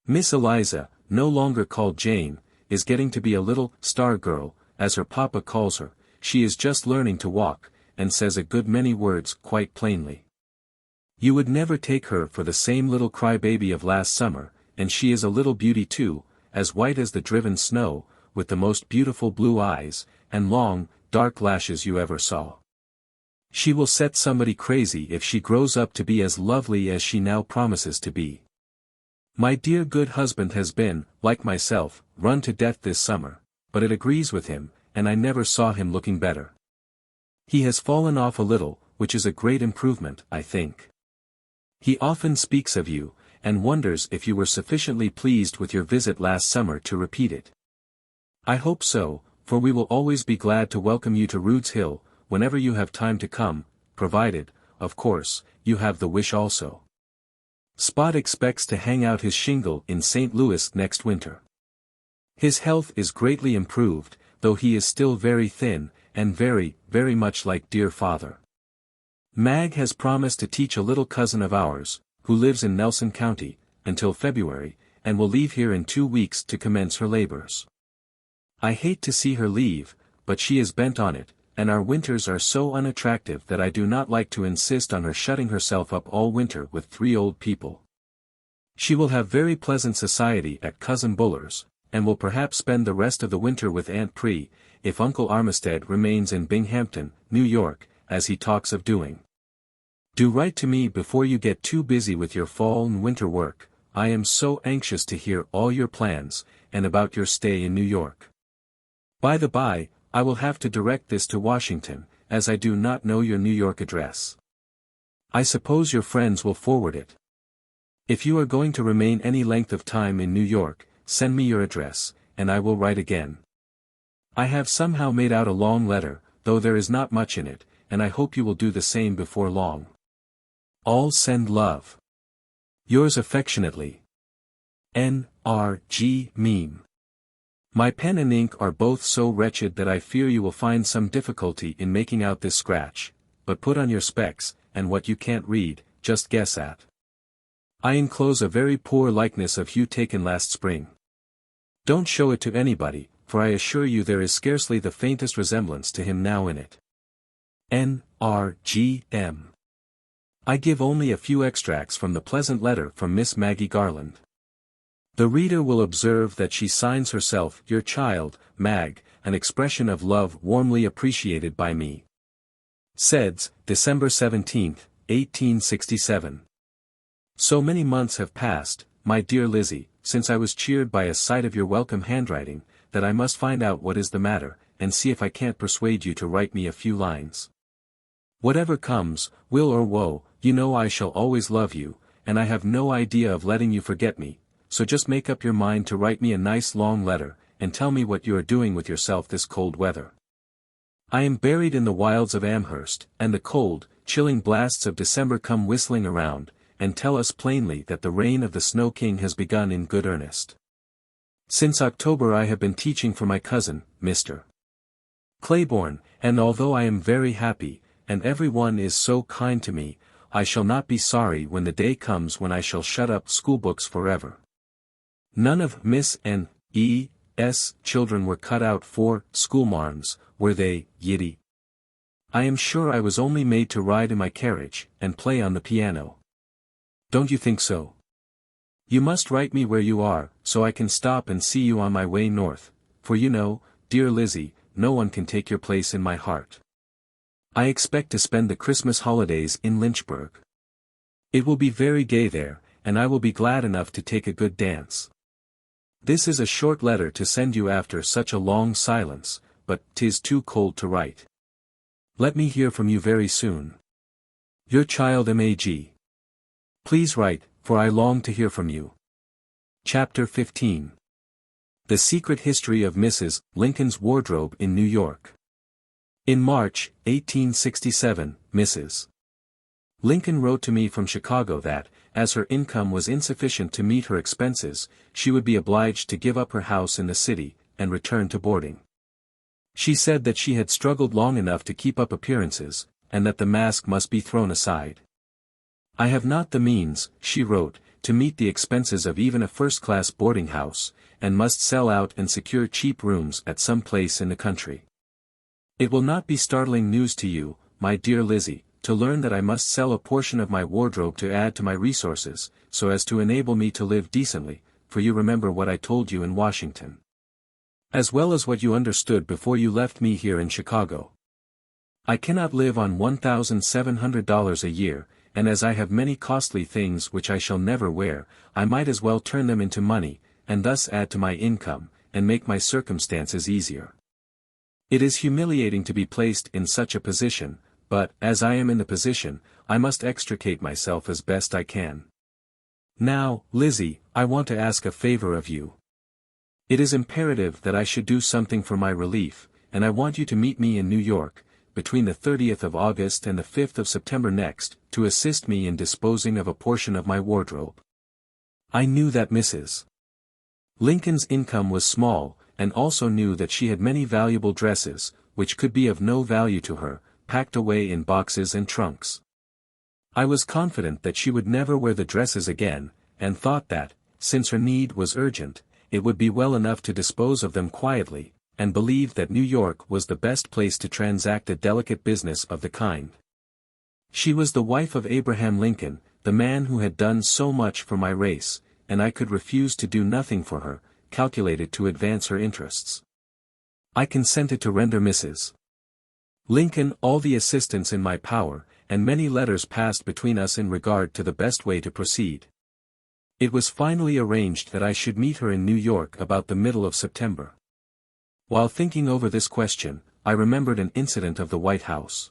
Miss Eliza, no longer called Jane, is getting to be a little star girl, as her papa calls her. She is just learning to walk, and says a good many words quite plainly. You would never take her for the same little crybaby of last summer, and she is a little beauty too, as white as the driven snow, with the most beautiful blue eyes, and long, dark lashes you ever saw. She will set somebody crazy if she grows up to be as lovely as she now promises to be. My dear good husband has been, like myself, run to death this summer, but it agrees with him, and I never saw him looking better. He has fallen off a little, which is a great improvement, I think. He often speaks of you, and wonders if you were sufficiently pleased with your visit last summer to repeat it. I hope so, for we will always be glad to welcome you to Rude's Hill, whenever you have time to come, provided, of course, you have the wish also. Spot expects to hang out his shingle in St. Louis next winter. His health is greatly improved, though he is still very thin, and very, very much like dear father. Mag has promised to teach a little cousin of ours, who lives in Nelson County, until February, and will leave here in 2 weeks to commence her labors. I hate to see her leave, but she is bent on it, and our winters are so unattractive that I do not like to insist on her shutting herself up all winter with 3 old people. She will have very pleasant society at Cousin Buller's, and will perhaps spend the rest of the winter with Aunt Pre, if Uncle Armistead remains in Binghamton, New York, as he talks of doing. Do write to me before you get too busy with your fall and winter work. I am so anxious to hear all your plans, and about your stay in New York. By the by, I will have to direct this to Washington, as I do not know your New York address. I suppose your friends will forward it. If you are going to remain any length of time in New York, send me your address, and I will write again. I have somehow made out a long letter, though there is not much in it, and I hope you will do the same before long. All send love. Yours affectionately, N.R.G. meme. My pen and ink are both so wretched that I fear you will find some difficulty in making out this scratch, but put on your specs, and what you can't read, just guess at. I enclose a very poor likeness of Hugh taken last spring. Don't show it to anybody, for I assure you there is scarcely the faintest resemblance to him now in it. N.R.G.M. I give only a few extracts from the pleasant letter from Miss Maggie Garland. The reader will observe that she signs herself your child, Mag, an expression of love warmly appreciated by me. Seds, December 17, 1867. So many months have passed, my dear Lizzie, since I was cheered by a sight of your welcome handwriting, that I must find out what is the matter, and see if I can't persuade you to write me a few lines. Whatever comes, will or woe, you know I shall always love you, and I have no idea of letting you forget me, so just make up your mind to write me a nice long letter, and tell me what you are doing with yourself this cold weather. I am buried in the wilds of Amherst, and the cold, chilling blasts of December come whistling around, and tell us plainly that the reign of the Snow King has begun in good earnest. Since October I have been teaching for my cousin, Mr. Claiborne, and although I am very happy, and every one is so kind to me, I shall not be sorry when the day comes when I shall shut up schoolbooks forever. None of Miss N. E. S. children were cut out for schoolmarms, were they, Yiddy? I am sure I was only made to ride in my carriage, and play on the piano. Don't you think so? You must write me where you are, so I can stop and see you on my way north, for you know, dear Lizzie, no one can take your place in my heart. I expect to spend the Christmas holidays in Lynchburg. It will be very gay there, and I will be glad enough to take a good dance. This is a short letter to send you after such a long silence, but 'tis too cold to write. Let me hear from you very soon. Your child Mag. Please write, for I long to hear from you. Chapter 15. The Secret History of Mrs. Lincoln's Wardrobe in New York. In March, 1867, Mrs. Lincoln wrote to me from Chicago that, as her income was insufficient to meet her expenses, she would be obliged to give up her house in the city, and return to boarding. She said that she had struggled long enough to keep up appearances, and that the mask must be thrown aside. I have not the means, she wrote, to meet the expenses of even a first-class boarding house, and must sell out and secure cheap rooms at some place in the country. It will not be startling news to you, my dear Lizzie, to learn that I must sell a portion of my wardrobe to add to my resources, so as to enable me to live decently, for you remember what I told you in Washington. As well as what you understood before you left me here in Chicago. I cannot live on $1,700 a year, and as I have many costly things which I shall never wear, I might as well turn them into money, and thus add to my income, and make my circumstances easier. It is humiliating to be placed in such a position, but, as I am in the position, I must extricate myself as best I can. Now, Lizzie, I want to ask a favor of you. It is imperative that I should do something for my relief, and I want you to meet me in New York, between the 30th of August and the 5th of September next, to assist me in disposing of a portion of my wardrobe. I knew that Mrs. Lincoln's income was small, and also knew that she had many valuable dresses, which could be of no value to her, packed away in boxes and trunks. I was confident that she would never wear the dresses again, and thought that, since her need was urgent, it would be well enough to dispose of them quietly, and believed that New York was the best place to transact a delicate business of the kind. She was the wife of Abraham Lincoln, the man who had done so much for my race, and I could refuse to do nothing for her, calculated to advance her interests. I consented to render Mrs. Lincoln all the assistance in my power, and many letters passed between us in regard to the best way to proceed. It was finally arranged that I should meet her in New York about the middle of September. While thinking over this question, I remembered an incident of the White House.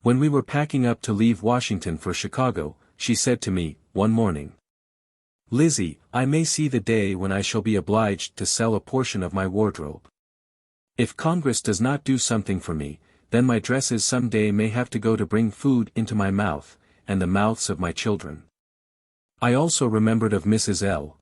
When we were packing up to leave Washington for Chicago, she said to me, one morning, "Lizzie, I may see the day when I shall be obliged to sell a portion of my wardrobe. If Congress does not do something for me, then my dresses some day may have to go to bring food into my mouth, and the mouths of my children." I also remembered of Mrs. L.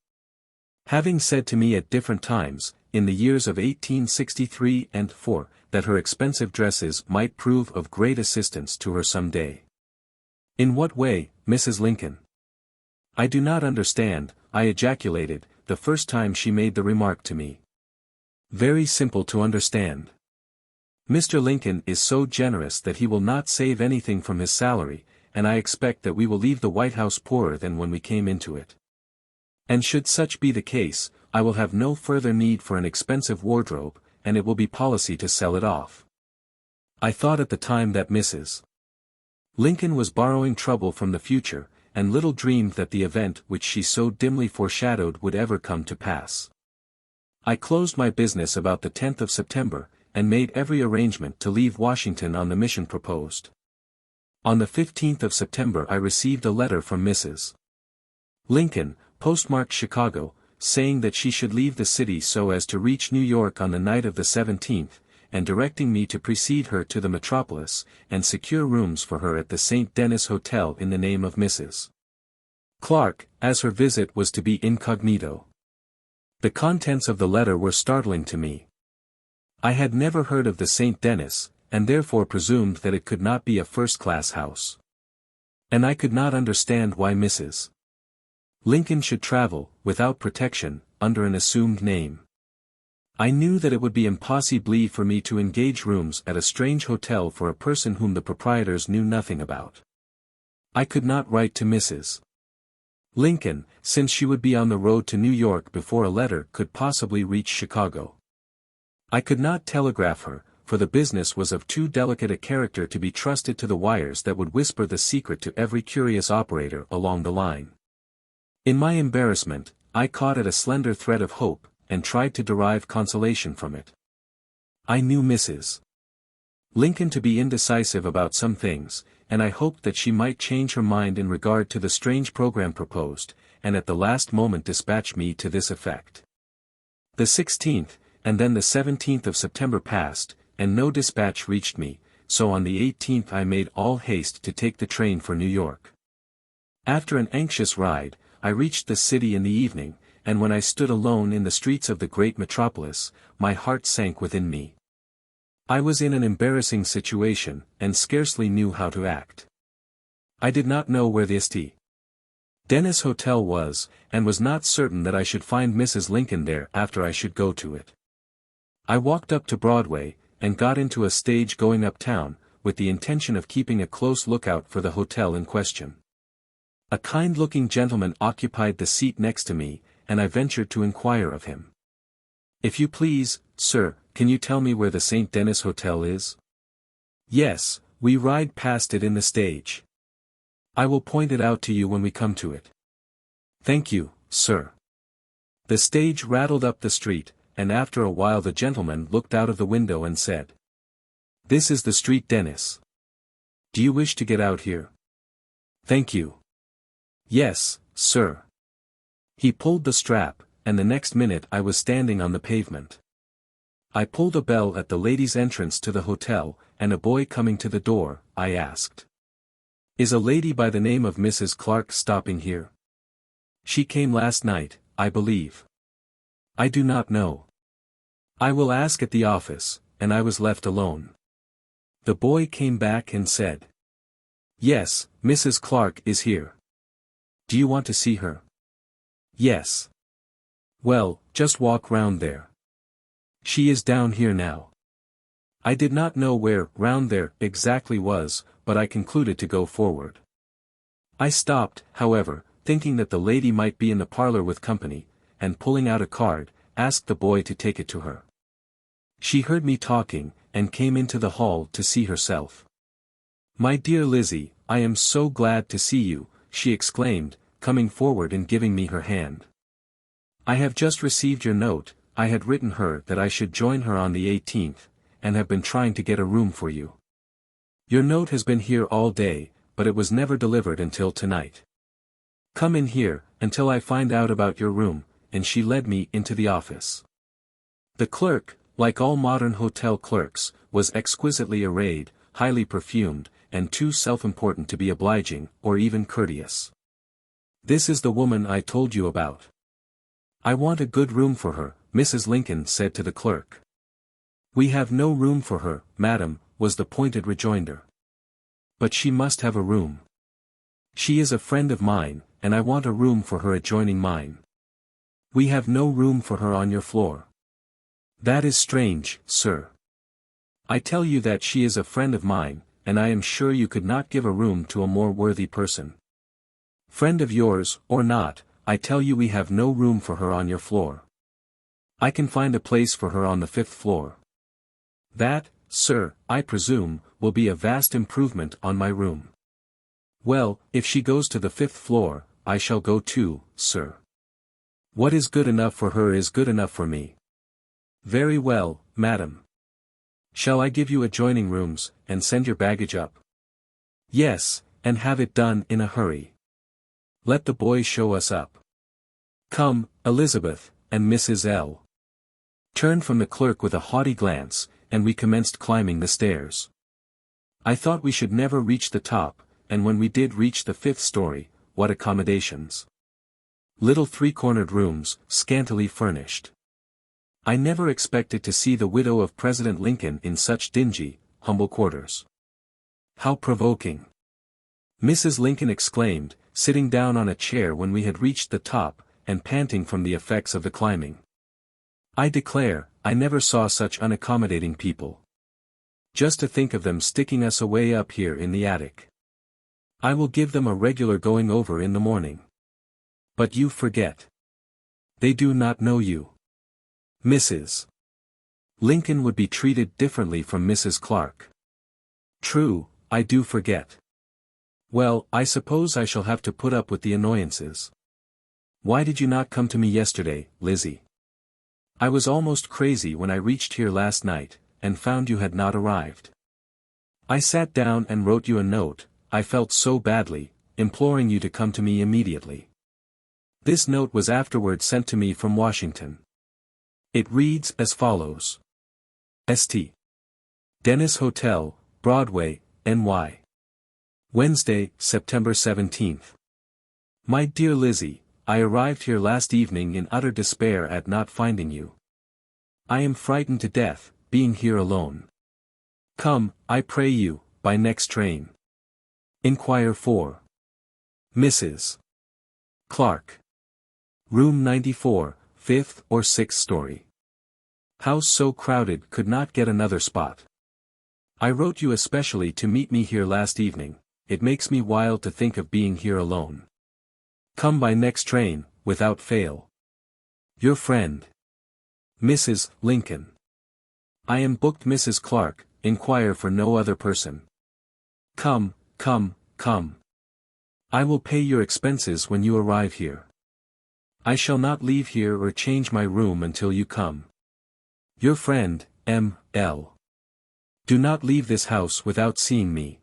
Having said to me at different times, in the years of 1863 and 4, that her expensive dresses might prove of great assistance to her some day. In what way, Mrs. Lincoln? I do not understand, I ejaculated, the first time she made the remark to me. Very simple to understand. Mr. Lincoln is so generous that he will not save anything from his salary, and I expect that we will leave the White House poorer than when we came into it. And should such be the case, I will have no further need for an expensive wardrobe, and it will be policy to sell it off. I thought at the time that Mrs. Lincoln was borrowing trouble from the future, and little dreamed that the event which she so dimly foreshadowed would ever come to pass. I closed my business about the 10th of September, and made every arrangement to leave Washington on the mission proposed. On the 15th of September I received a letter from Mrs. Lincoln, postmarked Chicago, saying that she should leave the city so as to reach New York on the night of the 17th, and directing me to precede her to the metropolis, and secure rooms for her at the St. Denis Hotel in the name of Mrs. Clark, as her visit was to be incognito. The contents of the letter were startling to me. I had never heard of the St. Denis, and therefore presumed that it could not be a first-class house. And I could not understand why Mrs. Lincoln should travel, without protection, under an assumed name. I knew that it would be impossible for me to engage rooms at a strange hotel for a person whom the proprietors knew nothing about. I could not write to Mrs. Lincoln, since she would be on the road to New York before a letter could possibly reach Chicago. I could not telegraph her, for the business was of too delicate a character to be trusted to the wires that would whisper the secret to every curious operator along the line. In my embarrassment, I caught at a slender thread of hope, and tried to derive consolation from it. I knew Mrs. Lincoln to be indecisive about some things, and I hoped that she might change her mind in regard to the strange program proposed, and at the last moment dispatch me to this effect. The 16th, and then the 17th of September passed, and no dispatch reached me, so on the 18th I made all haste to take the train for New York. After an anxious ride, I reached the city in the evening, and when I stood alone in the streets of the great metropolis, my heart sank within me. I was in an embarrassing situation, and scarcely knew how to act. I did not know where the St. Denis Hotel was, and was not certain that I should find Mrs. Lincoln there after I should go to it. I walked up to Broadway, and got into a stage going uptown, with the intention of keeping a close lookout for the hotel in question. A kind-looking gentleman occupied the seat next to me, and I ventured to inquire of him. "If you please, sir, can you tell me where the St. Denis Hotel is?" "Yes, we ride past it in the stage. I will point it out to you when we come to it." "Thank you, sir." The stage rattled up the street, and after a while the gentleman looked out of the window and said, "This is the St. Denis. Do you wish to get out here?" "Thank you." "Yes, sir." He pulled the strap, and the next minute I was standing on the pavement. I pulled a bell at the ladies' entrance to the hotel, and a boy coming to the door, I asked, "Is a lady by the name of Mrs. Clark stopping here?" "She came last night, I believe." "I do not know. I will ask at the office," and I was left alone. The boy came back and said, "Yes, Mrs. Clark is here. Do you want to see her?" "Yes." "Well, just walk round there. She is down here now." I did not know where "round there" exactly was, but I concluded to go forward. I stopped, however, thinking that the lady might be in the parlor with company, and pulling out a card, asked the boy to take it to her. She heard me talking, and came into the hall to see herself. "My dear Lizzie, I am so glad to see you," she exclaimed, coming forward and giving me her hand. "I have just received your note. I had written her that I should join her on the 18th, and have been trying to get a room for you. Your note has been here all day, but it was never delivered until tonight. Come in here, until I find out about your room," and she led me into the office. The clerk, like all modern hotel clerks, was exquisitely arrayed, highly perfumed, and too self-important to be obliging, or even courteous. "This is the woman I told you about." I want a good room for her, Mrs. Lincoln said to the clerk. We have no room for her, madam, was the pointed rejoinder. But she must have a room. She is a friend of mine, and I want a room for her adjoining mine. We have no room for her on your floor. That is strange, sir. I tell you that she is a friend of mine, and I am sure you could not give a room to a more worthy person. Friend of yours, or not, I tell you we have no room for her on your floor. I can find a place for her on the 5th floor. That, sir, I presume, will be a vast improvement on my room. Well, if she goes to the 5th floor, I shall go too, sir. What is good enough for her is good enough for me. Very well, madam. Shall I give you adjoining rooms, and send your baggage up? Yes, and have it done in a hurry. Let the boy show us up. Come, Elizabeth, and Mrs. L. turned from the clerk with a haughty glance, and we commenced climbing the stairs. I thought we should never reach the top, and when we did reach the 5th story, what accommodations! Little 3-cornered rooms, scantily furnished. I never expected to see the widow of President Lincoln in such dingy, humble quarters. How provoking! Mrs. Lincoln exclaimed, sitting down on a chair when we had reached the top, and panting from the effects of the climbing. I declare, I never saw such unaccommodating people. Just to think of them sticking us away up here in the attic. I will give them a regular going over in the morning. But you forget. They do not know you. Mrs. Lincoln would be treated differently from Mrs. Clark. True, I do forget. Well, I suppose I shall have to put up with the annoyances. Why did you not come to me yesterday, Lizzie? I was almost crazy when I reached here last night, and found you had not arrived. I sat down and wrote you a note, I felt so badly, imploring you to come to me immediately. This note was afterward sent to me from Washington. It reads as follows. St. Dennis Hotel, Broadway, NY. Wednesday, September 17th. My dear Lizzie, I arrived here last evening in utter despair at not finding you. I am frightened to death, being here alone. Come, I pray you, by next train. Inquire for Mrs. Clark. Room 94, 5th or 6th story. House so crowded could not get another spot. I wrote you especially to meet me here last evening. It makes me wild to think of being here alone. Come by next train, without fail. Your friend, Mrs. Lincoln. I am booked Mrs. Clark, inquire for no other person. Come, come, come. I will pay your expenses when you arrive here. I shall not leave here or change my room until you come. Your friend, M. L. Do not leave this house without seeing me.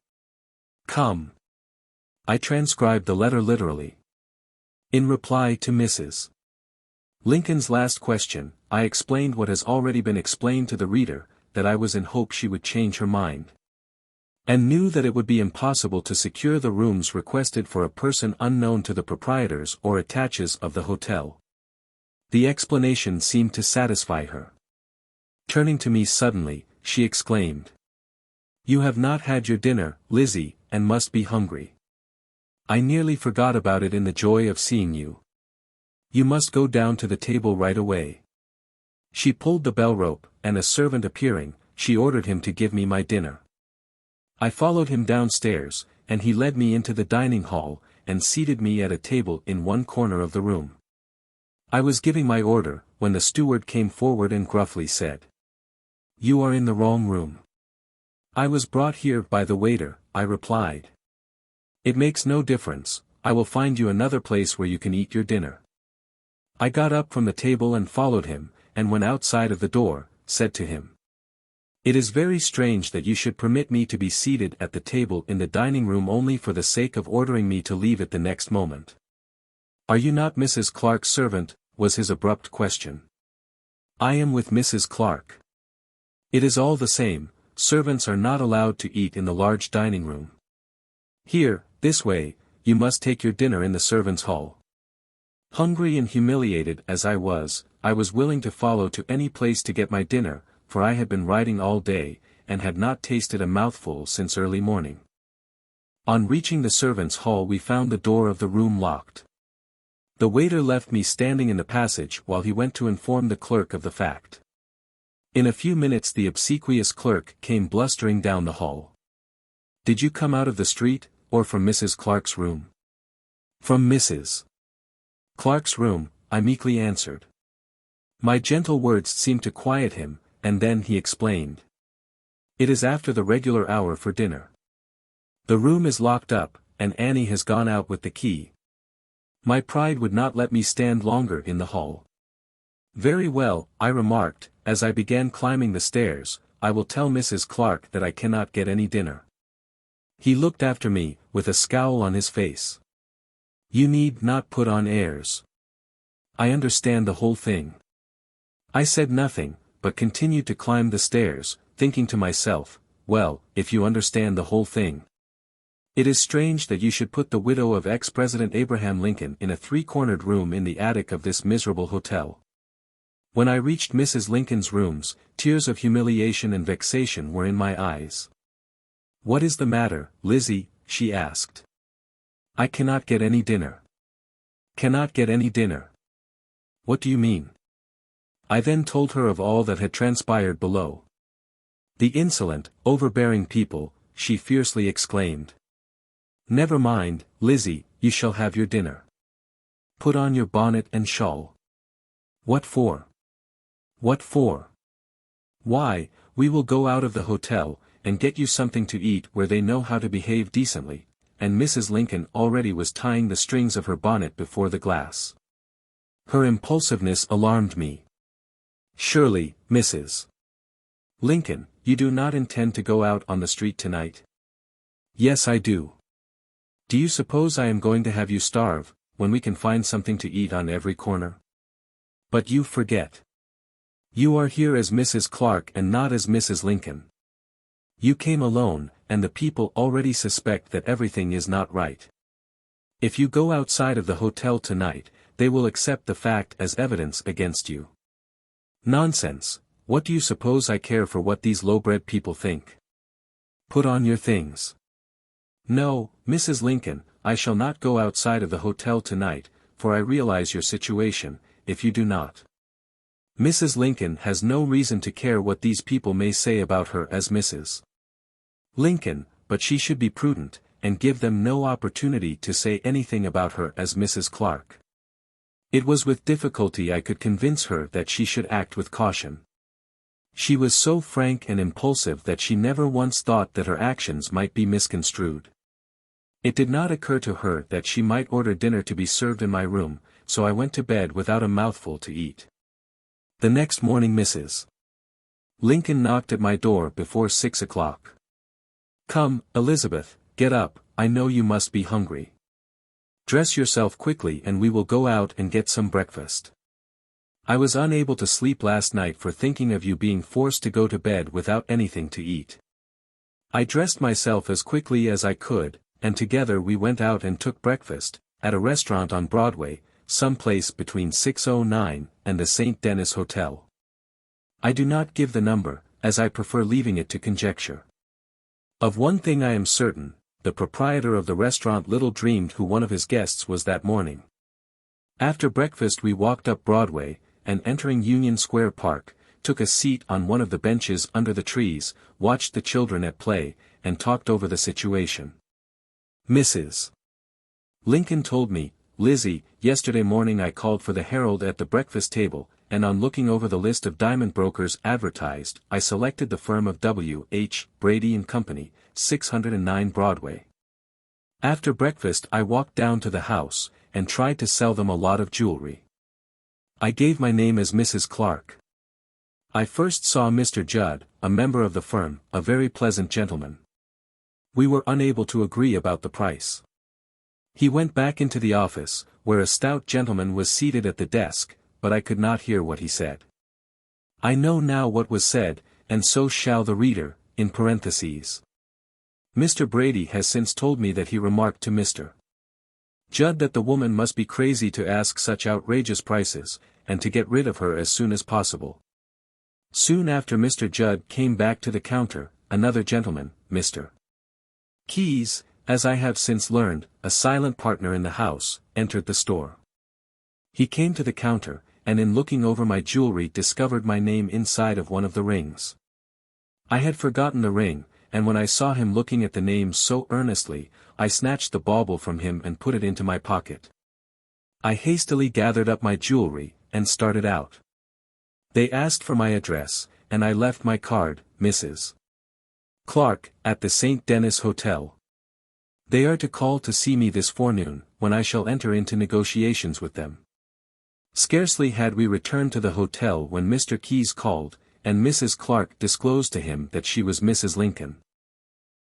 Come. I transcribed the letter literally. In reply to Mrs. Lincoln's last question, I explained what has already been explained to the reader, that I was in hope she would change her mind. And knew that it would be impossible to secure the rooms requested for a person unknown to the proprietors or attaches of the hotel. The explanation seemed to satisfy her. Turning to me suddenly, she exclaimed. You have not had your dinner, Lizzie, and must be hungry. I nearly forgot about it in the joy of seeing you. You must go down to the table right away. She pulled the bell rope, and a servant appearing, she ordered him to give me my dinner. I followed him downstairs, and he led me into the dining hall, and seated me at a table in one corner of the room. I was giving my order, when the steward came forward and gruffly said. You are in the wrong room. I was brought here by the waiter, I replied. It makes no difference, I will find you another place where you can eat your dinner. I got up from the table and followed him, and when outside of the door, said to him. It is very strange that you should permit me to be seated at the table in the dining room only for the sake of ordering me to leave it the next moment. Are you not Mrs. Clark's servant? Was his abrupt question. I am with Mrs. Clark. It is all the same, servants are not allowed to eat in the large dining room. Here, this way, you must take your dinner in the servants' hall. Hungry and humiliated as I was willing to follow to any place to get my dinner, for I had been riding all day, and had not tasted a mouthful since early morning. On reaching the servants' hall we found the door of the room locked. The waiter left me standing in the passage while he went to inform the clerk of the fact. In a few minutes the obsequious clerk came blustering down the hall. "Did you come out of the street, or from Mrs. Clark's room?" "From Mrs. Clark's room," I meekly answered. My gentle words seemed to quiet him, and then he explained. "It is after the regular hour for dinner. The room is locked up, and Annie has gone out with the key." My pride would not let me stand longer in the hall. "Very well," I remarked, as I began climbing the stairs, "I will tell Mrs. Clark that I cannot get any dinner." He looked after me, with a scowl on his face. "You need not put on airs. I understand the whole thing." I said nothing, but continued to climb the stairs, thinking to myself, "Well, if you understand the whole thing. It is strange that you should put the widow of ex-President Abraham Lincoln in a three-cornered room in the attic of this miserable hotel." When I reached Mrs. Lincoln's rooms, tears of humiliation and vexation were in my eyes. "What is the matter, Lizzie?" she asked. "I cannot get any dinner." "Cannot get any dinner? What do you mean?" I then told her of all that had transpired below. "The insolent, overbearing people," she fiercely exclaimed. "Never mind, Lizzie, you shall have your dinner. Put on your bonnet and shawl." "What for?" "What for? Why, we will go out of the hotel, and get you something to eat where they know how to behave decently," and Mrs. Lincoln already was tying the strings of her bonnet before the glass. Her impulsiveness alarmed me. "Surely, Mrs. Lincoln, you do not intend to go out on the street tonight?" "Yes, I do. Do you suppose I am going to have you starve, when we can find something to eat on every corner? But you forget. You are here as Mrs. Clark and not as Mrs. Lincoln. You came alone, and the people already suspect that everything is not right. If you go outside of the hotel tonight, they will accept the fact as evidence against you." "Nonsense, what do you suppose I care for what these low-bred people think? Put on your things." "No, Mrs. Lincoln, I shall not go outside of the hotel tonight, for I realize your situation, if you do not. Mrs. Lincoln has no reason to care what these people may say about her as Mrs. Lincoln, but she should be prudent, and give them no opportunity to say anything about her as Mrs. Clark." It was with difficulty I could convince her that she should act with caution. She was so frank and impulsive that she never once thought that her actions might be misconstrued. It did not occur to her that she might order dinner to be served in my room, so I went to bed without a mouthful to eat. The next morning Mrs. Lincoln knocked at my door before 6 o'clock. "Come, Elizabeth, get up, I know you must be hungry. Dress yourself quickly and we will go out and get some breakfast. I was unable to sleep last night for thinking of you being forced to go to bed without anything to eat." I dressed myself as quickly as I could, and together we went out and took breakfast, at a restaurant on Broadway, some place between 609 and the St. Denis Hotel. I do not give the number, as I prefer leaving it to conjecture. Of one thing I am certain, the proprietor of the restaurant little dreamed who one of his guests was that morning. After breakfast we walked up Broadway, and entering Union Square Park, took a seat on one of the benches under the trees, watched the children at play, and talked over the situation. Mrs. Lincoln told me, "Lizzie, yesterday morning I called for the Herald at the breakfast table, and on looking over the list of diamond brokers advertised, I selected the firm of W. H. Brady & Company, 609 Broadway. After breakfast I walked down to the house, and tried to sell them a lot of jewelry. I gave my name as Mrs. Clark. I first saw Mr. Judd, a member of the firm, a very pleasant gentleman. We were unable to agree about the price. He went back into the office, where a stout gentleman was seated at the desk, but I could not hear what he said. I know now what was said, and so shall the reader, in parentheses. Mr. Brady has since told me that he remarked to Mr. Judd that the woman must be crazy to ask such outrageous prices, and to get rid of her as soon as possible. Soon after Mr. Judd came back to the counter, another gentleman, Mr. Keyes, as I have since learned, a silent partner in the house, entered the store. He came to the counter, and in looking over my jewelry discovered my name inside of one of the rings. I had forgotten the ring, and when I saw him looking at the name so earnestly, I snatched the bauble from him and put it into my pocket. I hastily gathered up my jewelry, and started out. They asked for my address, and I left my card, Mrs. Clark, at the St. Denis Hotel. They are to call to see me this forenoon, when I shall enter into negotiations with them. Scarcely had we returned to the hotel when Mr. Keyes called, and Mrs. Clark disclosed to him that she was Mrs. Lincoln.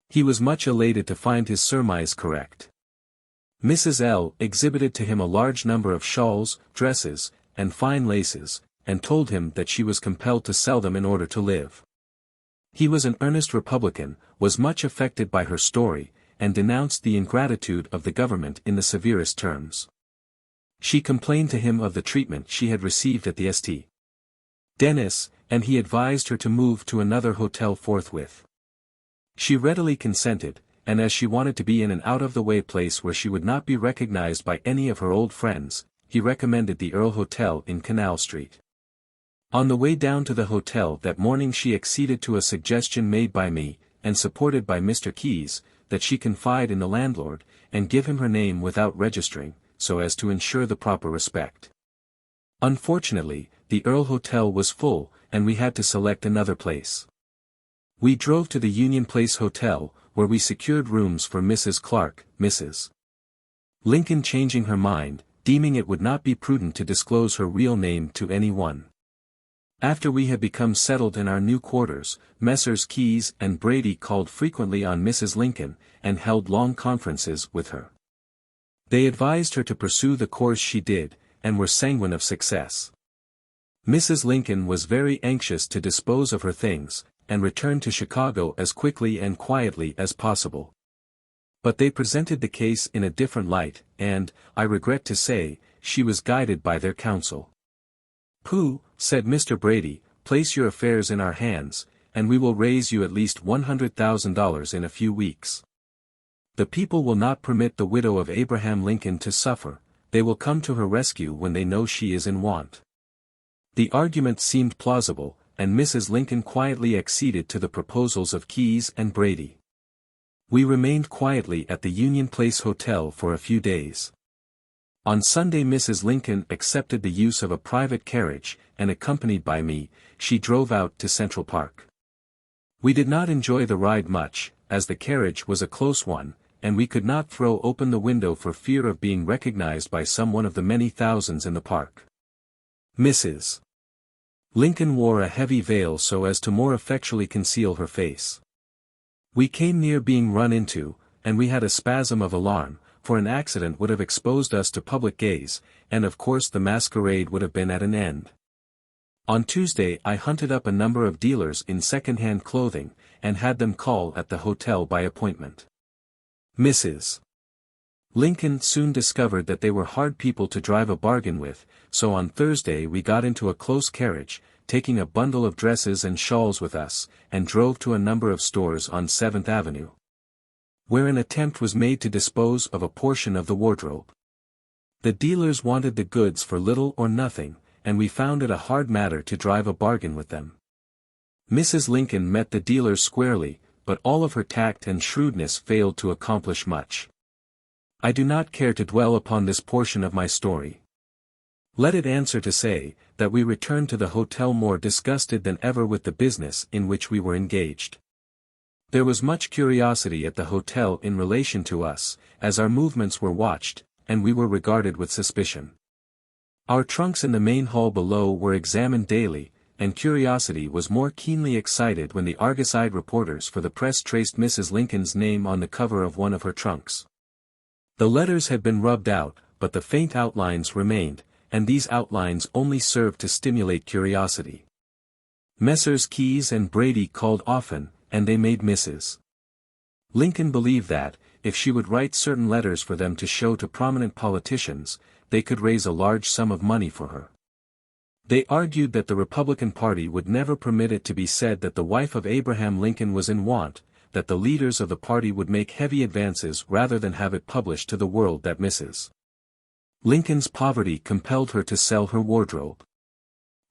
He was much elated to find his surmise correct. Mrs. L. exhibited to him a large number of shawls, dresses, and fine laces, and told him that she was compelled to sell them in order to live. He was an earnest Republican, was much affected by her story, and denounced the ingratitude of the government in the severest terms. She complained to him of the treatment she had received at the St. Denis, and he advised her to move to another hotel forthwith. She readily consented, and as she wanted to be in an out-of-the-way place where she would not be recognized by any of her old friends, he recommended the Earl Hotel in Canal Street. On the way down to the hotel that morning she acceded to a suggestion made by me, and supported by Mr. Keyes, that she confide in the landlord, and give him her name without registering, so as to ensure the proper respect. Unfortunately, the Earl Hotel was full, and we had to select another place. We drove to the Union Place Hotel, where we secured rooms for Mrs. Clark, Mrs. Lincoln changing her mind, deeming it would not be prudent to disclose her real name to anyone. After we had become settled in our new quarters, Messrs. Keyes and Brady called frequently on Mrs. Lincoln, and held long conferences with her. They advised her to pursue the course she did, and were sanguine of success. Mrs. Lincoln was very anxious to dispose of her things, and return to Chicago as quickly and quietly as possible. But they presented the case in a different light, and, I regret to say, she was guided by their counsel. "Pooh," said Mr. Brady, "place your affairs in our hands, and we will raise you at least $100,000 in a few weeks. The people will not permit the widow of Abraham Lincoln to suffer, they will come to her rescue when they know she is in want." The argument seemed plausible, and Mrs. Lincoln quietly acceded to the proposals of Keyes and Brady. We remained quietly at the Union Place Hotel for a few days. On Sunday Mrs. Lincoln accepted the use of a private carriage, and accompanied by me, she drove out to Central Park. We did not enjoy the ride much, as the carriage was a close one, and we could not throw open the window for fear of being recognized by some one of the many thousands in the park. Mrs. Lincoln wore a heavy veil so as to more effectually conceal her face. We came near being run into, and we had a spasm of alarm, for an accident would have exposed us to public gaze, and of course the masquerade would have been at an end. On Tuesday I hunted up a number of dealers in second-hand clothing, and had them call at the hotel by appointment. Mrs. Lincoln soon discovered that they were hard people to drive a bargain with, so on Thursday we got into a close carriage, taking a bundle of dresses and shawls with us, and drove to a number of stores on 7th Avenue, where an attempt was made to dispose of a portion of the wardrobe. The dealers wanted the goods for little or nothing, and we found it a hard matter to drive a bargain with them. Mrs. Lincoln met the dealers squarely, but all of her tact and shrewdness failed to accomplish much. I do not care to dwell upon this portion of my story. Let it answer to say, that we returned to the hotel more disgusted than ever with the business in which we were engaged. There was much curiosity at the hotel in relation to us, as our movements were watched, and we were regarded with suspicion. Our trunks in the main hall below were examined daily, and curiosity was more keenly excited when the Argus-eyed reporters for the press traced Mrs. Lincoln's name on the cover of one of her trunks. The letters had been rubbed out, but the faint outlines remained, and these outlines only served to stimulate curiosity. Messrs. Keyes and Brady called often, and they made Mrs. Lincoln believed that, if she would write certain letters for them to show to prominent politicians, they could raise a large sum of money for her. They argued that the Republican Party would never permit it to be said that the wife of Abraham Lincoln was in want, that the leaders of the party would make heavy advances rather than have it published to the world that Mrs. Lincoln's poverty compelled her to sell her wardrobe.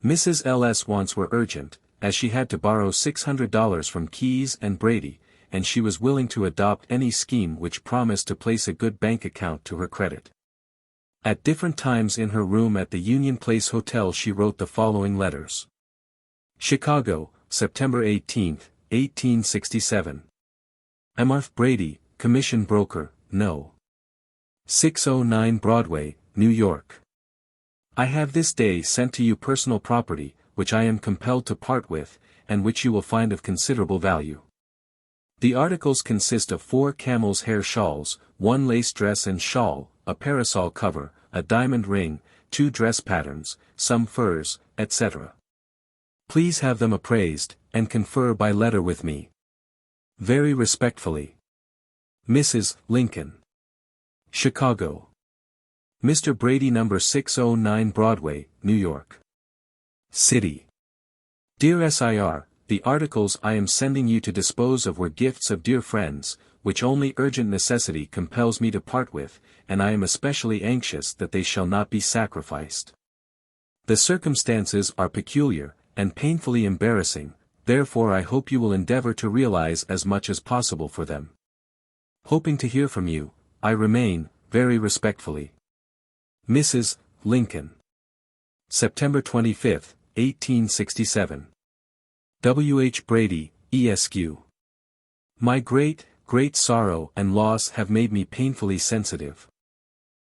Mrs. L.'s wants were urgent, as she had to borrow $600 from Keyes and Brady, and she was willing to adopt any scheme which promised to place a good bank account to her credit. At different times in her room at the Union Place Hotel she wrote the following letters. Chicago, September 18, 1867. M. F. Brady, Commission Broker, No. 609 Broadway, New York. I have this day sent to you personal property, which I am compelled to part with, and which you will find of considerable value. The articles consist of 4 camel's hair shawls, 1 lace dress and shawl, a parasol cover, a diamond ring, 2 dress patterns, some furs, etc. Please have them appraised, and confer by letter with me. Very respectfully. Mrs. Lincoln. Chicago. Mr. Brady, No. 609 Broadway, New York City. Dear Sir, the articles I am sending you to dispose of were gifts of dear friends, which only urgent necessity compels me to part with, and I am especially anxious that they shall not be sacrificed. The circumstances are peculiar, and painfully embarrassing, therefore I hope you will endeavor to realize as much as possible for them. Hoping to hear from you, I remain, very respectfully, Mrs. Lincoln. September 25, 1867. W. H. Brady, Esq. My great sorrow and loss have made me painfully sensitive.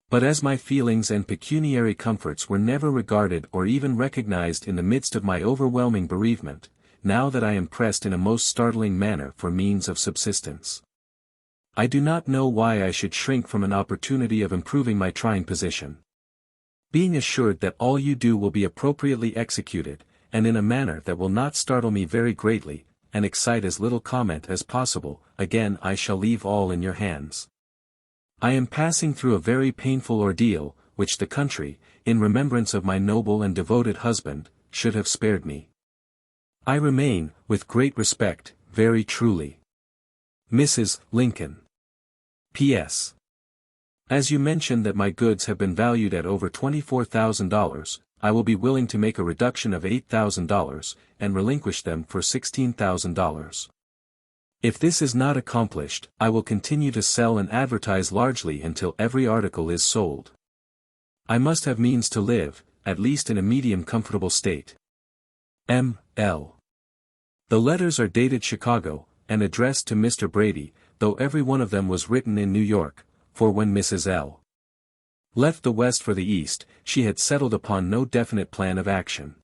But as my feelings and pecuniary comforts were never regarded or even recognized in the midst of my overwhelming bereavement, now that I am pressed in a most startling manner for means of subsistence, I do not know why I should shrink from an opportunity of improving my trying position. Being assured that all you do will be appropriately executed, and in a manner that will not startle me very greatly, and excite as little comment as possible, again I shall leave all in your hands. I am passing through a very painful ordeal, which the country, in remembrance of my noble and devoted husband, should have spared me. I remain, with great respect, very truly, Mrs. Lincoln. P.S. As you mentioned that my goods have been valued at over $24,000, I will be willing to make a reduction of $8,000, and relinquish them for $16,000. If this is not accomplished, I will continue to sell and advertise largely until every article is sold. I must have means to live, at least in a medium comfortable state. M. L. The letters are dated Chicago, and addressed to Mr. Brady, though every one of them was written in New York, for when Mrs. L. left the West for the East, she had settled upon no definite plan of action.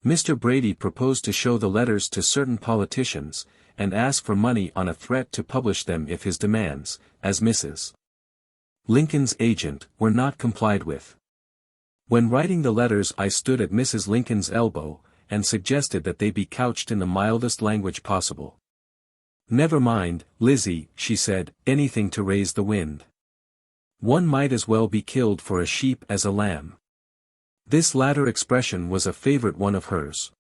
Mr. Brady proposed to show the letters to certain politicians, and ask for money on a threat to publish them if his demands, as Mrs. Lincoln's agent, were not complied with. When writing the letters I stood at Mrs. Lincoln's elbow, and suggested that they be couched in the mildest language possible. Never mind, Lizzie, she said, anything to raise the wind. One might as well be killed for a sheep as a lamb. This latter expression was a favorite one of hers.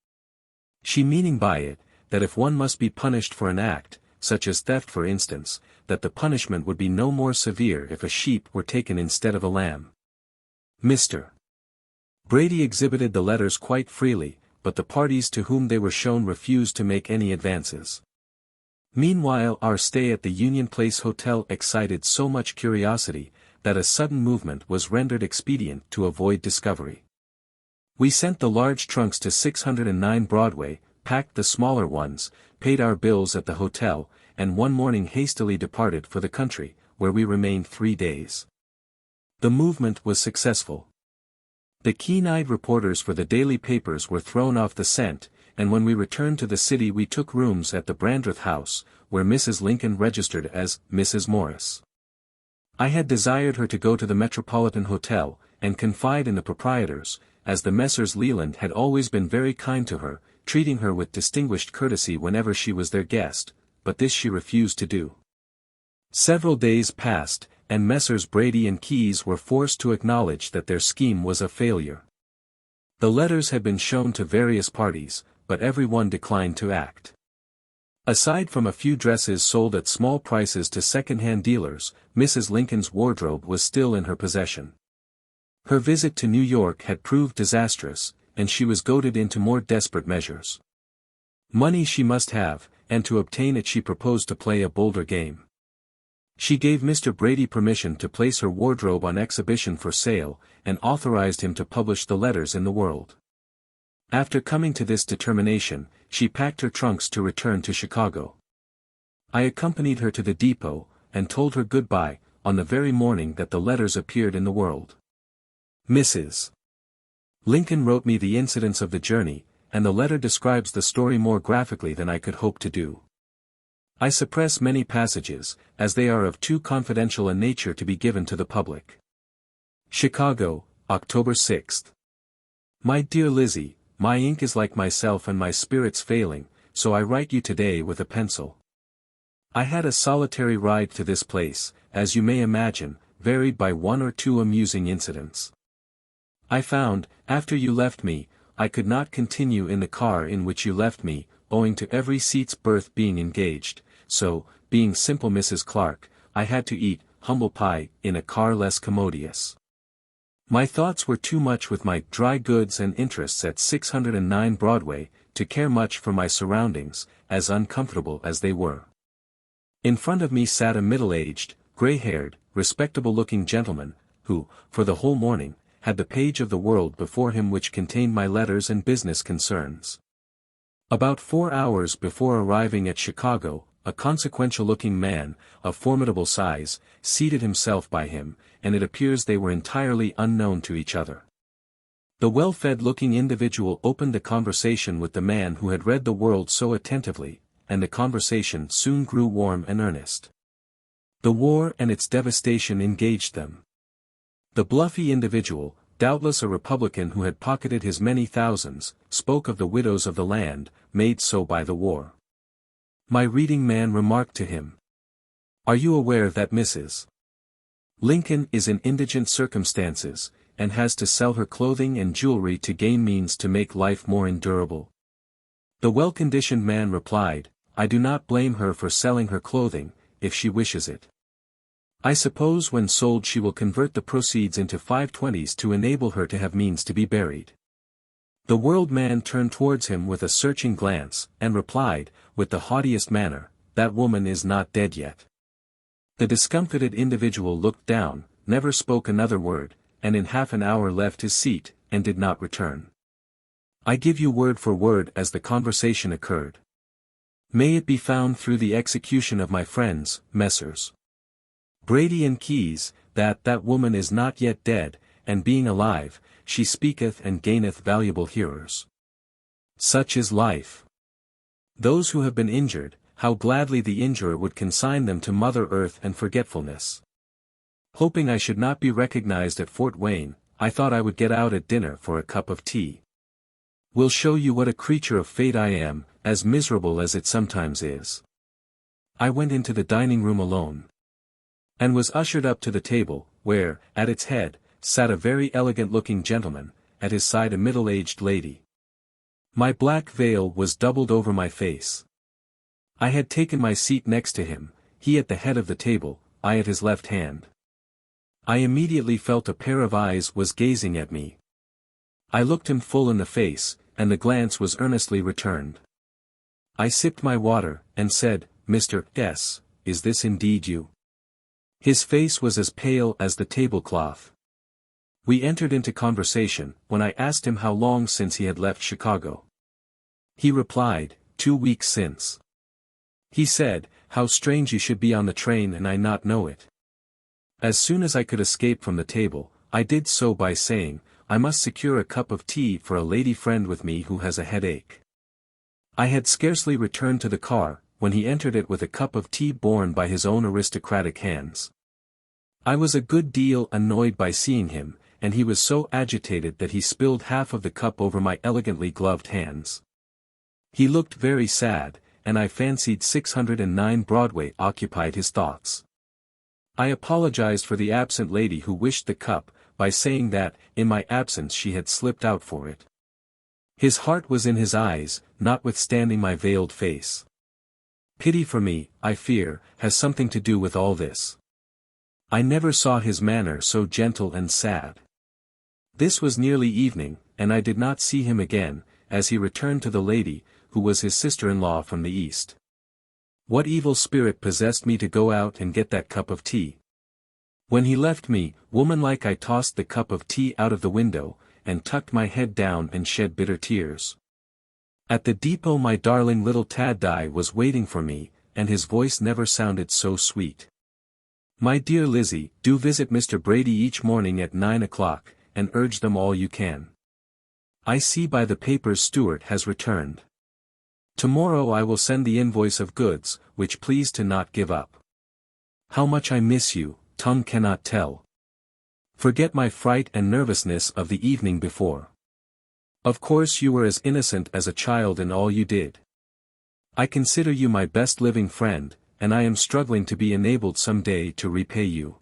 She meaning by it, that if one must be punished for an act, such as theft for instance, that the punishment would be no more severe if a sheep were taken instead of a lamb. Mr. Brady exhibited the letters quite freely, but the parties to whom they were shown refused to make any advances. Meanwhile our stay at the Union Place Hotel excited so much curiosity, that a sudden movement was rendered expedient to avoid discovery. We sent the large trunks to 609 Broadway, packed the smaller ones, paid our bills at the hotel, and one morning hastily departed for the country, where we remained 3 days. The movement was successful. The keen-eyed reporters for the daily papers were thrown off the scent, and when we returned to the city we took rooms at the Brandreth House, where Mrs. Lincoln registered as Mrs. Morris. I had desired her to go to the Metropolitan Hotel, and confide in the proprietors, as the Messrs. Leland had always been very kind to her, treating her with distinguished courtesy whenever she was their guest, but this she refused to do. Several days passed, and Messrs. Brady and Keyes were forced to acknowledge that their scheme was a failure. The letters had been shown to various parties, but every one declined to act. Aside from a few dresses sold at small prices to second-hand dealers, Mrs. Lincoln's wardrobe was still in her possession. Her visit to New York had proved disastrous, and she was goaded into more desperate measures. Money she must have, and to obtain it she proposed to play a bolder game. She gave Mr. Brady permission to place her wardrobe on exhibition for sale, and authorized him to publish the letters in the World. After coming to this determination, she packed her trunks to return to Chicago. I accompanied her to the depot, and told her goodbye, on the very morning that the letters appeared in the World. Mrs. Lincoln wrote me the incidents of the journey, and the letter describes the story more graphically than I could hope to do. I suppress many passages, as they are of too confidential a nature to be given to the public. Chicago, October 6. My dear Lizzie, my ink is like myself and my spirits failing, so I write you today with a pencil. I had a solitary ride to this place, as you may imagine, varied by one or two amusing incidents. I found, after you left me, I could not continue in the car in which you left me, owing to every seat's berth being engaged, so, being simple Mrs. Clark, I had to eat humble pie in a car less commodious. My thoughts were too much with my dry goods and interests at 609 Broadway, to care much for my surroundings, as uncomfortable as they were. In front of me sat a middle-aged, gray-haired, respectable-looking gentleman, who, for the whole morning, had the page of the World before him which contained my letters and business concerns. About 4 hours before arriving at Chicago, a consequential-looking man, of formidable size, seated himself by him, and it appears they were entirely unknown to each other. The well-fed-looking individual opened a conversation with the man who had read the World so attentively, and the conversation soon grew warm and earnest. The war and its devastation engaged them. The bluffy individual, doubtless a Republican who had pocketed his many thousands, spoke of the widows of the land, made so by the war. My reading man remarked to him, "Are you aware that Mrs. Lincoln is in indigent circumstances, and has to sell her clothing and jewelry to gain means to make life more endurable?" The well-conditioned man replied, "I do not blame her for selling her clothing, if she wishes it. I suppose when sold she will convert the proceeds into 5/20s to enable her to have means to be buried." The World man turned towards him with a searching glance, and replied, with the haughtiest manner, "That woman is not dead yet." The discomfited individual looked down, never spoke another word, and in half an hour left his seat, and did not return. I give you word for word as the conversation occurred. May it be found through the execution of my friends, Messrs. Brady and Keyes, that woman is not yet dead, and being alive, she speaketh and gaineth valuable hearers. Such is life. Those who have been injured, how gladly the injurer would consign them to Mother Earth and forgetfulness. Hoping I should not be recognized at Fort Wayne, I thought I would get out at dinner for a cup of tea. Will show you what a creature of fate I am, as miserable as it sometimes is. I went into the dining room alone, and was ushered up to the table, where, at its head, sat a very elegant-looking gentleman, at his side a middle-aged lady. My black veil was doubled over my face. I had taken my seat next to him, he at the head of the table, I at his left hand. I immediately felt a pair of eyes was gazing at me. I looked him full in the face, and the glance was earnestly returned. I sipped my water, and said, "Mr. S., is this indeed you?" His face was as pale as the tablecloth. We entered into conversation, when I asked him how long since he had left Chicago. He replied, 2 weeks since. He said, "How strange you should be on the train and I not know it." As soon as I could escape from the table, I did so by saying, "I must secure a cup of tea for a lady friend with me who has a headache." I had scarcely returned to the car, when he entered it with a cup of tea borne by his own aristocratic hands. I was a good deal annoyed by seeing him, and he was so agitated that he spilled half of the cup over my elegantly gloved hands. He looked very sad, and I fancied 609 Broadway occupied his thoughts. I apologized for the absent lady who wished the cup, by saying that, in my absence she had slipped out for it. His heart was in his eyes, notwithstanding my veiled face. Pity for me, I fear, has something to do with all this. I never saw his manner so gentle and sad. This was nearly evening, and I did not see him again, as he returned to the lady, who was his sister-in-law from the east. What evil spirit possessed me to go out and get that cup of tea? When he left me, woman-like I tossed the cup of tea out of the window, and tucked my head down and shed bitter tears. At the depot my darling little Tad was waiting for me, and his voice never sounded so sweet. My dear Lizzie, do visit Mr. Brady each morning at 9 o'clock, and urge them all you can. I see by the papers Stuart has returned. Tomorrow I will send the invoice of goods, which please to not give up. How much I miss you, tongue cannot tell. Forget my fright and nervousness of the evening before. Of course you were as innocent as a child in all you did. I consider you my best living friend, and I am struggling to be enabled some day to repay you.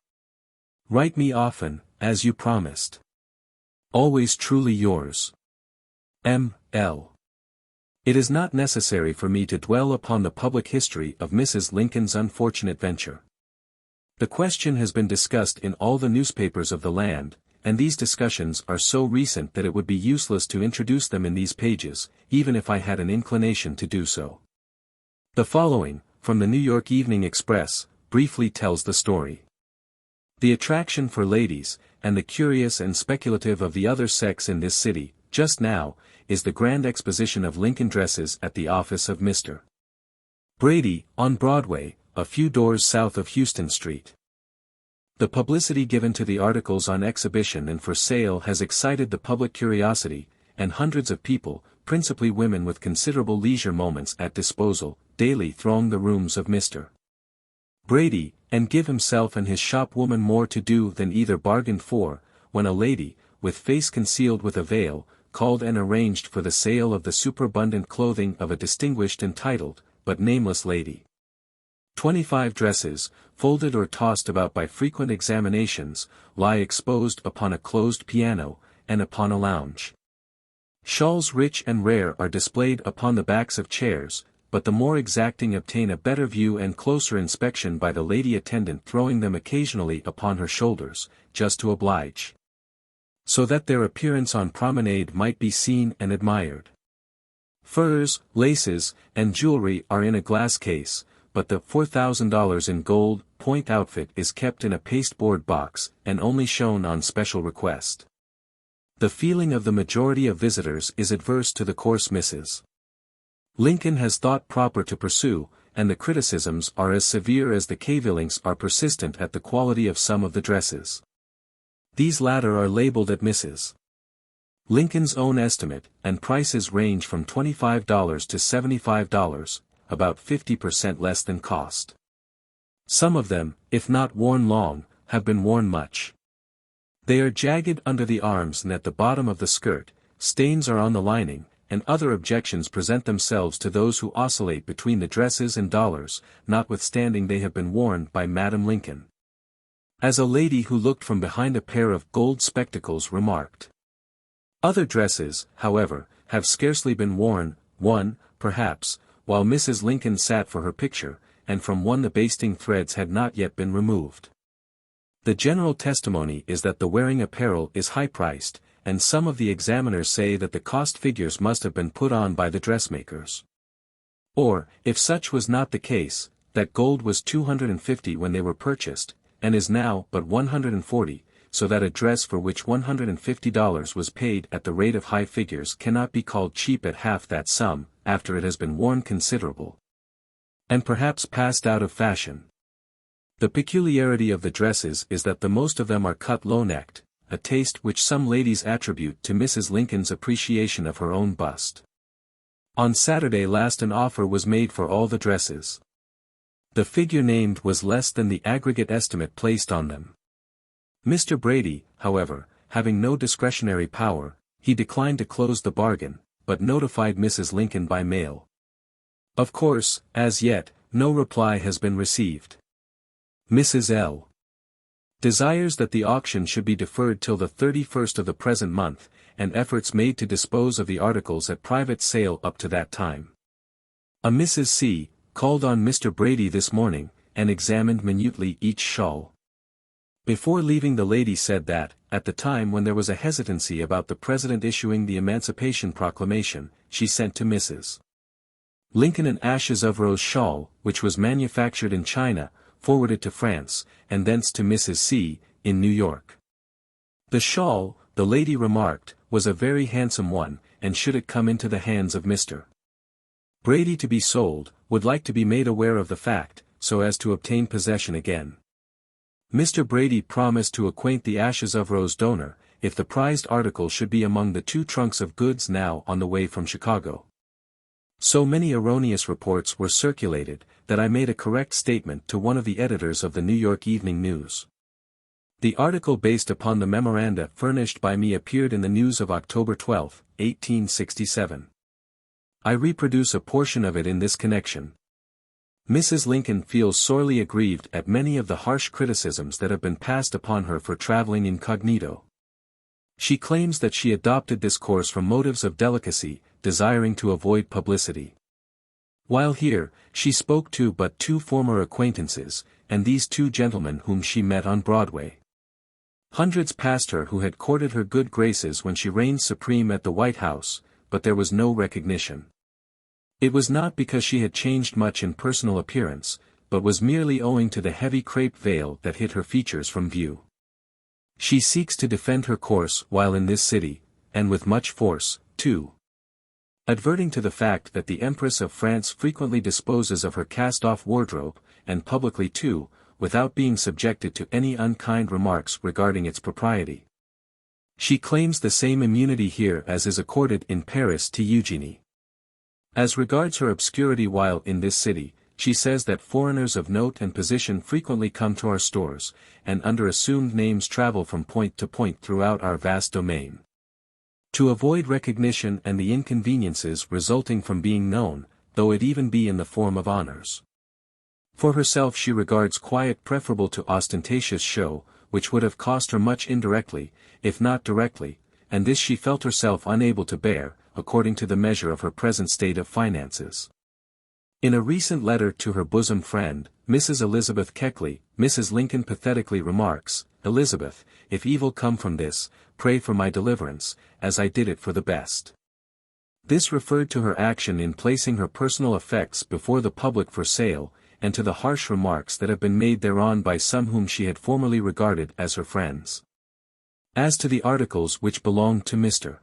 Write me often, as you promised. Always truly yours. M.L. It is not necessary for me to dwell upon the public history of Mrs. Lincoln's unfortunate venture. The question has been discussed in all the newspapers of the land, and these discussions are so recent that it would be useless to introduce them in these pages, even if I had an inclination to do so. The following, from the New York Evening Express, briefly tells the story. The attraction for ladies, and the curious and speculative of the other sex in this city, just now, is the grand exposition of Lincoln dresses at the office of Mr. Brady, on Broadway, a few doors south of Houston Street. The publicity given to the articles on exhibition and for sale has excited the public curiosity, and hundreds of people, principally women with considerable leisure moments at disposal, daily throng the rooms of Mr. Brady, and give himself and his shopwoman more to do than either bargained for, when a lady, with face concealed with a veil, called and arranged for the sale of the superabundant clothing of a distinguished and titled, but nameless lady. 25 dresses, folded or tossed about by frequent examinations, lie exposed upon a closed piano, and upon a lounge. Shawls rich and rare are displayed upon the backs of chairs, but the more exacting obtain a better view and closer inspection by the lady attendant throwing them occasionally upon her shoulders, just to oblige. So that their appearance on promenade might be seen and admired. Furs, laces, and jewelry are in a glass case, but the $4,000 in gold point outfit is kept in a pasteboard box, and only shown on special request. The feeling of the majority of visitors is adverse to the coarse Mrs. Lincoln has thought proper to pursue, and the criticisms are as severe as the cavillings are persistent at the quality of some of the dresses. These latter are labeled at Mrs. Lincoln's own estimate, and prices range from $25 to $75, about 50% less than cost. Some of them, if not worn long, have been worn much. They are jagged under the arms and at the bottom of the skirt, stains are on the lining, and other objections present themselves to those who oscillate between the dresses and dollars, notwithstanding they have been worn by Madam Lincoln. As a lady who looked from behind a pair of gold spectacles remarked. Other dresses, however, have scarcely been worn, one, perhaps, while Mrs. Lincoln sat for her picture, and from one the basting threads had not yet been removed. The general testimony is that the wearing apparel is high-priced, and some of the examiners say that the cost figures must have been put on by the dressmakers. Or, if such was not the case, that gold was $250 when they were purchased, and is now but $140, so that a dress for which $150 was paid at the rate of high figures cannot be called cheap at half that sum, after it has been worn considerable. And perhaps passed out of fashion. The peculiarity of the dresses is that the most of them are cut low-necked, a taste which some ladies attribute to Mrs. Lincoln's appreciation of her own bust. On Saturday last an offer was made for all the dresses. The figure named was less than the aggregate estimate placed on them. Mr. Brady, however, having no discretionary power, he declined to close the bargain, but notified Mrs. Lincoln by mail. Of course, as yet, no reply has been received. Mrs. L. Desires that the auction should be deferred till the 31st of the present month, and efforts made to dispose of the articles at private sale up to that time. A Mrs. C. called on Mr. Brady this morning, and examined minutely each shawl. Before leaving the lady said that, at the time when there was a hesitancy about the President issuing the Emancipation Proclamation, she sent to Mrs. Lincoln an Ashes of Rose shawl, which was manufactured in China, forwarded to France, and thence to Mrs. C., in New York. The shawl, the lady remarked, was a very handsome one, and should it come into the hands of Mr. Brady to be sold, would like to be made aware of the fact, so as to obtain possession again. Mr. Brady promised to acquaint the Ashes of Rose donor, if the prized article should be among the 2 trunks of goods now on the way from Chicago. So many erroneous reports were circulated, that I made a correct statement to one of the editors of the New York Evening News. The article based upon the memoranda furnished by me appeared in the News of October 12, 1867. I reproduce a portion of it in this connection. Mrs. Lincoln feels sorely aggrieved at many of the harsh criticisms that have been passed upon her for traveling incognito. She claims that she adopted this course from motives of delicacy, desiring to avoid publicity. While here, she spoke to but 2 former acquaintances, and these 2 gentlemen whom she met on Broadway. Hundreds passed her who had courted her good graces when she reigned supreme at the White House, but there was no recognition. It was not because she had changed much in personal appearance, but was merely owing to the heavy crape veil that hid her features from view. She seeks to defend her course while in this city, and with much force, too. Adverting to the fact that the Empress of France frequently disposes of her cast-off wardrobe, and publicly too, without being subjected to any unkind remarks regarding its propriety. She claims the same immunity here as is accorded in Paris to Eugenie. As regards her obscurity while in this city, she says that foreigners of note and position frequently come to our stores, and under assumed names travel from point to point throughout our vast domain. To avoid recognition and the inconveniences resulting from being known, though it even be in the form of honors. For herself she regards quiet preferable to ostentatious show, which would have cost her much indirectly, if not directly, and this she felt herself unable to bear, according to the measure of her present state of finances. In a recent letter to her bosom friend, Mrs. Elizabeth Keckley, Mrs. Lincoln pathetically remarks, "Elizabeth, if evil come from this, pray for my deliverance, as I did it for the best." This referred to her action in placing her personal effects before the public for sale, and to the harsh remarks that have been made thereon by some whom she had formerly regarded as her friends. As to the articles which belonged to Mr.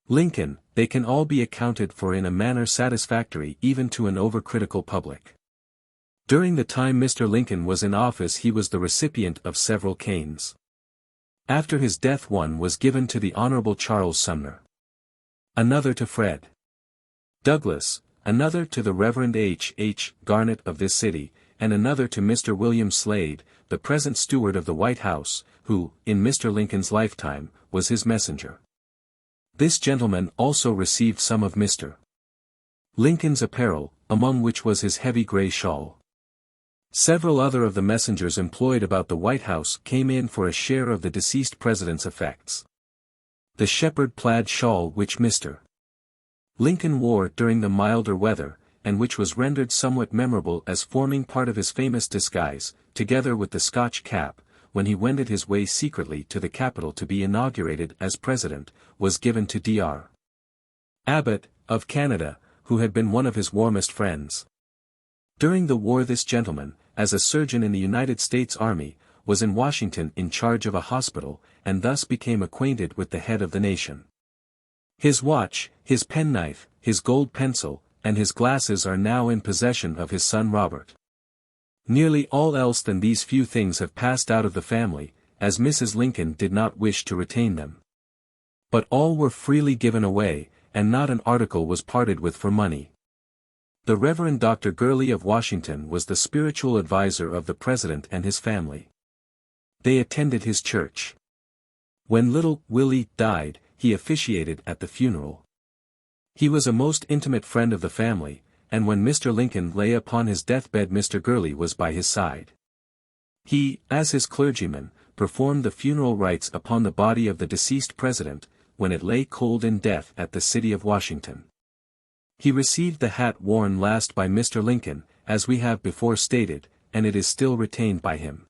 Lincoln, they can all be accounted for in a manner satisfactory even to an overcritical public. During the time Mr. Lincoln was in office he was the recipient of several canes. After his death one was given to the Honorable Charles Sumner. Another to Fred Douglass, another to the Reverend H. Garnett of this city, and another to Mr. William Slade, the present steward of the White House, who, in Mr. Lincoln's lifetime, was his messenger. This gentleman also received some of Mr. Lincoln's apparel, among which was his heavy gray shawl. Several other of the messengers employed about the White House came in for a share of the deceased president's effects. The shepherd plaid shawl which Mr. Lincoln wore during the milder weather, and which was rendered somewhat memorable as forming part of his famous disguise, together with the Scotch cap, when he wended his way secretly to the Capitol to be inaugurated as President, was given to Dr. Abbott, of Canada, who had been one of his warmest friends. During the war this gentleman, as a surgeon in the United States Army, was in Washington in charge of a hospital, and thus became acquainted with the head of the nation. His watch, his penknife, his gold pencil, and his glasses are now in possession of his son Robert. Nearly all else than these few things have passed out of the family, as Mrs. Lincoln did not wish to retain them. But all were freely given away, and not an article was parted with for money. The Reverend Dr. Gurley of Washington was the spiritual adviser of the President and his family. They attended his church. When little Willie died, he officiated at the funeral. He was a most intimate friend of the family, and when Mr. Lincoln lay upon his deathbed Mr. Gurley was by his side. He, as his clergyman, performed the funeral rites upon the body of the deceased president, when it lay cold in death at the city of Washington. He received the hat worn last by Mr. Lincoln, as we have before stated, and it is still retained by him.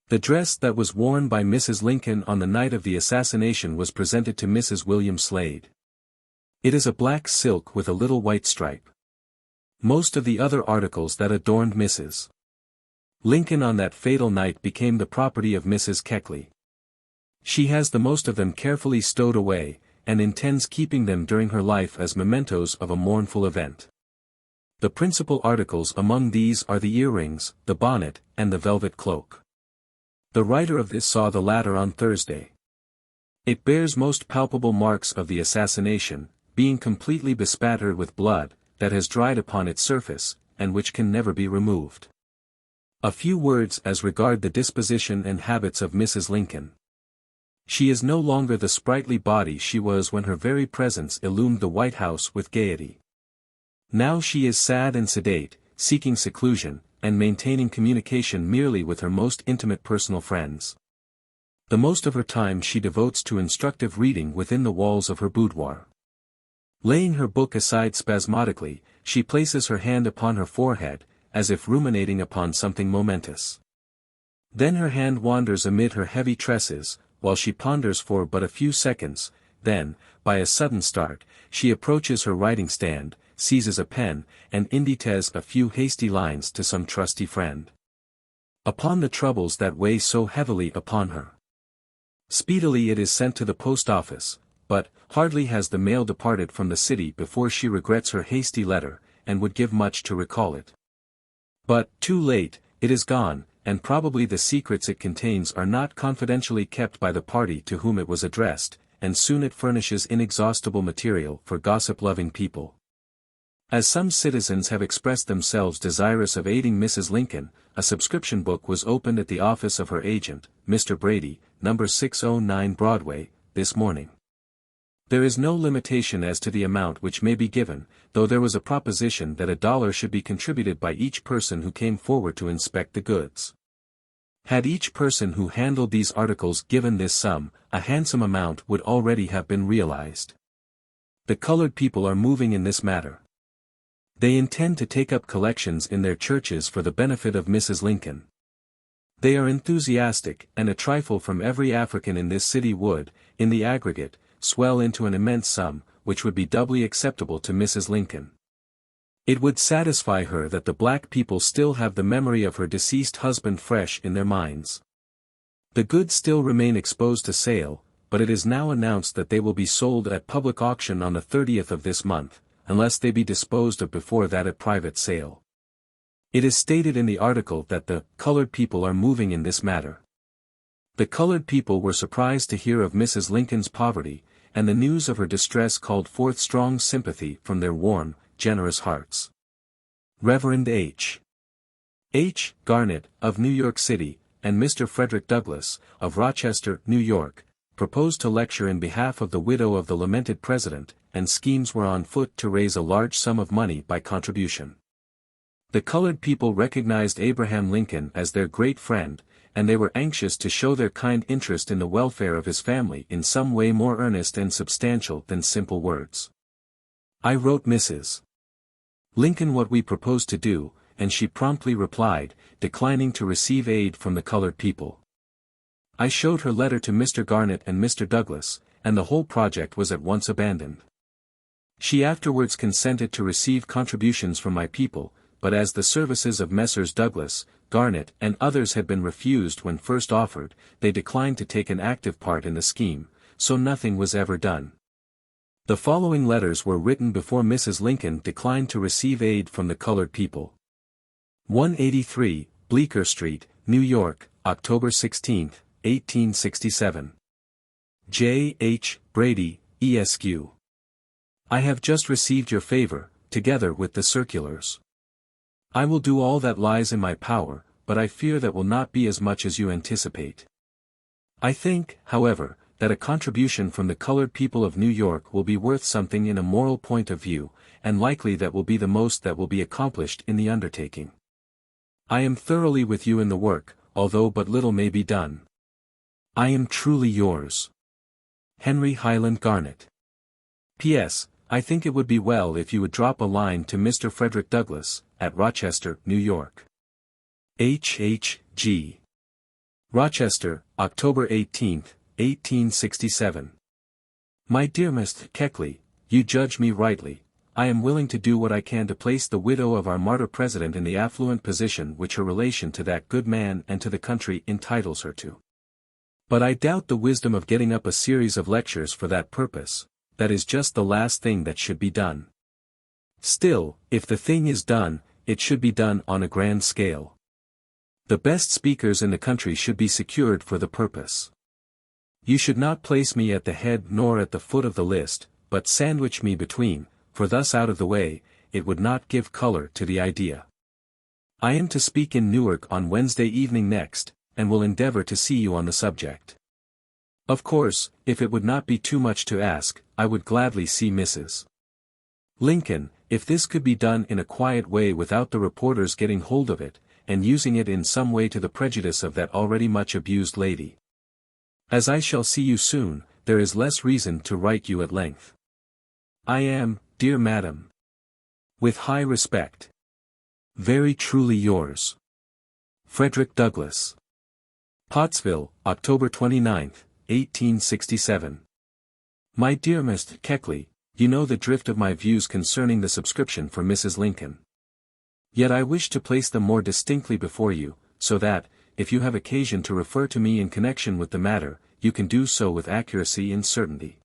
The dress that was worn by Mrs. Lincoln on the night of the assassination was presented to Mrs. William Slade. It is a black silk with a little white stripe. Most of the other articles that adorned Mrs. Lincoln on that fatal night became the property of Mrs. Keckley. She has the most of them carefully stowed away, and intends keeping them during her life as mementos of a mournful event. The principal articles among these are the earrings, the bonnet, and the velvet cloak. The writer of this saw the latter on Thursday. It bears most palpable marks of the assassination, being completely bespattered with blood, that has dried upon its surface, and which can never be removed. A few words as regard the disposition and habits of Mrs. Lincoln. She is no longer the sprightly body she was when her very presence illumined the White House with gaiety. Now she is sad and sedate, seeking seclusion, and maintaining communication merely with her most intimate personal friends. The most of her time she devotes to instructive reading within the walls of her boudoir. Laying her book aside spasmodically, she places her hand upon her forehead, as if ruminating upon something momentous. Then her hand wanders amid her heavy tresses, while she ponders for but a few seconds, then, by a sudden start, she approaches her writing stand, seizes a pen, and indites a few hasty lines to some trusty friend. Upon the troubles that weigh so heavily upon her. Speedily it is sent to the post office, but, hardly has the mail departed from the city before she regrets her hasty letter, and would give much to recall it. But, too late, it is gone, and probably the secrets it contains are not confidentially kept by the party to whom it was addressed, and soon it furnishes inexhaustible material for gossip-loving people. As some citizens have expressed themselves desirous of aiding Mrs. Lincoln, a subscription book was opened at the office of her agent, Mr. Brady, No. 609 Broadway, this morning. There is no limitation as to the amount which may be given, though there was a proposition that $1 should be contributed by each person who came forward to inspect the goods. Had each person who handled these articles given this sum, a handsome amount would already have been realized. The colored people are moving in this matter. They intend to take up collections in their churches for the benefit of Mrs. Lincoln. They are enthusiastic, and a trifle from every African in this city would, in the aggregate, swell into an immense sum, which would be doubly acceptable to Mrs. Lincoln. It would satisfy her that the black people still have the memory of her deceased husband fresh in their minds. The goods still remain exposed to sale, but it is now announced that they will be sold at public auction on the 30th of this month, unless they be disposed of before that at private sale. It is stated in the article that the colored people are moving in this matter. The colored people were surprised to hear of Mrs. Lincoln's poverty, and the news of her distress called forth strong sympathy from their warm, generous hearts. Reverend H. Garnett, of New York City, and Mr. Frederick Douglass, of Rochester, New York, proposed to lecture in behalf of the widow of the lamented president, and schemes were on foot to raise a large sum of money by contribution. The colored people recognized Abraham Lincoln as their great friend, and they were anxious to show their kind interest in the welfare of his family in some way more earnest and substantial than simple words. I wrote Mrs. Lincoln what we proposed to do, and she promptly replied, declining to receive aid from the colored people. I showed her letter to Mr. Garnett and Mr. Douglass, and the whole project was at once abandoned. She afterwards consented to receive contributions from my people, but as the services of Messrs. Douglass, Garnett, and others had been refused when first offered, they declined to take an active part in the scheme, so nothing was ever done. The following letters were written before Mrs. Lincoln declined to receive aid from the colored people. 183, Bleecker Street, New York, October 16, 1867. J. H. Brady, Esq. I have just received your favor, together with the circulars. I will do all that lies in my power, but I fear that will not be as much as you anticipate. I think, however, that a contribution from the colored people of New York will be worth something in a moral point of view, and likely that will be the most that will be accomplished in the undertaking. I am thoroughly with you in the work, although but little may be done. I am truly yours. Henry Highland Garnet. P.S. I think it would be well if you would drop a line to Mr. Frederick Douglass, at Rochester, New York. H.H.G. Rochester, October 18, 1867. My dear Mr. Keckley, you judge me rightly. I am willing to do what I can to place the widow of our martyr president in the affluent position which her relation to that good man and to the country entitles her to. But I doubt the wisdom of getting up a series of lectures for that purpose. That is just the last thing that should be done. Still, if the thing is done, it should be done on a grand scale. The best speakers in the country should be secured for the purpose. You should not place me at the head nor at the foot of the list, but sandwich me between, for thus out of the way, it would not give color to the idea. I am to speak in Newark on Wednesday evening next, and will endeavor to see you on the subject. Of course, if it would not be too much to ask, I would gladly see Mrs. Lincoln, if this could be done in a quiet way without the reporters getting hold of it, and using it in some way to the prejudice of that already much abused lady. As I shall see you soon, there is less reason to write you at length. I am, dear madam, with high respect, very truly yours, Frederick Douglass. Pottsville, October 29, 1867. My dear Mr. Keckley, you know the drift of my views concerning the subscription for Mrs. Lincoln. Yet I wish to place them more distinctly before you, so that, if you have occasion to refer to me in connection with the matter, you can do so with accuracy and certainty.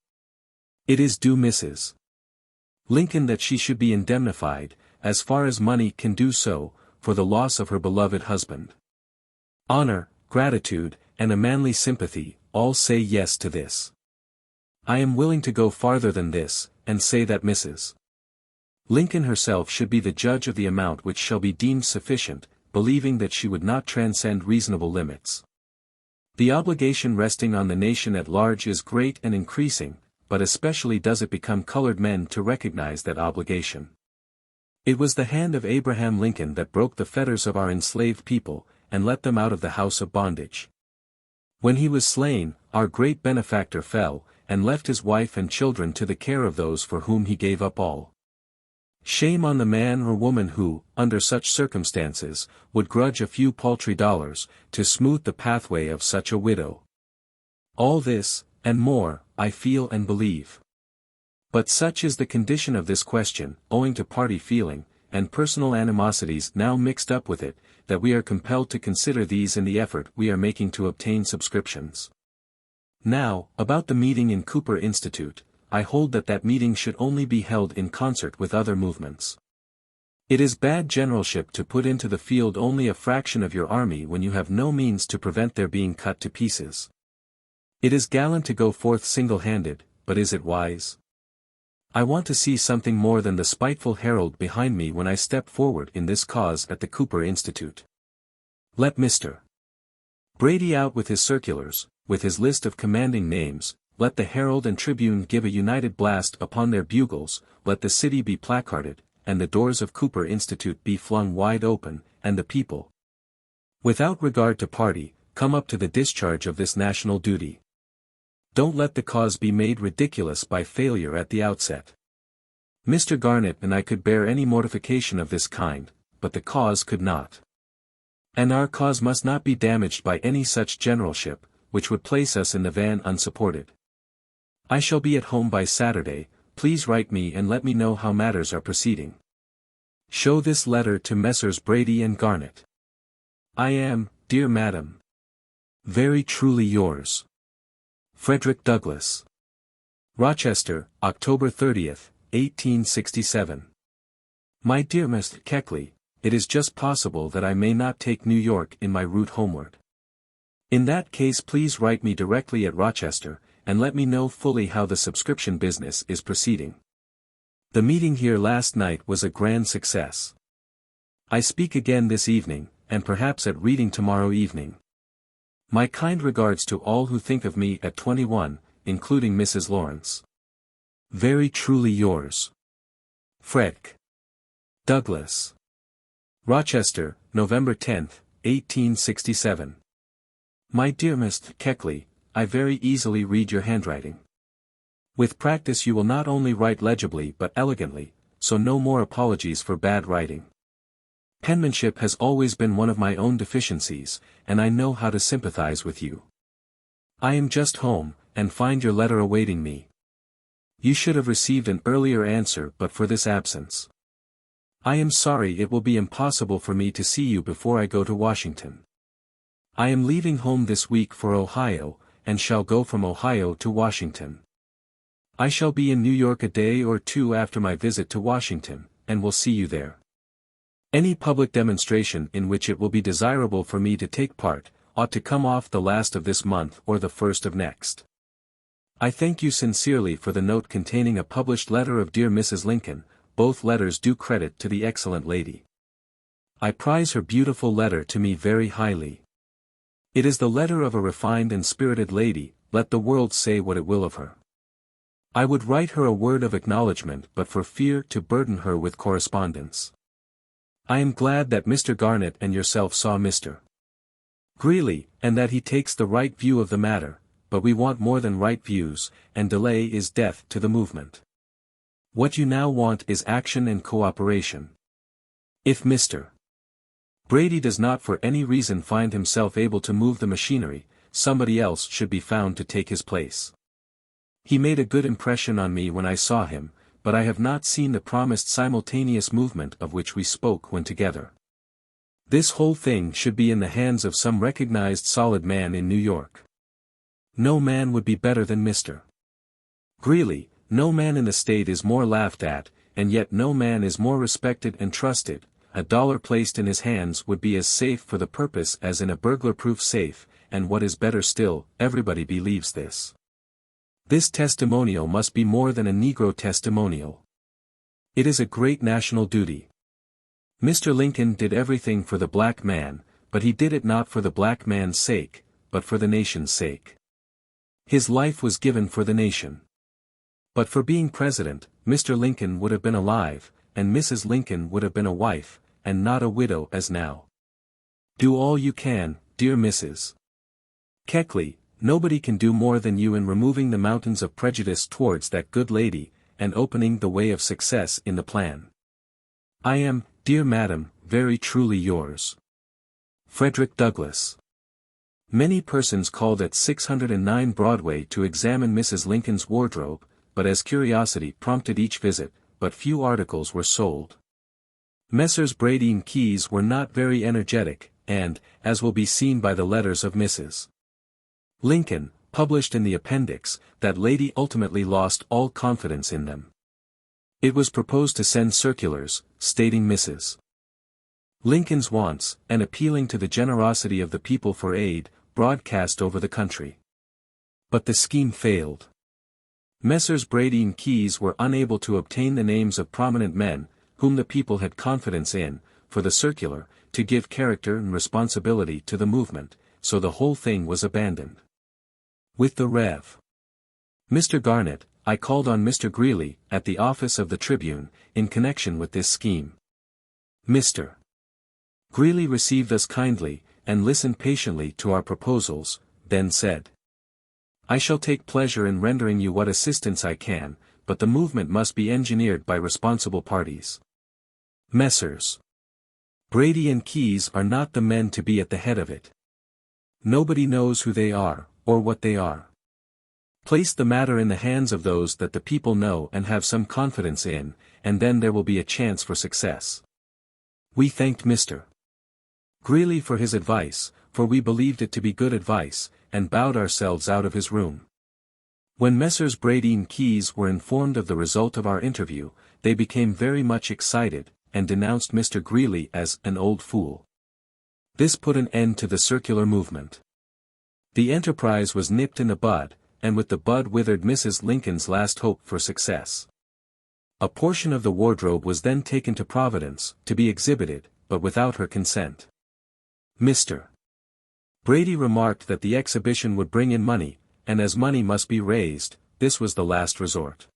It is due Mrs. Lincoln that she should be indemnified, as far as money can do so, for the loss of her beloved husband. Honor, gratitude, and a manly sympathy, all say yes to this. I am willing to go farther than this, and say that Mrs. Lincoln herself should be the judge of the amount which shall be deemed sufficient, believing that she would not transcend reasonable limits. The obligation resting on the nation at large is great and increasing, but especially does it become colored men to recognize that obligation. It was the hand of Abraham Lincoln that broke the fetters of our enslaved people, and let them out of the house of bondage. When he was slain, our great benefactor fell, and left his wife and children to the care of those for whom he gave up all. Shame on the man or woman who, under such circumstances, would grudge a few paltry dollars, to smooth the pathway of such a widow. All this, and more, I feel and believe. But such is the condition of this question, owing to party feeling, and personal animosities now mixed up with it, that we are compelled to consider these in the effort we are making to obtain subscriptions. Now, about the meeting in Cooper Institute, I hold that meeting should only be held in concert with other movements. It is bad generalship to put into the field only a fraction of your army when you have no means to prevent their being cut to pieces. It is gallant to go forth single-handed, but is it wise? I want to see something more than the spiteful herald behind me when I step forward in this cause at the Cooper Institute. Let Mr. Brady out with his circulars, with his list of commanding names. Let the Herald and Tribune give a united blast upon their bugles, let the city be placarded, and the doors of Cooper Institute be flung wide open, and the people, without regard to party, come up to the discharge of this national duty. Don't let the cause be made ridiculous by failure at the outset. Mr. Garnet and I could bear any mortification of this kind, but the cause could not. And our cause must not be damaged by any such generalship, which would place us in the van unsupported. I shall be at home by Saturday, please write me and let me know how matters are proceeding. Show this letter to Messrs. Brady and Garnet. I am, dear madam, very truly yours, Frederick Douglass. Rochester, October 30th, 1867. My dear Mr. Keckley, it is just possible that I may not take New York in my route homeward. In that case please write me directly at Rochester, and let me know fully how the subscription business is proceeding. The meeting here last night was a grand success. I speak again this evening, and perhaps at reading tomorrow evening. My kind regards to all who think of me at 21, including Mrs. Lawrence. Very truly yours, Frederick Douglass. Rochester, November 10, 1867. My dear Mr. Keckley, I very easily read your handwriting. With practice you will not only write legibly but elegantly, so no more apologies for bad writing. Penmanship has always been one of my own deficiencies, and I know how to sympathize with you. I am just home, and find your letter awaiting me. You should have received an earlier answer but for this absence. I am sorry it will be impossible for me to see you before I go to Washington. I am leaving home this week for Ohio, and shall go from Ohio to Washington. I shall be in New York a day or two after my visit to Washington, and will see you there. Any public demonstration in which it will be desirable for me to take part, ought to come off the last of this month or the first of next. I thank you sincerely for the note containing a published letter of dear Mrs. Lincoln. Both letters do credit to the excellent lady. I prize her beautiful letter to me very highly. It is the letter of a refined and spirited lady, let the world say what it will of her. I would write her a word of acknowledgment but for fear to burden her with correspondence. I am glad that Mr. Garnet and yourself saw Mr. Greeley, and that he takes the right view of the matter, but we want more than right views, and delay is death to the movement. What you now want is action and cooperation. If Mr. Brady does not for any reason find himself able to move the machinery, somebody else should be found to take his place. He made a good impression on me when I saw him, but I have not seen the promised simultaneous movement of which we spoke when together. This whole thing should be in the hands of some recognized solid man in New York. No man would be better than Mr. Greeley. No man in the state is more laughed at, and yet no man is more respected and trusted. A dollar placed in his hands would be as safe for the purpose as in a burglar-proof safe, and what is better still, everybody believes this. This testimonial must be more than a Negro testimonial. It is a great national duty. Mr. Lincoln did everything for the black man, but he did it not for the black man's sake, but for the nation's sake. His life was given for the nation. But for being president, Mr. Lincoln would have been alive, and Mrs. Lincoln would have been a wife, and not a widow as now. Do all you can, dear Mrs. Keckley. Nobody can do more than you in removing the mountains of prejudice towards that good lady, and opening the way of success in the plan. I am, dear madam, very truly yours. Frederick Douglass. Many persons called at 609 Broadway to examine Mrs. Lincoln's wardrobe, but as curiosity prompted each visit, but few articles were sold. Messrs. Brady and Keyes were not very energetic, and, as will be seen by the letters of Mrs. Lincoln, published in the appendix, that lady ultimately lost all confidence in them. It was proposed to send circulars, stating Mrs. Lincoln's wants, and appealing to the generosity of the people for aid, broadcast over the country. But the scheme failed. Messrs. Brady and Keyes were unable to obtain the names of prominent men, whom the people had confidence in, for the circular, to give character and responsibility to the movement, so the whole thing was abandoned. With the Rev. Mr. Garnet, I called on Mr. Greeley, at the office of the Tribune, in connection with this scheme. Mr. Greeley received us kindly, and listened patiently to our proposals, then said, I shall take pleasure in rendering you what assistance I can, but the movement must be engineered by responsible parties. Messrs. Brady and Keyes are not the men to be at the head of it. Nobody knows who they are, or what they are. Place the matter in the hands of those that the people know and have some confidence in, and then there will be a chance for success. We thanked Mr. Greeley for his advice, for we believed it to be good advice, and bowed ourselves out of his room. When Messrs. Brady and Keyes were informed of the result of our interview, they became very much excited, and denounced Mr. Greeley as an old fool. This put an end to the circular movement. The enterprise was nipped in the bud, and with the bud withered Mrs. Lincoln's last hope for success. A portion of the wardrobe was then taken to Providence, to be exhibited, but without her consent. Mr. Brady remarked that the exhibition would bring in money, and as money must be raised, this was the last resort.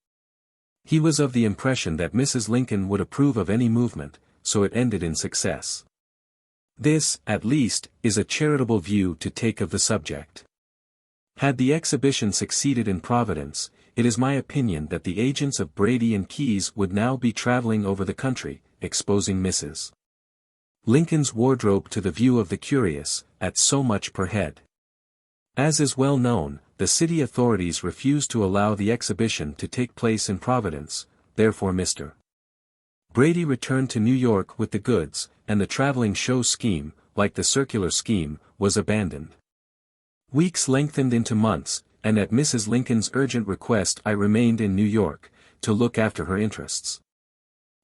He was of the impression that Mrs. Lincoln would approve of any movement, so it ended in success. This, at least, is a charitable view to take of the subject. Had the exhibition succeeded in Providence, it is my opinion that the agents of Brady and Keyes would now be traveling over the country, exposing Mrs. Lincoln's wardrobe to the view of the curious, at so much per head. As is well known, the city authorities refused to allow the exhibition to take place in Providence, therefore Mr. Brady returned to New York with the goods, and the traveling show scheme, like the circular scheme, was abandoned. Weeks lengthened into months, and at Mrs. Lincoln's urgent request I remained in New York, to look after her interests.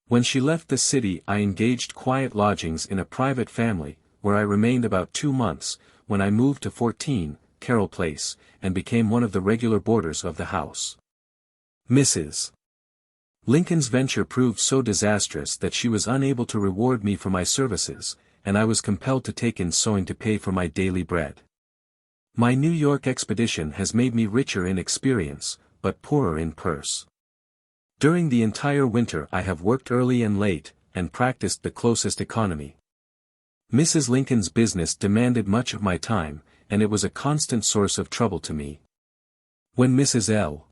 When she left the city I engaged quiet lodgings in a private family, where I remained about 2 months, when I moved to 14, Carroll Place, and became one of the regular boarders of the house. Mrs. Lincoln's venture proved so disastrous that she was unable to reward me for my services, and I was compelled to take in sewing to pay for my daily bread. My New York expedition has made me richer in experience, but poorer in purse. During the entire winter I have worked early and late, and practiced the closest economy. Mrs. Lincoln's business demanded much of my time, and it was a constant source of trouble to me. When Mrs. L.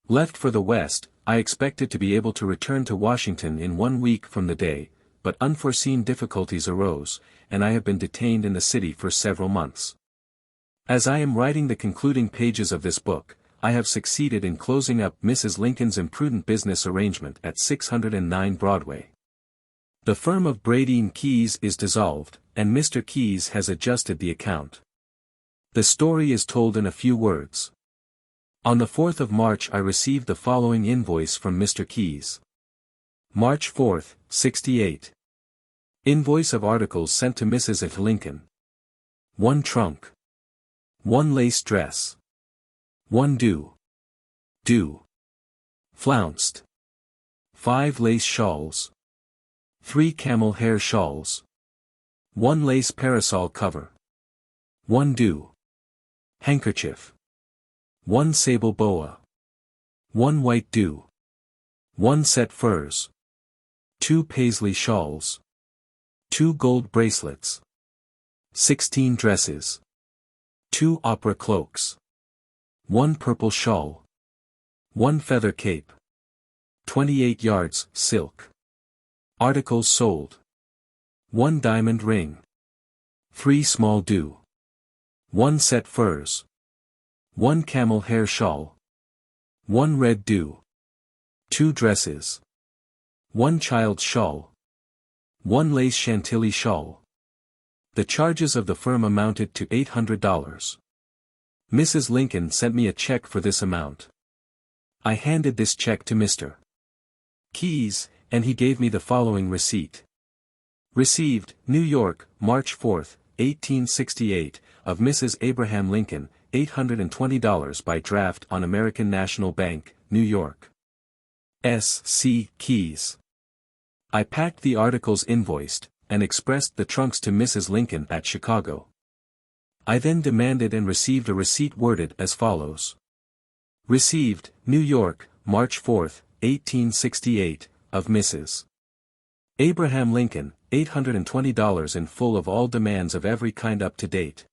left for the West, I expected to be able to return to Washington in 1 week from the day, but unforeseen difficulties arose, and I have been detained in the city for several months. As I am writing the concluding pages of this book, I have succeeded in closing up Mrs. Lincoln's imprudent business arrangement at 609 Broadway. The firm of Brady and Keyes is dissolved, and Mr. Keyes has adjusted the account. The story is told in a few words. On the 4th of March I received the following invoice from Mr. Keyes. March 4th, '68. Invoice of articles sent to Mrs. Lincoln. 1 trunk. 1 lace dress. 1 do. Flounced. 5 lace shawls. 3 camel hair shawls. 1 lace parasol cover. 1 do. Handkerchief. 1 sable boa. 1 white do. 1 set furs. 2 paisley shawls. 2 gold bracelets. 16 dresses. 2 opera cloaks. 1 purple shawl. 1 feather cape. 28 yards, silk. Articles sold. 1 diamond ring. 3 small do. 1 set furs. 1 camel hair shawl. 1 red do. 2 dresses. 1 child's shawl. 1 lace chantilly shawl. The charges of the firm amounted to $800. Mrs. Lincoln sent me a check for this amount. I handed this check to Mr. Keyes, and he gave me the following receipt. Received, New York, March 4, 1868, of Mrs. Abraham Lincoln, $820 by draft on American National Bank, New York. S. C. Keyes. I packed the articles invoiced, and expressed the trunks to Mrs. Lincoln at Chicago. I then demanded and received a receipt worded as follows. Received, New York, March 4, 1868, of Mrs. Abraham Lincoln, $820 in full of all demands of every kind up to date.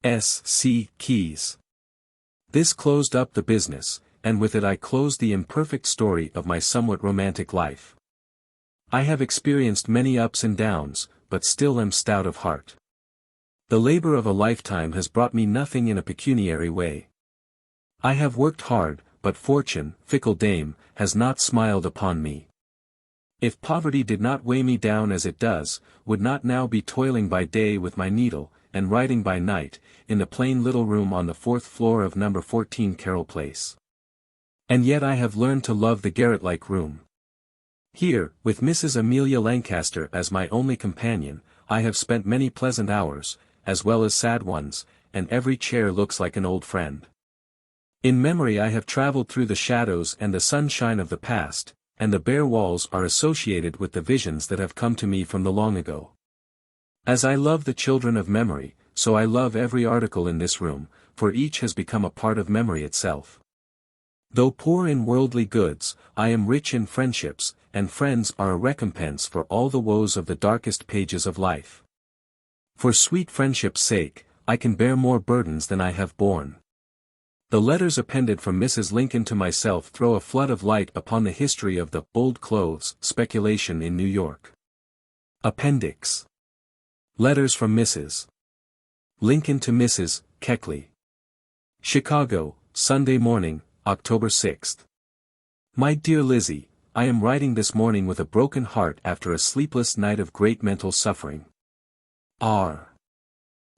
S. C. Keyes. This closed up the business, and with it I closed the imperfect story of my somewhat romantic life. I have experienced many ups and downs, but still am stout of heart. The labor of a lifetime has brought me nothing in a pecuniary way. I have worked hard, but fortune, fickle dame, has not smiled upon me. If poverty did not weigh me down as it does, would not now be toiling by day with my needle, and writing by night, in the plain little room on the 4th floor of number 14 Carroll Place. And yet I have learned to love the garret-like room. Here, with Mrs. Amelia Lancaster as my only companion, I have spent many pleasant hours, as well as sad ones, and every chair looks like an old friend. In memory I have traveled through the shadows and the sunshine of the past, and the bare walls are associated with the visions that have come to me from the long ago. As I love the children of memory, so I love every article in this room, for each has become a part of memory itself. Though poor in worldly goods, I am rich in friendships, and friends are a recompense for all the woes of the darkest pages of life. For sweet friendship's sake, I can bear more burdens than I have borne. The letters appended from Mrs. Lincoln to myself throw a flood of light upon the history of the "old clothes" speculation in New York. Appendix. Letters from Mrs. Lincoln to Mrs. Keckley. Chicago, Sunday morning, October 6. My dear Lizzie, I am writing this morning with a broken heart after a sleepless night of great mental suffering. R.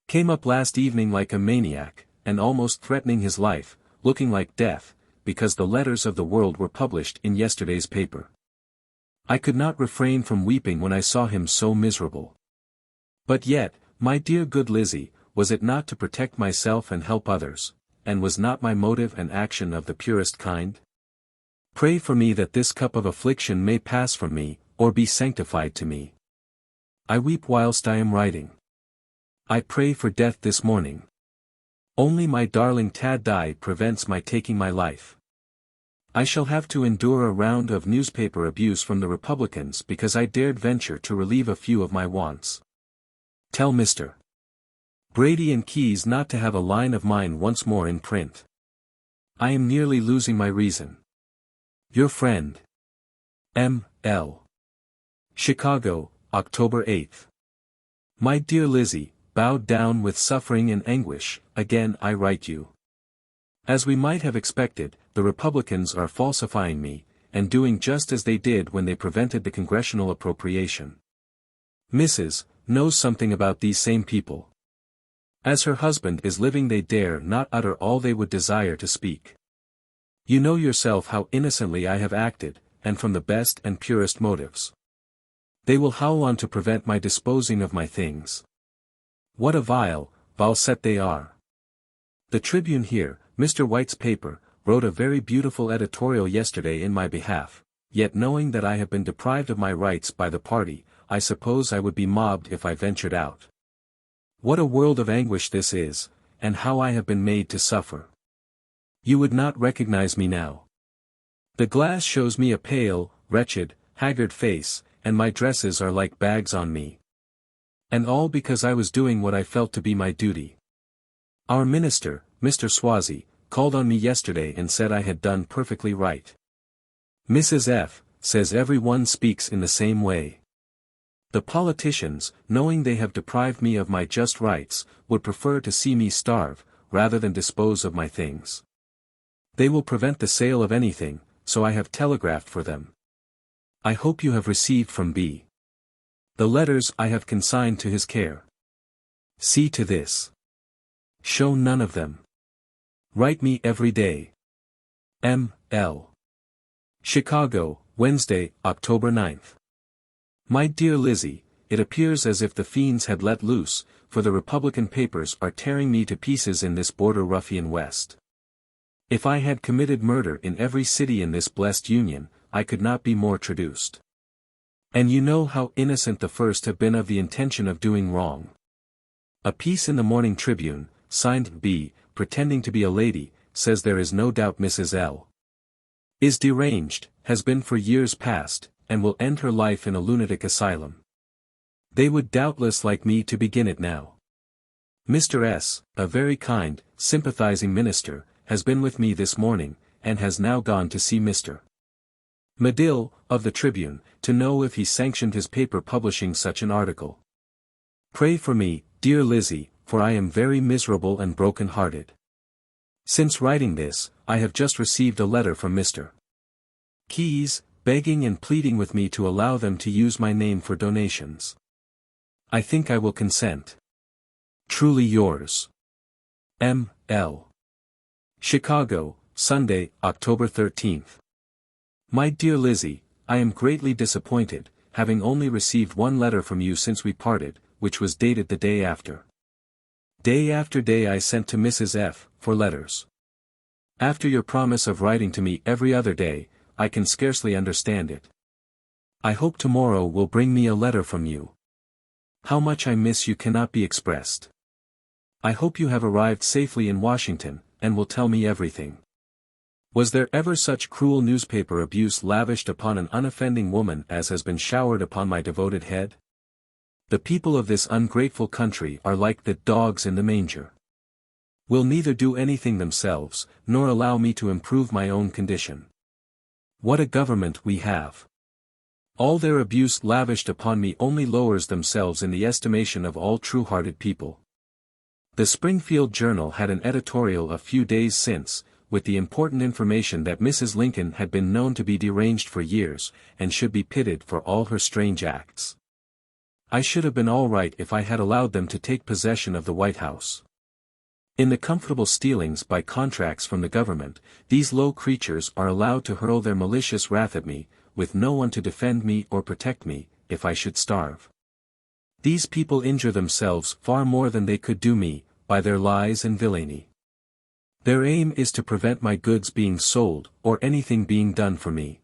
Came up last evening like a maniac, and almost threatening his life, looking like death, because the letters of the world were published in yesterday's paper. I could not refrain from weeping when I saw him so miserable. But yet, my dear good Lizzie, was it not to protect myself and help others, and was not my motive and action of the purest kind? Pray for me that this cup of affliction may pass from me, or be sanctified to me. I weep whilst I am writing. I pray for death this morning. Only my darling Tad die prevents my taking my life. I shall have to endure a round of newspaper abuse from the Republicans because I dared venture to relieve a few of my wants. Tell Mr. Brady and Keyes not to have a line of mine once more in print. I am nearly losing my reason. Your friend. M. L. Chicago, October 8. My dear Lizzie, bowed down with suffering and anguish, again I write you. As we might have expected, the Republicans are falsifying me, and doing just as they did when they prevented the congressional appropriation. Mrs. knows something about these same people. As her husband is living they dare not utter all they would desire to speak. You know yourself how innocently I have acted, and from the best and purest motives. They will howl on to prevent my disposing of my things. What a vile set they are. The Tribune here, Mr. White's paper, wrote a very beautiful editorial yesterday in my behalf, yet knowing that I have been deprived of my rights by the party, I suppose I would be mobbed if I ventured out. What a world of anguish this is, and how I have been made to suffer. You would not recognize me now. The glass shows me a pale, wretched, haggard face, and my dresses are like bags on me. And all because I was doing what I felt to be my duty. Our minister, Mr. Swazi, called on me yesterday and said I had done perfectly right. Mrs. F. says every one speaks in the same way. The politicians, knowing they have deprived me of my just rights, would prefer to see me starve, rather than dispose of my things. They will prevent the sale of anything, so I have telegraphed for them. I hope you have received from B. The letters I have consigned to his care. See to this. Show none of them. Write me every day. M. L. Chicago, Wednesday, October 9. My dear Lizzie, it appears as if the fiends had let loose, for the Republican papers are tearing me to pieces in this border ruffian West. If I had committed murder in every city in this blessed Union, I could not be more traduced. And you know how innocent the first have been of the intention of doing wrong. A piece in the Morning Tribune, signed B, pretending to be a lady, says there is no doubt Mrs. L. is deranged, has been for years past, and will end her life in a lunatic asylum. They would doubtless like me to begin it now. Mr. S., a very kind, sympathizing minister, has been with me this morning, and has now gone to see Mr. Medill, of the Tribune, to know if he sanctioned his paper publishing such an article. Pray for me, dear Lizzie, for I am very miserable and broken-hearted. Since writing this, I have just received a letter from Mr. Keyes, begging and pleading with me to allow them to use my name for donations. I think I will consent. Truly yours. M. L. Chicago, Sunday, October 13. My dear Lizzie, I am greatly disappointed, having only received one letter from you since we parted, which was dated the day after. Day after day I sent to Mrs. F. for letters. After your promise of writing to me every other day, I can scarcely understand it. I hope tomorrow will bring me a letter from you. How much I miss you cannot be expressed. I hope you have arrived safely in Washington, and will tell me everything. Was there ever such cruel newspaper abuse lavished upon an unoffending woman as has been showered upon my devoted head? The people of this ungrateful country are like the dogs in the manger. Will neither do anything themselves, nor allow me to improve my own condition. What a government we have! All their abuse lavished upon me only lowers themselves in the estimation of all true-hearted people. The Springfield Journal had an editorial a few days since, with the important information that Mrs. Lincoln had been known to be deranged for years, and should be pitted for all her strange acts. I should have been all right if I had allowed them to take possession of the White House. In the comfortable stealings by contracts from the government, these low creatures are allowed to hurl their malicious wrath at me, with no one to defend me or protect me, if I should starve. These people injure themselves far more than they could do me, by their lies and villainy. Their aim is to prevent my goods being sold, or anything being done for me.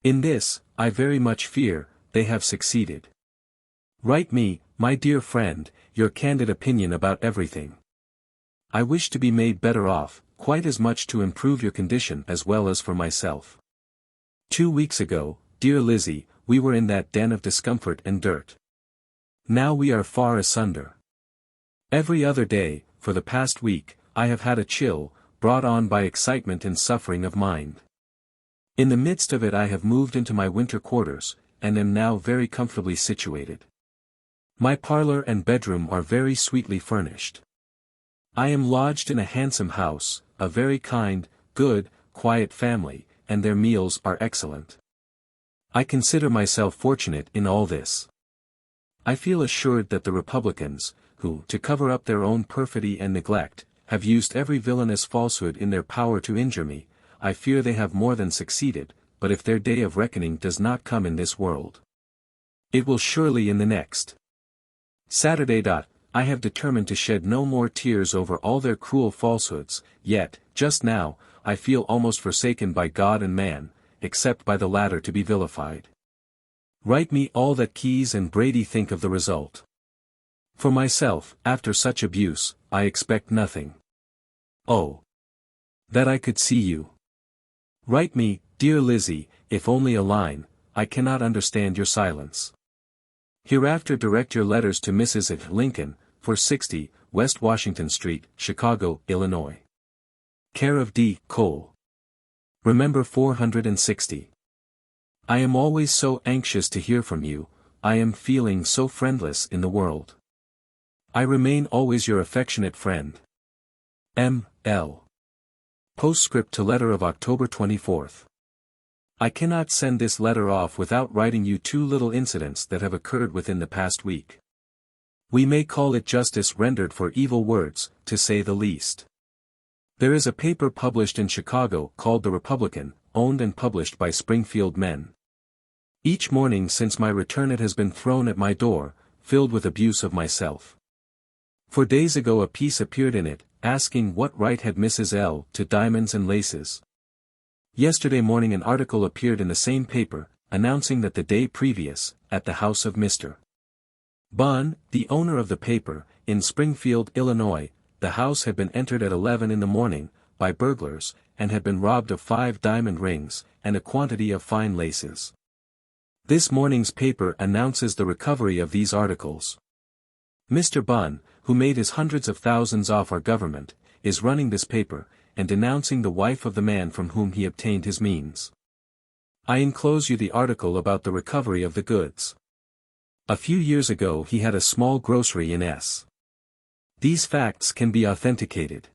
In this, I very much fear, they have succeeded. Write me, my dear friend, your candid opinion about everything. I wish to be made better off, quite as much to improve your condition as well as for myself. 2 weeks ago, dear Lizzie, we were in that den of discomfort and dirt. Now we are far asunder. Every other day, for the past week, I have had a chill, brought on by excitement and suffering of mind. In the midst of it I have moved into my winter quarters, and am now very comfortably situated. My parlor and bedroom are very sweetly furnished. I am lodged in a handsome house, a very kind, good, quiet family, and their meals are excellent. I consider myself fortunate in all this. I feel assured that the Republicans, who, to cover up their own perfidy and neglect, have used every villainous falsehood in their power to injure me, I fear they have more than succeeded, but if their day of reckoning does not come in this world, it will surely in the next. Saturday. I have determined to shed no more tears over all their cruel falsehoods, yet, just now, I feel almost forsaken by God and man, except by the latter to be vilified. Write me all that Keyes and Brady think of the result. For myself, after such abuse, I expect nothing. Oh! That I could see you. Write me, dear Lizzie, if only a line. I cannot understand your silence. Hereafter direct your letters to Mrs. Lincoln, 460, West Washington Street, Chicago, Illinois. Care of D. Cole. Remember 460. I am always so anxious to hear from you, I am feeling so friendless in the world. I remain always your affectionate friend. M. L. Postscript to letter of October 24th. I cannot send this letter off without writing you 2 little incidents that have occurred within the past week. We may call it justice rendered for evil words, to say the least. There is a paper published in Chicago called The Republican, owned and published by Springfield men. Each morning since my return it has been thrown at my door, filled with abuse of myself. 4 days ago a piece appeared in it, asking what right had Mrs. L. to diamonds and laces. Yesterday morning an article appeared in the same paper, announcing that the day previous, at the house of Mr. Bunn, the owner of the paper, in Springfield, Illinois, the house had been entered at 11 in the morning, by burglars, and had been robbed of 5 diamond rings, and a quantity of fine laces. This morning's paper announces the recovery of these articles. Mr. Bunn, who made his hundreds of thousands off our government, is running this paper, and denouncing the wife of the man from whom he obtained his means. I enclose you the article about the recovery of the goods. A few years ago he had a small grocery in S. These facts can be authenticated.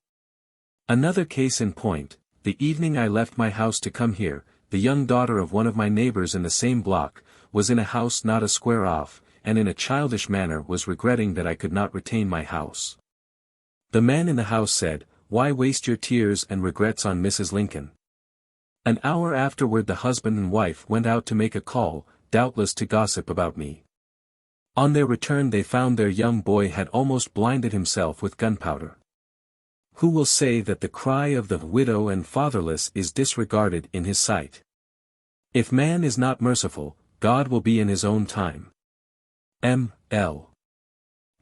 Another case in point, the evening I left my house to come here, the young daughter of one of my neighbors in the same block, was in a house not a square off, and in a childish manner was regretting that I could not retain my house. The man in the house said, "Why waste your tears and regrets on Mrs. Lincoln?" An hour afterward the husband and wife went out to make a call, doubtless to gossip about me. On their return they found their young boy had almost blinded himself with gunpowder. Who will say that the cry of the widow and fatherless is disregarded in his sight? If man is not merciful, God will be in his own time. M. L.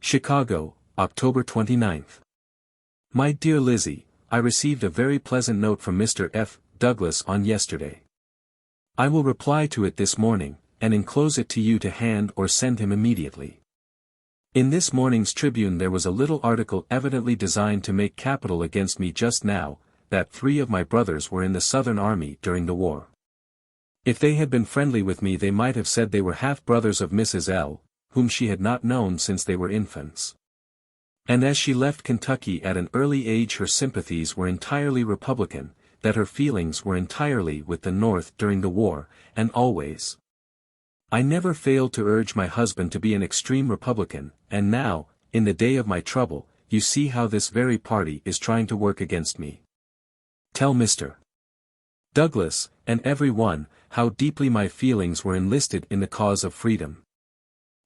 Chicago, October 29th. My dear Lizzie, I received a very pleasant note from Mr. F. Douglas on yesterday. I will reply to it this morning, and enclose it to you to hand or send him immediately. In this morning's Tribune there was a little article evidently designed to make capital against me just now, that 3 of my brothers were in the Southern Army during the war. If they had been friendly with me they might have said they were half-brothers of Mrs. L., whom she had not known since they were infants. And as she left Kentucky at an early age her sympathies were entirely Republican, that her feelings were entirely with the North during the war, and always. I never failed to urge my husband to be an extreme Republican, and now, in the day of my trouble, you see how this very party is trying to work against me. Tell Mr. Douglas, and every one, how deeply my feelings were enlisted in the cause of freedom.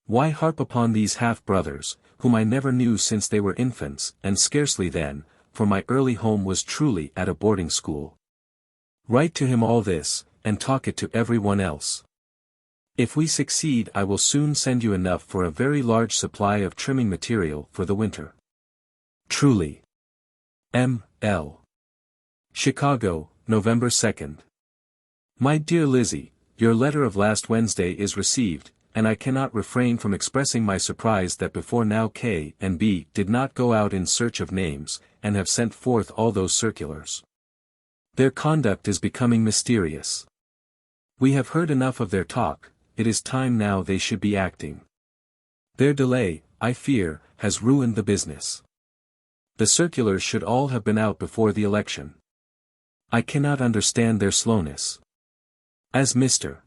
Why harp upon these half-brothers, whom I never knew since they were infants, and scarcely then, for my early home was truly at a boarding school. Write to him all this, and talk it to every one else. If we succeed I will soon send you enough for a very large supply of trimming material for the winter. Truly. M. L. Chicago, November 2nd. My dear Lizzie, your letter of last Wednesday is received, and I cannot refrain from expressing my surprise that before now K. and B. did not go out in search of names, and have sent forth all those circulars. Their conduct is becoming mysterious. We have heard enough of their talk, it is time now they should be acting. Their delay, I fear, has ruined the business. The circulars should all have been out before the election. I cannot understand their slowness. As Mr.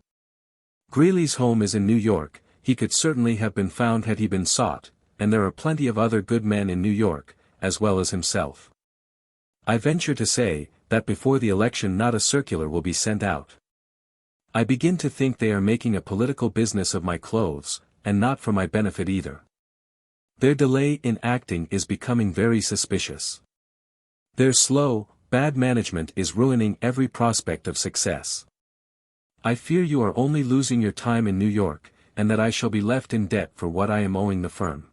Greeley's home is in New York, he could certainly have been found had he been sought, and there are plenty of other good men in New York, as well as himself. I venture to say, that before the election not a circular will be sent out. I begin to think they are making a political business of my clothes, and not for my benefit either. Their delay in acting is becoming very suspicious. Their slow, bad management is ruining every prospect of success. I fear you are only losing your time in New York, and that I shall be left in debt for what I am owing the firm.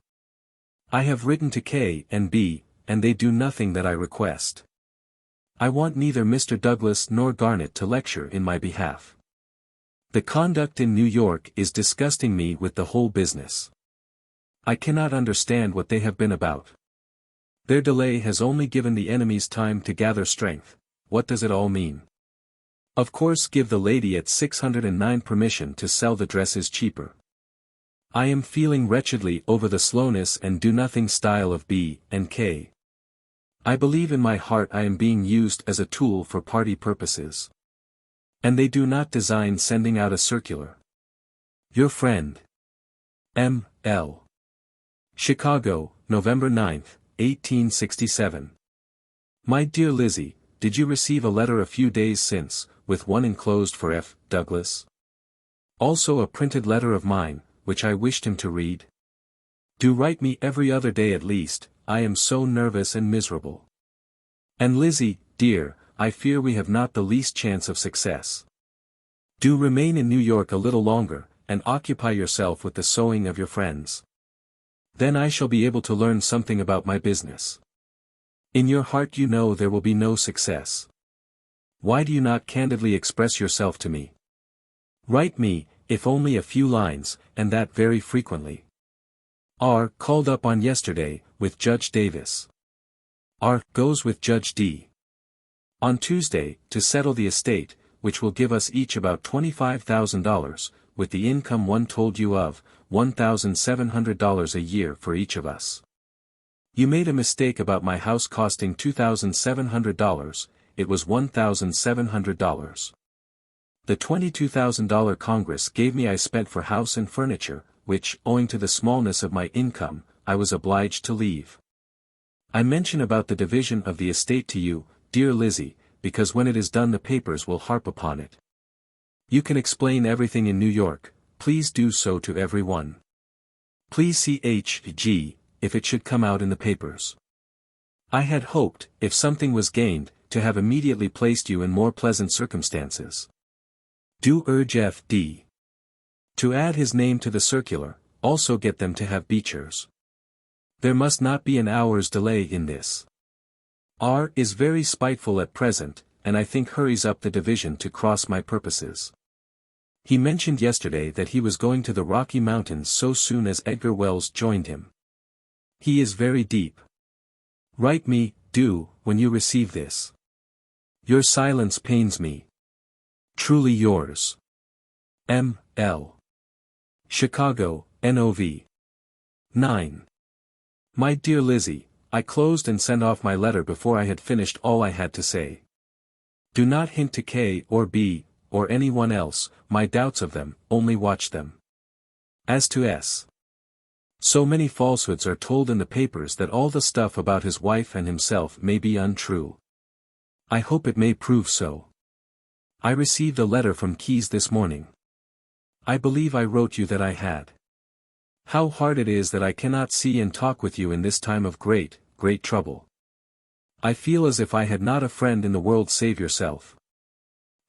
I have written to K. and B., and they do nothing that I request. I want neither Mr. Douglas nor Garnett to lecture in my behalf. The conduct in New York is disgusting me with the whole business. I cannot understand what they have been about. Their delay has only given the enemies time to gather strength. What does it all mean? Of course give the lady at 609 permission to sell the dresses cheaper. I am feeling wretchedly over the slowness and do-nothing style of B. and K. I believe in my heart I am being used as a tool for party purposes. And they do not design sending out a circular. Your friend. M. L. Chicago, November 9, 1867. My dear Lizzie, did you receive a letter a few days since, with one enclosed for F. Douglas? Also a printed letter of mine, which I wished him to read? Do write me every other day at least, I am so nervous and miserable. And Lizzie, dear, I fear we have not the least chance of success. Do remain in New York a little longer, and occupy yourself with the sewing of your friends. Then I shall be able to learn something about my business. In your heart you know there will be no success. Why do you not candidly express yourself to me? Write me, if only a few lines, and that very frequently. R. called up on yesterday, with Judge Davis. R. goes with Judge D. On Tuesday, to settle the estate, which will give us each about $25,000, with the income one told you of, $1,700 a year for each of us. You made a mistake about my house costing $2,700, it was $1,700. The $22,000 Congress gave me I spent for house and furniture, which, owing to the smallness of my income, I was obliged to leave. I mention about the division of the estate to you, dear Lizzie, because when it is done the papers will harp upon it. You can explain everything in New York, please do so to every one. Please see H.G., if it should come out in the papers. I had hoped, if something was gained, to have immediately placed you in more pleasant circumstances. Do urge F.D. to add his name to the circular, also get them to have Beecher's. There must not be an hour's delay in this. R. is very spiteful at present, and I think hurries up the division to cross my purposes. He mentioned yesterday that he was going to the Rocky Mountains so soon as Edgar Wells joined him. He is very deep. Write me, do, when you receive this. Your silence pains me. Truly yours. M. L. Chicago, NOV. 9. My dear Lizzie, I closed and sent off my letter before I had finished all I had to say. Do not hint to K or B, or anyone else, my doubts of them, only watch them. As to S. So many falsehoods are told in the papers that all the stuff about his wife and himself may be untrue. I hope it may prove so. I received a letter from Keys this morning. I believe I wrote you that I had. How hard it is that I cannot see and talk with you in this time of great, great trouble. I feel as if I had not a friend in the world save yourself.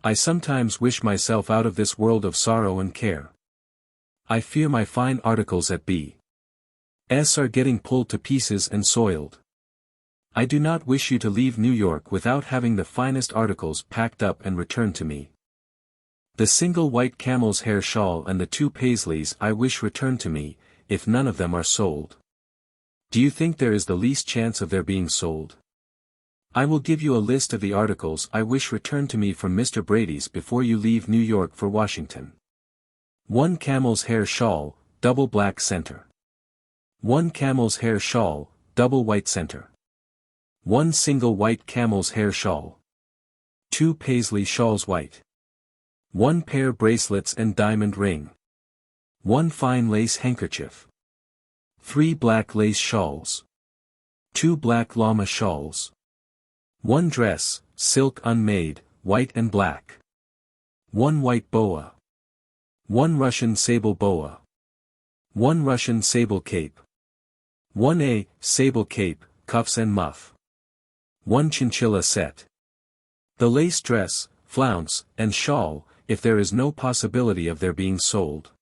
I sometimes wish myself out of this world of sorrow and care. I fear my fine articles at B.S. are getting pulled to pieces and soiled. I do not wish you to leave New York without having the finest articles packed up and returned to me. The single white camel's hair shawl and the 2 paisleys I wish returned to me, if none of them are sold. Do you think there is the least chance of their being sold? I will give you a list of the articles I wish returned to me from Mr. Brady's before you leave New York for Washington. 1 camel's hair shawl, double black center. 1 camel's hair shawl, double white center. 1 single white camel's hair shawl. 2 paisley shawls white. 1 pair bracelets and diamond ring. 1 fine lace handkerchief. 3 black lace shawls. 2 black llama shawls. 1 dress, silk unmade, white and black. 1 white boa. 1 Russian sable boa. 1 Russian sable cape. 1 sable cape, cuffs and muff. 1 chinchilla set. The lace dress, flounce, and shawl, if there is no possibility of their being sold.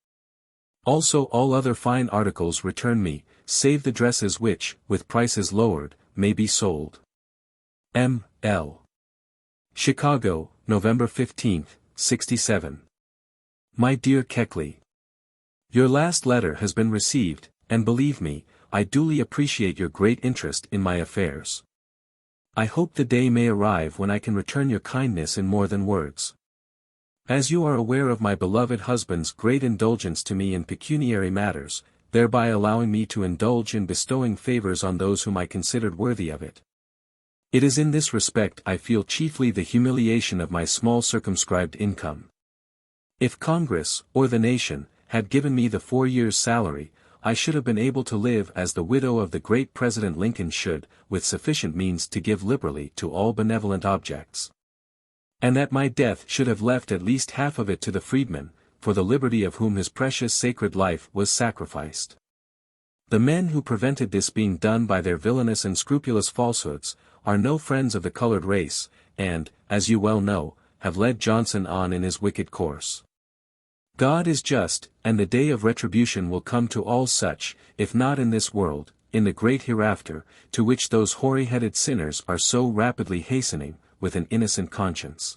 Also all other fine articles return me, save the dresses which, with prices lowered, may be sold. M. L. Chicago, November 15, 67. My dear Keckley. Your last letter has been received, and believe me, I duly appreciate your great interest in my affairs. I hope the day may arrive when I can return your kindness in more than words. As you are aware of my beloved husband's great indulgence to me in pecuniary matters, thereby allowing me to indulge in bestowing favors on those whom I considered worthy of it. It is in this respect I feel chiefly the humiliation of my small circumscribed income. If Congress, or the nation, had given me the 4 years' salary, I should have been able to live as the widow of the great President Lincoln should, with sufficient means to give liberally to all benevolent objects. And at my death should have left at least half of it to the freedmen, for the liberty of whom his precious sacred life was sacrificed. The men who prevented this being done by their villainous and scrupulous falsehoods, are no friends of the colored race, and, as you well know, have led Johnson on in his wicked course. God is just, and the day of retribution will come to all such, if not in this world, in the great hereafter, to which those hoary-headed sinners are so rapidly hastening, with an innocent conscience.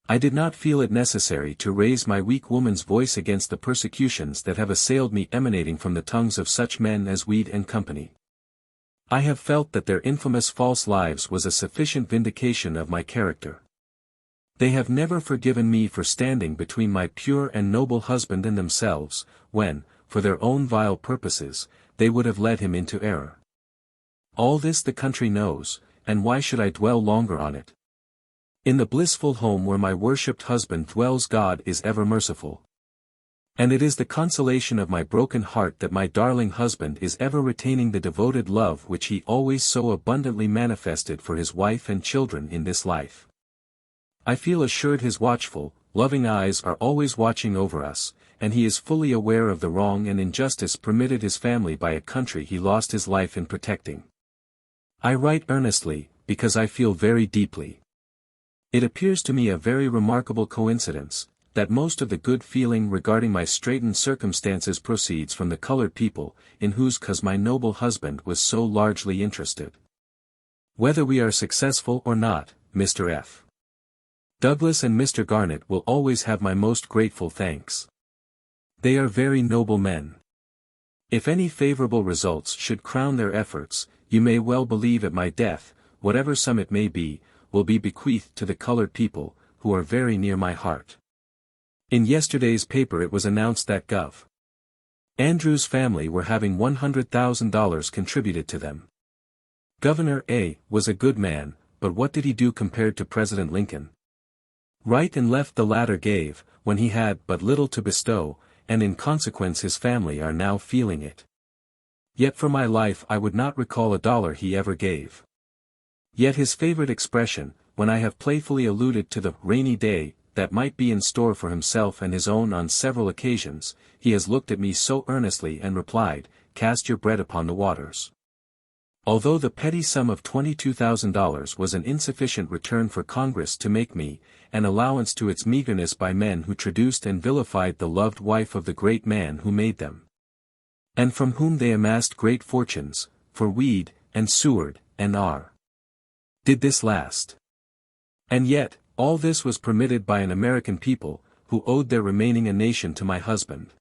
I did not feel it necessary to raise my weak woman's voice against the persecutions that have assailed me emanating from the tongues of such men as Weed and Company. I have felt that their infamous false lives was a sufficient vindication of my character. They have never forgiven me for standing between my pure and noble husband and themselves, when, for their own vile purposes, they would have led him into error. All this the country knows, and why should I dwell longer on it? In the blissful home where my worshipped husband dwells God is ever merciful. And it is the consolation of my broken heart that my darling husband is ever retaining the devoted love which he always so abundantly manifested for his wife and children in this life. I feel assured his watchful, loving eyes are always watching over us, and he is fully aware of the wrong and injustice permitted his family by a country he lost his life in protecting. I write earnestly, because I feel very deeply. It appears to me a very remarkable coincidence, that most of the good feeling regarding my straitened circumstances proceeds from the colored people, in whose cause my noble husband was so largely interested. Whether we are successful or not, Mr. F. Douglas and Mr. Garnett will always have my most grateful thanks. They are very noble men. If any favorable results should crown their efforts, you may well believe at my death, whatever sum it may be, will be bequeathed to the colored people, who are very near my heart. In yesterday's paper it was announced that Gov. Andrews' family were having $100,000 contributed to them. Governor A. was a good man, but what did he do compared to President Lincoln? Right and left the latter gave, when he had but little to bestow, and in consequence his family are now feeling it. Yet for my life I would not recall a dollar he ever gave. Yet his favorite expression, when I have playfully alluded to the rainy day that might be in store for himself and his own on several occasions, he has looked at me so earnestly and replied, "Cast your bread upon the waters." Although the petty sum of $22,000 was an insufficient return for Congress to make me, an allowance to its meagerness by men who traduced and vilified the loved wife of the great man who made them, and from whom they amassed great fortunes, for Weed, and Seward, and R. Did this last? And yet, all this was permitted by an American people, who owed their remaining a nation to my husband.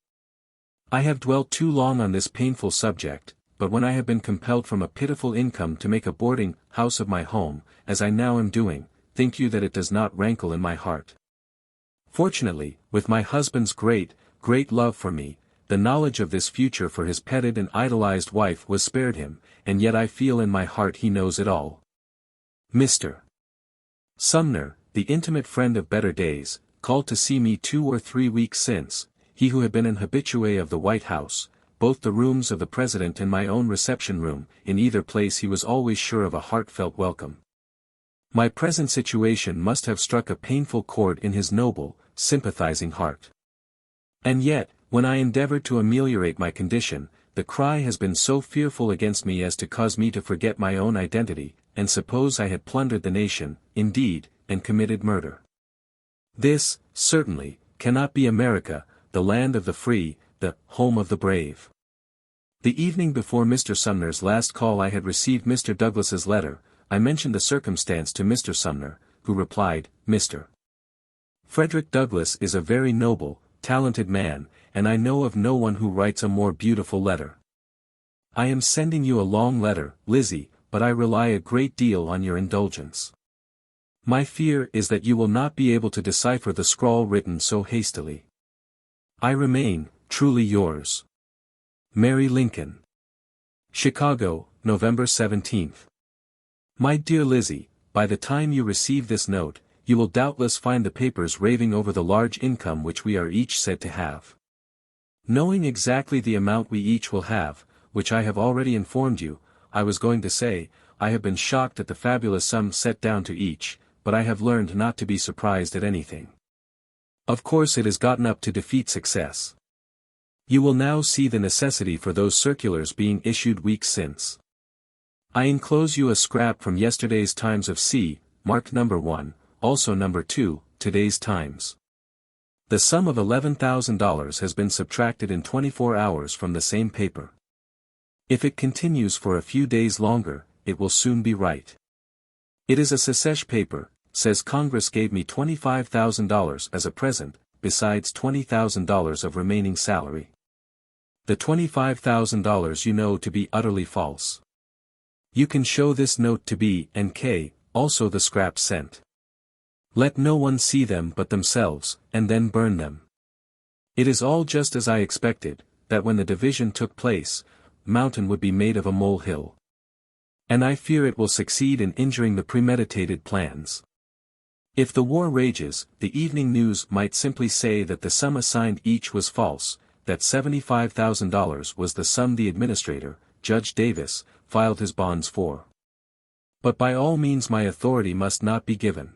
I have dwelt too long on this painful subject, but when I have been compelled from a pitiful income to make a boarding house of my home, as I now am doing, think you that it does not rankle in my heart? Fortunately, with my husband's great love for me, the knowledge of this future for his petted and idolized wife was spared him, and yet I feel in my heart he knows it all. Mr. Sumner, the intimate friend of better days, called to see me 2 or 3 weeks since, he who had been an habitué of the White House, both the rooms of the President and my own reception room, in either place he was always sure of a heartfelt welcome. My present situation must have struck a painful chord in his noble, sympathizing heart. And yet, when I endeavored to ameliorate my condition, the cry has been so fearful against me as to cause me to forget my own identity, and suppose I had plundered the nation, indeed, and committed murder. This, certainly, cannot be America, the land of the free, the home of the brave. The evening before Mr. Sumner's last call I had received Mr. Douglas's letter. I mentioned the circumstance to Mr. Sumner, who replied, "Mr. Frederick Douglass is a very noble, talented man, and I know of no one who writes a more beautiful letter. I am sending you a long letter, Lizzie, but I rely a great deal on your indulgence. My fear is that you will not be able to decipher the scrawl written so hastily. I remain, truly yours, Mary Lincoln. Chicago, November 17th. My dear Lizzie, by the time you receive this note, you will doubtless find the papers raving over the large income which we are each said to have. Knowing exactly the amount we each will have, which I have already informed you, I was going to say, I have been shocked at the fabulous sum set down to each, but I have learned not to be surprised at anything. Of course it has gotten up to defeat success. You will now see the necessity for those circulars being issued weeks since. I enclose you a scrap from yesterday's Times of C, marked number 1, also number 2, today's Times. The sum of $11,000 has been subtracted in 24 hours from the same paper. If it continues for a few days longer, it will soon be right. It is a secesh paper, says Congress gave me $25,000 as a present, besides $20,000 of remaining salary. The $25,000 you know to be utterly false. You can show this note to B and K, also the scraps sent. Let no one see them but themselves, and then burn them. It is all just as I expected, that when the division took place, mountain would be made of a molehill. And I fear it will succeed in injuring the premeditated plans. If the war rages, the Evening News might simply say that the sum assigned each was false, that $75,000 was the sum the administrator, Judge Davis, filed his bonds for. But by all means my authority must not be given.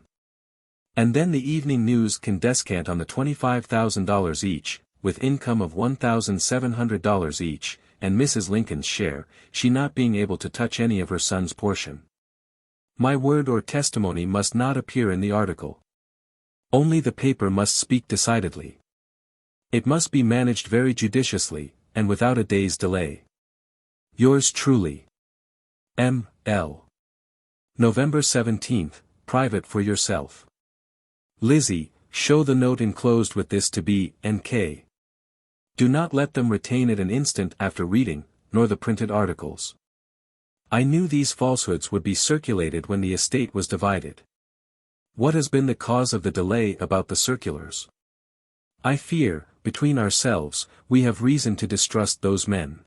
And then the Evening News can descant on the $25,000 each, with income of $1,700 each, and Mrs. Lincoln's share, she not being able to touch any of her son's portion. My word or testimony must not appear in the article. Only the paper must speak decidedly. It must be managed very judiciously, and without a day's delay. Yours truly, M. L. November 17th, private for yourself. Lizzie, show the note enclosed with this to B and K. Do not let them retain it an instant after reading, nor the printed articles. I knew these falsehoods would be circulated when the estate was divided. What has been the cause of the delay about the circulars? I fear, between ourselves, we have reason to distrust those men.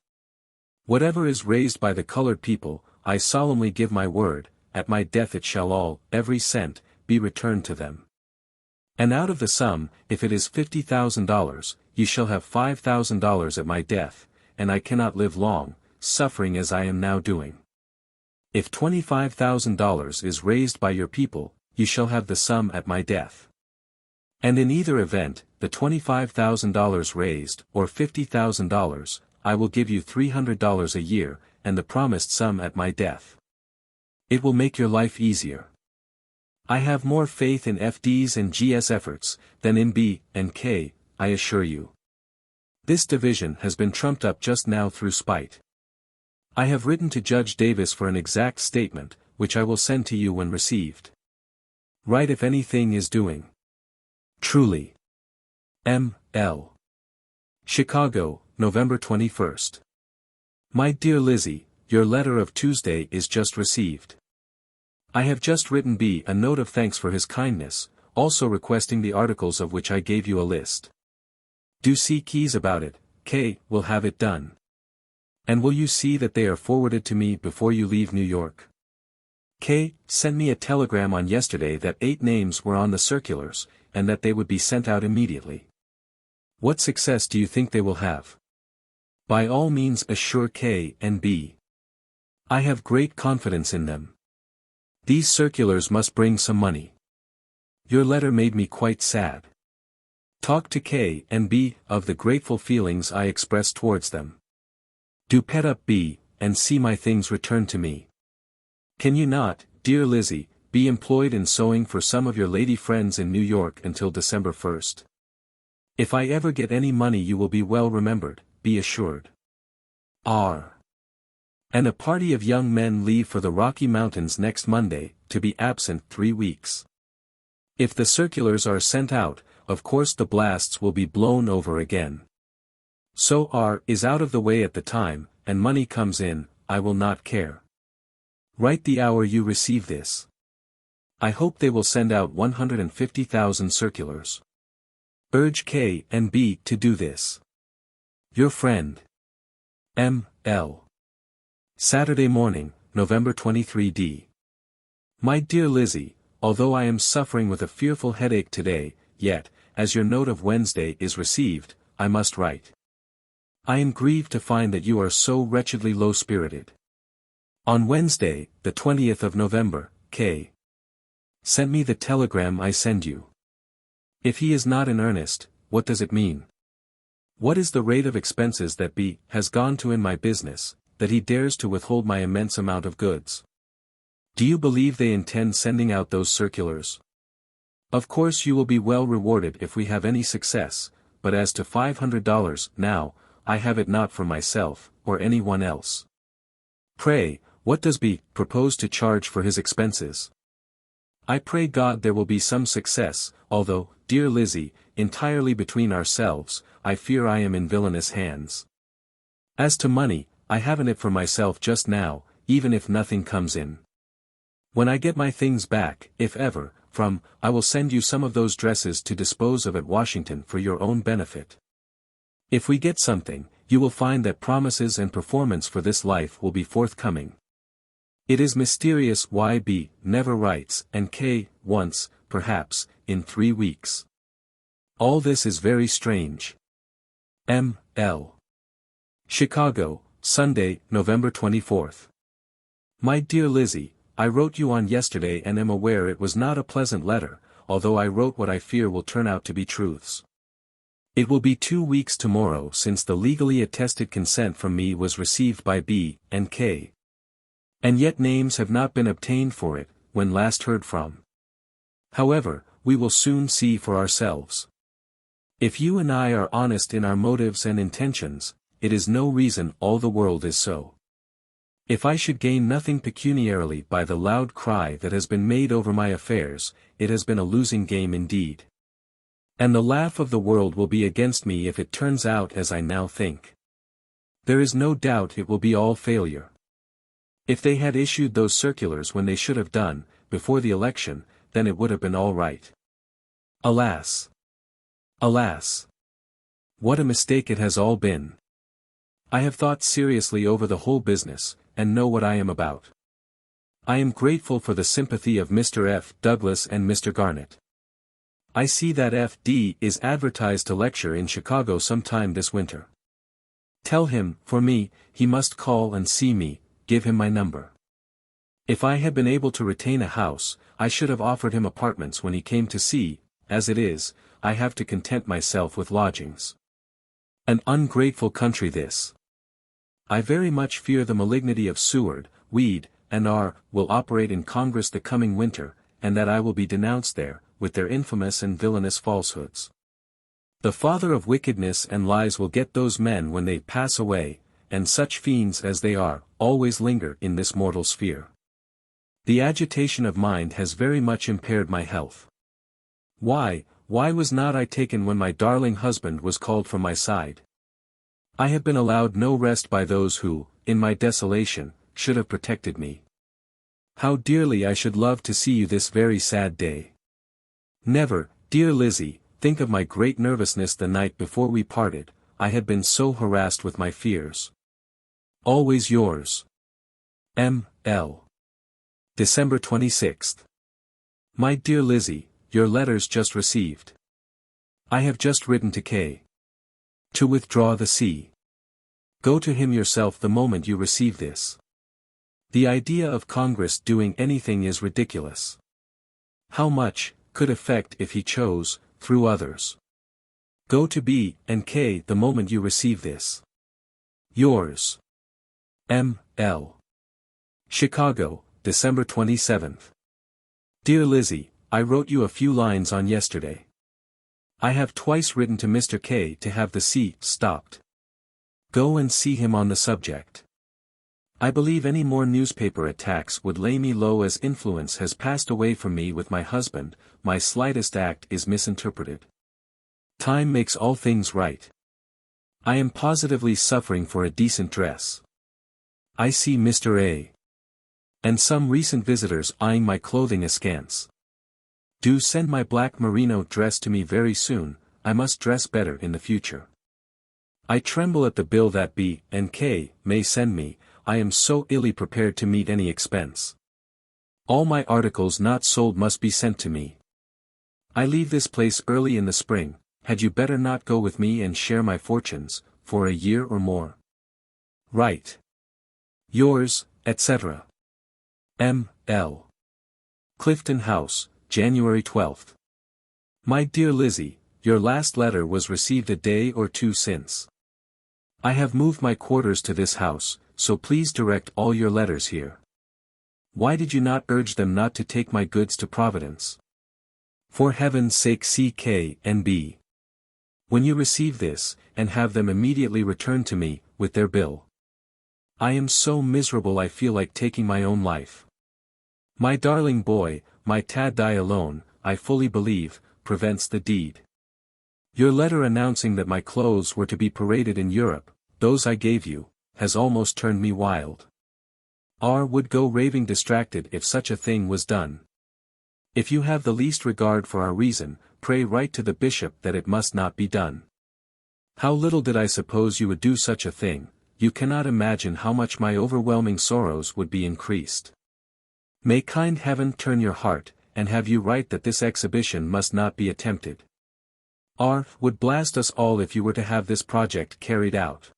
Whatever is raised by the colored people, I solemnly give my word, at my death it shall all, every cent, be returned to them. And out of the sum, if it is $50,000, ye shall have $5,000 at my death, and I cannot live long, suffering as I am now doing. If $25,000 is raised by your people, ye shall have the sum at my death. And in either event, the $25,000 raised, or $50,000, I will give you $300 a year, and the promised sum at my death. It will make your life easier. I have more faith in FD's and GS efforts, than in B and K, I assure you. This division has been trumped up just now through spite. I have written to Judge Davis for an exact statement, which I will send to you when received. Write if anything is doing. Truly. M. L. Chicago, November 21st. My dear Lizzie, your letter of Tuesday is just received. I have just written B a note of thanks for his kindness, also requesting the articles of which I gave you a list. Do see Keys about it, K. will have it done. And will you see that they are forwarded to me before you leave New York? K. sent me a telegram on yesterday that 8 names were on the circulars, and that they would be sent out immediately. What success do you think they will have? By all means assure K and B. I have great confidence in them. These circulars must bring some money. Your letter made me quite sad. Talk to K and B of the grateful feelings I express towards them. Do pet up B, and see my things returned to me. Can you not, dear Lizzie, be employed in sewing for some of your lady friends in New York until December 1st? If I ever get any money you will be well remembered, be assured. R. And a party of young men leave for the Rocky Mountains next Monday, to be absent 3 weeks. If the circulars are sent out, of course the blasts will be blown over again. So R is out of the way at the time, and money comes in, I will not care. Write the hour you receive this. I hope they will send out 150,000 circulars. Urge K and B to do this. Your friend. M. L. Saturday morning, November 23 D. My dear Lizzie, although I am suffering with a fearful headache today, yet, as your note of Wednesday is received, I must write. I am grieved to find that you are so wretchedly low-spirited. On Wednesday, the 20th of November, K. sent me the telegram I send you. If he is not in earnest, what does it mean? What is the rate of expenses that B has gone to in my business, that he dares to withhold my immense amount of goods? Do you believe they intend sending out those circulars? Of course you will be well rewarded if we have any success, but as to $500 now, I have it not for myself, or any one else. Pray, what does B propose to charge for his expenses? I pray God there will be some success, although, dear Lizzie, entirely between ourselves, I fear I am in villainous hands. As to money, I haven't it for myself just now, even if nothing comes in. When I get my things back, if ever, I will send you some of those dresses to dispose of at Washington for your own benefit. If we get something, you will find that promises and performance for this life will be forthcoming. It is mysterious why B never writes, and K, once, perhaps, in 3 weeks. All this is very strange. M. L. Chicago, Sunday, November 24th. My dear Lizzie, I wrote you on yesterday and am aware it was not a pleasant letter, although I wrote what I fear will turn out to be truths. It will be 2 weeks tomorrow since the legally attested consent from me was received by B and K. And yet names have not been obtained for it, when last heard from. However, we will soon see for ourselves. If you and I are honest in our motives and intentions, it is no reason all the world is so. If I should gain nothing pecuniarily by the loud cry that has been made over my affairs, it has been a losing game indeed. And the laugh of the world will be against me if it turns out as I now think. There is no doubt it will be all failure. If they had issued those circulars when they should have done, before the election, then it would have been all right. Alas! Alas! What a mistake it has all been. I have thought seriously over the whole business, and know what I am about. I am grateful for the sympathy of Mr. F. Douglas and Mr. Garnett. I see that F.D. is advertised to lecture in Chicago sometime this winter. Tell him, for me, he must call and see me, give him my number. If I had been able to retain a house, I should have offered him apartments when he came to see. As it is, I have to content myself with lodgings. An ungrateful country this. I very much fear the malignity of Seward, Weed, and R. will operate in Congress the coming winter, and that I will be denounced there, with their infamous and villainous falsehoods. The father of wickedness and lies will get those men when they pass away, and such fiends as they are, always linger in this mortal sphere. The agitation of mind has very much impaired my health. Why was not I taken when my darling husband was called from my side? I have been allowed no rest by those who, in my desolation, should have protected me. How dearly I should love to see you this very sad day. Never, dear Lizzie, think of my great nervousness the night before we parted. I had been so harassed with my fears. Always yours. M. L. December 26th. My dear Lizzie, your letters just received. I have just written to K. to withdraw the C. Go to him yourself the moment you receive this. The idea of Congress doing anything is ridiculous. How much could effect if he chose, through others. Go to B and K the moment you receive this. Yours. M. L. Chicago, December 27th. Dear Lizzie, I wrote you a few lines on yesterday. I have twice written to Mr. K to have the C stopped. Go and see him on the subject. I believe any more newspaper attacks would lay me low, as influence has passed away from me with my husband. My slightest act is misinterpreted. Time makes all things right. I am positively suffering for a decent dress. I see Mr. A. and some recent visitors eyeing my clothing askance. Do send my black merino dress to me very soon. I must dress better in the future. I tremble at the bill that B and K may send me. I am so illy prepared to meet any expense. All my articles not sold must be sent to me. I leave this place early in the spring. Had you better not go with me and share my fortunes, for a year or more? Write. Yours, etc. M. L. Clifton House, January 12th. My dear Lizzie, your last letter was received a day or two since. I have moved my quarters to this house, so please direct all your letters here. Why did you not urge them not to take my goods to Providence? For heaven's sake, C.K. and B. when you receive this, and have them immediately returned to me, with their bill. I am so miserable I feel like taking my own life. My darling boy, my Tad die alone, I fully believe, prevents the deed. Your letter announcing that my clothes were to be paraded in Europe, those I gave you, has almost turned me wild. R. would go raving distracted if such a thing was done. If you have the least regard for our reason, pray write to the bishop that it must not be done. How little did I suppose you would do such a thing. You cannot imagine how much my overwhelming sorrows would be increased. May kind heaven turn your heart, and have you write that this exhibition must not be attempted. R. would blast us all if you were to have this project carried out.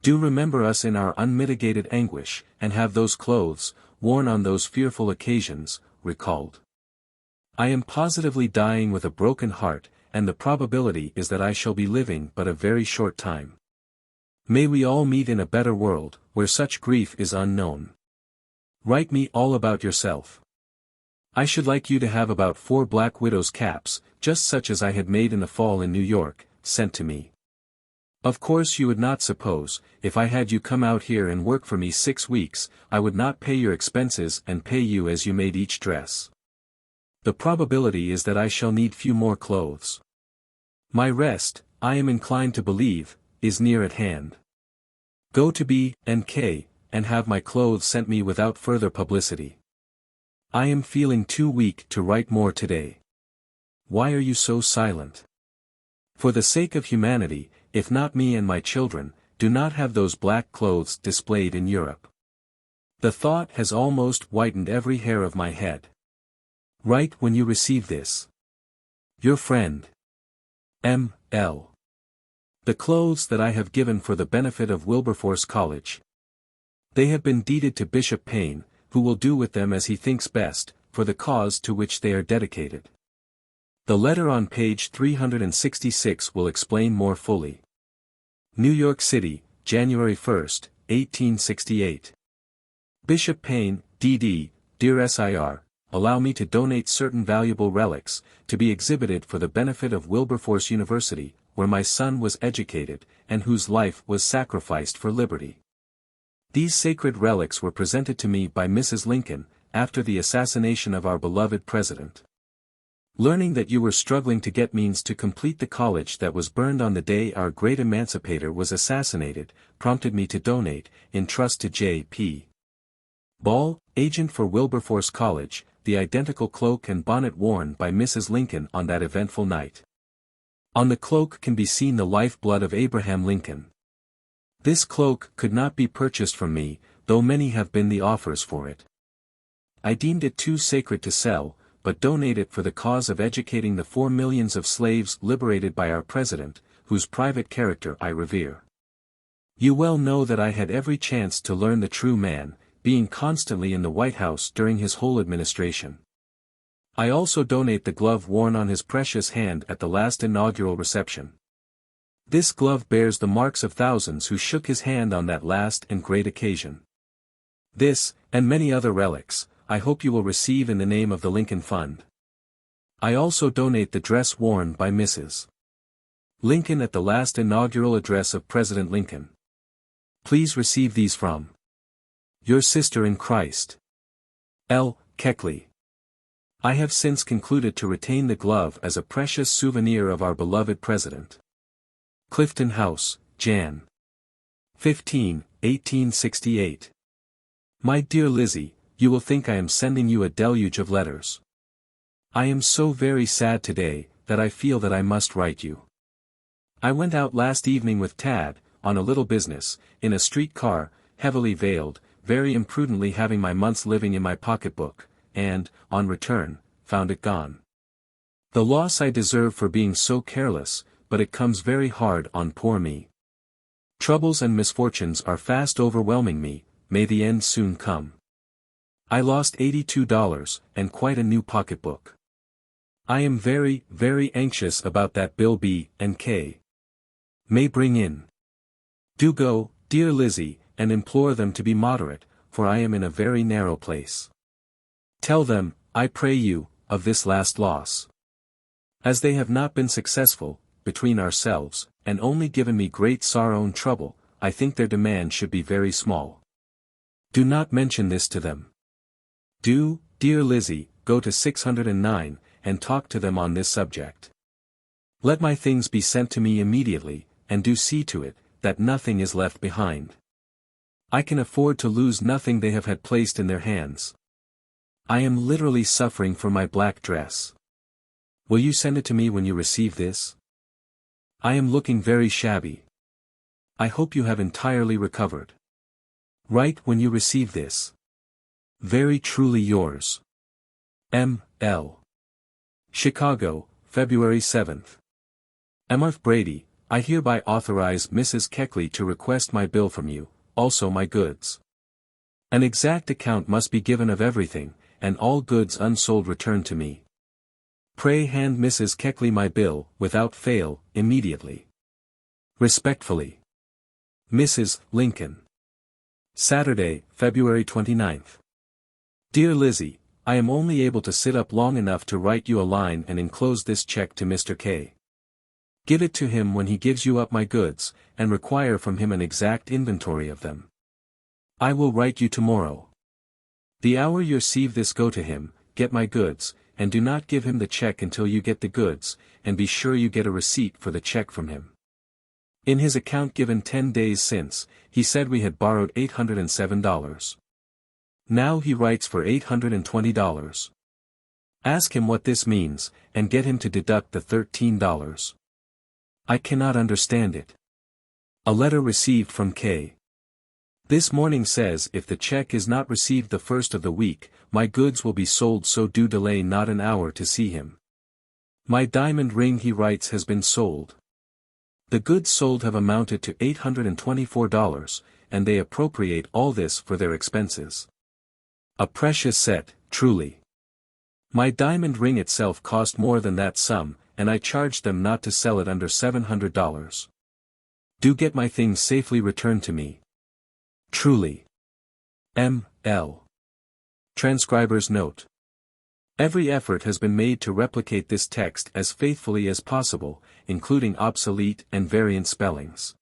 Do remember us in our unmitigated anguish, and have those clothes, worn on those fearful occasions, recalled. I am positively dying with a broken heart, and the probability is that I shall be living but a very short time. May we all meet in a better world, where such grief is unknown. Write me all about yourself. I should like you to have about 4 black widow's caps, just such as I had made in the fall in New York, sent to me. Of course you would not suppose, if I had you come out here and work for me 6 weeks, I would not pay your expenses and pay you as you made each dress. The probability is that I shall need few more clothes. My rest, I am inclined to believe, is near at hand. Go to B&K, and have my clothes sent me without further publicity. I am feeling too weak to write more today. Why are you so silent? For the sake of humanity, if not me and my children, do not have those black clothes displayed in Europe. The thought has almost whitened every hair of my head. Write when you receive this. Your friend. M.L. The clothes that I have given for the benefit of Wilberforce College. They have been deeded to Bishop Payne, who will do with them as he thinks best, for the cause to which they are dedicated. The letter on page 366 will explain more fully. New York City, January 1, 1868. Bishop Payne, D.D., Dear Sir, allow me to donate certain valuable relics, to be exhibited for the benefit of Wilberforce University, where my son was educated, and whose life was sacrificed for liberty. These sacred relics were presented to me by Mrs. Lincoln, after the assassination of our beloved President. Learning that you were struggling to get means to complete the college that was burned on the day our great emancipator was assassinated, prompted me to donate, in trust to J.P. Ball, agent for Wilberforce College, the identical cloak and bonnet worn by Mrs. Lincoln on that eventful night. On the cloak can be seen the lifeblood of Abraham Lincoln. This cloak could not be purchased from me, though many have been the offers for it. I deemed it too sacred to sell, but donate it for the cause of educating the 4 millions of slaves liberated by our President, whose private character I revere. You well know that I had every chance to learn the true man, being constantly in the White House during his whole administration. I also donate the glove worn on his precious hand at the last inaugural reception. This glove bears the marks of thousands who shook his hand on that last and great occasion. This, and many other relics, I hope you will receive in the name of the Lincoln Fund. I also donate the dress worn by Mrs. Lincoln at the last inaugural address of President Lincoln. Please receive these from your sister in Christ, L. Keckley. I have since concluded to retain the glove as a precious souvenir of our beloved President. Clifton House, Jan. 15, 1868. My dear Lizzie, you will think I am sending you a deluge of letters. I am so very sad today, that I feel that I must write you. I went out last evening with Tad, on a little business, in a street car, heavily veiled, very imprudently having my month's living in my pocketbook, and, on return, found it gone. The loss I deserve for being so careless, but it comes very hard on poor me. Troubles and misfortunes are fast overwhelming me, may the end soon come. I lost $82, and quite a new pocketbook. I am very, very anxious about that bill B&K may bring in. Do go, dear Lizzie, and implore them to be moderate, for I am in a very narrow place. Tell them, I pray you, of this last loss. As they have not been successful, between ourselves, and only given me great sorrow and trouble, I think their demand should be very small. Do not mention this to them. Do, dear Lizzie, go to 609, and talk to them on this subject. Let my things be sent to me immediately, and do see to it, that nothing is left behind. I can afford to lose nothing they have had placed in their hands. I am literally suffering for my black dress. Will you send it to me when you receive this? I am looking very shabby. I hope you have entirely recovered. Write when you receive this. Very truly yours. M.L. Chicago, February 7th. Emmarth Brady, I hereby authorize Mrs. Keckley to request my bill from you, also my goods. An exact account must be given of everything, and all goods unsold returned to me. Pray hand Mrs. Keckley my bill, without fail, immediately. Respectfully. Mrs. Lincoln. Saturday, February 29th. Dear Lizzie, I am only able to sit up long enough to write you a line and enclose this check to Mr. K. Give it to him when he gives you up my goods, and require from him an exact inventory of them. I will write you tomorrow. The hour you receive this go to him, get my goods, and do not give him the check until you get the goods, and be sure you get a receipt for the check from him. In his account given 10 days since, he said we had borrowed $807. Now he writes for $820. Ask him what this means, and get him to deduct the $13. I cannot understand it. A letter received from K. This morning says if the check is not received the first of the week, my goods will be sold, so do delay not an hour to see him. My diamond ring, he writes, has been sold. The goods sold have amounted to $824, and they appropriate all this for their expenses. A precious set, truly. My diamond ring itself cost more than that sum, and I charged them not to sell it under $700. Do get my things safely returned to me. Truly. M.L. Transcriber's note. Every effort has been made to replicate this text as faithfully as possible, including obsolete and variant spellings.